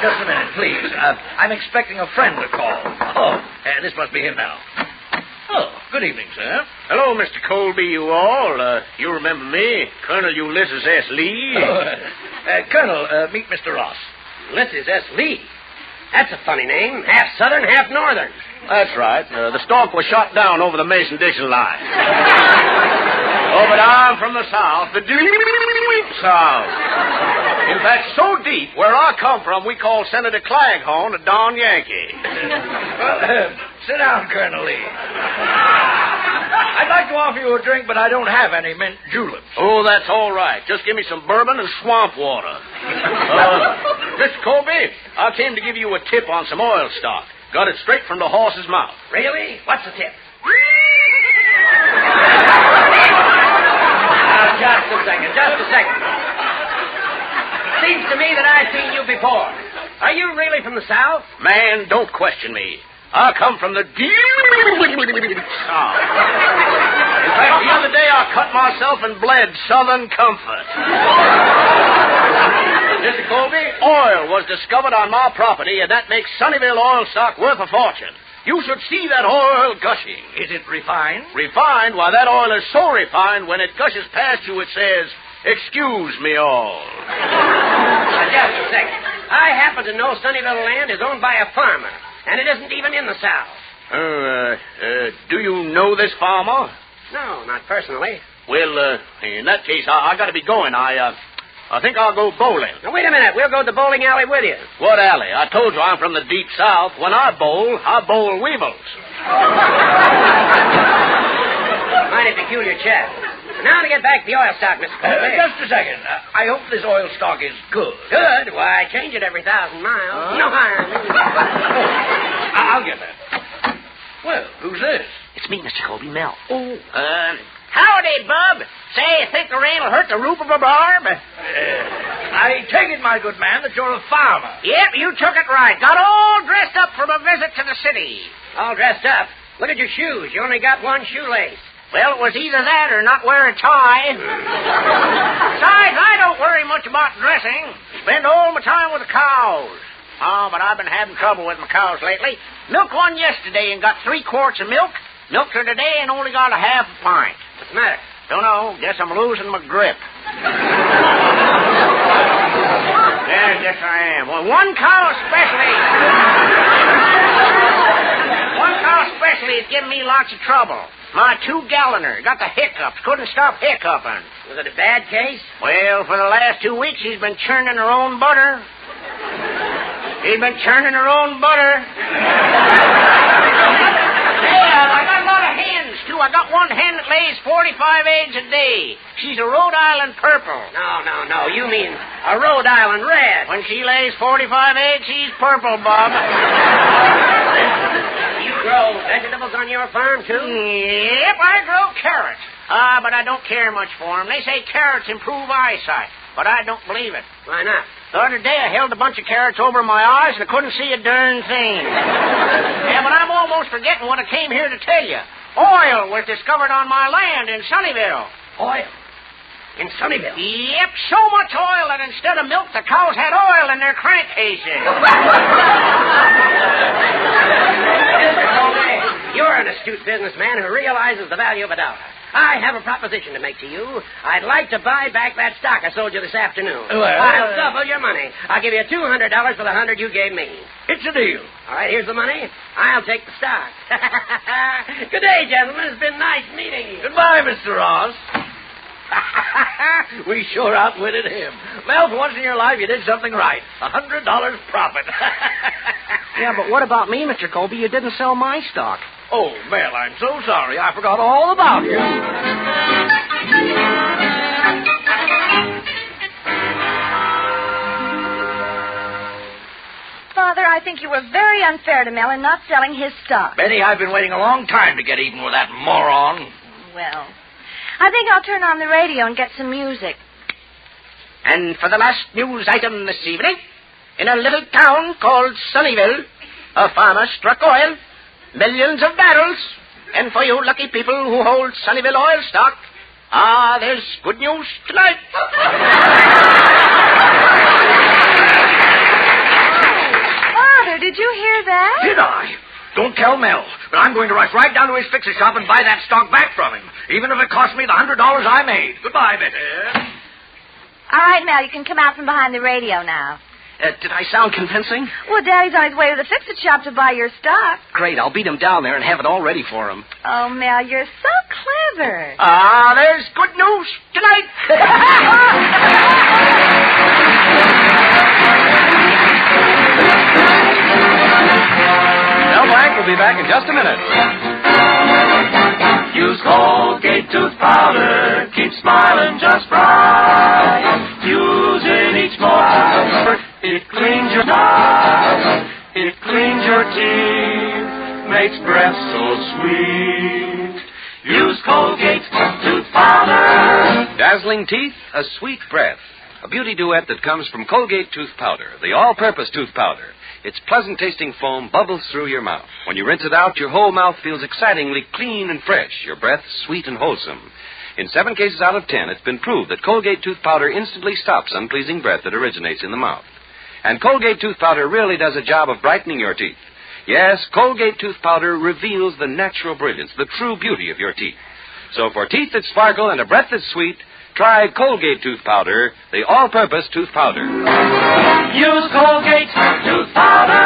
Just a minute, please. I'm expecting a friend to call. Oh, this must be him now. Oh, good evening, sir. Hello, Mr. Colby, you all. You remember me, Colonel Ulysses S. Lee? Colonel, meet Mr. Ross. Ulysses S. Lee? That's a funny name. Half Southern, half Northern. That's right. The stalk was shot down over the Mason-Dixon line. Oh, but I'm from the South, the deep South. In fact, so deep, where I come from, we call Senator Claghorn a Don Yankee. Well, sit down, Colonel Lee. I'd like to offer you a drink, but I don't have any mint juleps. Oh, that's all right. Just give me some bourbon and swamp water. Mr. Colby, I came to give you a tip on some oil stock. Got it straight from the horse's mouth. Really? What's the tip? Just a second. Seems to me that I've seen you before. Are you really from the South? Man, don't question me. I come from the deep South. In fact, the other day I cut myself and bled Southern Comfort. Mr. Colby, oil was discovered on my property, and that makes Sunnyvale oil stock worth a fortune. You should see that oil gushing. Is it refined? Refined? Why, that oil is so refined, when it gushes past you, it says, "Excuse me all." Just a second. I happen to know Sunnyvale land is owned by a farmer, and it isn't even in the South. Do you know this farmer? No, not personally. Well, in that case, I got to be going. I think I'll go bowling. Now, wait a minute. We'll go to the bowling alley with you. What alley? I told you I'm from the deep South. When I bowl weevils. Mighty peculiar chap. Now to get back to the oil stock, Mr. Colby. Just a second. I hope this oil stock is good. Good? Why, I change it every 1,000 miles. No harm. I'll get that. Well, who's this? It's me, Mr. Colby, Mel. Oh. Howdy, bub. Say, think the rain will hurt the roof of a barb? I take it, my good man, that you're a farmer. Yep, you took it right. Got all dressed up from a visit to the city. All dressed up? Look at your shoes. You only got one shoelace. Well, it was either that or not wear a tie. Besides, I don't worry much about dressing. Spend all my time with the cows. Oh, but I've been having trouble with my cows lately. Milked one yesterday and got 3 quarts of milk. Milked her today and only got a half a pint. What's the matter? Don't know. Guess I'm losing my grip. Yes, I am. Well, one cow especially is giving me lots of trouble. My 2-galloner got the hiccups. Couldn't stop hiccuping. Was it a bad case? Well, for the last 2 weeks, she's been churning her own butter. Hey, I got a lot of hens, too. I got one hen that lays 45 eggs a day. She's a Rhode Island purple. No. You mean a Rhode Island red. When she lays 45 eggs, she's purple, Bob. You grow vegetables on your farm, too? Yep, I grow carrots. But I don't care much for them. They say carrots improve eyesight, but I don't believe it. Why not? The other day I held a bunch of carrots over my eyes and I couldn't see a darn thing. Yeah, but I'm almost forgetting what I came here to tell you. Oil was discovered on my land in Sunnyvale. Oil? In Sunnyvale? Yep, so much oil that instead of milk, the cows had oil in their crankcases. You're an astute businessman who realizes the value of a dollar. I have a proposition to make to you. I'd like to buy back that stock I sold you this afternoon. I'll double your money. I'll give you $200 for the 100 you gave me. It's a deal. All right, here's the money. I'll take the stock. Good day, gentlemen. It's been nice meeting you. Goodbye, Mr. Ross. We sure outwitted him. Well, for once in your life, you did something right. $100 profit. Yeah, but what about me, Mr. Colby? You didn't sell my stock. Oh, Mel, I'm so sorry. I forgot all about you. Father, I think you were very unfair to Mel in not selling his stock. Betty, I've been waiting a long time to get even with that moron. Well, I think I'll turn on the radio and get some music. And for the last news item this evening, in a little town called Sunnyvale, a farmer struck oil, millions of barrels. And for you lucky people who hold Sunnyvale oil stock, there's good news tonight. Father, did you hear that? Did I? Don't tell Mel, but I'm going to rush right down to his fixer shop and buy that stock back from him, even if it costs me the $100 I made. Goodbye, Betty. All right, Mel, you can come out from behind the radio now. Did I sound convincing? Well, Daddy's on his way to the fix-it shop to buy your stock. Great, I'll beat him down there and have it all ready for him. Oh, Mel, you're so clever. There's good news tonight. Mel Blanc will be back in just a minute. Use Colgate tooth powder, keep smiling just right. Use it each morning, it cleans powder. It cleans your teeth, makes breath so sweet. Use Colgate tooth powder. Dazzling teeth, a sweet breath. A beauty duet that comes from Colgate tooth powder, the all-purpose tooth powder. Its pleasant-tasting foam bubbles through your mouth. When you rinse it out, your whole mouth feels excitingly clean and fresh, your breath sweet and wholesome. In 7 cases out of 10, it's been proved that Colgate tooth powder instantly stops unpleasing breath that originates in the mouth. And Colgate tooth powder really does a job of brightening your teeth. Yes, Colgate tooth powder reveals the natural brilliance, the true beauty of your teeth. So for teeth that sparkle and a breath that's sweet, try Colgate tooth powder, the all-purpose tooth powder. Use Colgate tooth powder.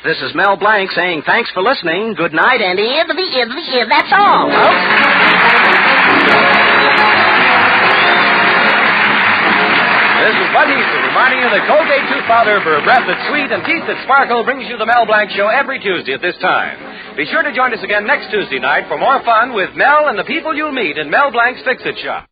This is Mel Blanc saying thanks for listening. Good night, and that's all, folks. This is Bud Easton reminding you that Colgate tooth powder for a breath that's sweet and teeth that sparkle brings you the Mel Blanc Show every Tuesday at this time. Be sure to join us again next Tuesday night for more fun with Mel and the people you'll meet in Mel Blanc's Fix-It Shop.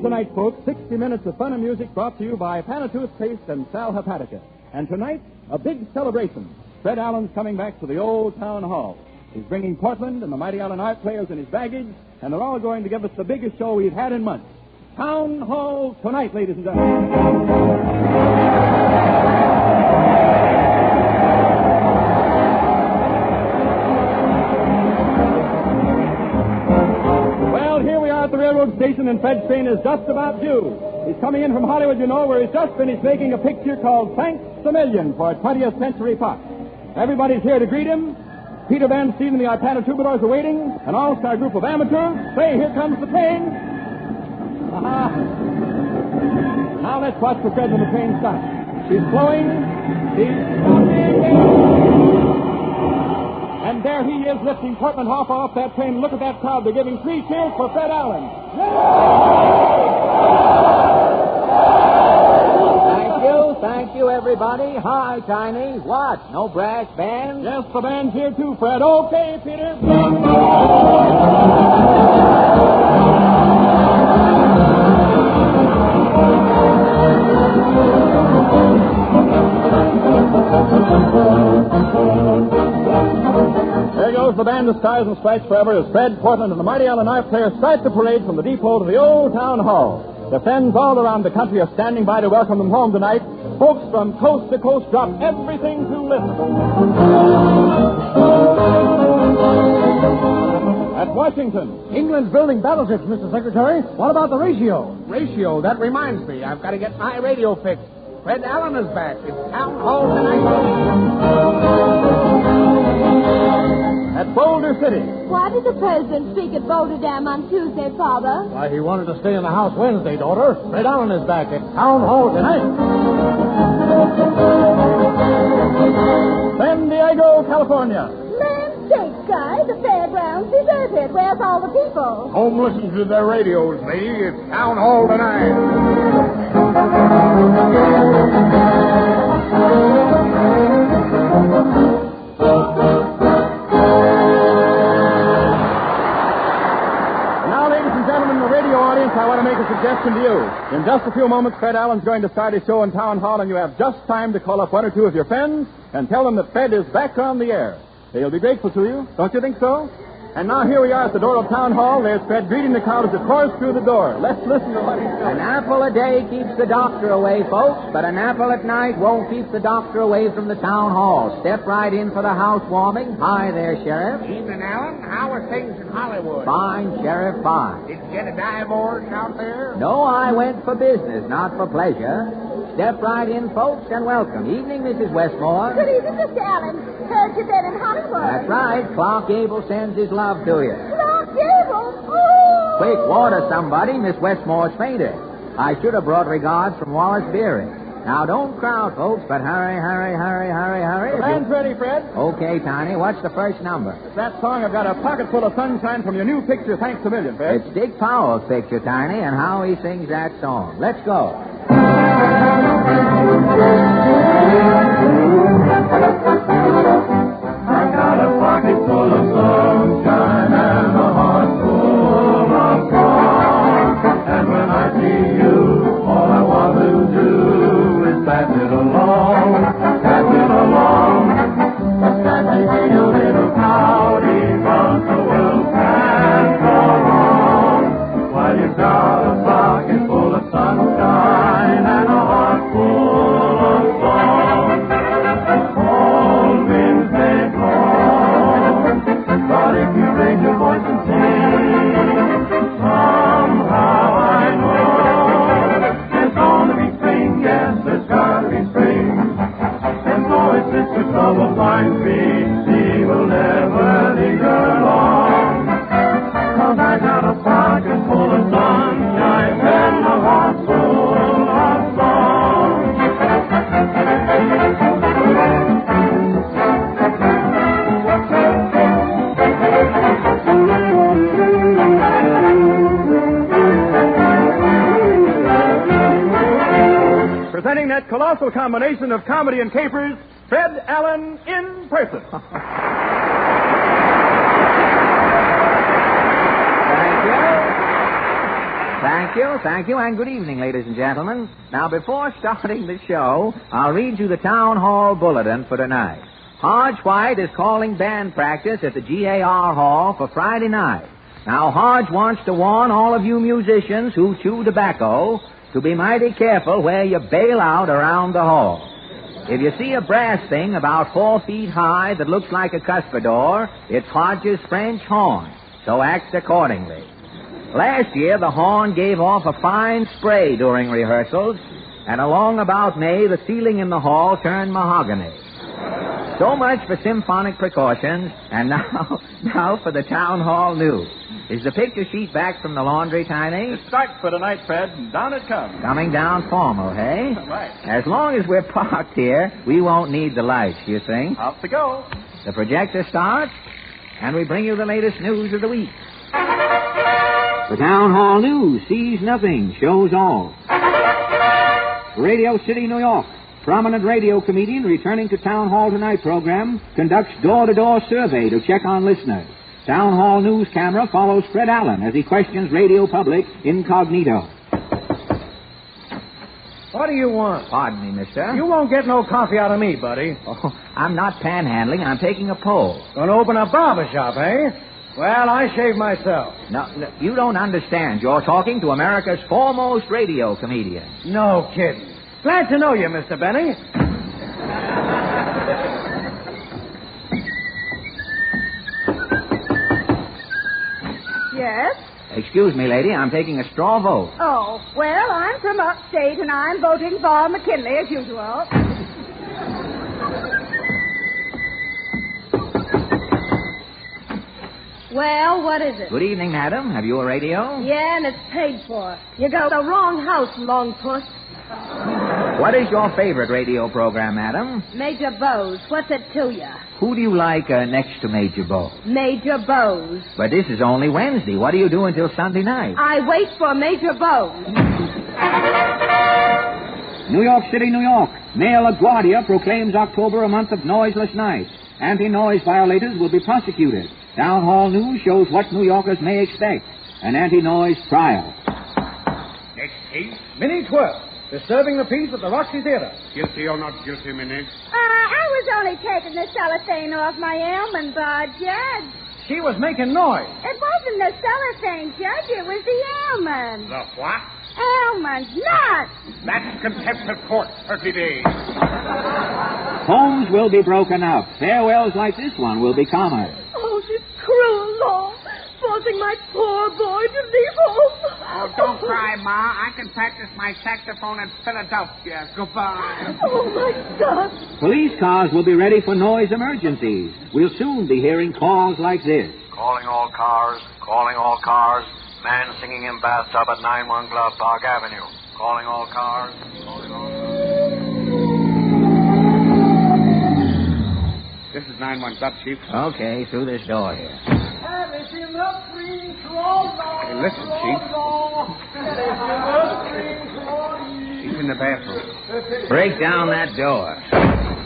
Tonight, folks, 60 minutes of fun and music brought to you by Panatooth Paste and Sal Hepatica. And tonight, a big celebration. Fred Allen's coming back to the old town hall. He's bringing Portland and the Mighty Allen art players in his baggage, and they're all going to give us the biggest show we've had in months. Town Hall tonight, ladies and gentlemen. Railroad station, and Fred's train is just about due. He's coming in from Hollywood, you know, where he's just finished making a picture called Thanks a Million for 20th Century Fox. Everybody's here to greet him. Peter Van Steven and the Arpana Troubadours are waiting. An all-star group of amateurs. Say, here comes the train. Aha. Now let's watch for Fred when the train stops. She's flowing. She's stopping. And there he is, lifting Portland Hoff off that train. Look at that crowd. They're giving 3 cheers for Fred Allen. Thank you, everybody. Hi, Tiny. What? No brass band? Yes, the band's here, too, Fred. Okay, Peter. There goes the band of Stars and Stripes Forever as Fred, Portland, and the Mighty Allen art players start the parade from the depot to the old town hall. The friends all around the country are standing by to welcome them home tonight. Folks from coast to coast drop everything to listen. At Washington. England's building battleships, Mr. Secretary. What about the ratio? Ratio? That reminds me. I've got to get my radio fixed. Fred Allen is back. It's town hall tonight. At Boulder City. Why did the president speak at Boulder Dam on Tuesday, Father? Why, he wanted to stay in the house Wednesday, daughter. Fred Allen is back at town hall tonight. San Diego, California. Land's sake, guy, the fairground's deserted. Where's all the people? Home listens to their radios, lady. It's town hall tonight. I want to make a suggestion to you. In just a few moments, Fred Allen's going to start his show in Town Hall, and you have just time to call up 1 or 2 of your friends and tell them that Fred is back on the air. They'll be grateful to you. Don't you think so? And now here we are at the door of Town Hall. There's Fred greeting the crowd as it pours through the door. Let's listen to what he's saying. An apple a day keeps the doctor away, folks, but an apple at night won't keep the doctor away from the town hall. Step right in for the housewarming. Hi there, Sheriff. Evening, Allen. How are things in Hollywood? Fine, Sheriff, fine. Did you get a divorce out there? No, I went for business, not for pleasure. Step right in, folks, and welcome. Evening, Mrs. Westmore. Good evening, Mr. Allen. Heard you've been in Hollywood. That's right. Clark Gable sends his love to you. Clark Gable? Oh! Quick, water somebody. Miss Westmore's fainted. I should have brought regards from Wallace Beery. Now, don't crowd, folks, but hurry. The band's ready, Fred. Okay, Tiny. What's the first number? It's that song, I've Got a Pocket Full of Sunshine, from your new picture, Thanks a Million, Fred. It's Dick Powell's picture, Tiny, and how he sings that song. Let's go. I got a pocket full of sunshine and a heart full of songs. And when I see you, all I want to do is pass it along. That may be a little cloudy, but the world can't go wrong. While you've got a pocket full of sunshine and a heart full of songs. Cold winds may blow, but if you raise your voice and sing, somehow I know there's gonna be spring, yes, there's gotta be spring. And so if Sister Trouble finds me, she will never linger long. 'Cause I got a pocket full of sunshine and a heart full of songs. Presenting that colossal combination of comedy and capers, Fred Allen in person. Thank you, and good evening, ladies and gentlemen. Now, before starting the show, I'll read you the Town Hall Bulletin for tonight. Hodge White is calling band practice at the GAR Hall for Friday night. Now, Hodge wants to warn all of you musicians who chew tobacco to be mighty careful where you bail out around the hall. If you see a brass thing about 4 feet high that looks like a cuspidor, it's Hodge's French horn, so act accordingly. Last year, the horn gave off a fine spray during rehearsals, and along about May, the ceiling in the hall turned mahogany. So much for symphonic precautions, and now for the Town Hall news. Is the picture sheet back from the laundry, Tiny? It's starts for tonight, Fred, and down it comes. Coming down formal, hey? Right. As long as we're parked here, we won't need the lights, you think? Off to go. The projector starts, and we bring you the latest news of the week. The Town Hall News sees nothing, shows all. Radio City, New York. Prominent radio comedian returning to Town Hall Tonight program conducts door-to-door survey to check on listeners. Town Hall News camera follows Fred Allen as he questions radio public incognito. What do you want? Pardon me, mister. You won't get no coffee out of me, buddy. Oh, I'm not panhandling. I'm taking a poll. Gonna open a barber shop, eh? Well, I shave myself. No, you don't understand. You're talking to America's foremost radio comedian. No kidding. Glad to know you, Mr. Benny. Yes? Excuse me, lady. I'm taking a straw vote. Oh, well, I'm from upstate, and I'm voting for McKinley, as usual. Well, what is it? Good evening, madam. Have you a radio? Yeah, and it's paid for. You got the wrong house, long puss. What is your favorite radio program, madam? Major Bose. What's it to you? Who do you like next to Major Bose? Major Bose. But this is only Wednesday. What do you do until Sunday night? I wait for Major Bose. New York City, New York. Mayor LaGuardia proclaims October a month of noiseless nights. Anti-noise violators will be prosecuted. Town Hall News shows what New Yorkers may expect. An anti-noise trial. Next case, Minnie Twerp. Disturbing the peace at the Roxy Theater. Guilty or not guilty, Minnie? I was only taking the cellophane off my almond bar, Judge. She was making noise. It wasn't the cellophane, Judge. It was the almond. The what? Almonds, nuts. That's contempt of court, 30 days. Homes will be broken up. Farewells like this one will be common. Oh, this cruel law. Forcing my poor boy to leave home. Oh, don't cry, Ma. I can practice my saxophone in Philadelphia. Goodbye. Oh, my God. Police cars will be ready for noise emergencies. We'll soon be hearing calls like this. Calling all cars. Calling all cars. Man singing in bathtub at 91 Glove Park Avenue. Calling all cars. Calling all cars. This is 9-1, Chief. Okay, through this door here. Hey, listen, Chief. He's in the bathroom. Break down that door.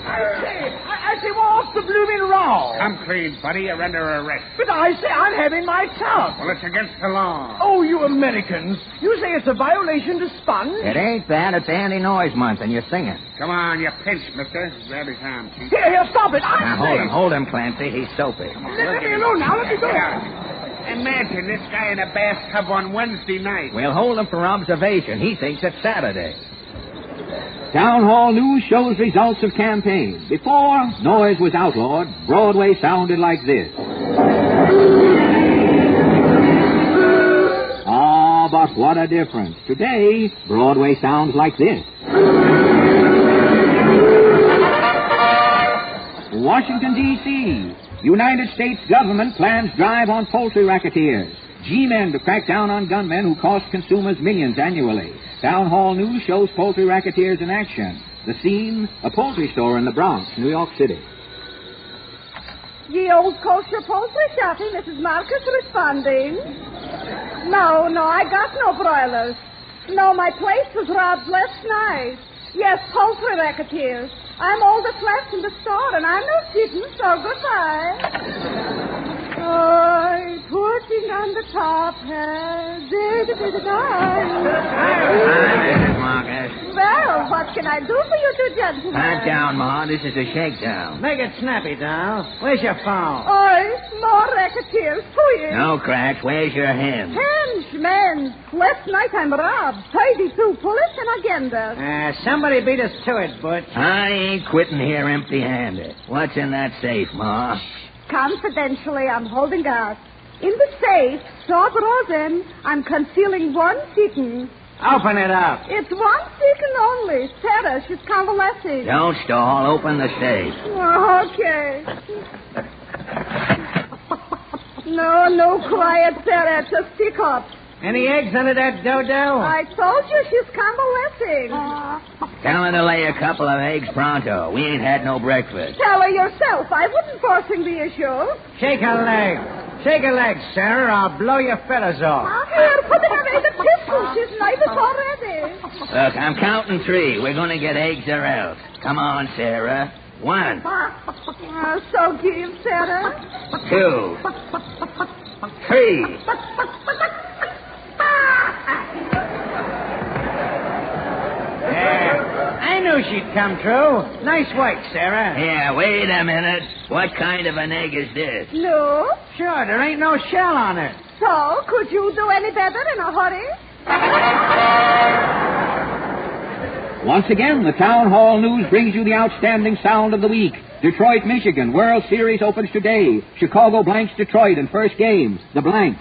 I say, what's the blooming wrong? Come clean, buddy. You're under arrest. But I say I'm having my tub. Well, it's against the law. Oh, you Americans. You say it's a violation to sponge? It ain't that. It's anti-noise month, and you're singing. Come on, you pinch, mister. Grab his arm, Chief. Here, stop it. Now, hold him, Clancy. He's soapy. Let me alone now. Let me go. Imagine this guy in a bathtub on Wednesday night. We'll hold him for observation. He thinks it's Saturday. Town Hall News shows results of campaign. Before noise was outlawed, Broadway sounded like this. Ah, but what a difference. Today, Broadway sounds like this. Washington, D.C. United States government plans drive on poultry racketeers. G-men to crack down on gunmen who cost consumers millions annually. Town Hall News shows poultry racketeers in action. The scene, a poultry store in the Bronx, New York City. Ye old kosher poultry shopping, Mrs. Marcus responding. No, I got no broilers. No, my place was robbed last night. Yes, poultry racketeers. I'm all that's left in the store, and I'm no kitten, so goodbye. Oh, putting on the top hat. Hi, Mrs. Marcus. Well, what can I do for you two gentlemen? Pat down, Ma. This is a shakedown. Make it snappy, doll. Where's your phone? Oi, more racketeers, please. No cracks. Where's your hen? Henge, man. Last night I'm robbed. 32 bullets and agenda. Somebody beat us to it, Butch. I ain't quitting here empty-handed. What's in that safe, Ma? Confidentially, I'm holding out. In the safe, so frozen, I'm concealing one chicken. Open it up. It's one chicken only. Sarah, she's convalescing. Don't stall. Open the safe. Oh, okay. No quiet, Sarah. Just stick up. Any eggs under that dodo? I told you she's convalescing. Tell her to lay a couple of eggs pronto. We ain't had no breakfast. Tell her yourself. I wasn't forcing the issue. Shake her leg. Shake her leg, Sarah. I'll blow your feathers off. Here, put her away the pistol. She's nervous already. Look, I'm counting 3. We're going to get eggs or else. Come on, Sarah. 1. So give, Sarah. 2. 3. I knew she'd come true. Nice work, Sarah. Yeah, wait a minute. What kind of an egg is this? No. Sure, there ain't no shell on it. So, could you do any better in a hurry? Once again, the Town Hall News brings you the outstanding sound of the week. Detroit, Michigan. World Series opens today. Chicago blanks Detroit in first game. The Blanks.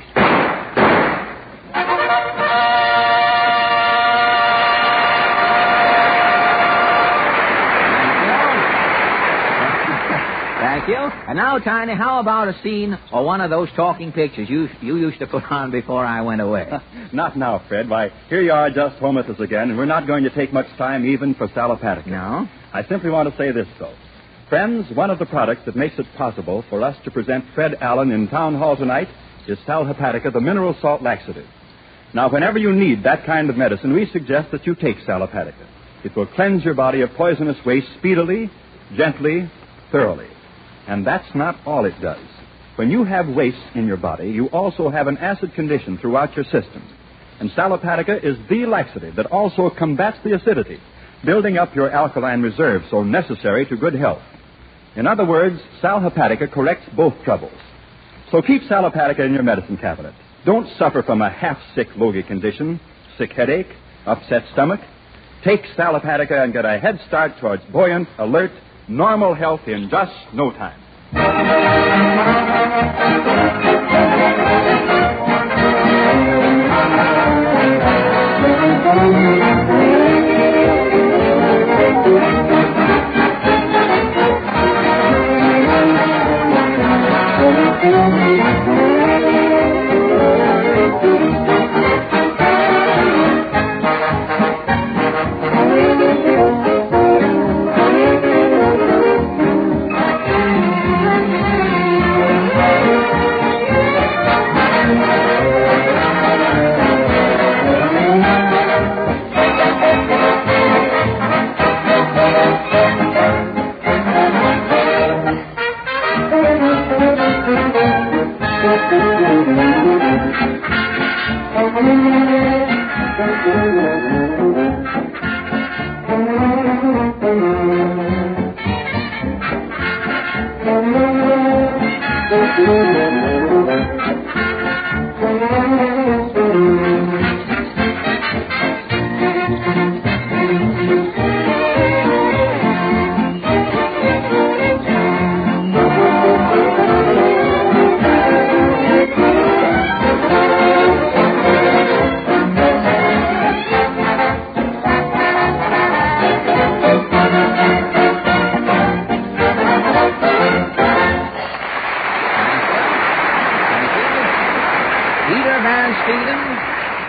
Thank you. And now, Tiny, how about a scene or one of those talking pictures you used to put on before I went away? Not now, Fred. Why, here you are just home with us again, and we're not going to take much time even for Sal Hepatica. No? I simply want to say this, though. Friends, one of the products that makes it possible for us to present Fred Allen in Town Hall tonight is Sal Hepatica, the mineral salt laxative. Now, whenever you need that kind of medicine, we suggest that you take Sal Hepatica. It will cleanse your body of poisonous waste speedily, gently, thoroughly. And that's not all it does. When you have waste in your body, you also have an acid condition throughout your system. And Sal Hepatica is the laxative that also combats the acidity, building up your alkaline reserve so necessary to good health. In other words, Sal Hepatica corrects both troubles. So keep Sal Hepatica in your medicine cabinet. Don't suffer from a half-sick logy condition, sick headache, upset stomach. Take Sal Hepatica and get a head start towards buoyant, alert, normal health in just no time.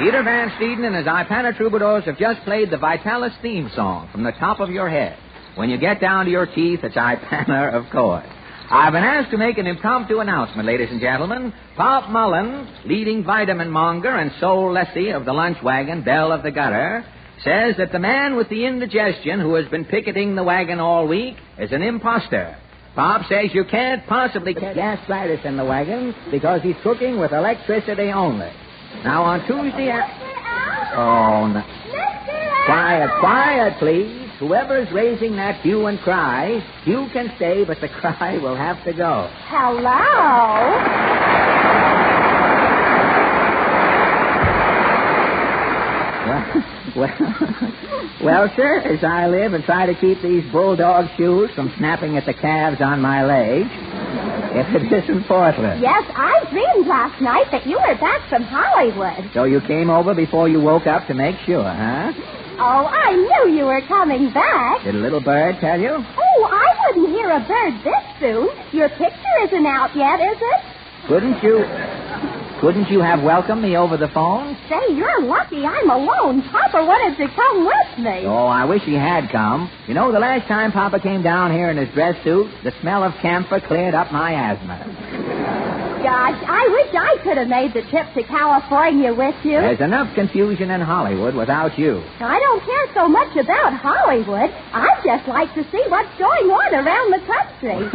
Peter Van Steeden and his Ipana Troubadours have just played the Vitalis theme song from the top of your head. When you get down to your teeth, it's Ipana, of course. I've been asked to make an impromptu announcement, ladies and gentlemen. Pop Mullen, leading vitamin monger and sole lessee of the lunch wagon, Belle of the Gutter, says that the man with the indigestion who has been picketing the wagon all week is an imposter. Pop says you can't possibly get gastritis in the wagon because he's cooking with electricity only. Now, on Tuesday... Oh, no. Quiet, please. Whoever's raising that hue and cry, you can stay, but the cry will have to go. Hello? Well, sir, as I live and try to keep these bulldog shoes from snapping at the calves on my legs, if it isn't Portland. Yes, I dreamed last night that you were back from Hollywood. So you came over before you woke up to make sure, huh? Oh, I knew you were coming back. Did a little bird tell you? Oh, I wouldn't hear a bird this soon. Your picture isn't out yet, is it? Couldn't you have welcomed me over the phone? Say, you're lucky I'm alone. Papa wanted to come with me. Oh, I wish he had come. You know, the last time Papa came down here in his dress suit, the smell of camphor cleared up my asthma. Gosh, I wish I could have made the trip to California with you. There's enough confusion in Hollywood without you. I don't care so much about Hollywood. I'd just like to see what's going on around the country.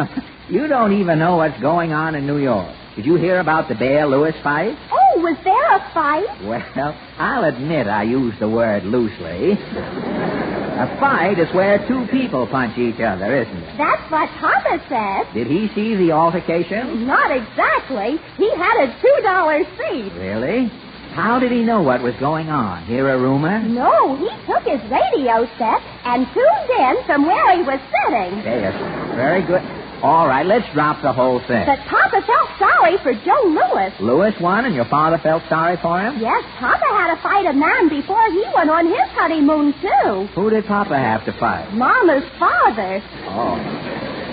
You don't even know what's going on in New York. Did you hear about the Bear Lewis fight? Oh, was there a fight? Well, I'll admit I use the word loosely. A fight is where two people punch each other, isn't it? That's what Papa said. Did he see the altercation? Not exactly. He had a $2 seat. Really? How did he know what was going on? Hear a rumor? No, he took his radio set and tuned in from where he was sitting. Yes, very good. All right, let's drop the whole thing. But Papa felt sorry for Joe Lewis. Lewis won, and your father felt sorry for him? Yes, Papa had to fight a man before he went on his honeymoon, too. Who did Papa have to fight? Mama's father. Oh.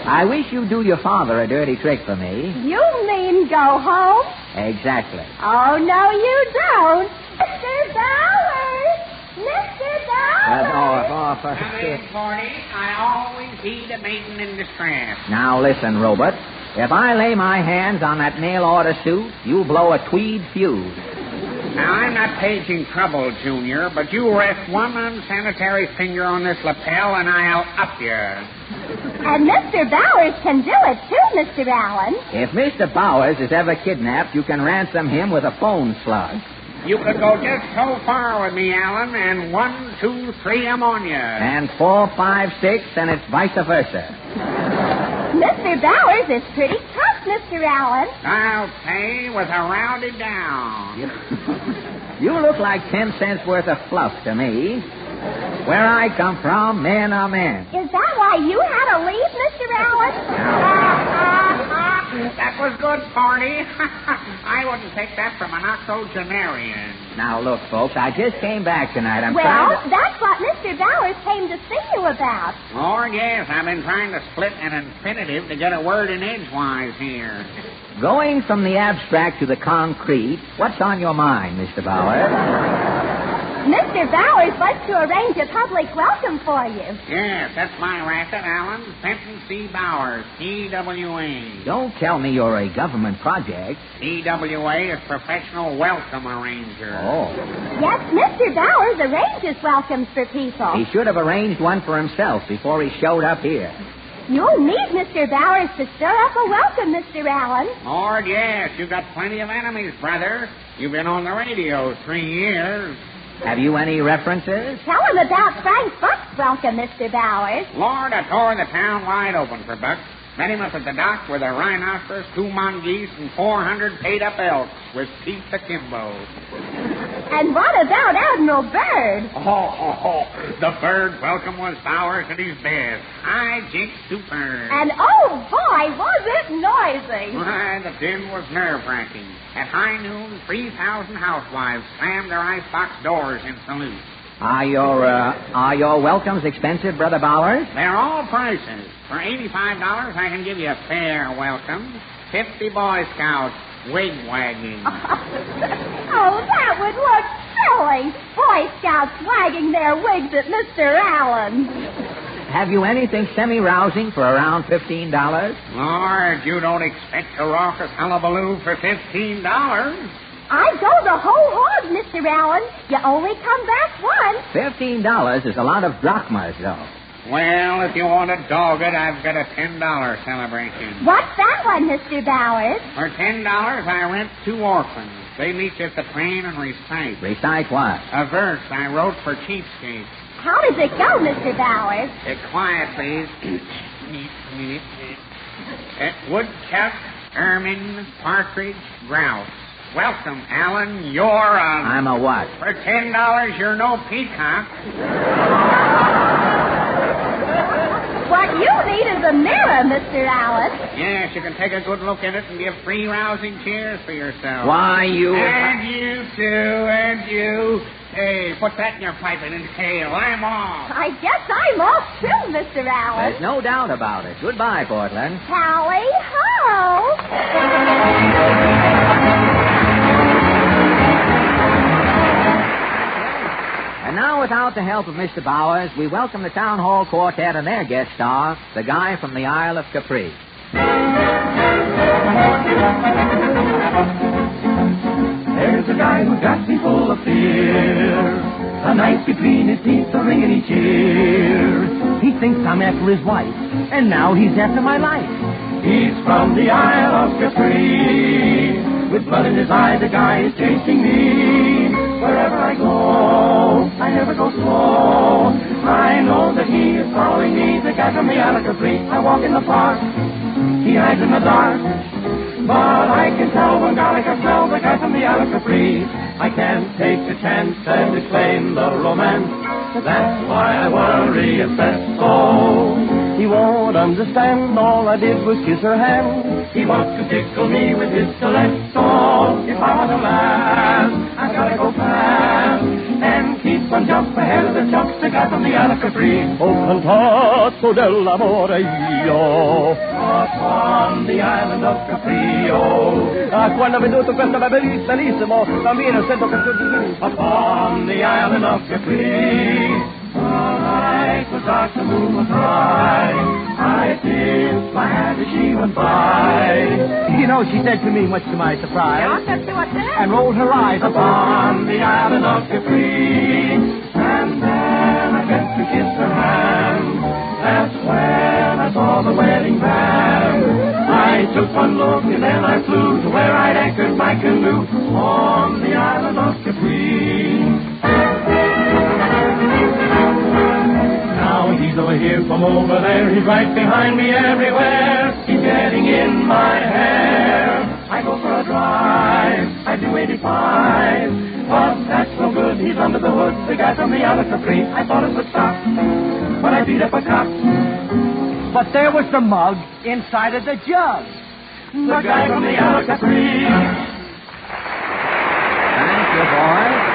I wish you'd do your father a dirty trick for me. You mean go home? Exactly. Oh, no, you don't. Mr. Bowers! Mr. Bowers! Phoney, I always heed a maiden in distress. Now listen, Robert. If I lay my hands on that mail-order suit, you'll blow a tweed fuse. Now, I'm not paging trouble, Junior, but you rest one unsanitary finger on this lapel and I'll up you. And Mr. Bowers can do it, too, Mr. Allen. If Mr. Bowers is ever kidnapped, you can ransom him with a phone slug. You could go just so far with me, Allen, and 1, 2, 3, I'm on you. And 4, 5, 6, and it's vice versa. Mr. Bowers is pretty tough, Mr. Allen. I'll pay with a rounded down. You look like 10 cents worth of fluff to me. Where I come from, men are men. Is that why you had to leave, Mr. Allen? That was good, Phoney. I wouldn't take that from an octogenarian. Now, look, folks, I just came back tonight. That's what Mr. Bowers came to see you about. Oh, yes, I've been trying to split an infinitive to get a word in edgewise here. Going from the abstract to the concrete, what's on your mind, Mr. Bowers? Mr. Bowers wants to arrange a public welcome for you. Yes, that's my racket, Allen. Fenton C. Bowers, PWA. Don't tell me you're a government project. PWA is Professional Welcome Arranger. Oh. Yes, Mr. Bowers arranges welcomes for people. He should have arranged one for himself before he showed up here. You'll need Mr. Bowers to stir up a welcome, Mr. Allen. Lord, yes. You've got plenty of enemies, brother. You've been on the radio 3 years. Have you any references? Tell him about Frank Buck's welcome, Mr. Bowers. Lord, I tore the town wide open for Buck. Met him up at the dock with a rhinoceros, 2 mongoose, and 400 paid-up elks with teeth akimbo. And what about Admiral Byrd? The Bird welcome was Bowers at his best. I jinked super. And oh, boy, was it noisy. Why, the din was nerve-wracking. At high noon, 3,000 housewives slammed their icebox doors in salute. Are your welcomes expensive, Brother Bowers? They're all prices. For $85, I can give you a fair welcome. 50 Boy Scouts wig wagging. Oh, that would look silly. Boy Scouts wagging their wigs at Mr. Allen. Have you anything semi-rousing for around $15? Lord, you don't expect a raucous hullabaloo for $15. I'd go the whole hog, Mr. Allen. You only come back once. $15 is a lot of drachmas, though. Well, if you want to dog it, I've got a $10 celebration. What's that one, Mr. Bowers? For $10, I rent 2 orphans. They meet you at the plane and recite. Recite what? A verse I wrote for cheapskates. How does it go, Mr. Bowers? Quiet, please. Woodchuck, ermine, partridge, grouse. Welcome, Alan. You're a... I'm a what? For $10, you're no peacock. What you need is a mirror, Mr. Allen. Yes, you can take a good look at it and give 3 rousing cheers for yourself. Why, you... And you, too, and you. Hey, put that in your pipe and inhale. I'm off. I guess I'm off, too, Mr. Allen. There's no doubt about it. Goodbye, Portland. Tally-ho! And now, without the help of Mr. Bowers, we welcome the Town Hall Quartet and their guest star, the guy from the Isle of Capri. There's a guy who's got me full of fear. A knife between his teeth, a ring in each ear. He thinks I'm after his wife, and now he's after my life. He's from the Isle of Capri. With blood in his eye, the guy is chasing me. Wherever I go, I never go slow. I know that he is following me, the guy from the Isle of Capri. I walk in the park, he hides in the dark. But I can tell when garlic I smell the guy from the Isle of Capri. I can't take a chance and explain the romance. That's why I worry and stress so. He won't understand, all I did was kiss her hand. He wants to tickle me with his stiletto. If I want to laugh, I've got to go fast and keep one jump ahead of the jumps the guy from the Isle of Capri. Oh, cantato dell'amore io. Upon the island of Capri, quando ho veduto questo bellissimo bambino, sento che upon the island of Capri. The night was dark, the moon was bright. I tipped my hat as she went by. You know, she said to me, much to my surprise, and rolled her eyes upon the island of Capri. And then I bent to kiss her hand. That's when I saw the wedding band. I took one look and then I flew to where I'd anchored my canoe on the island of Capri. Now he's over here from over there. He's right behind me everywhere. He's getting in my hair. I go for a drive. I do 85. But that's no good. He's under the hood. The guy from the Isle of Capri. I thought it would stop, but I beat up a cop. But there was the mug inside of the jug. The guy from the Isle of Capri. Thank you, boys.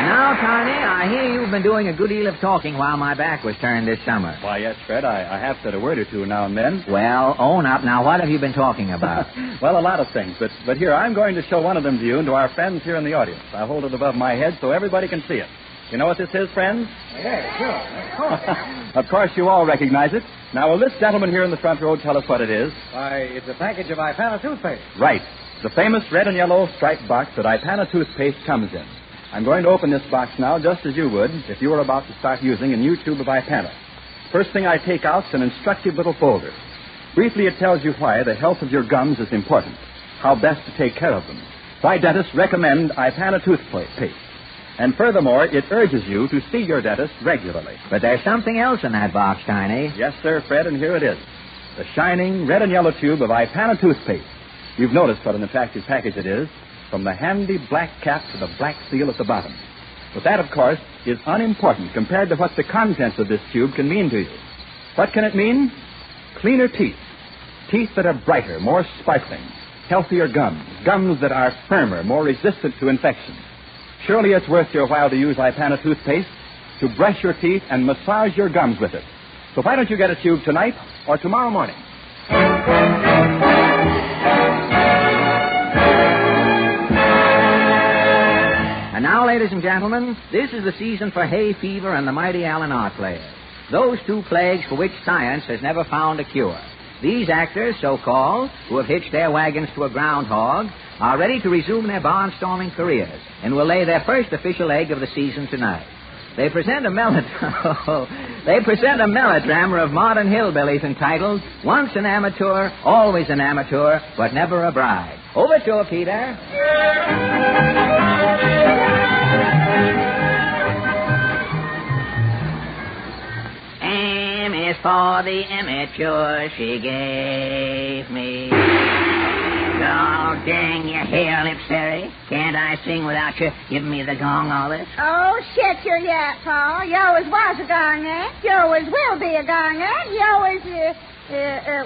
Now, Tiny, I hear you've been doing a good deal of talking while my back was turned this summer. Why, yes, Fred, I have said a word or two now and then. Well, own up. Now, what have you been talking about? Well, a lot of things, but here, I'm going to show one of them to you and to our friends here in the audience. I'll hold it above my head so everybody can see it. You know what this is, friends? Yeah, sure. Of course. Of course, you all recognize it. Now, will this gentleman here in the front row tell us what it is? Why, it's a package of Ipana toothpaste. Right. The famous red and yellow striped box that Ipana toothpaste comes in. I'm going to open this box now just as you would if you were about to start using a new tube of Ipana. First thing I take out's an instructive little folder. Briefly, it tells you why the health of your gums is important, how best to take care of them, why dentists recommend Ipana toothpaste. And furthermore, it urges you to see your dentist regularly. But there's something else in that box, Tiny. Yes, sir, Fred, and here it is. The shining red and yellow tube of Ipana toothpaste. You've noticed what an attractive package it is, from the handy black cap to the black seal at the bottom. But that, of course, is unimportant compared to what the contents of this tube can mean to you. What can it mean? Cleaner teeth. Teeth that are brighter, more sparkling. Healthier gums. Gums that are firmer, more resistant to infection. Surely it's worth your while to use Ipana toothpaste to brush your teeth and massage your gums with it. So why don't you get a tube tonight or tomorrow morning? And now, ladies and gentlemen, this is the season for hay fever and the mighty Allen art players. Those two plagues for which science has never found a cure. These actors, so-called, who have hitched their wagons to a groundhog, are ready to resume their barnstorming careers and will lay their first official egg of the season tonight. They present a melodrama of modern hillbillies entitled Once an Amateur, Always an Amateur, But Never a Bride. Over to you, Peter. M is for the amateur she gave me. Oh, dang your hair lips, Harry. Can't I sing without you giving me the gong all this? Oh, shut your yap, Paul. You always was a gongette. You always will be a gongette. You always,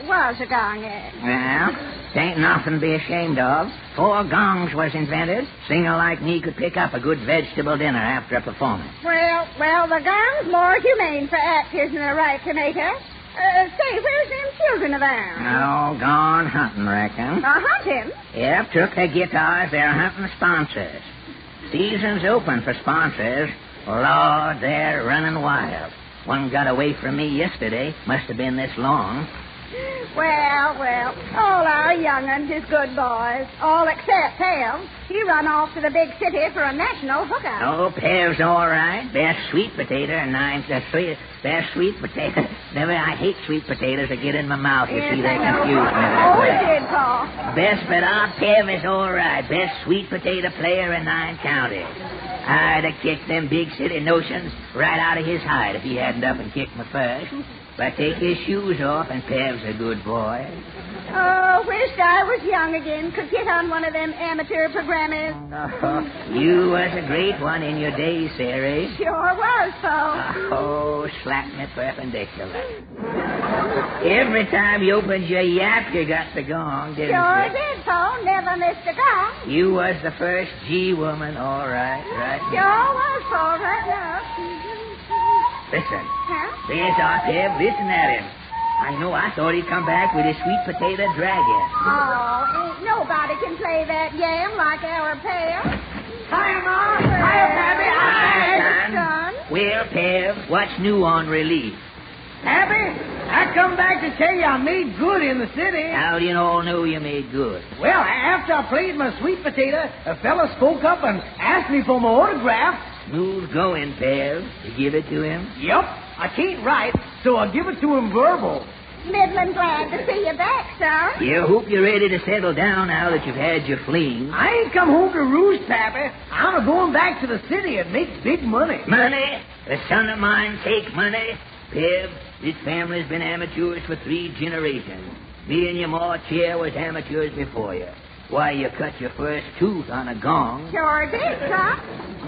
was a gongette. Well, it ain't nothing to be ashamed of. 4 gongs was invented. Singer like me could pick up a good vegetable dinner after a performance. Well, the gong's more humane for actors than a right tomato. Say, where's them children of ours? Oh, gone hunting, reckon. Hunting? Yep, took their guitars. They're hunting sponsors. Season's open for sponsors. Lord, they're running wild. One got away from me yesterday. Must have been this long. Well, all our young'uns is good boys. All except Pam. He run off to the big city for a national hookup. Oh, Pev's all right. Best sweet potato, and best sweet potato. Never, I hate sweet potatoes that get in my mouth. You see, they confuse me. Oh, he did, Paul. Best, but our Pev is all right. Best sweet potato player in 9 counties. I'd have kicked them big city notions right out of his hide if he hadn't up and kicked me first. But take his shoes off, and Pev's a good boy. Oh, wished I was young again. Could get on one of them amateur programmers. Oh, you was a great one in your day, Sarah. Sure was, Paul. Oh, slap me perpendicular. Every time you opened your yap, you got the gong, didn't you? Sure did, Paul. Never missed a gong. You was the first G-woman, all right, right? Sure was, Paul, right now. Listen. Huh? There's our Pev. Listen at him. I know. I thought he'd come back with his sweet potato dragon. Oh, ain't nobody can play that yam like our Pev. Hi, Ma. Hi, Pappy. Hi, son. Well, Pev, what's new on relief? Pappy, I come back to tell you I made good in the city. How do you all know you made good? Well, after I played my sweet potato, a fella spoke up and asked me for my autograph. Smooth going, Pev. You give it to him? Yep. I can't write, so I'll give it to him verbal. Middling glad to see you back, son. You hope you're ready to settle down now that you've had your fling. I ain't come home to roost, Pappy. I'm going back to the city and make big money. Money? A son of mine take money? Pev, this family's been amateurs for 3 generations. Me and your ma Chair was amateurs before you. Why, you cut your first tooth on a gong. Sure did, son.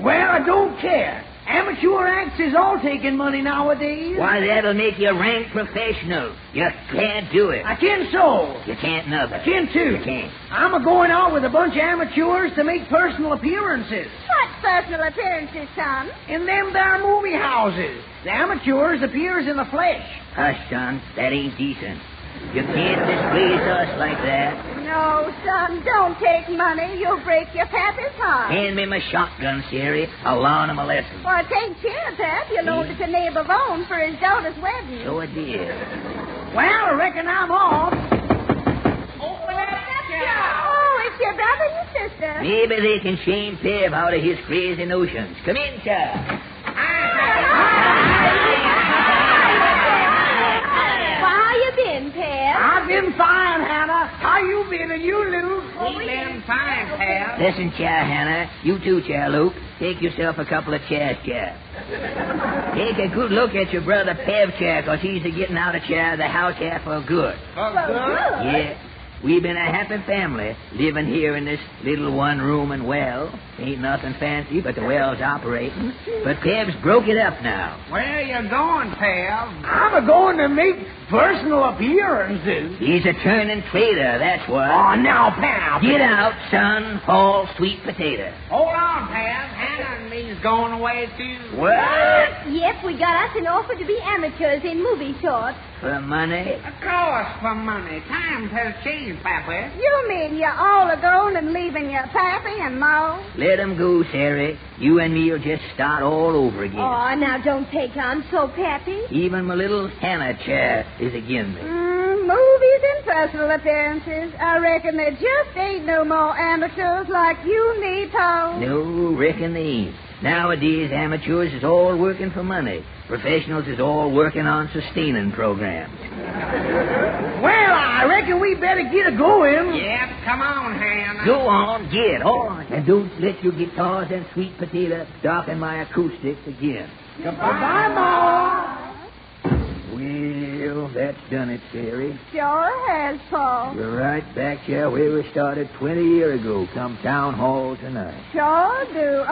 Well, I don't care. Amateur acts is all taking money nowadays. Why, that'll make you rank professional. You can't do it. I can so. You can't neither. I can too. You can't. I'm a-going out with a bunch of amateurs to make personal appearances. What personal appearances, son? In them there movie houses. The amateurs appears in the flesh. Hush, son. That ain't decent. You can't disgrace us like that. No, son, don't take money. You'll break your pappy's heart. Hand me my shotgun, Siri. I'll learn him a lesson. Well, take care, Pap. You loaned it to neighbor Vaughn for his daughter's wedding. So it did. Well, I reckon I'm off. Open up, oh, it's your brother and your sister. Maybe they can shame Pev out of his crazy notions. Come in, sir. been fine, Hannah. How you been, and you, Luke? We been fine, pal. Listen, Chair Hannah. You too, Chair Luke. Take yourself a couple of chairs, Chair. Take a good look at your brother Pev, Chair, because he's getting out of chair of the house here for good. For good? Yeah. We've been a happy family living here in this little one-room well. Ain't nothing fancy, but the well's operating. But Peb's broke it up now. Where you going, Pev? I'm a-going to make personal appearances. He's a turning trader, that's what. Oh, now, Pep. Get out, son. Haul sweet potato. Hold on, Pev. Hannah and me's going away, too. What? Yep, we got us an offer to be amateurs in movie shorts. For money? Of course, for money. Times has changed, Papa. You mean you're all a-going and leaving your pappy and ma? Let 'em go, Sarah. You and me'll just start all over again. Oh, now don't take on so peppy. Even my little Hannah chair is again me. Movies and personal appearances. I reckon there just ain't no more amateurs like you and me, Paul. No, reckon they ain't. Nowadays, amateurs is all working for money. Professionals is all working on sustaining programs. Well, I reckon we better get a-going. Yep, come on, Hannah. Go on, get on. And don't let your guitars and sweet potato darken my acoustics again. Goodbye, Ma. Well, that's done it, Sarah. Sure has, Paul. You're right back here where we started 20 years ago, come town hall tonight. Sure do.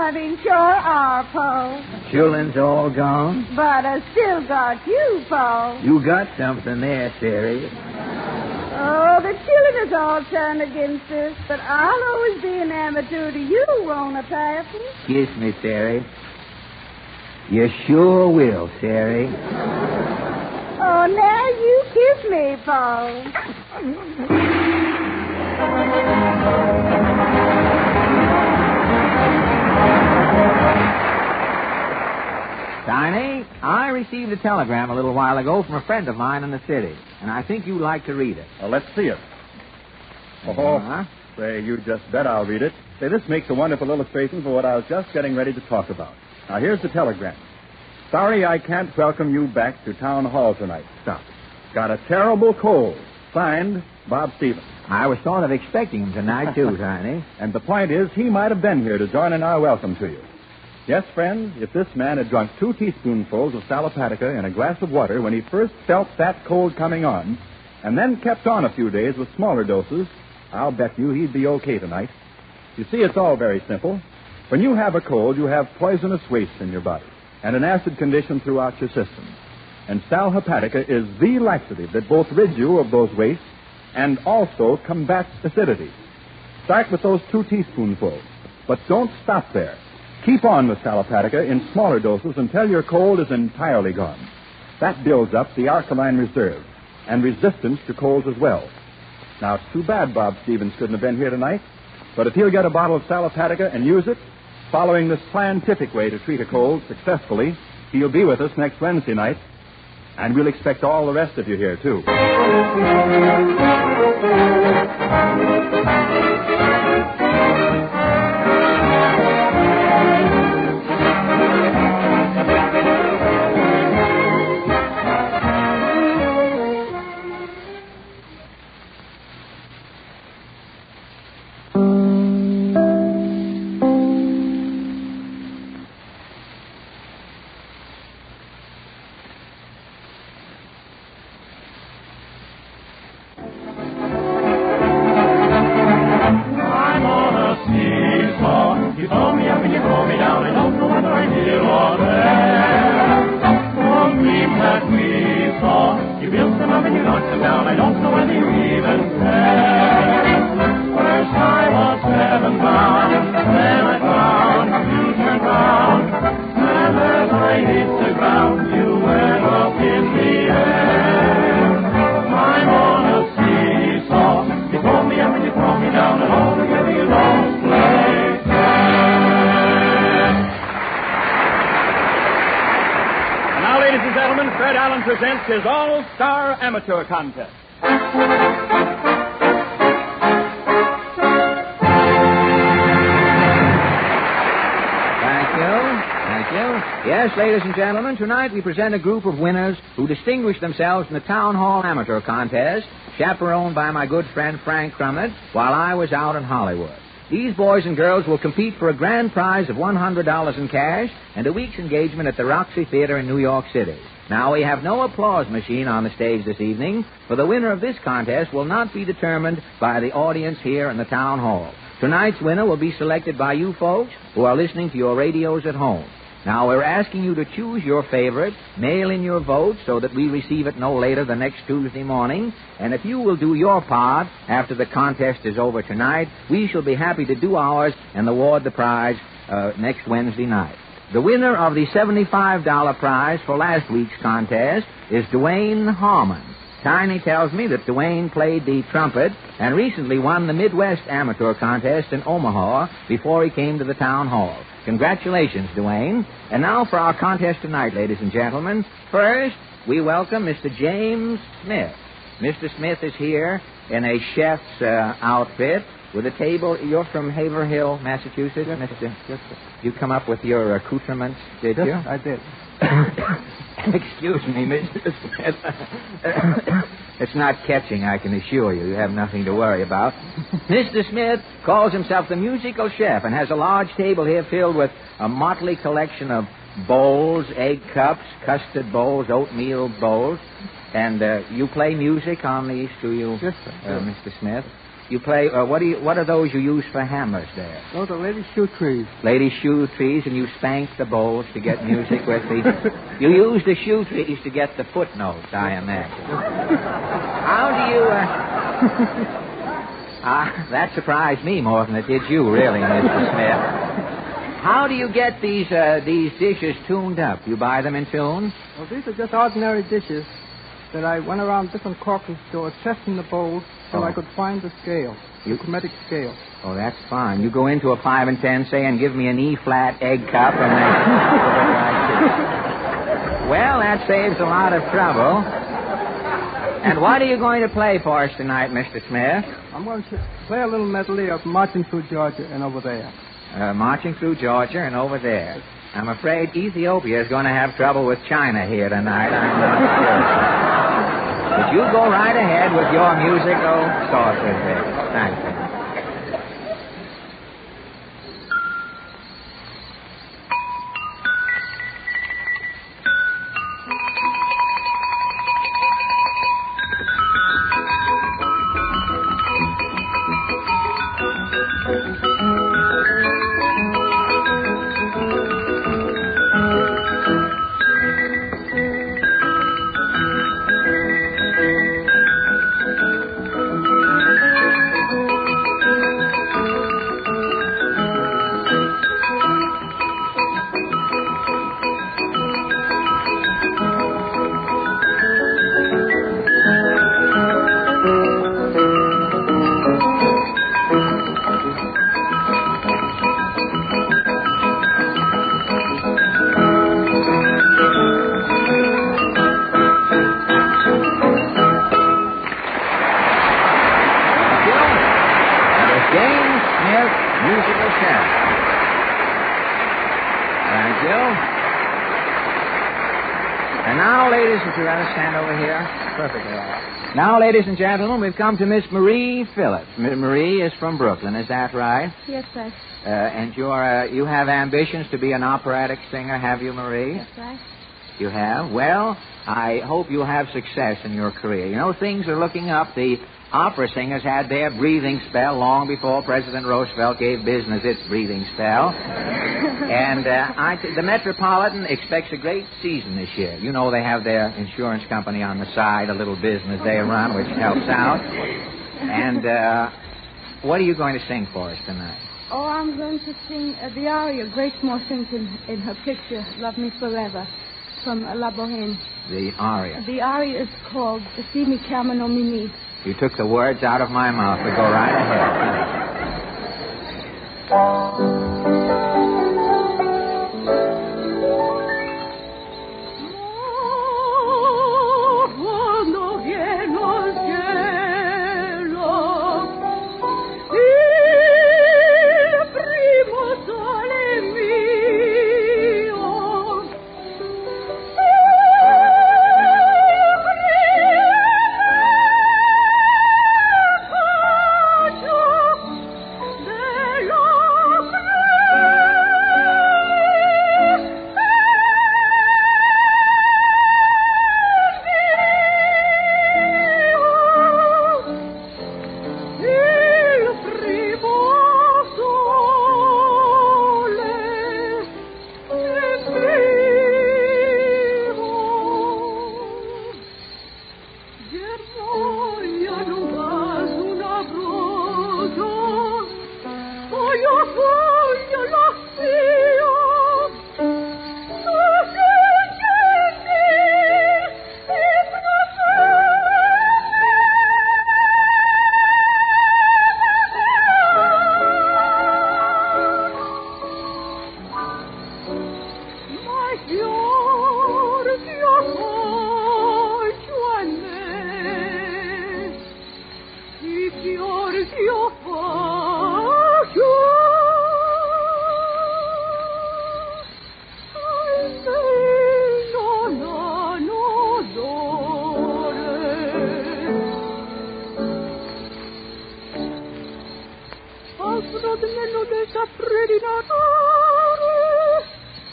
Sure are, Paul. Children's all gone. But I still got you, Paul. You got something there, Sarah. Oh, the children is all turned against us, but I'll always be an amateur to you, won't I, Pappy? Kiss me, Sarah. You sure will, Sarah. Oh, now you kiss me, Paul. Tiny, I received a telegram a little while ago from a friend of mine in the city, and I think you'd like to read it. Well, let's see it. Oh, say, you just bet I'll read it. Say, this makes a wonderful illustration for what I was just getting ready to talk about. Now, here's the telegram. Sorry I can't welcome you back to town hall tonight. Stop. Got a terrible cold. Signed, Bob Stevens. I was sort of expecting him tonight, too, Tiny. And the point is, he might have been here to join in our welcome to you. Yes, friends, if this man had drunk 2 teaspoonfuls of sal hepatica in a glass of water when he first felt that cold coming on, and then kept on a few days with smaller doses, I'll bet you he'd be okay tonight. You see, it's all very simple. When you have a cold, you have poisonous waste in your body and an acid condition throughout your system. And sal hepatica is the laxative that both rids you of those wastes and also combats acidity. Start with those 2 teaspoonfuls, but don't stop there. Keep on with sal hepatica in smaller doses until your cold is entirely gone. That builds up the alkaline reserve and resistance to colds as well. Now, it's too bad Bob Stevens couldn't have been here tonight, but if he'll get a bottle of sal hepatica and use it, following this scientific way to treat a cold successfully, he'll be with us next Wednesday night, and we'll expect all the rest of you here, too. Presents his All-Star Amateur Contest. Thank you. Yes, ladies and gentlemen, tonight we present a group of winners who distinguished themselves in the Town Hall Amateur Contest, chaperoned by my good friend Frank Crummett, while I was out in Hollywood. These boys and girls will compete for a grand prize of $100 in cash and a week's engagement at the Roxy Theater in New York City. Now, we have no applause machine on the stage this evening, for the winner of this contest will not be determined by the audience here in the Town Hall. Tonight's winner will be selected by you folks who are listening to your radios at home. Now, we're asking you to choose your favorite, mail in your vote so that we receive it no later than next Tuesday morning. And if you will do your part after the contest is over tonight, we shall be happy to do ours and award the prize next Wednesday night. The winner of the $75 prize for last week's contest is Dwayne Harmon. Tiny tells me that Dwayne played the trumpet and recently won the Midwest Amateur Contest in Omaha before he came to the Town Hall. Congratulations, Dwayne. And now for our contest tonight, ladies and gentlemen. First, we welcome Mr. James Smith. Mr. Smith is here in a chef's outfit with a table. You're from Haverhill, Massachusetts, yes, Mr. Yes, sir. You come up with your accoutrements, did you? Yes, I did. Excuse me, Mr. Smith. It's not catching, I can assure you. You have nothing to worry about. Mr. Smith calls himself the musical chef and has a large table here filled with a motley collection of bowls, egg cups, custard bowls, oatmeal bowls. And you play music on these, do you, yes, sir. Mr. Smith? You play, what are those you use for hammers there? Those are lady shoe trees. Lady shoe trees, and you spank the bowls to get music with the... You use the shoe trees to get the footnotes, I imagine. How do you... that surprised me more than it did you, really, Mr. Smith. How do you get these dishes tuned up? You buy them in tune? Well, these are just ordinary dishes that I went around different corking stores testing the bowls so I could find the scale, the chromatic scale. Oh, that's fine. You go into a 5 and 10, say, and give me an E-flat egg cup, and then... Well, that saves a lot of trouble. And what are you going to play for us tonight, Mr. Smith? I'm going to play a little medley of Marching Through Georgia and Over There. Marching Through Georgia and Over There. I'm afraid Ethiopia is going to have trouble with China here tonight. I'm not sure. But you go right ahead with your musical sauces there. Thank you. Now, ladies and gentlemen, we've come to Miss Marie Phillips. Marie is from Brooklyn, is that right? Yes, sir. And you have ambitions to be an operatic singer, have you, Marie? Yes, sir. You have? Well, I hope you'll have success in your career. You know, things are looking up. The opera singers had their breathing spell long before President Roosevelt gave business its breathing spell. And the Metropolitan expects a great season this year. You know they have their insurance company on the side, a little business they run, which helps out. And what are you going to sing for us tonight? Oh, I'm going to sing the aria Grace Moore sings in her picture, Love Me Forever, from La Boheme. The aria? The aria is called Si mi chiamano Mimi. You took the words out of my mouth, but go right ahead. Primo sole mio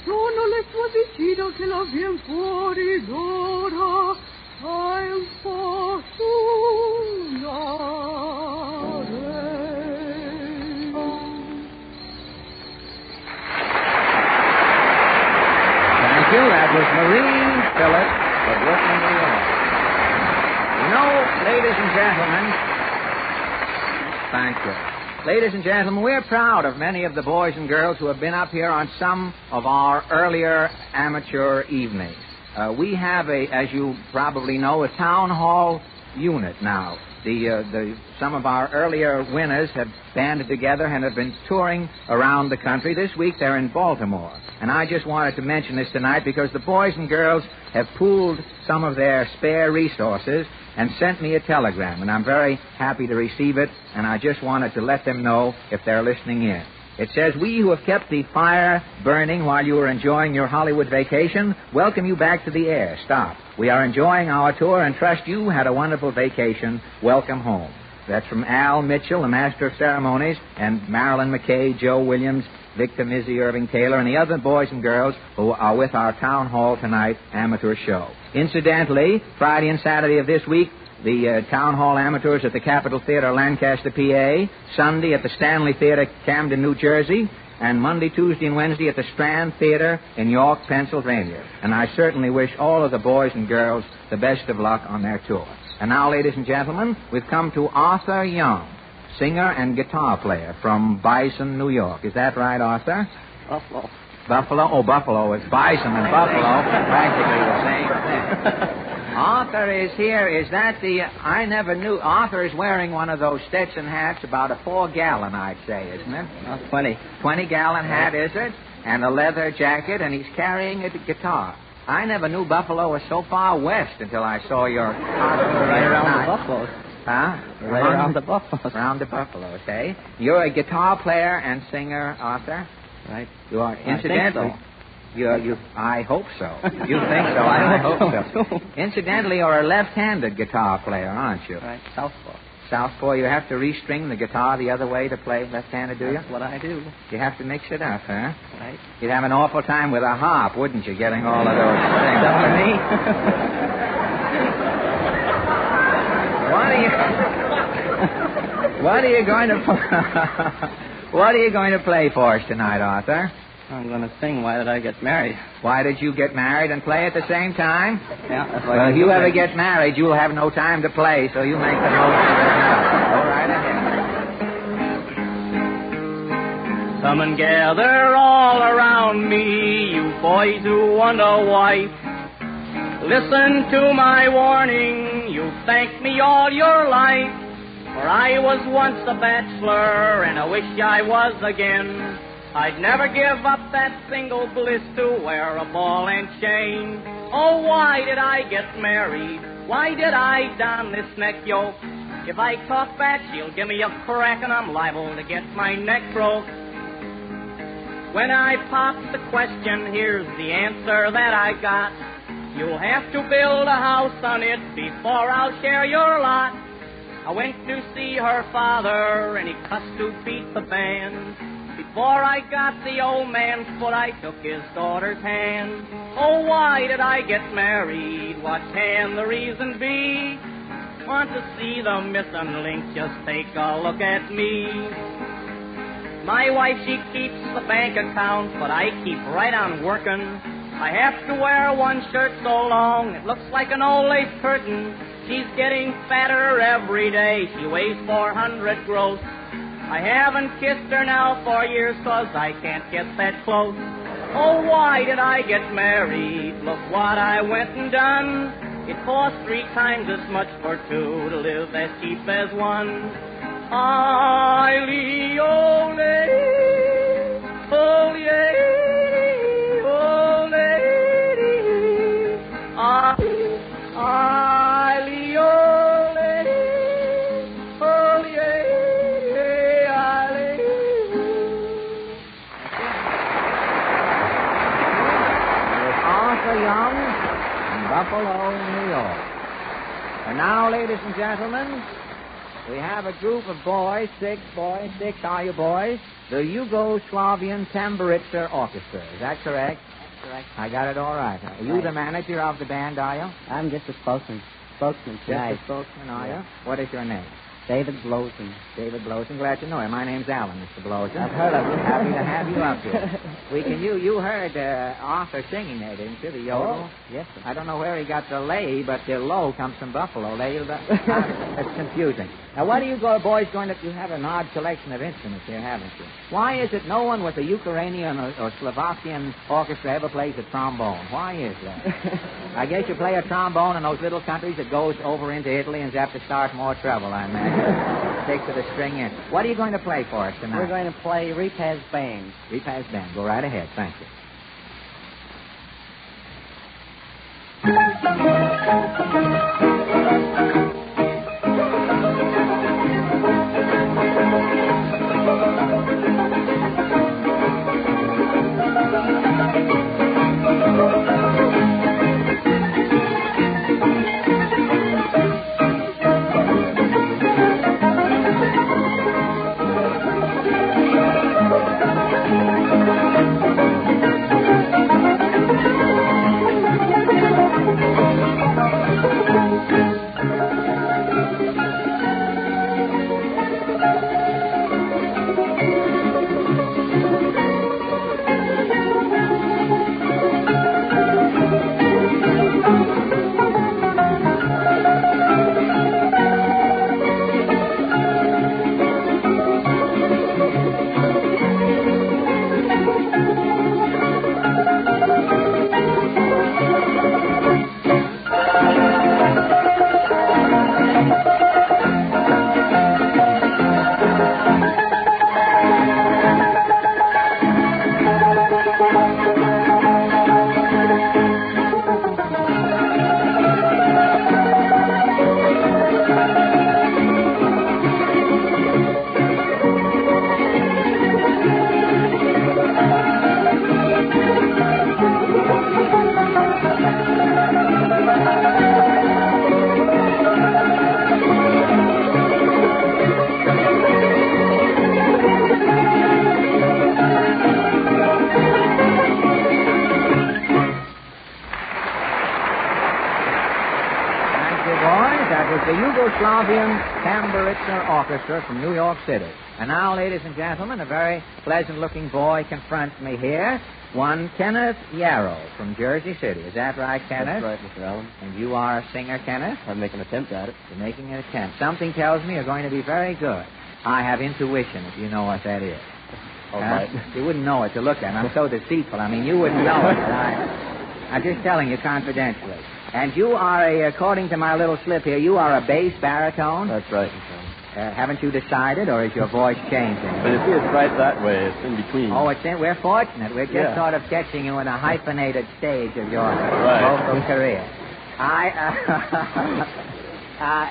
Sono le tue vicino che la vien fuori d'ora, un po' Thank you. That was Marie Phillips of Brooklyn, New York. You know, ladies and gentlemen, thank you. Ladies and gentlemen, we're proud of many of the boys and girls who have been up here on some of our earlier amateur evenings. We have as you probably know, a town hall unit now. Some of our earlier winners have banded together and have been touring around the country. This week they're in Baltimore. And I just wanted to mention this tonight because the boys and girls have pooled some of their spare resources and sent me a telegram, and I'm very happy to receive it, and I just wanted to let them know if they're listening in. It says, we who have kept the fire burning while you were enjoying your Hollywood vacation welcome you back to the air. Stop. We are enjoying our tour and trust you had a wonderful vacation. Welcome home. That's from Al Mitchell, the Master of Ceremonies, and Marilyn McKay, Joe Williams, Victor Mizzy, Irving Taylor, and the other boys and girls who are with our Town Hall Tonight amateur show. Incidentally, Friday and Saturday of this week, the Town Hall amateurs at the Capitol Theater, Lancaster, PA, Sunday at the Stanley Theater, Camden, New Jersey, and Monday, Tuesday, and Wednesday at the Strand Theater in York, Pennsylvania. And I certainly wish all of the boys and girls the best of luck on their tour. And now, ladies and gentlemen, we've come to Arthur Young, singer and guitar player from Bison, New York. Is that right, Arthur? Buffalo. Buffalo? Oh, Buffalo. It's Bison and Buffalo. Practically the same thing. Arthur is here. Is that I never knew. Arthur is wearing one of those Stetson hats, about a 4-gallon, I'd say, isn't it? 20. 20-gallon hat, is it? And a leather jacket, and he's carrying a guitar. I never knew Buffalo was so far west until I saw your right around the Buffaloes. Huh? Right around the Buffaloes. Around the Buffaloes, eh? You're a guitar player and singer, Arthur? Right. You are, incidentally. I hope so. You think so, and I hope so. Incidentally, you're a left-handed guitar player, aren't you? Right. Southpaw. Southpaw, you have to restring the guitar the other way to play left-handed, do you? That's what I do. You have to mix it up, huh? Right. You'd have an awful time with a harp, wouldn't you, getting all of those things? Except for me. What are you going to play for us tonight, Arthur? I'm going to sing Why Did I Get Married? Why did you get married and play at the same time? Yeah, that's well, if you ever get married, you'll have no time to play, so you make the most of it now. Go right ahead. Come and gather all around me, you boys who want a wife. Listen to my warning, you'll thank me all your life. For I was once a bachelor, and I wish I was again. I'd never give up that single bliss to wear a ball and chain. Oh, why did I get married? Why did I don this neck yoke? If I talk back, she'll give me a crack, and I'm liable to get my neck broke. When I popped the question, here's the answer that I got. You'll have to build a house on it before I'll share your lot. I went to see her father, and he cussed to beat the band. Before I got the old man's foot, I took his daughter's hand. Oh, why did I get married? What can the reason be? Want to see the missing link? Just take a look at me. My wife, she keeps the bank account, but I keep right on working. I have to wear one shirt so long, it looks like an old lace curtain. She's getting fatter every day. She weighs 400 gross. I haven't kissed her now for years 'cause I can't get that close. Oh, why did I get married? Look what I went and done. It cost 3 times as much for 2 to live as cheap as one. Ole, ole, ole, ole. Buffalo, New York. And now, ladies and gentlemen, we have a group of boys, six are you boys? The Yugoslavian Tamburica Orchestra. Is that correct? That's correct. I got it all right. Are you the manager of the band, are you? I'm just a spokesman. Just a spokesman, are you? What is your name? David Blowson. David Blowson. Glad to know you. My name's Alan, Mr. Blowson. I've heard of you. Happy to have you up here. You heard Arthur singing there, didn't you? The yodel? Oh, yes, sir. I don't know where he got the lay, but the low comes from Buffalo. That's confusing. Now, what are you boys going to... You have an odd collection of instruments here, haven't you? Why is it no one with a Ukrainian or Slovakian orchestra ever plays a trombone? Why is that? I guess you play a trombone in those little countries that goes over into Italy and have to start more trouble, I imagine. Takes to the string in. What are you going to play for us tonight? We're going to play Repaz Band. Repaz Band. Go right ahead. Thank you. The Yugoslavian Tamburica Orchestra from New York City. And now, ladies and gentlemen, a very pleasant-looking boy confronts me here. One Kenneth Yarrow from Jersey City. Is that right, Kenneth? That's right, Mr. Allen. And you are a singer, Kenneth? I'm making an attempt at it. You're making an attempt. Something tells me you're going to be very good. I have intuition, if you know what that is. All right. You wouldn't know it to look at. I'm so deceitful. I mean, you wouldn't know it. I'm just telling you confidentially. And you are, according to my little slip here, you are a bass baritone? That's right. Haven't you decided, or is your voice changing? But you see, it's right that way. It's in between. Oh, we're fortunate. We're just sort of catching you in a hyphenated stage of your vocal career.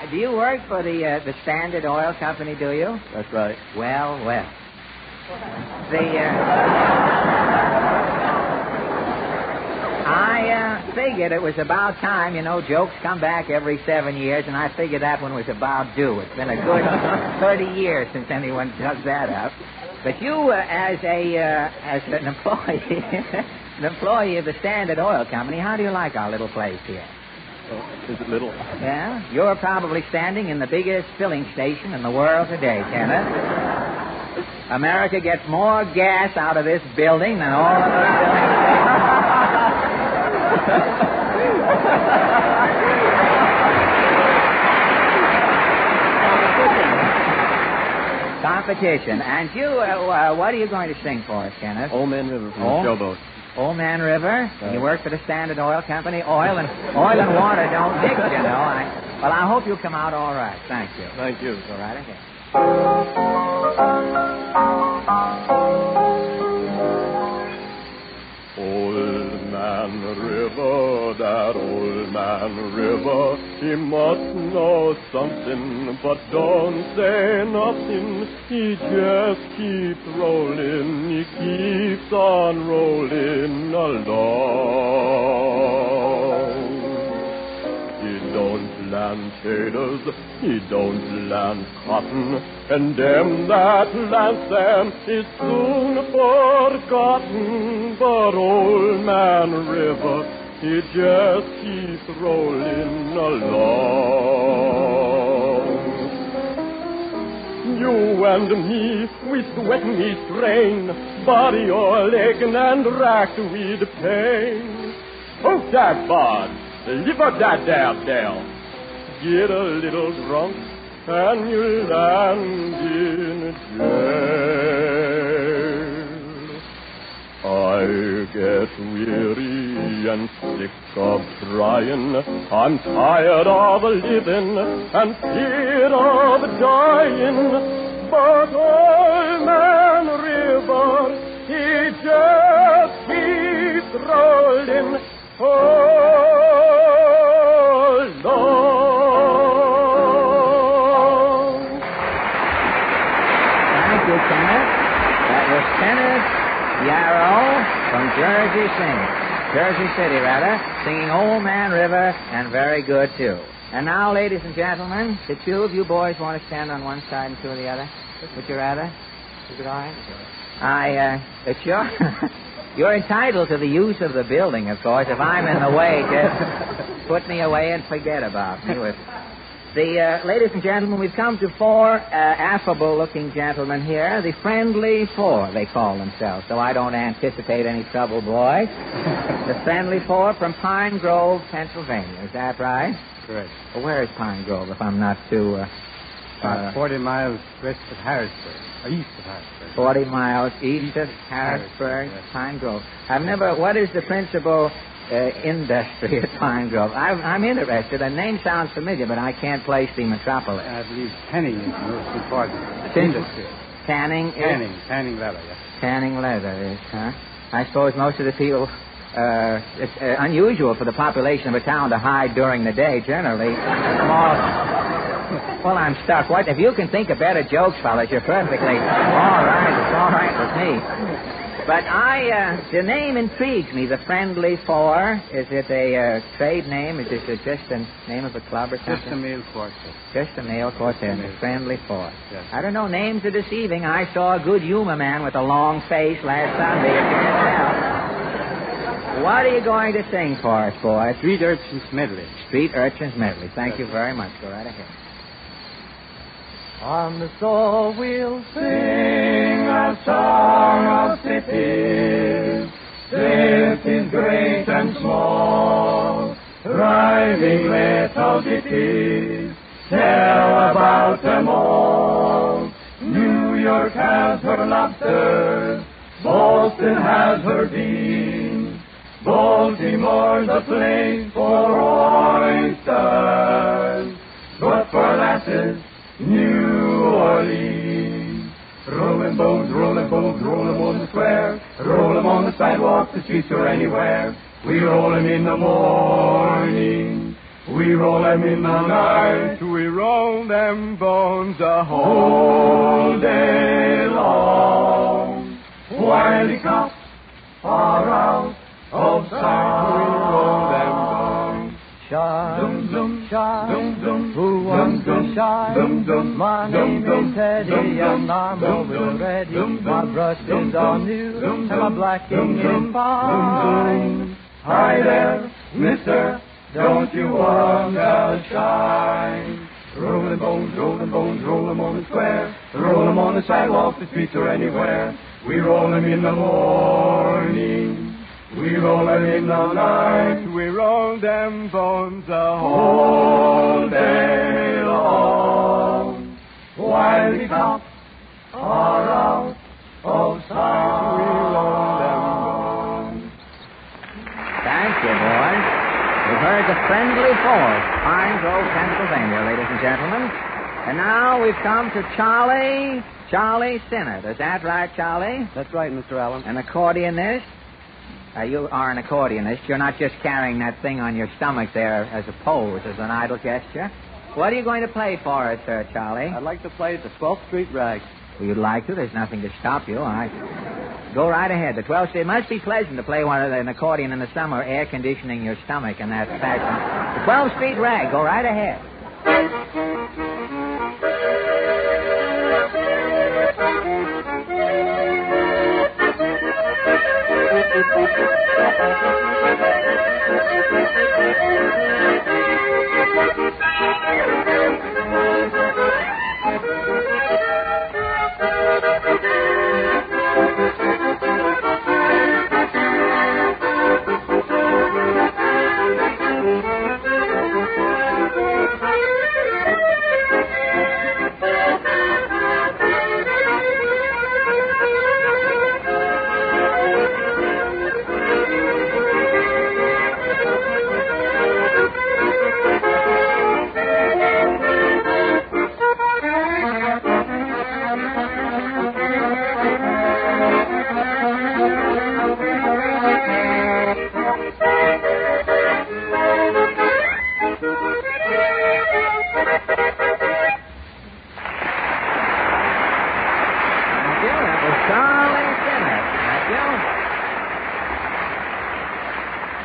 Do you work for the Standard Oil Company, do you? That's right. Well. I figured it was about time. You know, jokes come back every 7 years, and I figured that one was about due. It's been a good 30 years since anyone dug that up. But you, as an employee, an employee of the Standard Oil Company, how do you like our little place here? Oh, is it little? Yeah? You're probably standing in the biggest filling station in the world today, Kenneth. America gets more gas out of this building than all of those buildings. Competition. And you, what are you going to sing for us, Kenneth? Old Man River from the Showboat. Old Man River? Right. You work for the Standard Oil Company? Oil and water don't mix, you know. Well, I hope you'll come out all right. Thank you. Thank you. Go right ahead. Old Man River, that old man River, he must know something, but don't say nothing. He just keeps rolling, he keeps on rolling along. plantators. He don't plant cotton, and them that plants them is soon forgotten. But Old Man River, he just keeps rolling along. You and me, we sweat, we strain, body all aching and racked with pain. Oh, that bud, live up that damn bell. Get a little drunk and you land in jail. I get weary and sick of trying. I'm tired of living and scared of dying. But Old Man River, he just keeps rolling along. Thank you, Kenneth. That was Kenneth Yarrow from Jersey City, singing Old Man River, and very good, too. And now, ladies and gentlemen, the two of you boys want to stand on one side and two on the other? Would you rather? Is it all right? It's your... You're entitled to the use of the building, of course. If I'm in the way, just put me away and forget about me. Ladies and gentlemen, we've come to four affable-looking gentlemen here. The Friendly Four, they call themselves, so I don't anticipate any trouble, boys. The Friendly Four from Pine Grove, Pennsylvania. Is that right? Correct. Well, where is Pine Grove, if I'm not too... 40 miles west of Harrisburg. East of Harrisburg. 40 miles east of Harrisburg, yes. Pine Grove. What is the principal industry at Pine Grove? I'm interested. The name sounds familiar, but I can't place the metropolis. I believe tanning is the most important industry. Tanning leather, yes. Tanning leather is, huh? I suppose most of the people... it's unusual for the population of a town to hide during the day, generally. Well, I'm stuck. What? If you can think of better jokes, fellas, you're perfectly all right. It's all right with me. But the name intrigues me, the Friendly Four. Is it a trade name? Is it just the name of a club or something? Just a male quartet. Just a male quartet, the Friendly Four. Yes. I don't know, names are deceiving. I saw a good humor man with a long face last Sunday. You can't tell. What are you going to sing for us, boys? Street Urchins Medley. Street Urchins Medley. Thank you very much. Go right ahead. On the store we'll sing a song of cities, cities great and small, thriving little ditties, tell about them all. New York has her lobsters, Boston has her beans, Baltimore's a place for oysters, but for lasses, New Orleans. Rolling bones, roll them on the square, roll them on the sidewalk, the streets, or anywhere. We roll them in the morning, we roll them in the night, we roll them bones the whole day long. While the cops are out of sight, we roll them bones. Shy, dum dum, shy, dum dum, who wants to shy? dum dum. My name is Teddy, and I'm always ready. My brush is all new, and my blacking is fine. Hi there, mister, don't you want to shine? Rolling bones, roll them on the square, roll them on the sidewalk, the streets, or anywhere. We roll them in the morning, we roll them in the night, we roll them bones the whole day long. While the cops are out of sight, we roll them bones. Thank you, boys. We've heard the Friendly Four, Pine Grove, Pennsylvania, ladies and gentlemen. And now we've come to Charlie Sinnott. Is that right, Charlie? That's right, Mr. Allen. An accordionist? You are an accordionist. You're not just carrying that thing on your stomach there as a pose, as an idle gesture. What are you going to play for us, Charlie? I'd like to play the 12th Street Rag. Well, you'd like to. There's nothing to stop you. All right. Go right ahead. The 12th Street. It must be pleasant to play an accordion in the summer, air conditioning your stomach in that fashion. The 12th Street Rag. Go right ahead.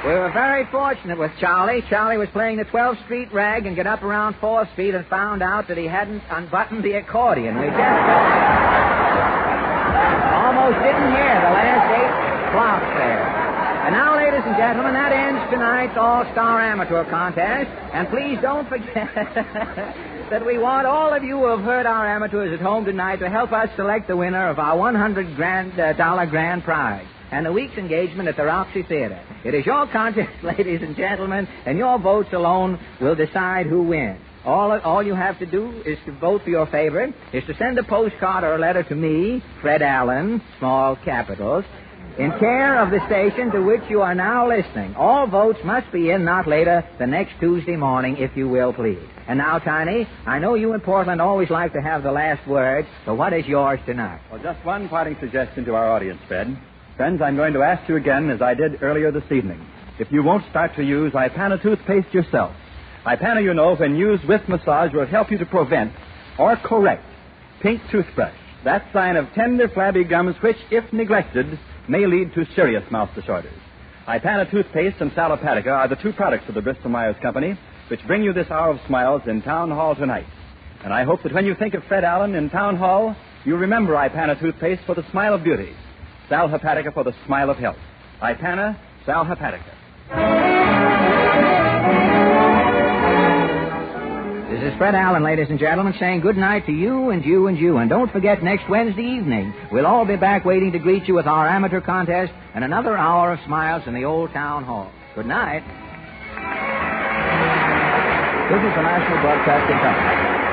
We were very fortunate with Charlie. Charlie was playing the 12th Street rag and got up around 4th Street and found out that he hadn't unbuttoned the accordion. We just almost didn't hear the last 8 blocks there. And now, ladies and gentlemen, that ends tonight's All-Star Amateur Contest. And please don't forget that we want all of you who have heard our amateurs at home tonight to help us select the winner of our $100 grand prize and the week's engagement at the Roxy Theater. It is your contest, ladies and gentlemen, and your votes alone will decide who wins. All you have to do is to vote for your favorite, is to send a postcard or a letter to me, Fred Allen, small capitals, in care of the station to which you are now listening. All votes must be in not later than next Tuesday morning, if you will, please. And now, Tiny, I know you in Portland always like to have the last word, so what is yours tonight? Well, just one parting suggestion to our audience, Fred. Friends, I'm going to ask you again, as I did earlier this evening, if you won't start to use Ipana toothpaste yourself. Ipana, you know, when used with massage, will help you to prevent or correct pink toothbrush, that sign of tender, flabby gums which, if neglected, may lead to serious mouth disorders. Ipana toothpaste and Sal Hepatica are the two products of the Bristol-Myers Company which bring you this hour of smiles in Town Hall tonight. And I hope that when you think of Fred Allen in Town Hall, you remember Ipana toothpaste for the smile of beauty, Sal Hepatica for the smile of health. Ipana, Sal Hepatica. This is Fred Allen, ladies and gentlemen, saying good night to you and you and you. And don't forget, next Wednesday evening, we'll all be back waiting to greet you with our amateur contest and another hour of smiles in the old town hall. Good night. This is the National Broadcasting Company.